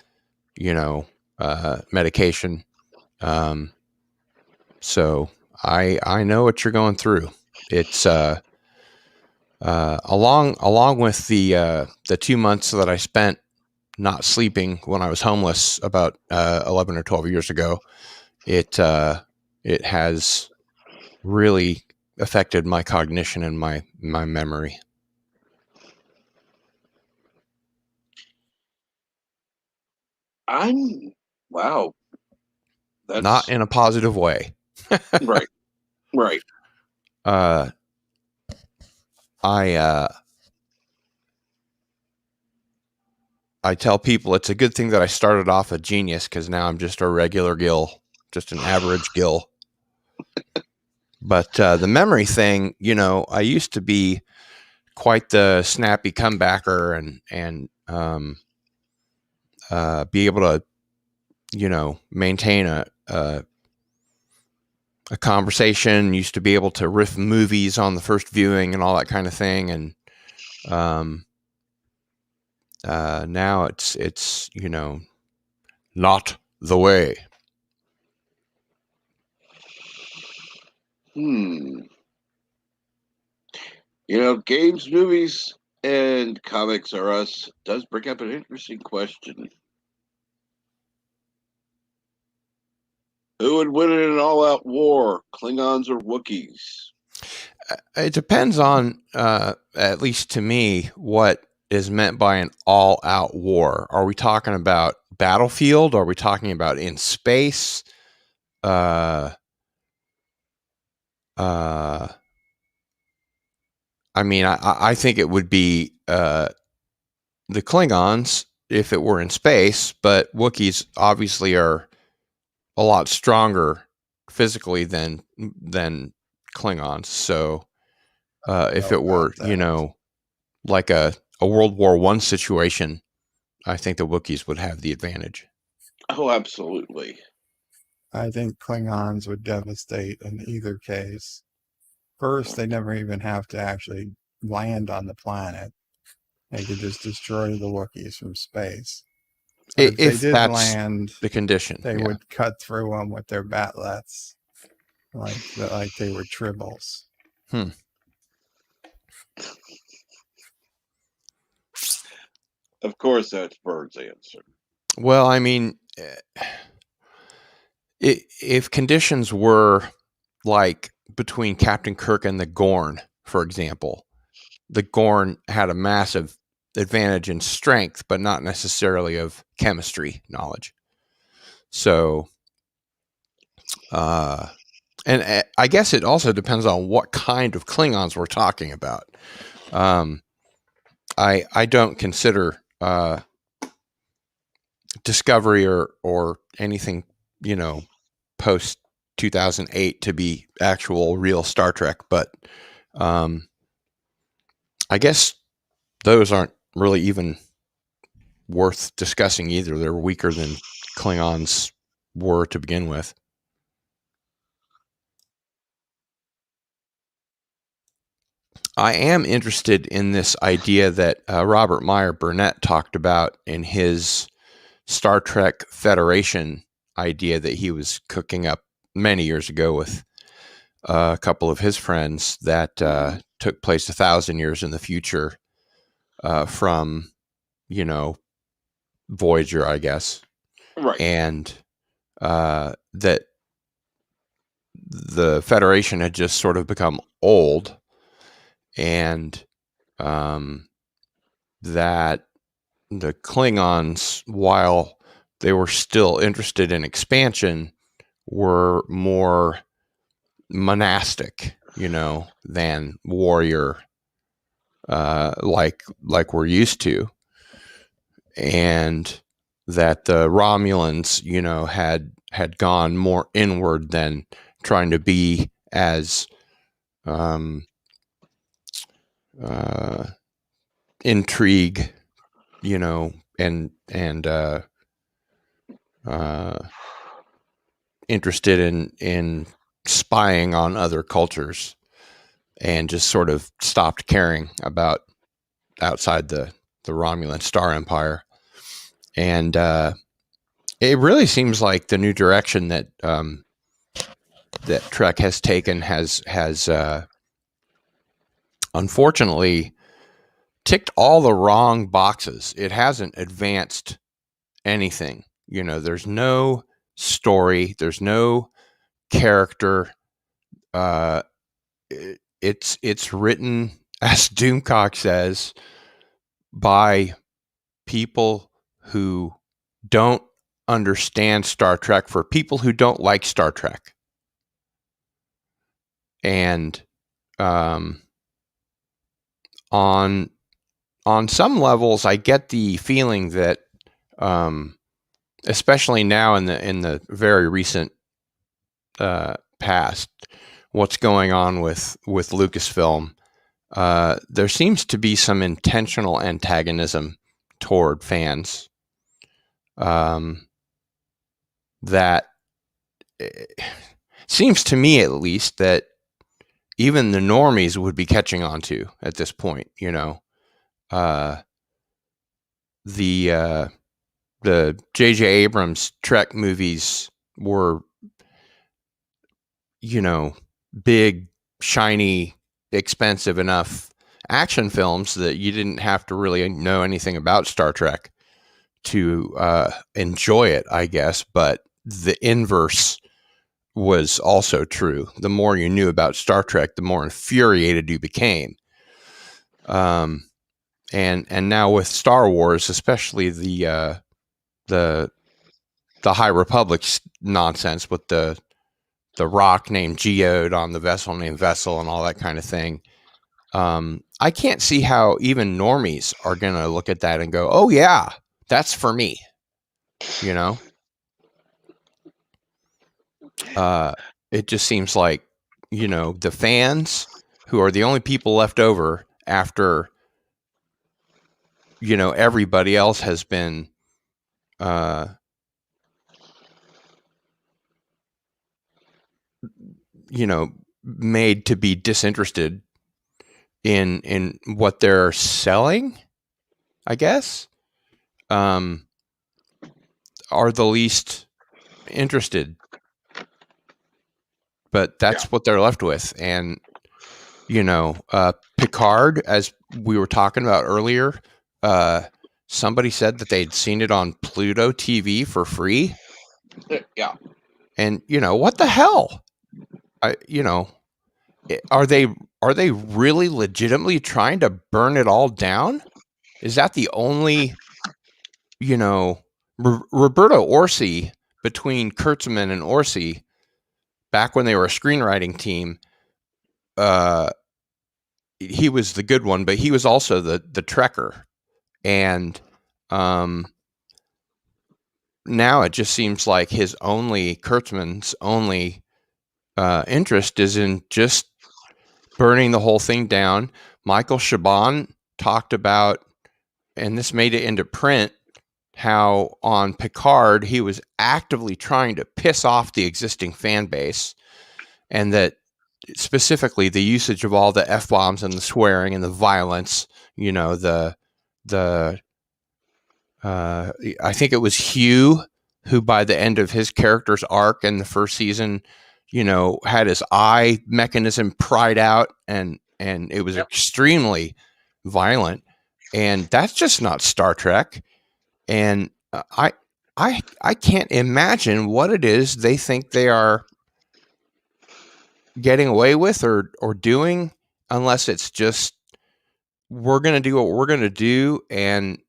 medication. So I know what you're going through. It's along with the 2 months that I spent not sleeping when I was homeless about 11 or 12 years ago. It has really affected my cognition and my memory. Wow. That's not in a positive way. Right. I tell people it's a good thing that I started off a genius, because now I'm just a regular Gil, just an average Gil. But the memory thing, I used to be quite the snappy comebacker and be able to, maintain a conversation. Used to be able to riff movies on the first viewing and all that kind of thing. And now it's not the way. Games, movies, and comics are us does bring up an interesting question. Who would win in an all-out war, Klingons or Wookiees? It depends on, at least to me, what is meant by an all-out war. Are we talking about battlefield? Are we talking about in space? I think it would be the Klingons if it were in space, but Wookiees obviously are a lot stronger physically than Klingons. So if it were, like a World War I situation, I think the Wookiees would have the advantage. Oh, absolutely. I think Klingons would devastate in either case. First, they never even have to actually land on the planet. They could just destroy the Wookiees from space. But if they did land, the condition, they would cut through them with their batlets, like they were tribbles. Of course, that's Bird's answer. Well, if conditions were like between Captain Kirk and the Gorn, for example, the Gorn had a massive advantage in strength, but not necessarily of chemistry knowledge. So, and I guess it also depends on what kind of Klingons we're talking about. I don't consider Discovery or anything, post 2008 to be actual real Star Trek, but I guess those aren't really even worth discussing either. They're weaker than Klingons were to begin with. I am interested in this idea that Robert Meyer Burnett talked about in his Star Trek Federation idea that he was cooking up many years ago with a couple of his friends that took place 1,000 years in the future from Voyager, I guess. Right. And that the Federation had just sort of become old, and that the Klingons, while they were still interested in expansion, were more monastic, than warrior, like we're used to, and that the Romulans, had gone more inward than trying to be as intrigue, and interested in spying on other cultures, and just sort of stopped caring about outside the Romulan Star Empire. And it really seems like the new direction that that Trek has taken has unfortunately ticked all the wrong boxes. It hasn't advanced anything. There's no story. There's no character. It's written, as Doomcock says, by people who don't understand Star Trek, for people who don't like Star Trek. And on some levels, I get the feeling that, especially now in the very recent past, what's going on with Lucasfilm, there seems to be some intentional antagonism toward fans. That seems to me, at least, that even the normies would be catching on to at this point. The J.J. Abrams Trek movies were, big, shiny, expensive enough action films that you didn't have to really know anything about Star Trek to enjoy it, I guess. But the inverse was also true. The more you knew about Star Trek, the more infuriated you became. And now with Star Wars, especially the High Republic nonsense with the rock named Geode on the vessel named Vessel and all that kind of thing, I can't see how even normies are going to look at that and go, "Oh yeah, that's for me." It just seems like, the fans, who are the only people left over after, everybody else has been made to be disinterested in what they're selling, I guess, are the least interested. But that's what they're left with. And, Picard, as we were talking about earlier, somebody said that they'd seen it on Pluto TV for free. Yeah. And, what the hell? Are they really legitimately trying to burn it all down? Is that the only, Roberto Orci, between Kurtzman and Orci, back when they were a screenwriting team, he was the good one, but he was also the Trekker. And now it just seems like Kurtzman's only interest is in just burning the whole thing down. Michael Chabon talked about, and this made it into print, how on Picard he was actively trying to piss off the existing fan base, and specifically the usage of all the F-bombs and the swearing and the violence, I think it was Hugh who, by the end of his character's arc in the first season, had his eye mechanism pried out, and it was extremely violent. and that's just not Star Trek. And I can't imagine what it is they think they are getting away with or doing, unless it's just, we're going to do what we're going to do, and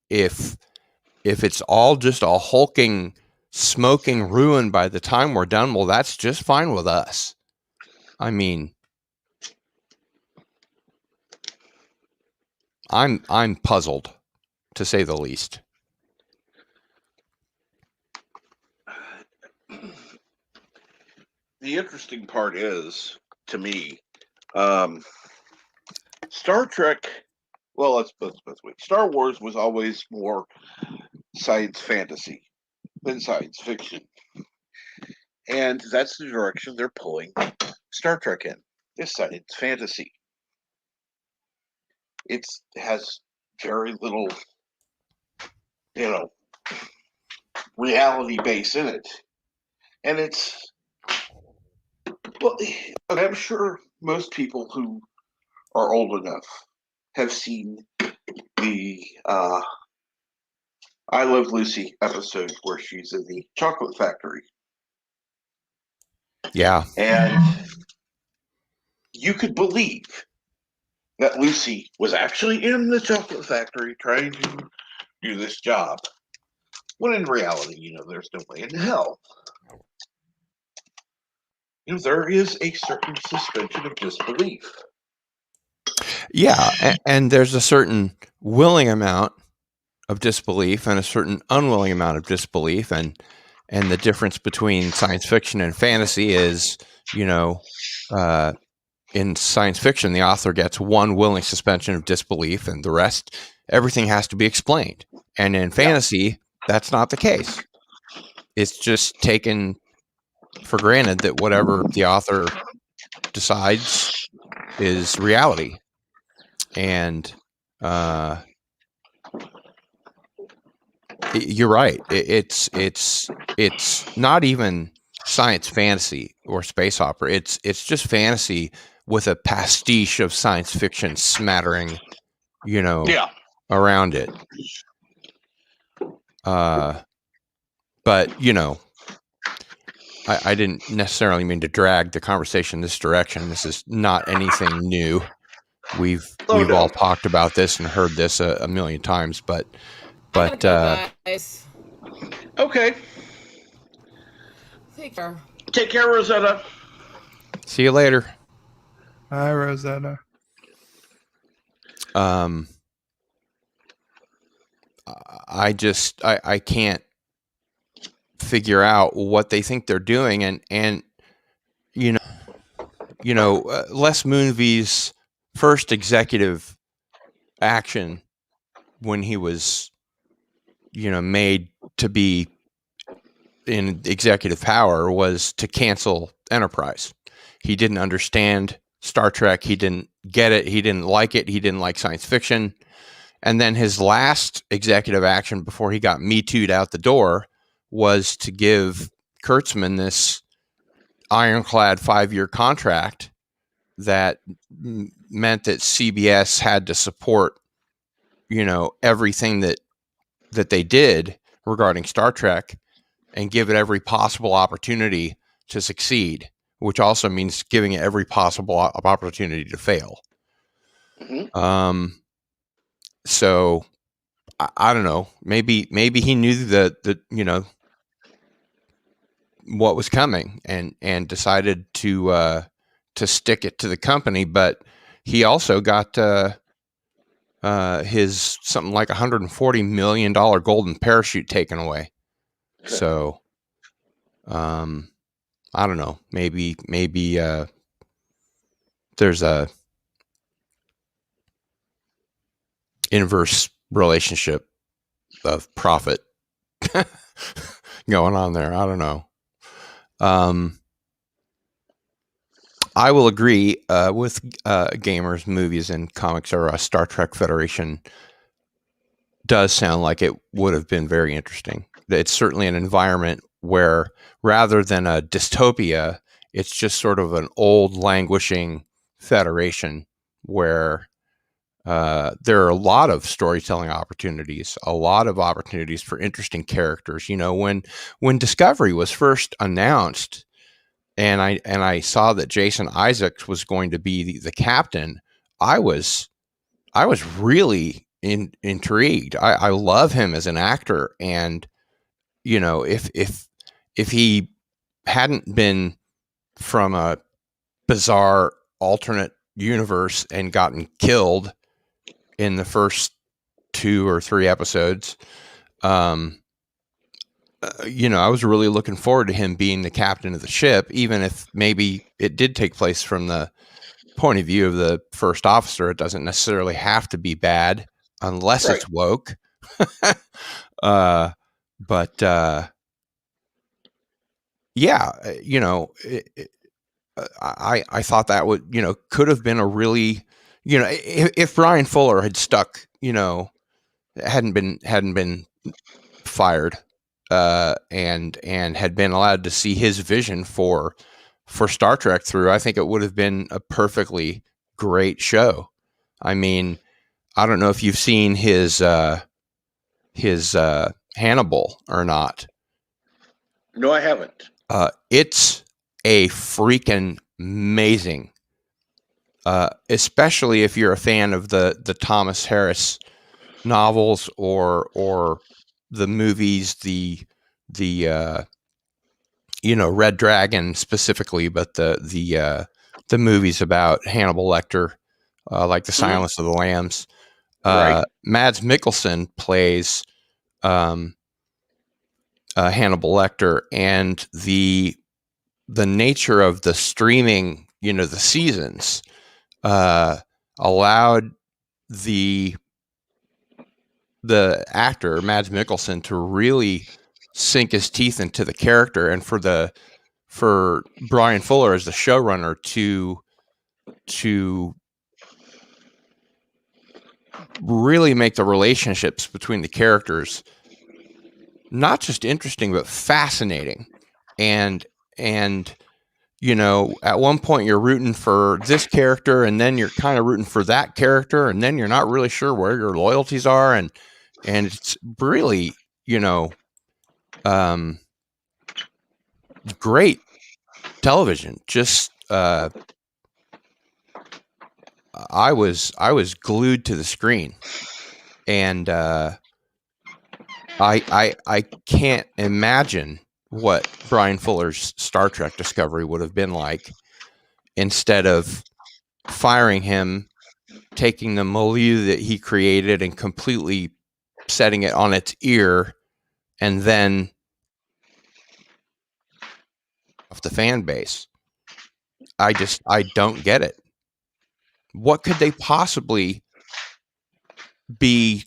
if it's all just a hulking, smoking ruin by the time we're done, well, that's just fine with us. I mean, I'm puzzled, to say the least. The interesting part is, to me, Star Trek. Well, let's wait. Star Wars was always more science fantasy than science fiction, and that's the direction they're pulling Star Trek in. Is science fantasy. It has very little, reality base in it, and well, I'm sure most people who are old enough have seen the I Love Lucy episode where she's in the chocolate factory. Yeah. And you could believe that Lucy was actually in the chocolate factory trying to do this job. When in reality, there's no way in hell. There is a certain suspension of disbelief. Yeah, and there's a certain willing amount of disbelief and a certain unwilling amount of disbelief, and the difference between science fiction and fantasy is, in science fiction, the author gets one willing suspension of disbelief, and the rest, everything has to be explained. And in fantasy, that's not the case. It's just taken for granted that whatever the author decides is reality. And you're right. It's not even science fantasy or space opera. It's just fantasy with a pastiche of science fiction smattering, around it. But I didn't necessarily mean to drag the conversation this direction. This is not anything new. We've all talked about this and heard this a million times, but guys. Okay. Take care. Take care, Rosetta. See you later. Hi, Rosetta. I can't figure out what they think they're doing, and Les Moonves' first executive action when he was made to be in executive power was to cancel Enterprise. He didn't understand Star Trek. He didn't get it. He didn't like it. He didn't like science fiction. And then his last executive action before he got Me Too'd out the door was to give Kurtzman this ironclad 5-year contract that meant that CBS had to support, everything that they did regarding Star Trek and give it every possible opportunity to succeed, which also means giving it every possible opportunity to fail. Mm-hmm. So I don't know. Maybe he knew that what was coming and decided to stick it to the company, but he also got his something like $140 million golden parachute taken away. So, I don't know. Maybe there's a inverse relationship of profit going on there. I don't know. I will agree with gamers, movies, and comics era. Star Trek Federation does sound like it would have been very interesting. It's certainly an environment where, rather than a dystopia, it's just sort of an old languishing federation where there are a lot of storytelling opportunities, a lot of opportunities for interesting characters. You know, when Discovery was first announced, and I saw that Jason Isaacs was going to be the captain, I was really intrigued. I love him as an actor, and you know, if he hadn't been from a bizarre alternate universe and gotten killed in the first 2 or 3 episodes, you know, I was really looking forward to him being the captain of the ship, even if maybe it did take place from the point of view of the first officer. It doesn't necessarily have to be bad unless Right. it's woke. But yeah, you know, I thought that would, you know, could have been a really, you know, if Brian Fuller had stuck, you know, hadn't been fired, and had been allowed to see his vision for Star Trek through, I think it would have been a perfectly great show. I mean, I don't know if you've seen his Hannibal or not. No, I haven't. It's a freaking amazing, especially if you're a fan of the Thomas Harris novels or the movies, the you know, Red Dragon specifically, but the movies about Hannibal Lecter, like The Silence of the Lambs. Right. Mads Mikkelsen plays Hannibal Lecter, and the nature of the streaming, you know, the seasons, allowed the actor Mads Mikkelsen to really sink his teeth into the character, and for Brian Fuller as the showrunner to really make the relationships between the characters not just interesting but fascinating. And you know, at one point you're rooting for this character, and then you're kind of rooting for that character, and then you're not really sure where your loyalties are, and it's really, you know, great television. Just I was glued to the screen, and I can't imagine what Brian Fuller's Star Trek Discovery would have been like instead of firing him, taking the milieu that he created and completely setting it on its ear, and then off the fan base. I don't get it. What could they possibly be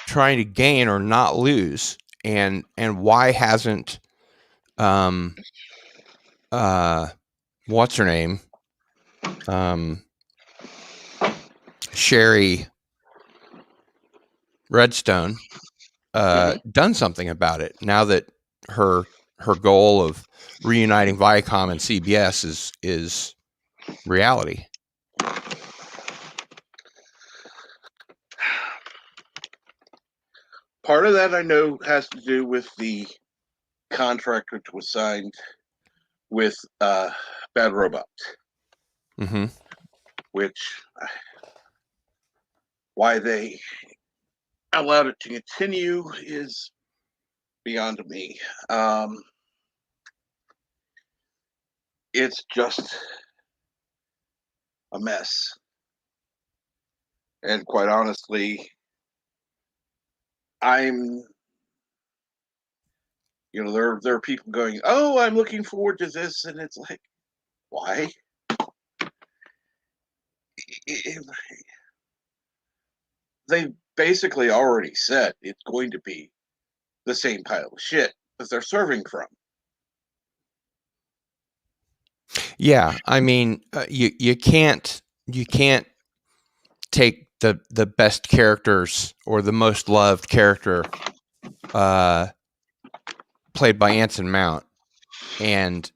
trying to gain or not lose? And why hasn't what's her name? Sherry Redstone done something about it now that her goal of reuniting Viacom and CBS is reality. Part of that I know has to do with the contract which was signed with Bad Robot, which why they allowed it to continue is beyond me. It's just a mess, and quite honestly, you know, there are people going, "Oh, I'm looking forward to this," and it's like, why? They basically already said it's going to be the same pile of shit that they're serving from. Yeah, I mean, you can't take the best characters or the most loved character played by Anson Mount and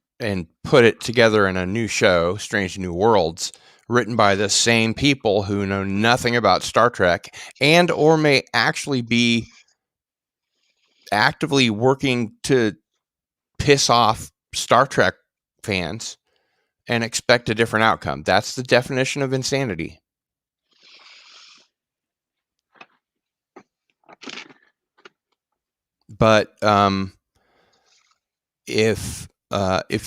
put it together in a new show, Strange New Worlds, written by the same people who know nothing about Star Trek and or may actually be actively working to piss off Star Trek fans and expect a different outcome. That's the definition of insanity. But if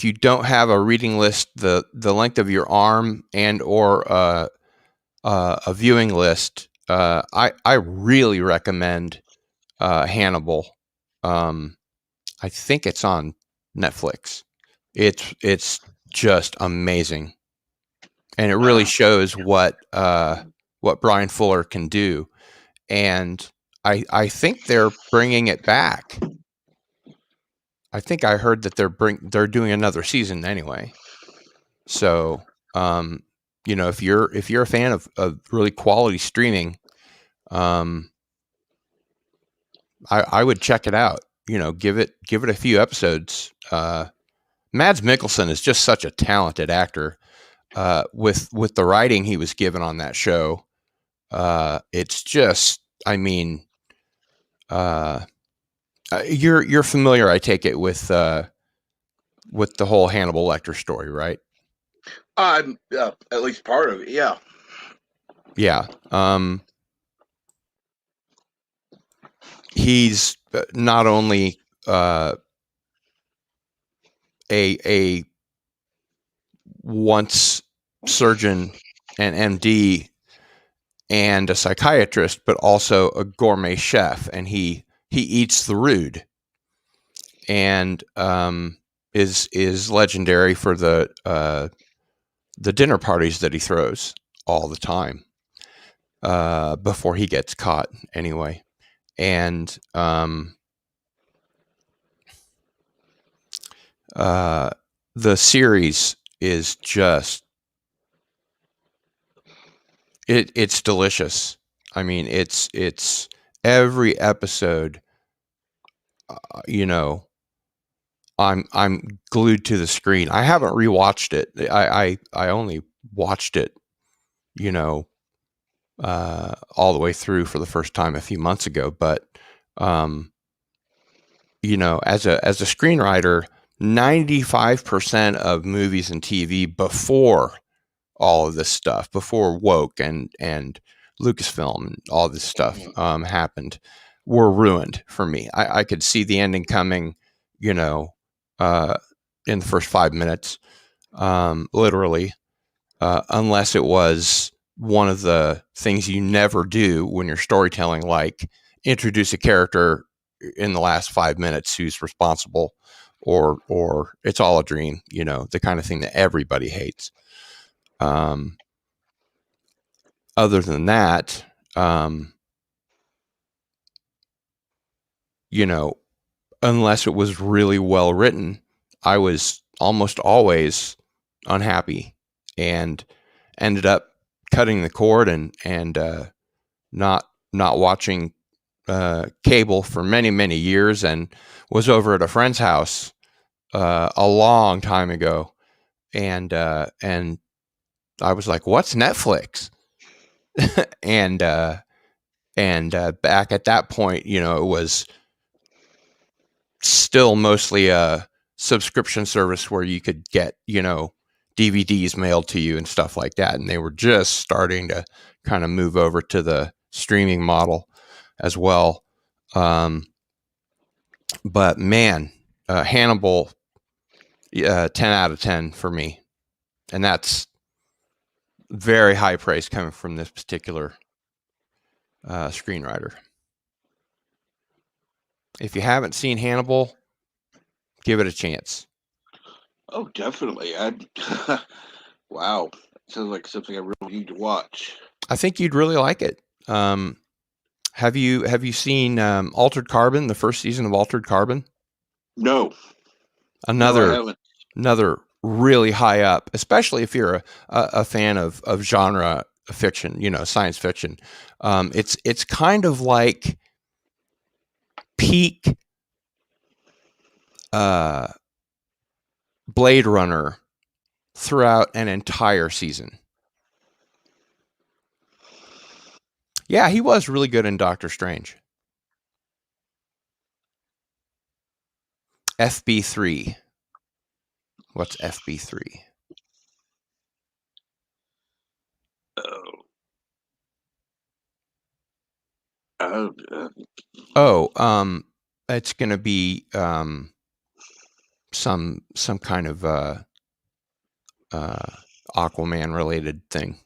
you don't have a reading list the length of your arm and or a viewing list, I really recommend Hannibal. I think it's on Netflix. It's just amazing, and it really shows what Brian Fuller can do. And I think they're bringing it back. I think I heard that they're doing another season anyway. So, if you're a fan of really quality streaming, I would check it out. Give it a few episodes. Mads Mikkelsen is just such a talented actor. With the writing he was given on that show, it's just, I mean, you're familiar, I take it, with the whole Hannibal Lecter story, right? I'm at least part of it. Yeah. Yeah. He's not only a once surgeon and MD and a psychiatrist, but also a gourmet chef, and he eats the rude, and is legendary for the dinner parties that he throws all the time before he gets caught, anyway. And the series is just it's delicious. I mean, it's every episode. I'm glued to the screen. I haven't rewatched it. I only watched it, all the way through for the first time a few months ago. But as a screenwriter, 95% of movies and TV before all of this stuff, before woke and Lucasfilm and all this stuff happened, were ruined for me. I could see the ending coming, in the first 5 minutes, literally, unless it was one of the things you never do when you're storytelling, like introduce a character in the last 5 minutes who's responsible, or it's all a dream, the kind of thing that everybody hates. Other than that, unless it was really well written, I was almost always unhappy and ended up cutting the cord and not watching cable for many, many years, and was over at a friend's house a long time ago, and I was like, "What's Netflix?" and back at that point, it was still mostly a subscription service where you could get, DVDs mailed to you and stuff like that. And they were just starting to kind of move over to the streaming model as well. But man, Hannibal, 10 out of 10 for me. And that's very high praise coming from this particular screenwriter. If you haven't seen Hannibal, give it a chance. Oh, definitely. Wow. Sounds like something I really need to watch. I think you'd really like it. Have you seen Altered Carbon, the first season of Altered Carbon? No. Another No, I haven't. Another really high up, especially if you're a fan of genre fiction, science fiction. It's kind of like peak Blade Runner throughout an entire season. Yeah, he was really good in Doctor Strange. FB3. What's FB3? It's going to be some kind of Aquaman related thing.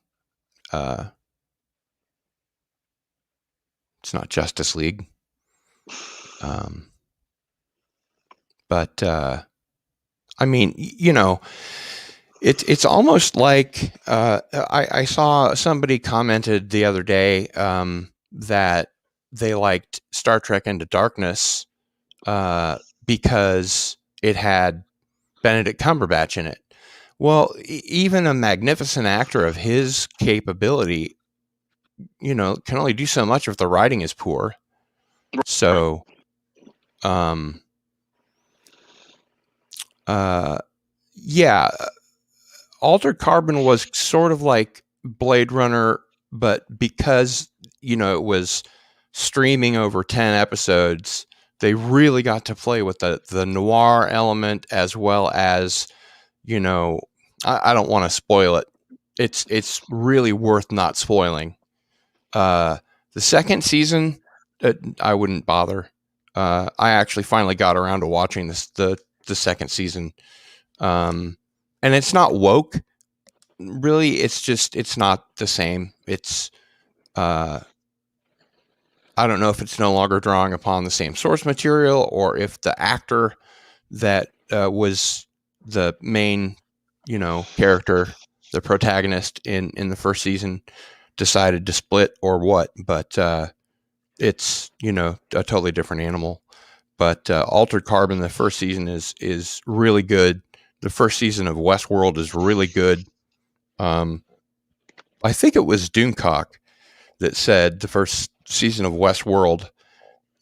It's not Justice League. But I mean, you know, it's almost like I saw somebody commented the other day that they liked Star Trek Into Darkness because it had Benedict Cumberbatch in it. Well, even a magnificent actor of his capability, you know, can only do so much if the writing is poor. So, yeah, Altered Carbon was sort of like Blade Runner, but because, you know, it was streaming over 10 episodes, they really got to play with the noir element as well as, you know, I don't want to spoil it. It's really worth not spoiling. The second season, I wouldn't bother. I actually finally got around to watching the second season. And it's not woke. Really, it's not the same. It's I don't know if it's no longer drawing upon the same source material or if the actor that was the main, you know, character, the protagonist in the first season decided to split or what, but it's, you know, a totally different animal. But Altered Carbon, the first season is really good. The first season of Westworld is really good. I think it was Doomcock that said the first season of Westworld,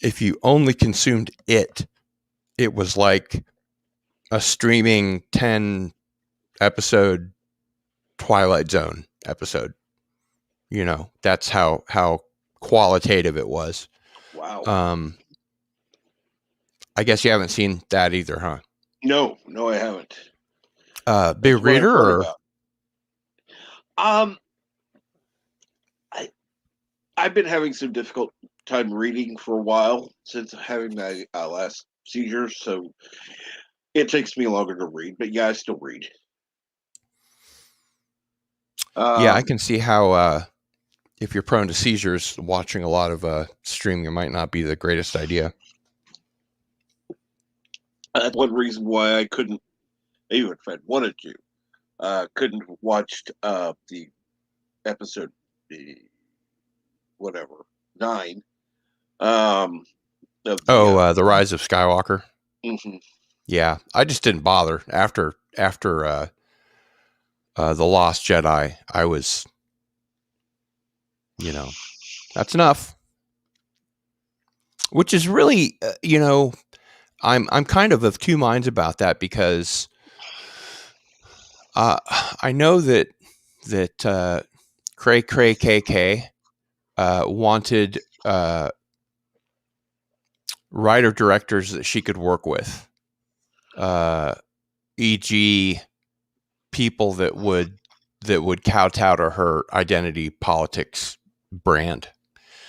if you only consumed it was like a streaming 10 episode Twilight Zone episode. You know, that's how qualitative it was. Wow. I guess you haven't seen that either, huh? No, I haven't. Big reader or? I've been having some difficult time reading for a while since having my last seizure, so it takes me longer to read. But yeah, I still read. Yeah, I can see how if you're prone to seizures, watching a lot of streaming might not be the greatest idea. That's one reason why I couldn't, even if I'd wanted to, couldn't watch the episode, whatever, 9. The Rise of Skywalker. Mm-hmm. Yeah, I just didn't bother after the Lost Jedi. I was, you know, that's enough. Which is really, you know, I'm kind of two minds about that because I know that Cray KK wanted writer directors that she could work with, e.g., people that would kowtow to her identity politics brand,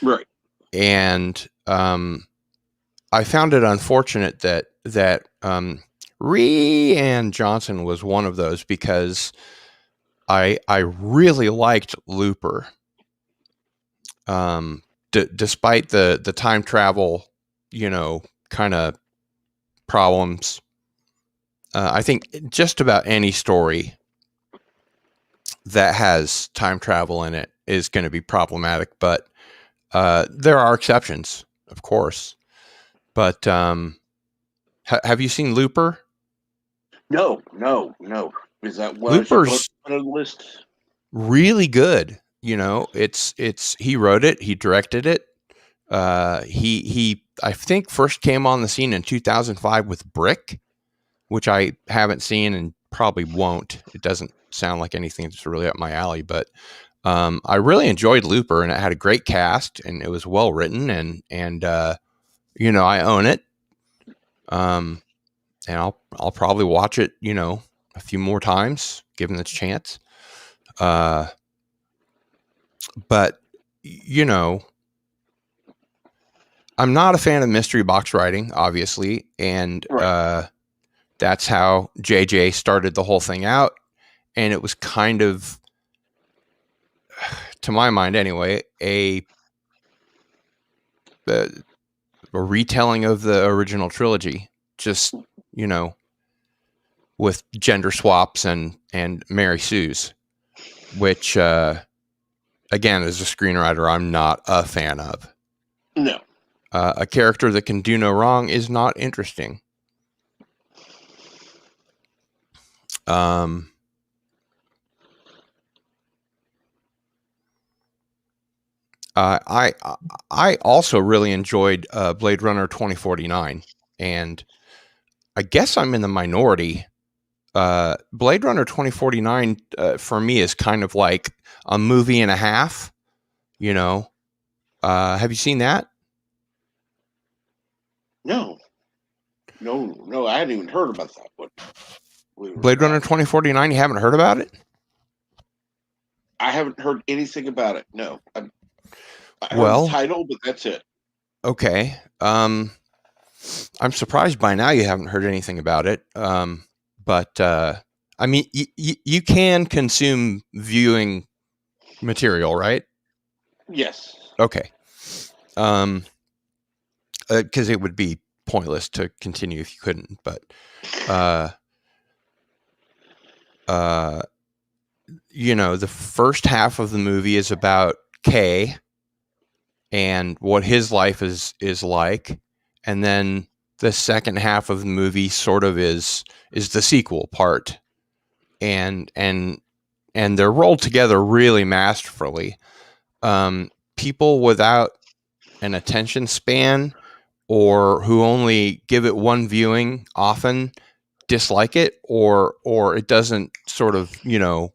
right? And I found it unfortunate that Rian Johnson was one of those because I really liked Looper. Despite the time travel, you know, kind of problems, I think just about any story that has time travel in it is going to be problematic. But there are exceptions, of course. But have you seen Looper? No. Is that what Looper's I should put on the list? Really good. You know, it's he wrote it, he directed it. He I think first came on the scene in 2005 with Brick, which I haven't seen and probably won't. It doesn't sound like anything that's really up my alley, but I really enjoyed Looper, and it had a great cast, and it was well written, and you know, I own it. And I'll probably watch it, you know, a few more times, given the chance. But you know, I'm not a fan of mystery box writing, obviously, and that's how JJ started the whole thing out, and it was kind of, to my mind anyway, a retelling of the original trilogy, just, you know, with gender swaps and Mary Sue's, which again, as a screenwriter, I'm not a fan of. No. A character that can do no wrong is not interesting. I also really enjoyed Blade Runner 2049, and I guess I'm in the minority. Blade Runner 2049 for me is kind of like a movie and a half. You know, have you seen that? No, I hadn't even heard about that one. Blade Runner 2049. You haven't heard about it? I haven't heard anything about it. No, I heard Well, the title, but that's it. Okay. I'm surprised by now you haven't heard anything about it. But I mean, you can consume viewing material, right? Yes. Okay. Because it would be pointless to continue if you couldn't. But you know, the first half of the movie is about Kay and what his life is like, and then the second half of the movie sort of is the sequel part, and they're rolled together really masterfully. People without an attention span, or who only give it one viewing, often dislike it, or it doesn't sort of, you know,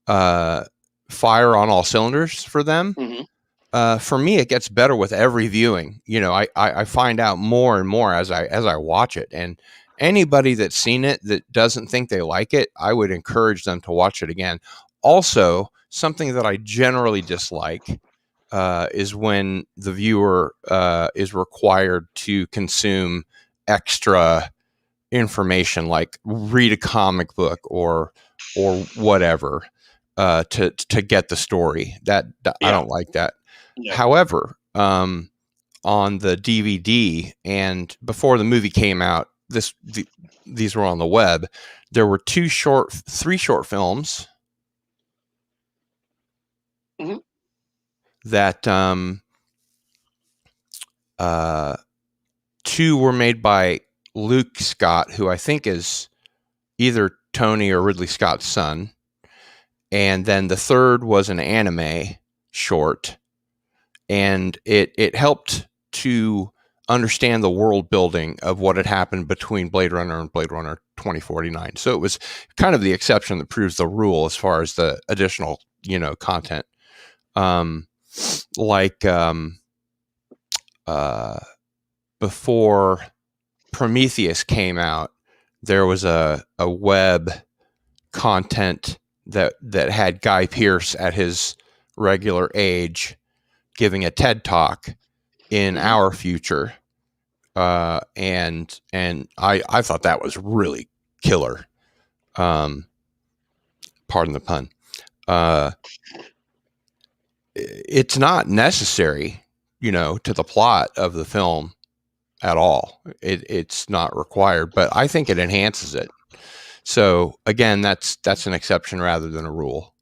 fire on all cylinders for them. Mm-hmm. For me, it gets better with every viewing. You know, I find out more and more as I watch it. And anybody that's seen it that doesn't think they like it, I would encourage them to watch it again. Also, something that I generally dislike is when the viewer is required to consume extra information, like read a comic book or whatever to get the story. That I don't like that. Yeah. However, on the DVD and before the movie came out, these were on the web. There were three short films Mm-hmm. that two were made by Luke Scott, who I think is either Tony or Ridley Scott's son, and then the third was an anime short, and it helped to understand the world building of what had happened between Blade Runner and Blade Runner 2049. So it was kind of the exception that proves the rule as far as the additional, you know, content. Before Prometheus came out, there was a web content that had Guy Pearce at his regular age giving a TED talk in our future. And I thought that was really killer. Pardon the pun. It's not necessary, you know, to the plot of the film at all. It's not required, but I think it enhances it. So again, that's an exception rather than a rule.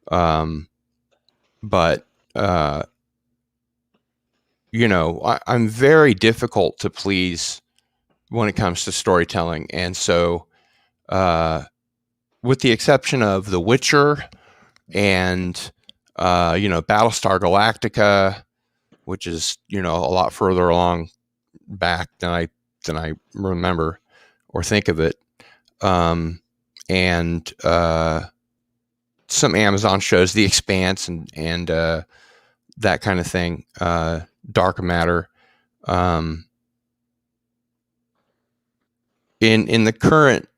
But you know, I'm very difficult to please when it comes to storytelling, and so with the exception of The Witcher and you know, Battlestar Galactica, which is, you know, a lot further along back than I remember or think of it, and some Amazon shows, The Expanse and that kind of thing, Dark Matter. In the current,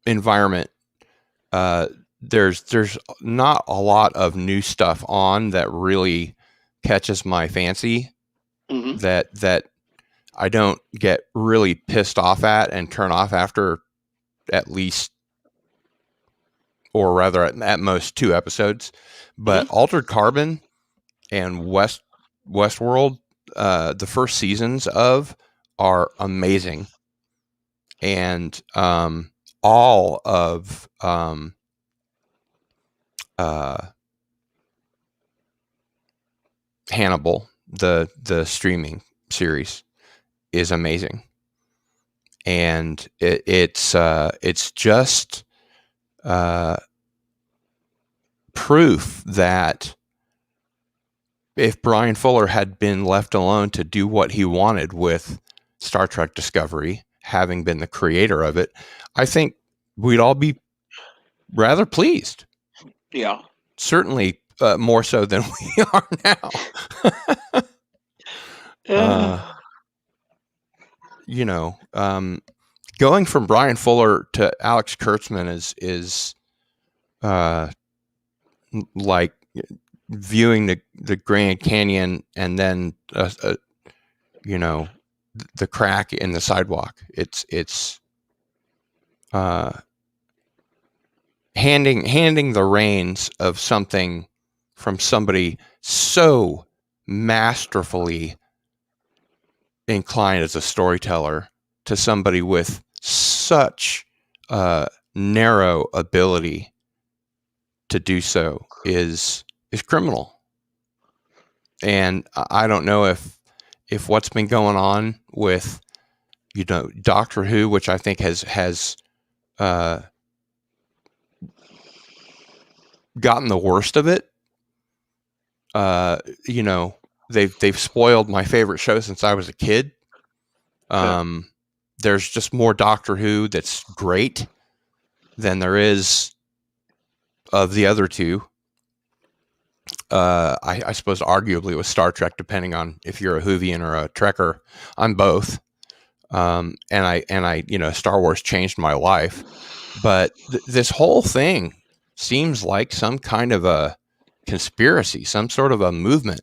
environment, there's not a lot of new stuff on that really catches my fancy. Mm-hmm. That I don't get really pissed off at and turn off after at least, or rather at most 2 episodes. But Altered Carbon and Westworld, the first seasons of, are amazing. And all of Hannibal, the streaming series, is amazing. And it's just proof that if Brian Fuller had been left alone to do what he wanted with Star Trek Discovery, having been the creator of it, I think we'd all be rather pleased. Yeah. Certainly more so than we are now. Going from Brian Fuller to Alex Kurtzman is like viewing the Grand Canyon and then the crack in the sidewalk. It's handing the reins of something from somebody so masterfully inclined as a storyteller to somebody with such narrow ability to do so is criminal. And I don't know if what's been going on with Doctor Who, which I think has gotten the worst of it. They've spoiled my favorite show since I was a kid. There's just more Doctor Who that's great than there is of the other two. I suppose arguably with Star Trek, depending on if you're a Whovian or a Trekker. I'm both. And I Star Wars changed my life, but this whole thing seems like some kind of a conspiracy, some sort of a movement.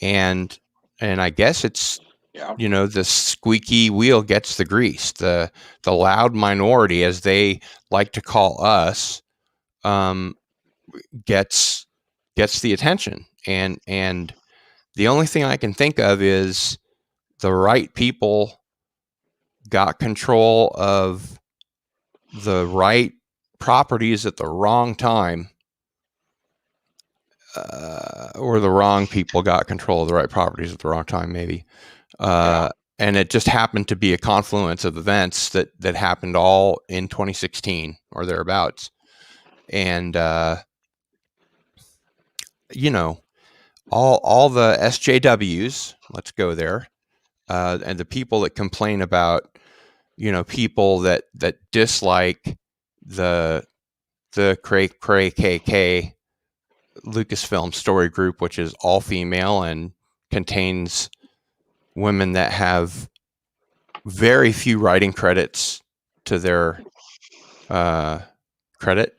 And I guess it's, the squeaky wheel gets the grease. The loud minority, as they like to call us, gets the attention. And the only thing I can think of is the right people got control of the right properties at the wrong time, or the wrong people got control of the right properties at the wrong time, maybe. And it just happened to be a confluence of events that happened all in 2016 or thereabouts. And, all the SJWs, let's go there, and the people that complain about, people that dislike the Cray KK Lucasfilm story group, which is all female and contains women that have very few writing credits to their credit.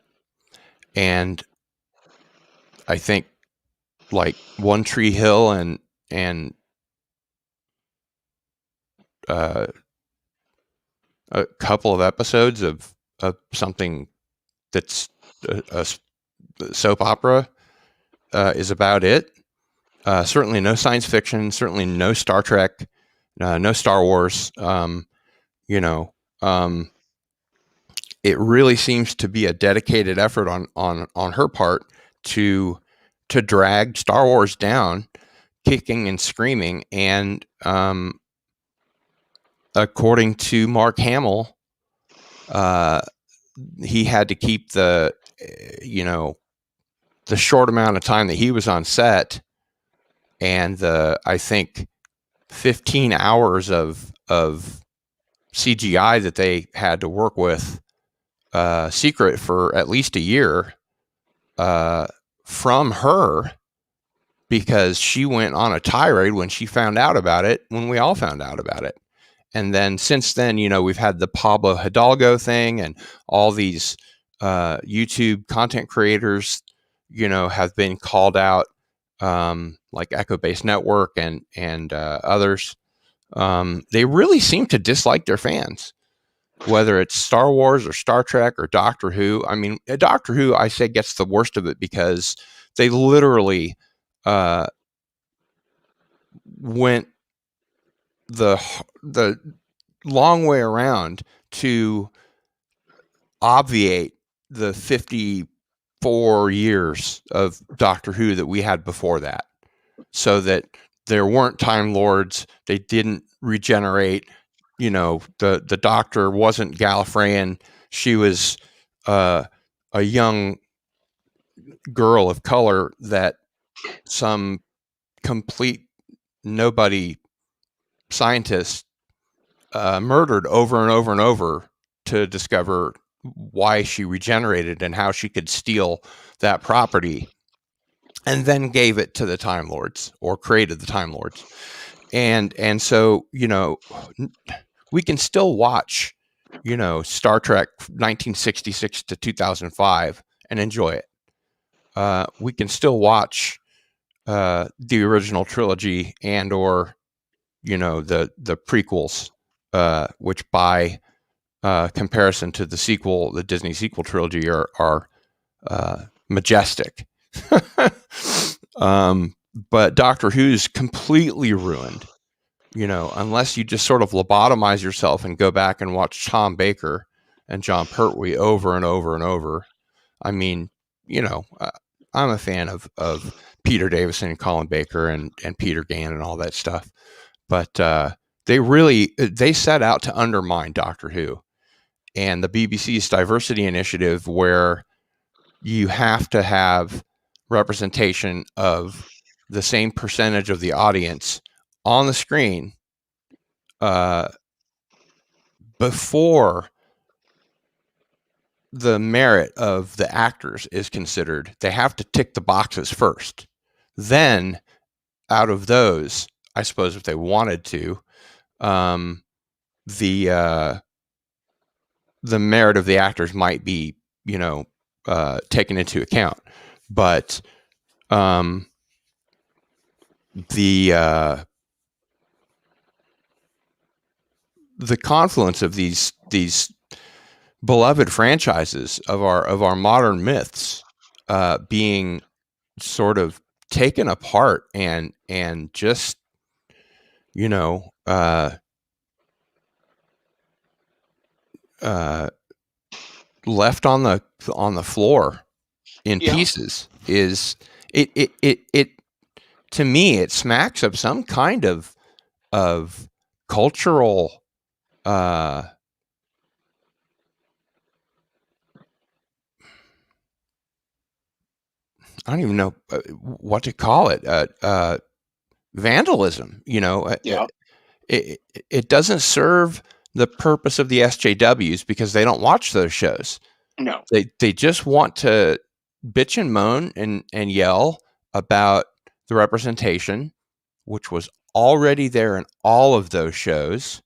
And I think like One Tree Hill and a couple of episodes of something that's a soap opera is about it. Certainly no science fiction, certainly no Star Trek, no Star Wars. It really seems to be a dedicated effort on her part to drag Star Wars down, kicking and screaming. And according to Mark Hamill, he had to keep the short amount of time that he was on set and I think 15 hours of CGI that they had to work with secret for at least a year from her, because she went on a tirade when she found out about it, when we all found out about it. And then since then, we've had the Pablo Hidalgo thing, and all these YouTube content creators, have been called out, like Echo Base Network and others. They really seem to dislike their fans, whether it's Star Wars or Star Trek or Doctor Who. I mean, Doctor Who, I say, gets the worst of it because they literally went the long way around to obviate the 54 years of Doctor Who that we had before that, so that there weren't Time Lords. They didn't regenerate. The Doctor wasn't Gallifreyan. She was a young girl of color that some complete nobody scientist murdered over and over and over to discover why she regenerated and how she could steal that property, and then gave it to the Time Lords, or created the Time Lords. And so, we can still watch, Star Trek 1966 to 2005 and enjoy it. We can still watch the original trilogy and/or the prequels, which by comparison to the Disney sequel trilogy are majestic. But Doctor Who's completely ruined, unless you just sort of lobotomize yourself and go back and watch Tom Baker and John Pertwee over and over and over. I mean, I'm a fan of Peter Davison and Colin Baker and Peter Gann and all that stuff. But they set out to undermine Doctor Who and the BBC's diversity initiative, where you have to have representation of the same percentage of the audience on the screen before the merit of the actors is considered. They have to tick the boxes first. Then, out of those, I suppose if they wanted to, the merit of the actors might be, taken into account. But the confluence of these beloved franchises of our modern myths being sort of taken apart and just left on the floor in pieces is it to me, it smacks of some kind of cultural I don't even know what to call it. Vandalism. It doesn't serve the purpose of the SJWs, because they don't watch those shows. No, they just want to bitch and moan and yell about the representation, which was already there in all of those shows.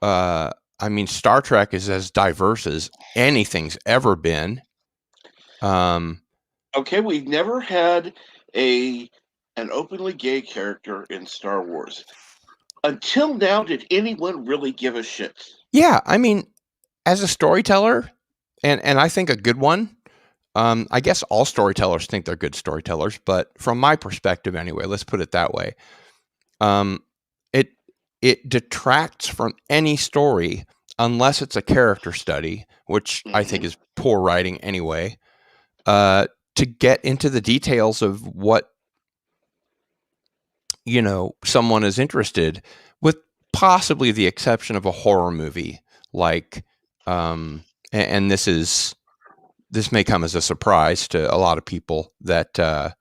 I mean, Star Trek is as diverse as anything's ever been. Okay, we've never had an openly gay character in Star Wars. Until now, did anyone really give a shit? Yeah, I mean, as a storyteller, and I think a good one. I guess all storytellers think they're good storytellers, but from my perspective, anyway, let's put it that way. It detracts from any story unless it's a character study, which I think is poor writing anyway. To get into the details of what someone is interested, with possibly the exception of a horror movie, like, and this may come as a surprise to a lot of people, that the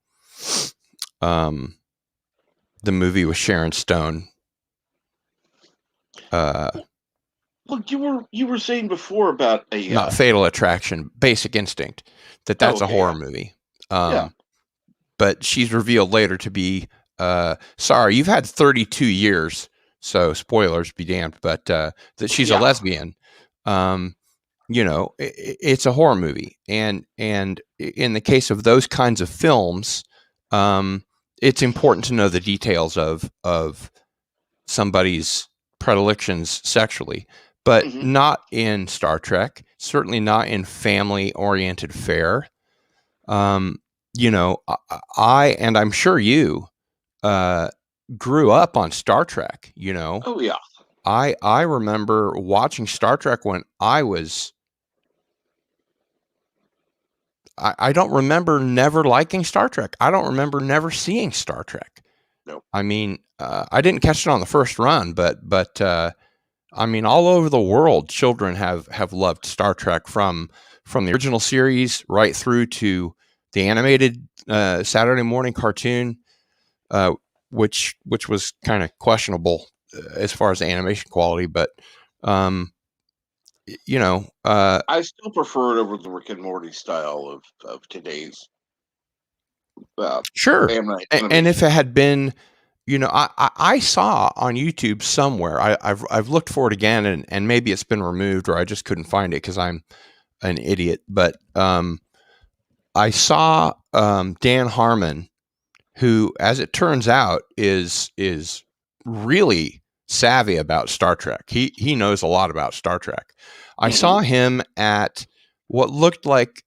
movie with Sharon Stone, Look, you were saying before about a Not Fatal Attraction, Basic Instinct. That's a okay, horror movie. yeah. But she's revealed later to be sorry, you've had 32 years, so spoilers be damned, but that she's a Yeah. lesbian. It's a horror movie, and in the case of those kinds of films, it's important to know the details of somebody's predilections sexually, but Mhm. not in Star Trek, certainly not in family oriented fare. um, I and I'm sure you uh, grew up on Star Trek. Oh yeah. I remember watching Star Trek when I was. I don't remember never liking Star Trek. I don't remember never seeing Star Trek. Nope. I mean, I didn't catch it on the first run, but I mean, all over the world, children have loved Star Trek from the original series right through to the animated Saturday morning cartoon, uh, which was kind of questionable as far as the animation quality, but um, I still prefer it over the Rick and Morty style of today's sure. animation. And if it had been, I saw on YouTube somewhere. I've looked for it again, and maybe it's been removed, or I just couldn't find it because I'm an idiot. But I saw Dan Harmon, who, as it turns out, is really savvy about Star Trek. He knows a lot about Star Trek. I saw him at what looked like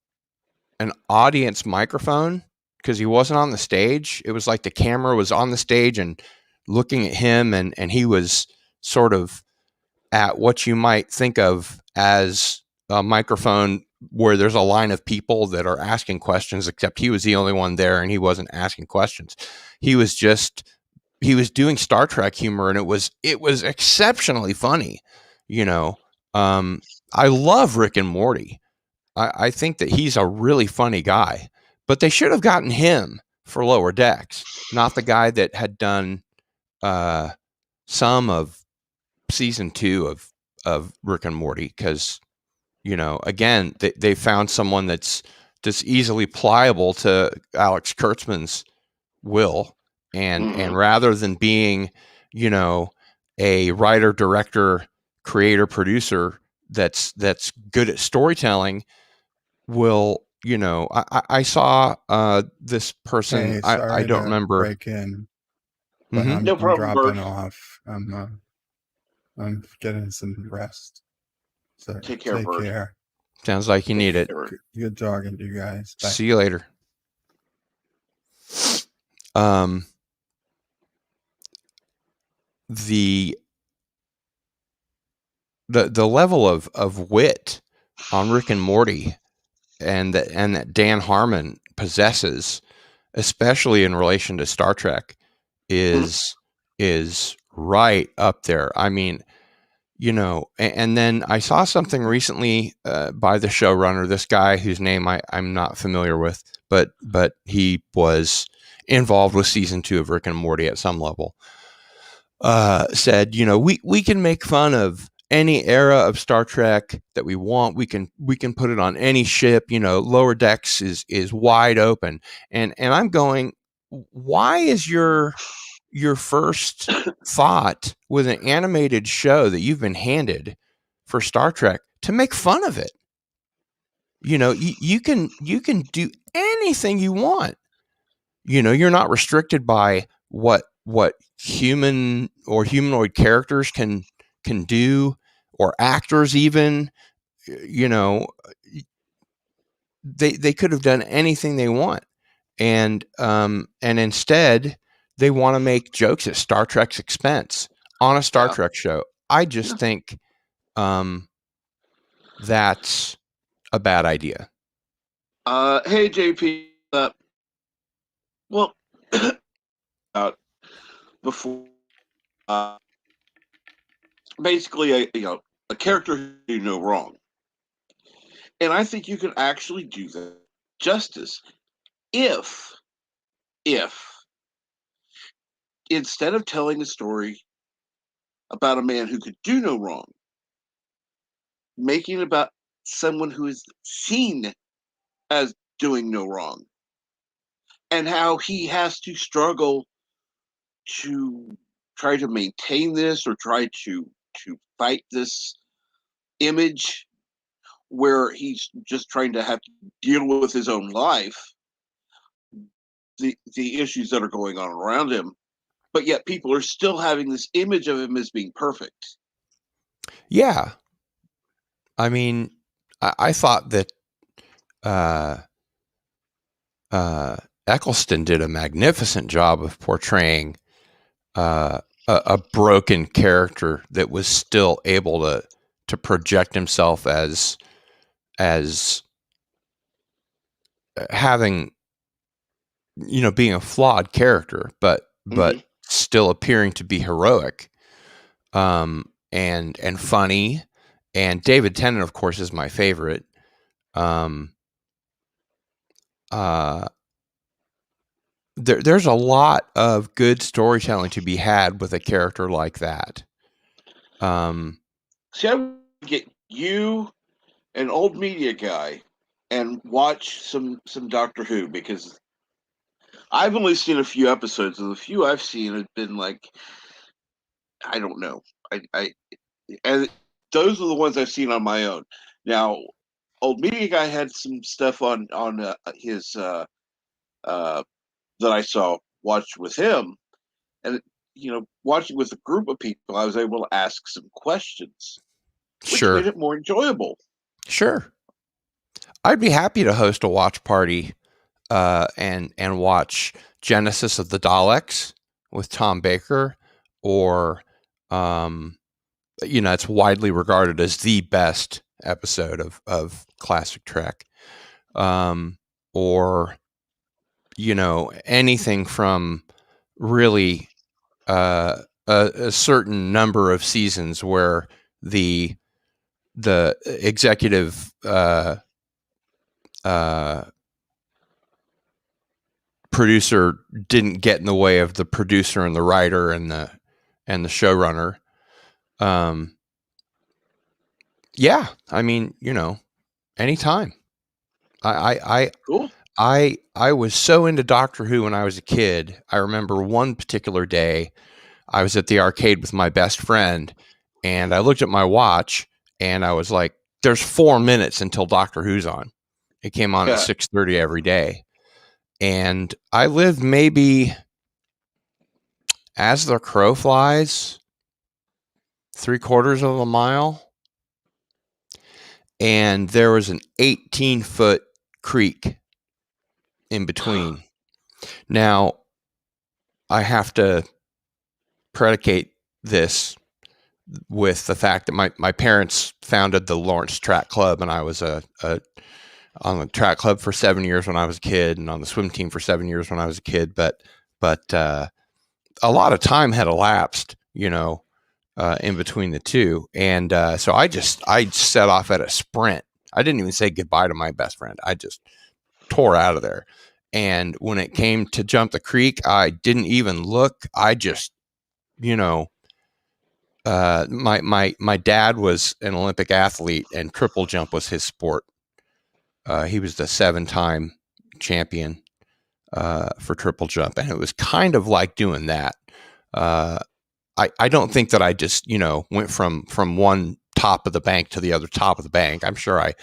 an audience microphone because he wasn't on the stage. It was like the camera was on the stage and looking at him, and he was sort of at what you might think of as a microphone where there's a line of people that are asking questions, except he was the only one there and he wasn't asking questions. He was doing Star Trek humor, and it was exceptionally funny. You know, I love Rick and Morty. I think that he's a really funny guy, but they should have gotten him for Lower Decks, not the guy that had done some of season 2 of Rick and Morty, because again, they found someone that's easily pliable to Alex Kurtzman's will, and rather than being a writer, director, creator, producer that's good at storytelling, will I saw this person. Hey, I sorry don't to remember. break in, but Mhm. No I'm problem, dropping Bert. off. I'm getting some rest. So Take care, take Bert. care. Sounds like you need it. Good talking to you guys. Bye. See you later. The level of wit on Rick and Morty, and that Dan Harmon possesses, especially in relation to Star Trek, is right up there. I mean, and then I saw something recently by the showrunner, this guy whose name I'm not familiar with, but he was involved with season 2 of Rick and Morty at some level. Said, we can make fun of any era of Star Trek that we want. We can put it on any ship. Lower Decks is wide open. And I'm going, why is your first thought with an animated show that you've been handed for Star Trek to make fun of it? You can do anything you want. You're not restricted by what human or humanoid characters can do, or actors even. They could have done anything they want, and instead they want to make jokes at Star Trek's expense on a Star Trek show. I just think that's a bad idea. Hey JP. Well, before basically a character who do no wrong, and I think you can actually do that justice if instead of telling a story about a man who could do no wrong, making it about someone who is seen as doing no wrong, and how he has to struggle to try to maintain this or try to fight this image where he's just trying to have to deal with his own life, the issues that are going on around him, but yet people are still having this image of him as being perfect. Yeah. I mean, I thought that Eccleston did a magnificent job of portraying a broken character that was still able to project himself as having, being a flawed character, but still appearing to be heroic, and funny. And David Tennant, of course, is my favorite. There's a lot of good storytelling to be had with a character like that. See, I would get you, an old media guy, and watch some Doctor Who, because I've only seen a few episodes, and the few I've seen have been like, I don't know. And those are the ones I've seen on my own. Now, old media guy had some stuff on his that I saw watched with him, and watching with a group of people, I was able to ask some questions, which made it more enjoyable. Sure. I'd be happy to host a watch party and watch Genesis of the Daleks with Tom Baker, or it's widely regarded as the best episode of classic Trek, or anything from really a certain number of seasons where the executive producer didn't get in the way of the producer and the writer and the showrunner. Yeah, I mean, anytime. Cool. I was so into Doctor Who when I was a kid. I remember one particular day I was at the arcade with my best friend, and I looked at my watch and I was like, there's 4 minutes until Doctor Who's on. It came on at 6:30 every day. And I lived maybe, as the crow flies, 3/4 of a mile. And there was an 18-foot creek in between. Now, I have to predicate this with the fact that my parents founded the Lawrence Track Club, and I was on the track club for 7 years when I was a kid, and on the swim team for 7 years when I was a kid. But a lot of time had elapsed, in between the two, and so I set off at a sprint. I didn't even say goodbye to my best friend. I just tore out of there. And when it came to jump the creek, I didn't even look. I just, my dad was an Olympic athlete, and triple jump was his sport. He was the 7-time champion for triple jump, and it was kind of like doing that. I don't think that I just, went from one top of the bank to the other top of the bank. I'm sure I,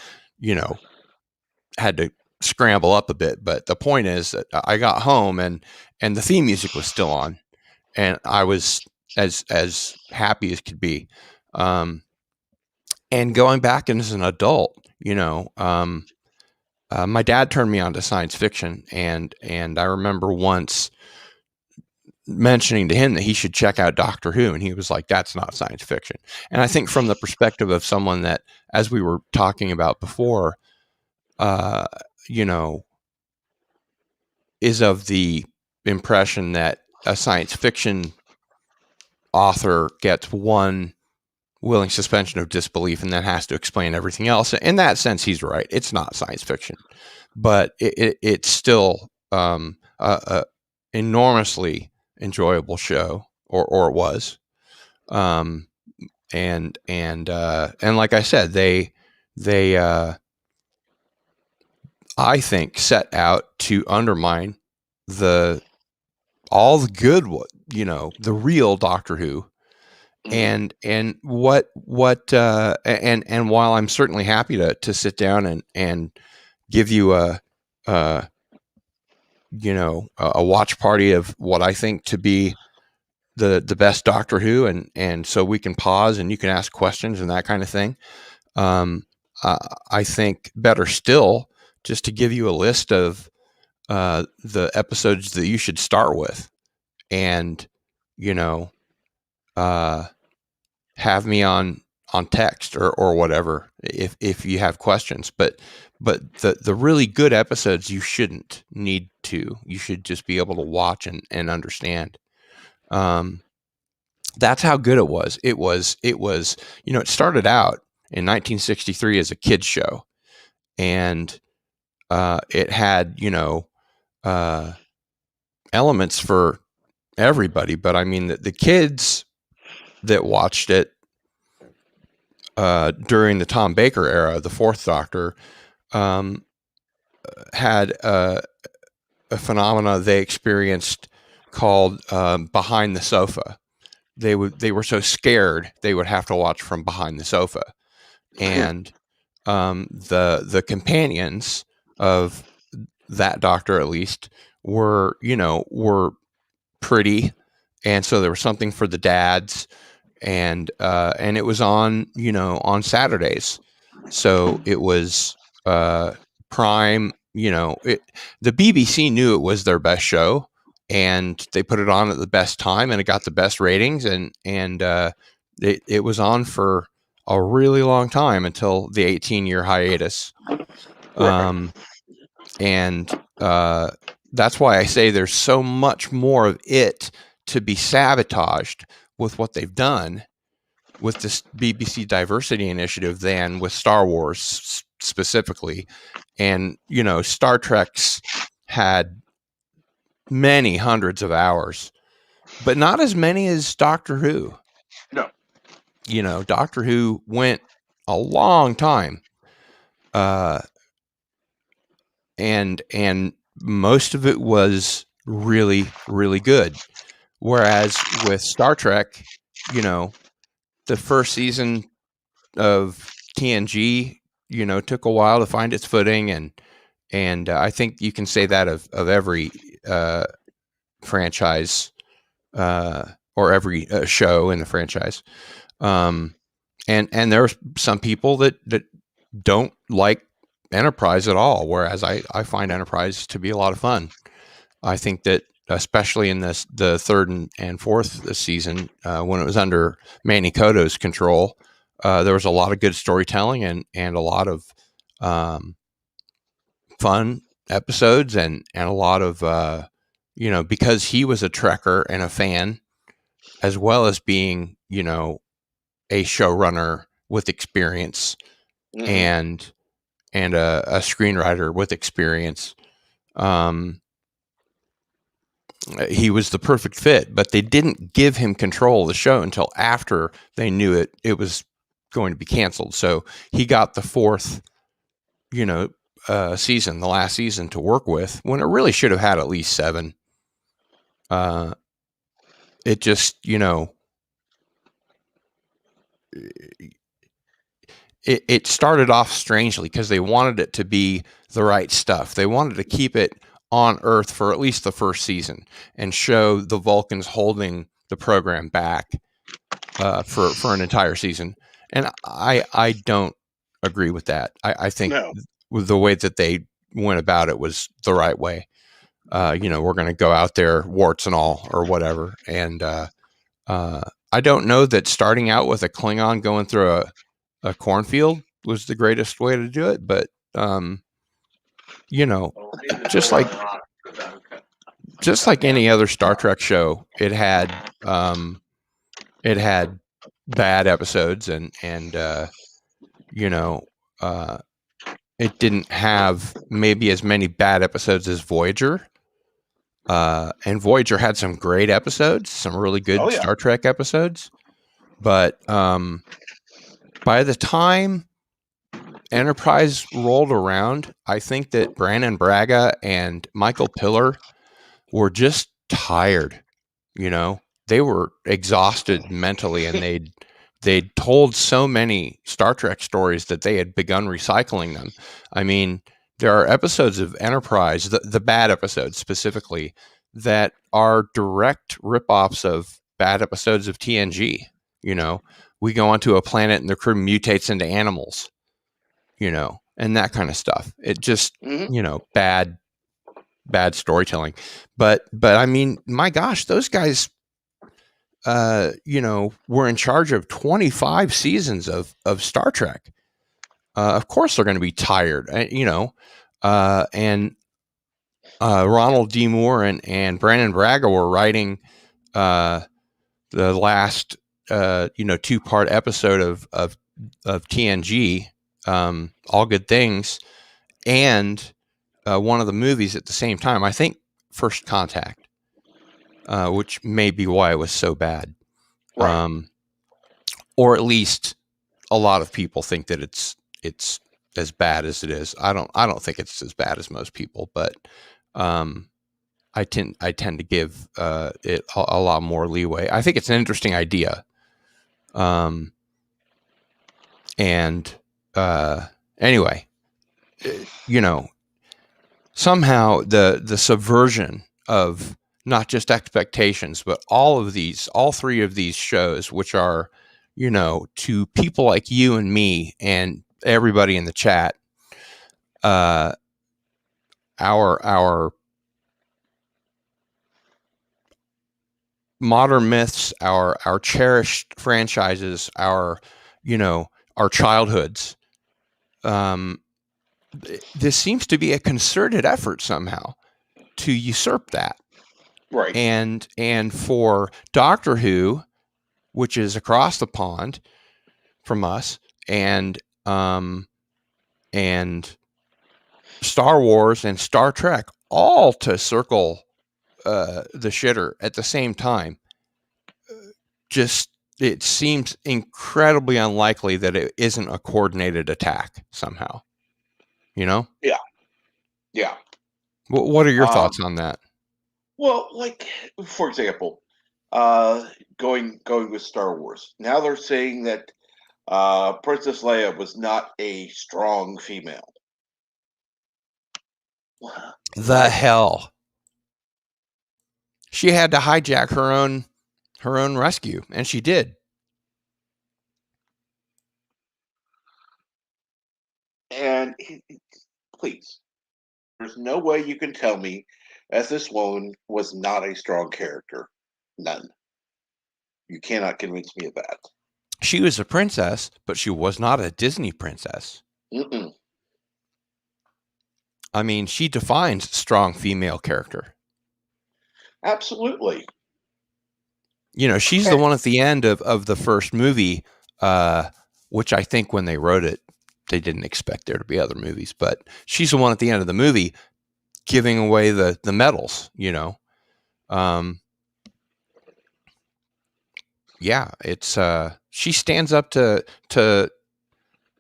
had to scramble up a bit, but the point is that I got home and the theme music was still on, and I was as happy as could be. And going back as an adult, my dad turned me on to science fiction, and I remember once mentioning to him that he should check out Doctor Who, and he was like, that's not science fiction. And I think from the perspective of someone that, as we were talking about before, is of the impression that a science fiction author gets one willing suspension of disbelief and then has to explain everything else. In that sense, he's right. It's not science fiction, but it's still a enormously enjoyable show, or it was. and like I said, they I think set out to undermine all the good, the real Doctor Who. And what and while I'm certainly happy to sit down and give you a watch party of what I think to be the best Doctor Who, and so we can pause and you can ask questions and that kind of thing. I think better still, just to give you a list of the episodes that you should start with, and have me on text or whatever if you have questions. But the really good episodes, you shouldn't need to. You should just be able to watch and understand. That's how good it was. It was, it started out in 1963 as a kids show, and it had, elements for everybody. But I mean, the kids that watched it during the Tom Baker era, the Fourth Doctor, had a phenomena they experienced called behind the sofa. They were so scared they would have to watch from behind the sofa, and the companions of that Doctor, at least, were pretty, and so there was something for the dads, and it was on on Saturdays, so it was prime. The BBC knew it was their best show, and they put it on at the best time, and it got the best ratings, and it was on for a really long time until the 18-year hiatus. And that's why I say there's so much more of it to be sabotaged with what they've done with this BBC diversity initiative than with Star Wars specifically. And, Star Trek's had many hundreds of hours, but not as many as Doctor Who. No. Doctor Who went a long time. And most of it was really, really good. Whereas with Star Trek, the first season of TNG, took a while to find its footing, and I think you can say that of every franchise or every show in the franchise. And there are some people that don't like Enterprise at all, whereas I find Enterprise to be a lot of fun. I think that especially in the third and fourth season, when it was under Manny Koto's control, there was a lot of good storytelling and a lot of fun episodes and a lot of because he was a Trekker and a fan, as well as being a showrunner with experience, and a screenwriter with experience. He was the perfect fit, but they didn't give him control of the show until after they knew it was going to be canceled. So he got the fourth, season, the last season, to work with, when it really should have had at least 7. It just, it started off strangely because they wanted it to be the right stuff. They wanted to keep it on Earth for at least the first season and show the Vulcans holding the program back for an entire season. And I don't agree with that. I think with the way that they went about it was the right way. We're going to go out there, warts and all, or whatever. And I don't know that starting out with a Klingon going through a cornfield was the greatest way to do it, but just like any other Star Trek show, it had bad episodes, and it didn't have maybe as many bad episodes as Voyager. And Voyager had some great episodes, some really good Star Trek episodes. But by the time Enterprise rolled around, I think that Brandon Braga and Michael Piller were just tired. You know, they were exhausted mentally, and they'd told so many Star Trek stories that they had begun recycling them. I mean, there are episodes of Enterprise, the bad episodes specifically, that are direct ripoffs of bad episodes of TNG. You know, we go onto a planet and the crew mutates into animals, you know, and that kind of stuff. It just, Mhm. you know, bad storytelling. But I mean, my gosh, those guys, you know, were in charge of 25 seasons of Star Trek. Of course, they're going to be tired, you know. And Ronald D. Moore and Brandon Braga were writing the last, you know, 2-part episode of TNG, All Good Things, and one of the movies at the same time. I think First Contact, which may be why it was so bad. Right. Or at least a lot of people think that it's as bad as it is. I don't think it's as bad as most people, but I tend to give it a lot more leeway. I think it's an interesting idea. And anyway, you know, somehow the subversion of not just expectations, but all 3 of these shows, which are, you know, to people like you and me and everybody in the chat, our modern myths, our cherished franchises, our, you know, our childhoods. This seems to be a concerted effort somehow to usurp that. Right. And for Doctor Who, which is across the pond from us, and Star Wars and Star Trek, all to circle the shitter at the same time. Just, it seems incredibly unlikely that it isn't a coordinated attack somehow. You know? Yeah. Yeah. What are your thoughts on that? Well, like, for example, going with Star Wars. Now they're saying that Princess Leia was not a strong female. The hell. She had to hijack her own rescue, and she did. And please, there's no way you can tell me as this woman was not a strong character. None. You cannot convince me of that. She was a princess, but she was not a Disney princess. Mm-mm. I mean, she defines strong female character. Absolutely. You know, she's the one at the end of the first movie, which I think when they wrote it, they didn't expect there to be other movies, but she's the one at the end of the movie giving away the medals, you know. Yeah, it's she stands up to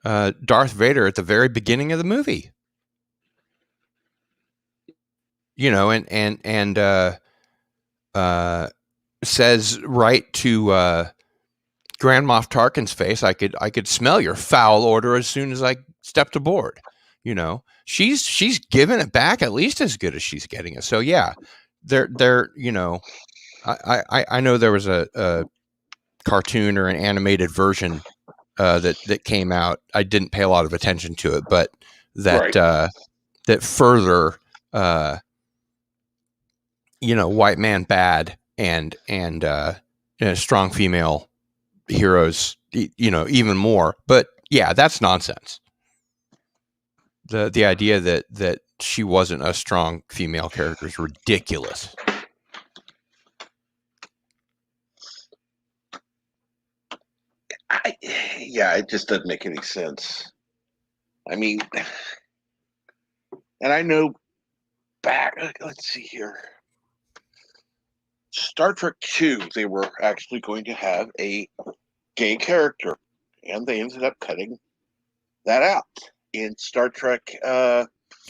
Darth Vader at the very beginning of the movie. You know, and says right to Grand Moff Tarkin's face, I could smell your foul odor as soon as I stepped aboard. You know, she's giving it back at least as good as she's getting it. So yeah, they're you know, I know there was a cartoon or an animated version that came out. I didn't pay a lot of attention to it, but that Right. that further you know, white man bad and you know, strong female heroes, you know, even more. But yeah, that's nonsense. The idea that she wasn't a strong female character is ridiculous. Yeah, it just doesn't make any sense. I mean, and I know back, let's see here. Star Trek 2, they were actually going to have a gay character, and they ended up cutting that out in Star Trek.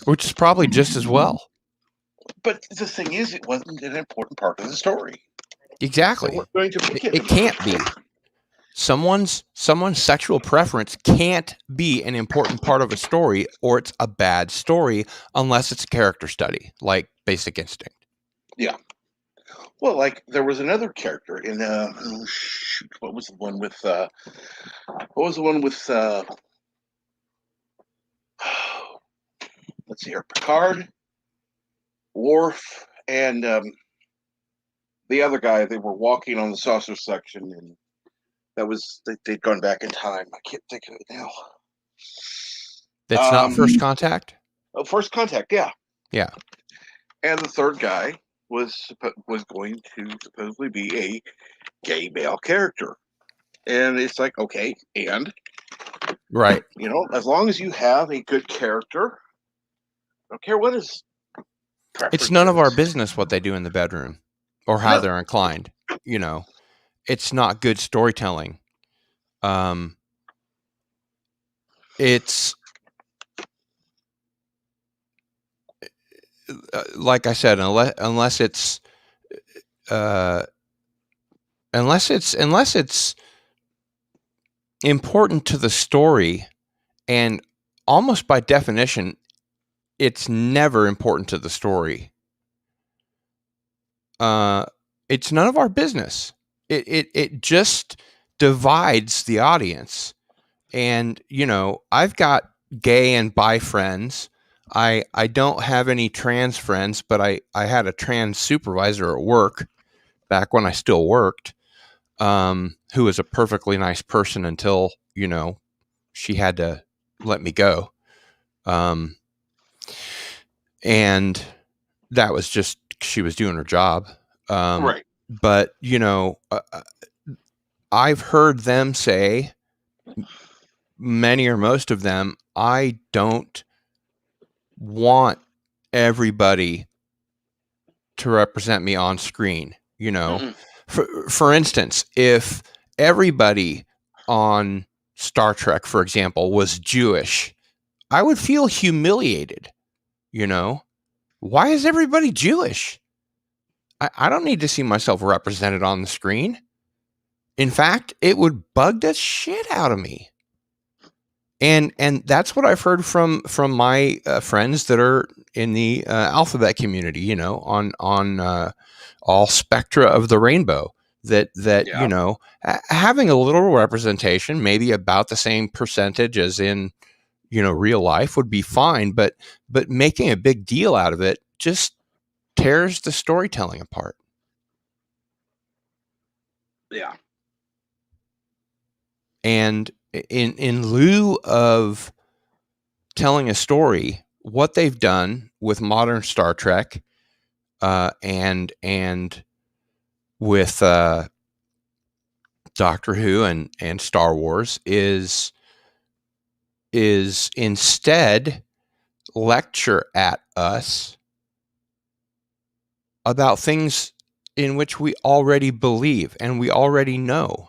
Which is probably just as well. But the thing is, it wasn't an important part of the story. Exactly. They weren't going to make It can't be. Someone's sexual preference can't be an important part of a story, or it's a bad story unless it's a character study, like Basic Instinct. Yeah. Well, like there was another character in what was the one with let's see here, Picard, Worf, and the other guy. They were walking on the saucer section, and they'd gone back in time. I can't think of it now. That's not First Contact? Oh, First Contact, yeah. Yeah. And the third guy was going to supposedly be a gay male character. And it's like, okay, and right, as long as you have a good character, I don't care what his preference it's none of our is. business what they do in the bedroom or how they're inclined. It's not good storytelling. It's like I said, unless it's important to the story, and almost by definition, it's never important to the story. It's none of our business. It just divides the audience. And I've got gay and bi friends. I don't have any trans friends, but I had a trans supervisor at work back when I still worked, who was a perfectly nice person until she had to let me go. And that was just, she was doing her job. Right. But, I've heard them say, many or most of them, I don't want everybody to represent me on screen. For instance, if everybody on Star Trek, for example, was Jewish, I would feel humiliated. Why is everybody Jewish? I don't need to see myself represented on the screen. In fact, it would bug the shit out of me. And that's what I've heard from my friends that are in the alphabet community, on all spectra of the rainbow. That having a little representation, maybe about the same percentage as in real life, would be fine. But making a big deal out of it just tears the storytelling apart. Yeah. And in lieu of telling a story, what they've done with modern Star Trek and with Doctor Who and Star Wars is instead lecture at us about things in which we already believe and we already know.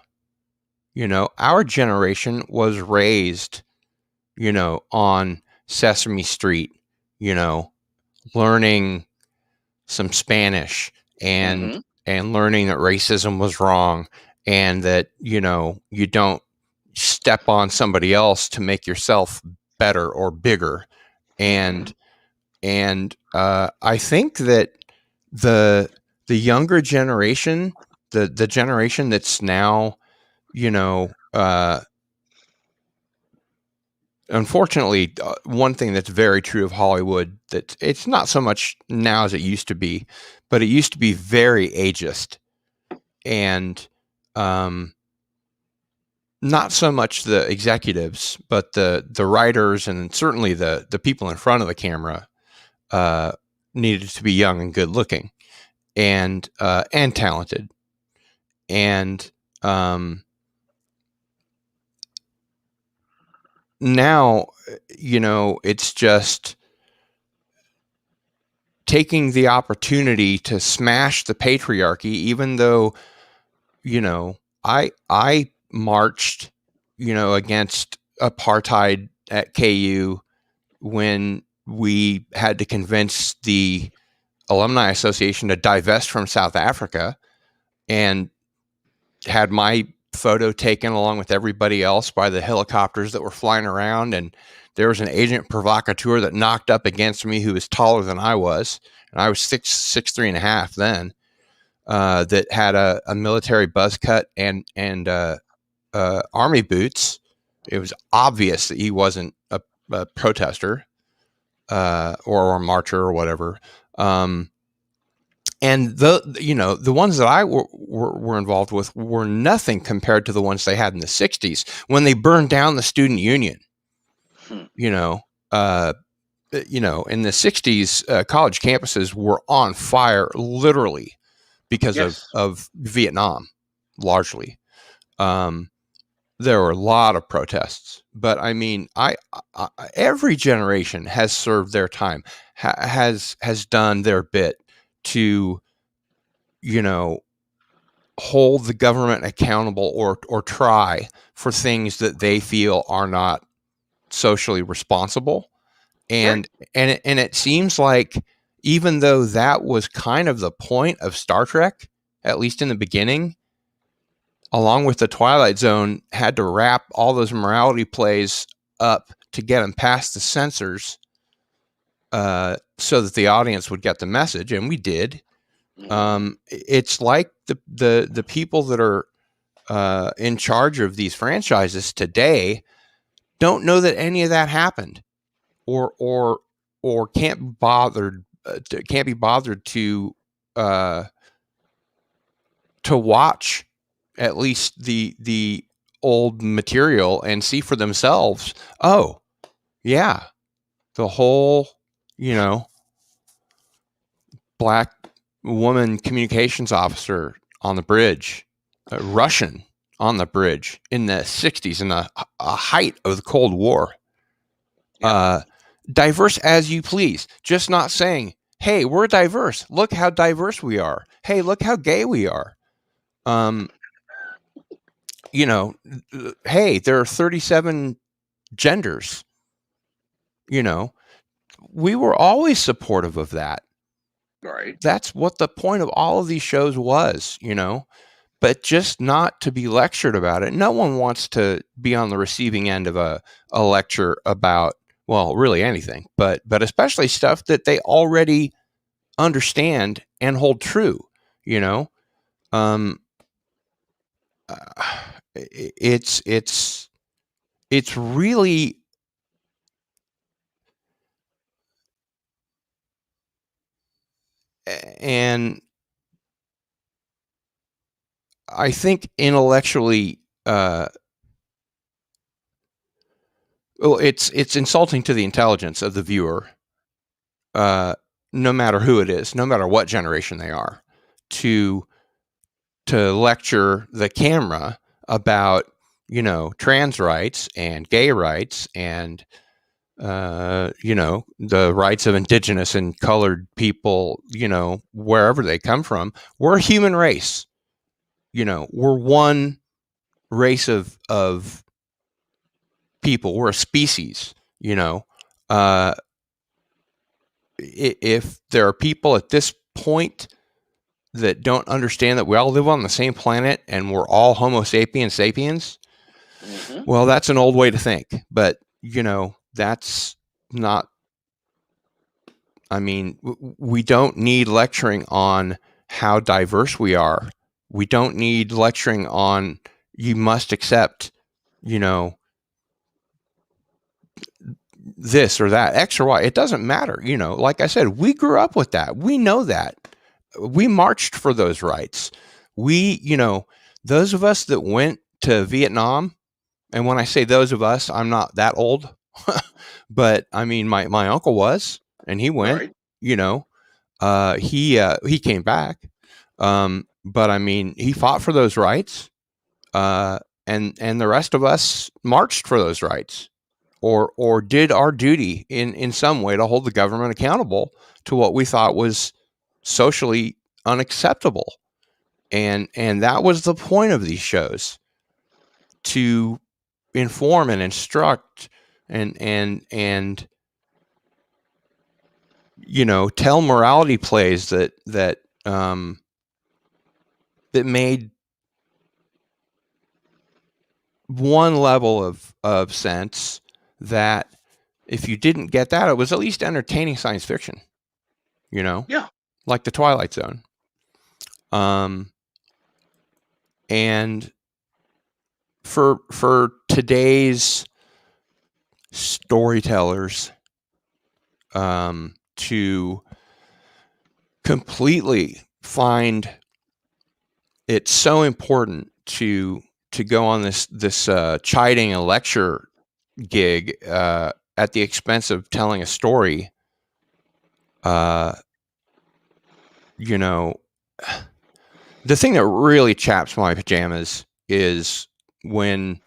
Our generation was raised, on Sesame Street, learning some Spanish and learning that racism was wrong, and that you don't step on somebody else to make yourself better or bigger. And I think that the younger generation, the generation that's now, unfortunately, one thing that's very true of Hollywood, that it's not so much now as it used to be, but it used to be very ageist. And not so much the executives, but the writers and certainly the people in front of the camera needed to be young and good looking and talented. And now, it's just taking the opportunity to smash the patriarchy, even though, I marched, against apartheid at KU when we had to convince the Alumni Association to divest from South Africa, and had my photo taken along with everybody else by the helicopters that were flying around. And there was an agent provocateur that knocked up against me who was taller than I was. And I was 6'3.5" then, that had a military buzz cut and army boots. It was obvious that he wasn't a protester, or a marcher or whatever. And the ones that I were involved with were nothing compared to the ones they had in the 60s when they burned down the student union. In the 60s, college campuses were on fire, literally, because of Vietnam, largely. There were a lot of protests, but I mean, every generation has served their time, has done their bit to, hold the government accountable or try for things that they feel are not socially responsible. And it seems like, even though that was kind of the point of Star Trek, at least in the beginning, along with the Twilight Zone, had to wrap all those morality plays up to get them past the censors, so that the audience would get the message, and we did. It's like the people that are in charge of these franchises today don't know that any of that happened, or can't be bothered to watch at least the old material and see for themselves. Oh, yeah, the whole black woman communications officer on the bridge, Russian on the bridge in the 60s, in the height of the Cold War. Diverse as you please, just not saying, hey, we're diverse. Look how diverse we are. Hey, look how gay we are. Hey, there are 37 genders. We were always supportive of that. Right. That's what the point of all of these shows was, but just not to be lectured about it. No one wants to be on the receiving end of a lecture about, well, really anything, but especially stuff that they already understand and hold true. It's really, and I think intellectually, it's insulting to the intelligence of the viewer, no matter who it is, no matter what generation they are, to lecture the camera about trans rights and gay rights and the rights of indigenous and colored people, wherever they come from. We're a human race. We're one race of people. We're a species. If there are people at this point that don't understand that we all live on the same planet and we're all Homo sapiens sapiens, well, that's an old way to think. But that's not. I mean, we don't need lecturing on how diverse we are. We don't need lecturing on you must accept, this or that, X or Y. It doesn't matter. Like I said, we grew up with that. We know that. We marched for those rights. We, those of us that went to Vietnam, and when I say those of us, I'm not that old, but I mean, my uncle was, and he went, right. He came back. But I mean, he fought for those rights, and the rest of us marched for those rights, or did our duty in some way to hold the government accountable to what we thought was socially unacceptable. And that was the point of these shows. to inform and instruct and tell morality plays that made one level of sense, that if you didn't get that, it was at least entertaining science fiction, Yeah. like the Twilight Zone. And for today's storytellers, to completely find it's so important to go on this chiding and lecture gig at the expense of telling a story. The thing that really chaps my pajamas is when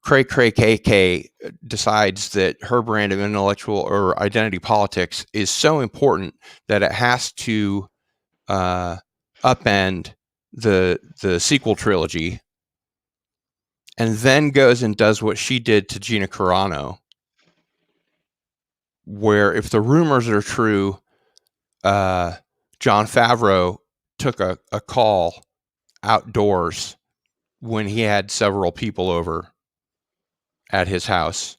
Cray KK decides that her brand of intellectual or identity politics is so important that it has to upend the sequel trilogy, and then goes and does what she did to Gina Carano, where, if the rumors are true, Jon Favreau took a call outdoors when he had several people over at his house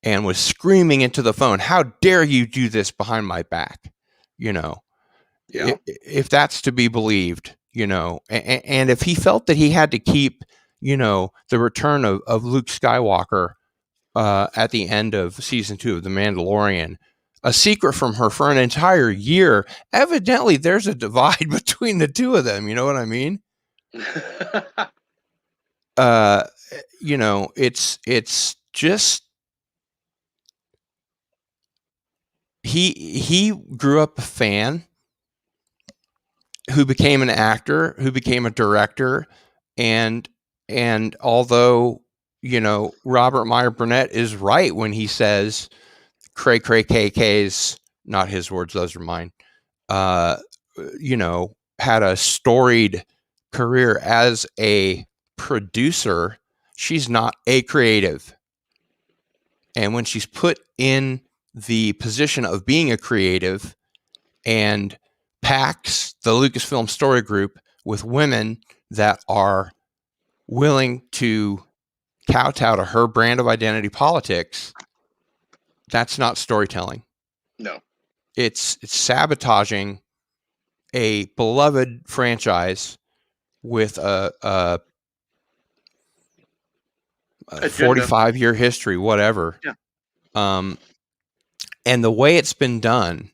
and was screaming into the phone, "How dare you do this behind my back?" Yeah. If that's to be believed, and if he felt that he had to keep, the return of Luke Skywalker at the end of season 2 of The Mandalorian a secret from her for an entire year, evidently there's a divide between the two of them. You know what I mean? It's just, he grew up a fan who became an actor, who became a director, and although Robert Meyer Burnett is right when he says Cray KK's, not his words, those are mine, had a storied career as a producer, she's not a creative. And when she's put in the position of being a creative and packs the Lucasfilm Story Group with women that are willing to kowtow to her brand of identity politics, that's not storytelling. No. It's sabotaging a beloved franchise with a 45-year history, whatever. Yeah. And the way it's been done,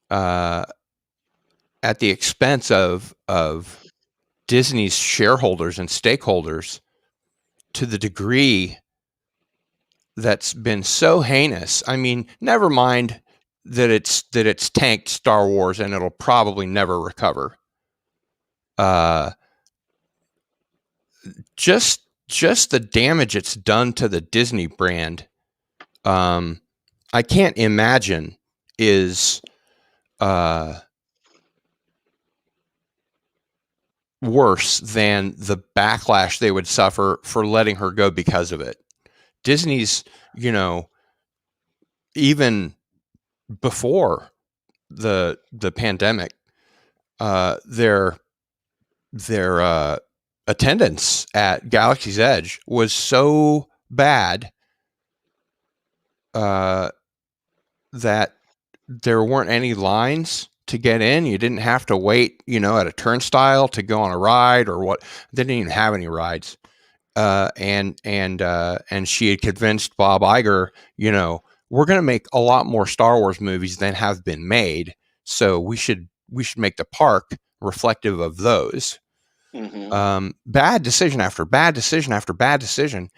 at the expense of Disney's shareholders and stakeholders, to the degree that's been so heinous. I mean, never mind that it's tanked Star Wars and it'll probably never recover. Just the damage it's done to the Disney brand, I can't imagine is worse than the backlash they would suffer for letting her go because of it. Disney's, even before the pandemic, their attendance at Galaxy's Edge was so bad that there weren't any lines to get in. You didn't have to wait, at a turnstile to go on a ride or what. They didn't even have any rides. And she had convinced Bob Iger, we're going to make a lot more Star Wars movies than have been made. So we should make the park reflective of those. Mm-hmm. Bad decision after bad decision after bad decision.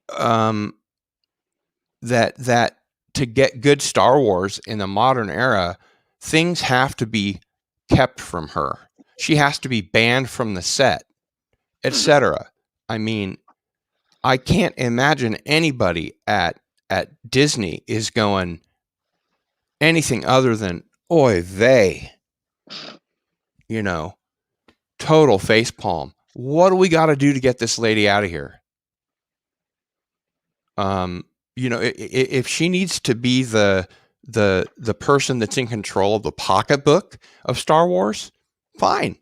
That to get good Star Wars in the modern era, things have to be kept from her. She has to be banned from the set, etc. I mean, I can't imagine anybody at Disney is going anything other than oy vey, total facepalm. what do we got to do to get this lady out of here? If she needs to be the person that's in control of the pocketbook of Star Wars, fine.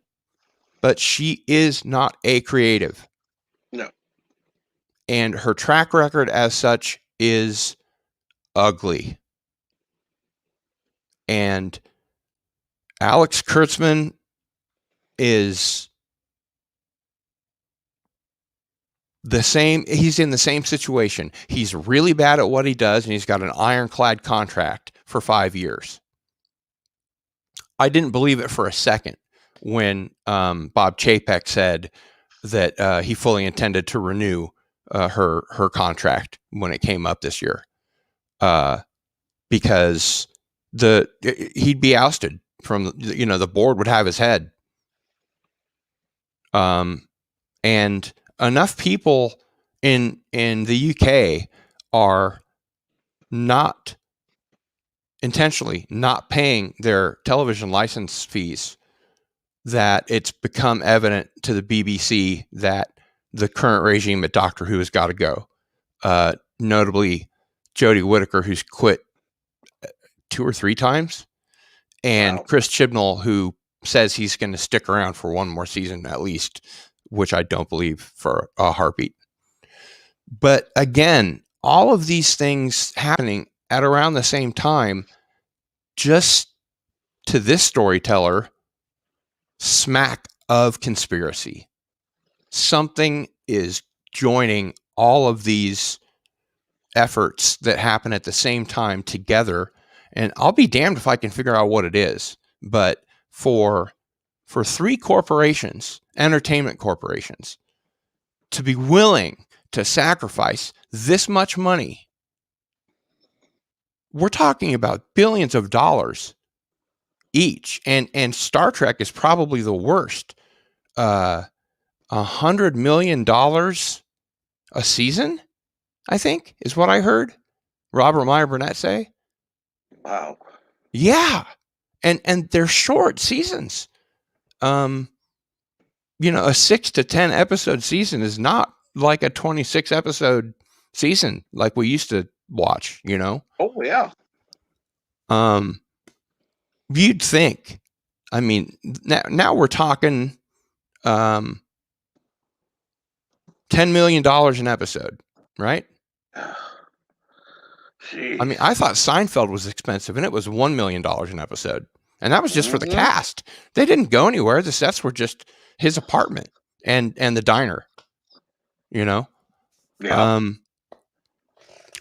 But she is not a creative. No. And her track record as such is ugly. And Alex Kurtzman is the same. He's in the same situation. He's really bad at what he does, and he's got an ironclad contract for 5 years. I didn't believe it for a second when Bob Chapek said that he fully intended to renew her contract when it came up this year, because he'd be ousted from the board would have his head. And enough people in the UK are not intentionally not paying their television license fees that it's become evident to the BBC that the current regime at Doctor Who has got to go. Notably, Jodie Whittaker, who's quit 2 or 3 times, and Wow. Chris Chibnall, who says he's going to stick around for one more season at least, which I don't believe for a heartbeat. But again, all of these things happening at around the same time, just to this storyteller, smack of conspiracy. Something is joining all of these efforts that happen at the same time together, and I'll be damned if I can figure out what it is. But for 3 corporations, entertainment corporations, to be willing to sacrifice this much money, we're talking about billions of dollars each, and Star Trek is probably the worst. $100 million a season, I think, is what I heard Robert Meyer Burnett say. Wow. Yeah. And they're short seasons. A 6 to 10 episode season is not like a 26 episode season like we used to watch, Oh yeah. You'd think, I mean, now we're talking $10 million an episode, right? Jeez. I mean, I thought Seinfeld was expensive, and it was $1 million an episode. And that was just for the cast. They didn't go anywhere. The sets were just his apartment and the diner, Yeah.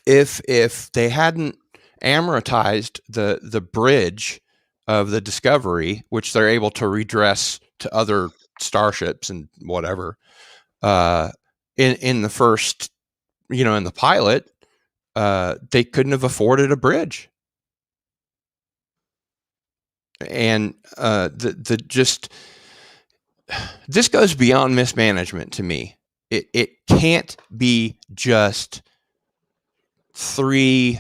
If they hadn't amortized the bridge of the Discovery, which they're able to redress to other starships and whatever, in the first, in the pilot, they couldn't have afforded a bridge. And this goes beyond mismanagement to me. It can't be just 3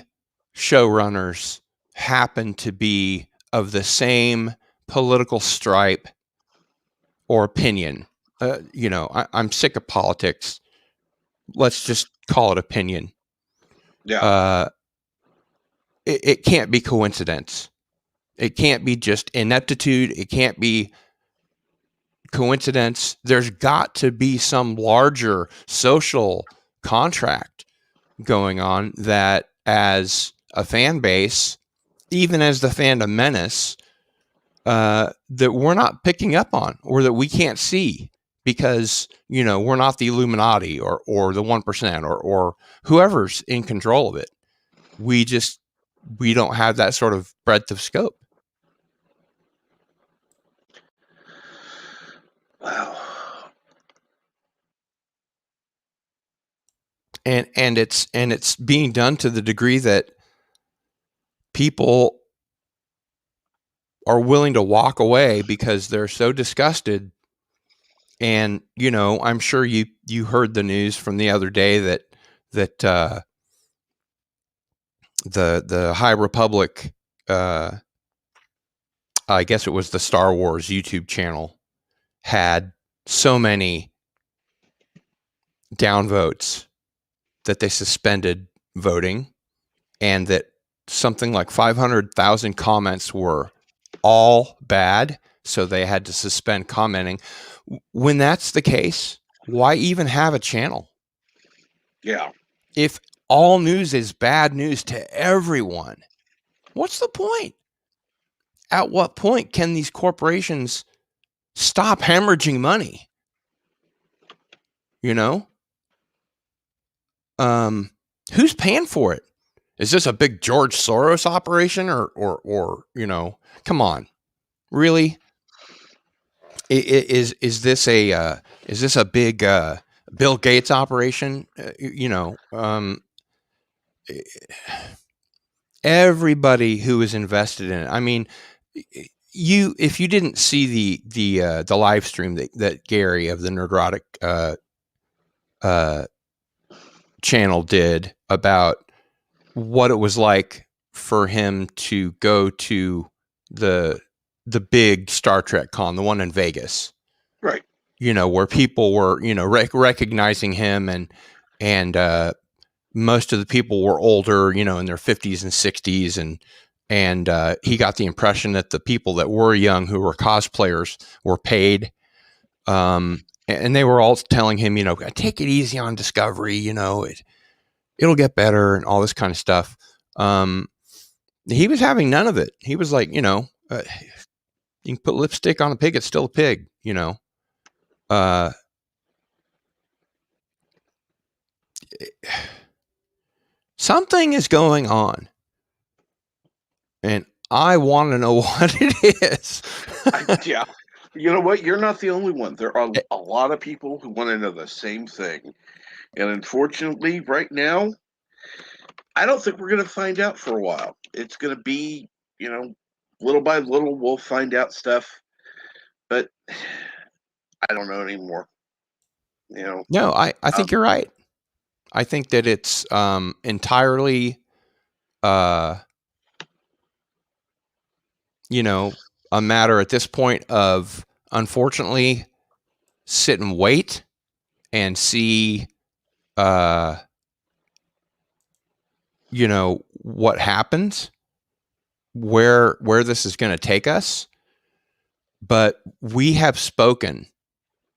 showrunners happen to be of the same political stripe or opinion. I'm sick of politics. Let's just call it opinion. Yeah. It can't be coincidence. It can't be just ineptitude. It can't be coincidence. There's got to be some larger social contract going on that, as a fan base, even as the fandom Menace, that we're not picking up on, or that we can't see because, we're not the Illuminati or the 1% or whoever's in control of it. We don't have that sort of breadth of scope. Wow. And it's being done to the degree that people are willing to walk away because they're so disgusted. And, I'm sure you heard the news from the other day that the High Republic, I guess it was the Star Wars YouTube channel, had so many downvotes, that they suspended voting, and that something like 500,000 comments were all bad, so they had to suspend commenting. When that's the case, why even have a channel? Yeah. If all news is bad news to everyone, what's the point? At what point can these corporations stop hemorrhaging money? You know? Who's paying for it? Is this a big George Soros operation, or come on, really? Is this a big Bill Gates operation? Everybody who is invested in it. I mean, if you didn't see the live stream that Gary of the Nerdrotic channel did about what it was like for him to go to the big Star Trek con, the one in Vegas, Right. Where people were, recognizing him, and most of the people were older, in their 50s and 60s, and he got the impression that the people that were young, who were cosplayers, were paid. And they were all telling him, take it easy on Discovery, it'll get better, and all this kind of stuff. He was having none of it. He was like, you can put lipstick on a pig, it's still a pig, something is going on, and I want to know what it is. Yeah. You know what? You're not the only one. There are a lot of people who want to know the same thing. And unfortunately, right now, I don't think we're going to find out for a while. It's going to be, little by little, we'll find out stuff. But I don't know anymore. No, I think you're right. I think that it's entirely, a matter at this point of, unfortunately, sit and wait and see, what happens, where this is going to take us. But we have spoken.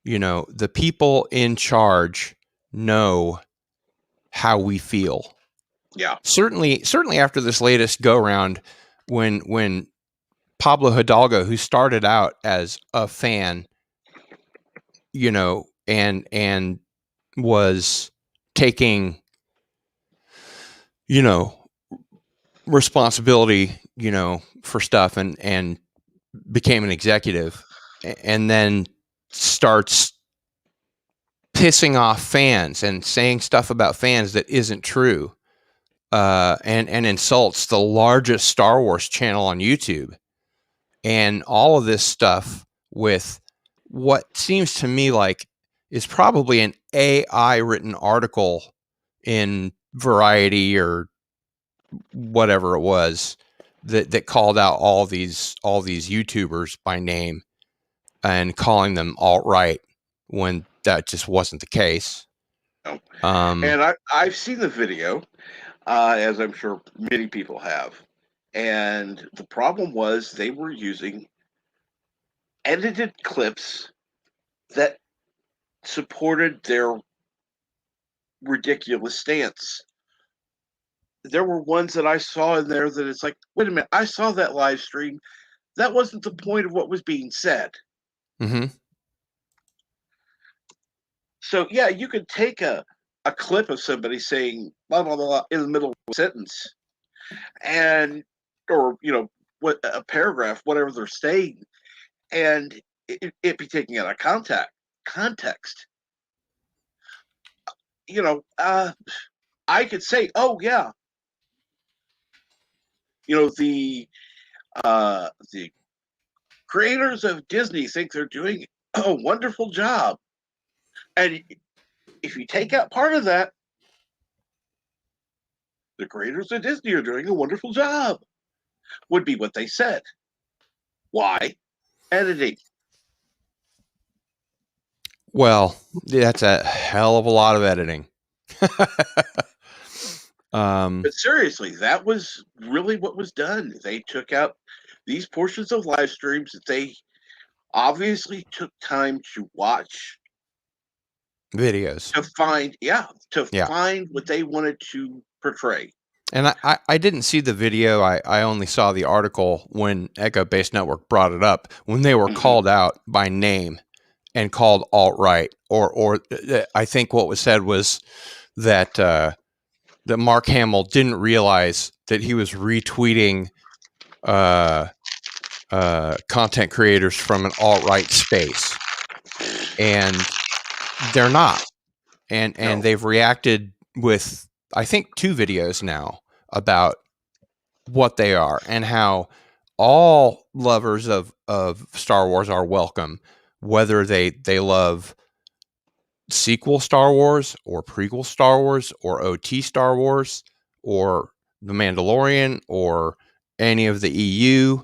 The people in charge know how we feel. Yeah. Certainly after this latest go round, when Pablo Hidalgo, who started out as a fan, and was taking, responsibility, for stuff, and became an executive, and then starts pissing off fans and saying stuff about fans that isn't true, and insults the largest Star Wars channel on YouTube, and all of this stuff with what seems to me like is probably an AI written article in Variety or whatever it was that called out all these YouTubers by name and calling them alt-right when that just wasn't the case. No. And I've seen the video, as I'm sure many people have. And the problem was they were using edited clips that supported their ridiculous stance. There were ones that I saw in there that it's like, wait a minute, I saw that live stream. That wasn't the point of what was being said. Mm-hmm. So yeah, you could take a clip of somebody saying blah blah blah in the middle of a sentence, and or what a paragraph, whatever they're saying, and it be taken out of context. I could say, oh yeah, the creators of Disney think they're doing a wonderful job, and if you take out part of that, the creators of Disney are doing a wonderful job, would be what they said. Why? Editing. Well, that's a hell of a lot of editing. But seriously, that was really what was done. They took out these portions of live streams that they obviously took time to watch videos. to find what they wanted to portray. And I didn't see the video. I only saw the article when Echo Base Network brought it up, when they were called out by name and called alt-right, or I think what was said was that that Mark Hamill didn't realize that he was retweeting content creators from an alt-right space, and they're not. And they've reacted with, I think, 2 videos now about what they are and how all lovers of Star Wars are welcome, whether they love sequel Star Wars or prequel Star Wars or OT Star Wars or The Mandalorian or any of the EU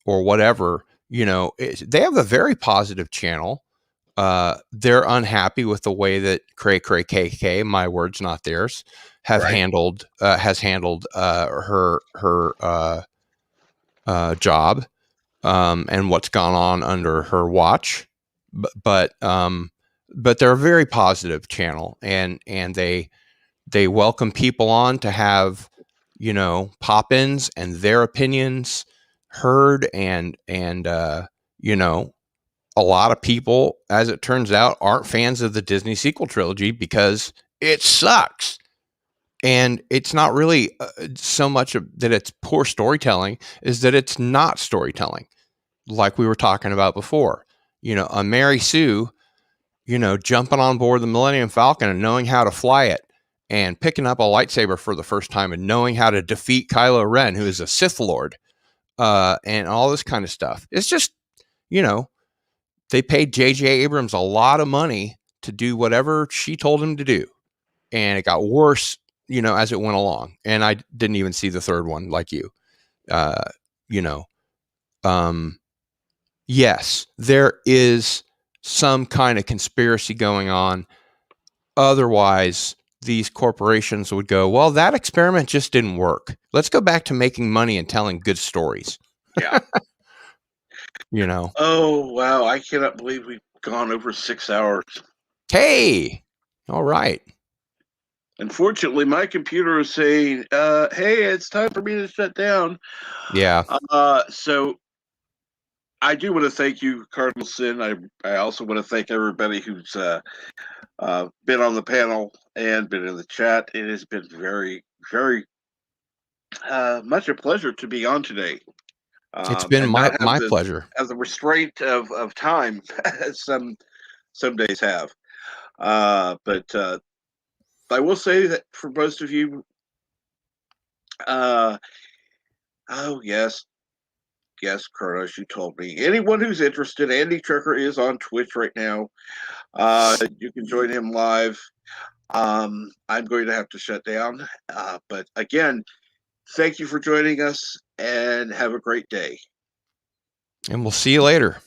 or whatever. You know, they have a very positive channel. They're unhappy with the way that Cray KK, my words not theirs, has handled her job and what's gone on under her watch. But they're a very positive channel, and they welcome people on to have, you know, pop-ins and their opinions heard, and you know, a lot of people, as it turns out, aren't fans of the Disney sequel trilogy because it sucks. And it's not really so much that it's poor storytelling, is that it's not storytelling, like we were talking about before. You know, a Mary Sue, you know, jumping on board the Millennium Falcon and knowing how to fly it, and picking up a lightsaber for the first time and knowing how to defeat Kylo Ren, who is a Sith Lord, and all this kind of stuff. It's just, you know, they paid J.J. Abrams a lot of money to do whatever she told him to do. And it got worse, you know, as it went along. And I didn't even see the third one like you. You know, yes, there is some kind of conspiracy going on. Otherwise, these corporations would go, well, that experiment just didn't work. Let's go back to making money and telling good stories. Yeah. You know. Oh, wow. I cannot believe we've gone over 6 hours. Hey, all right. Unfortunately, my computer is saying, hey, it's time for me to shut down. Yeah. So I do want to thank you, Cardinal Sin. I also want to thank everybody who's been on the panel and been in the chat. It has been very, very much a pleasure to be on today. It's been my pleasure. Have the restraint of time as some days have. But I will say that for most of you, oh yes, Kronos, you told me. Anyone who's interested, Andy Tricker is on Twitch right now. You can join him live. I'm going to have to shut down. But again, thank you for joining us and have a great day. And we'll see you later.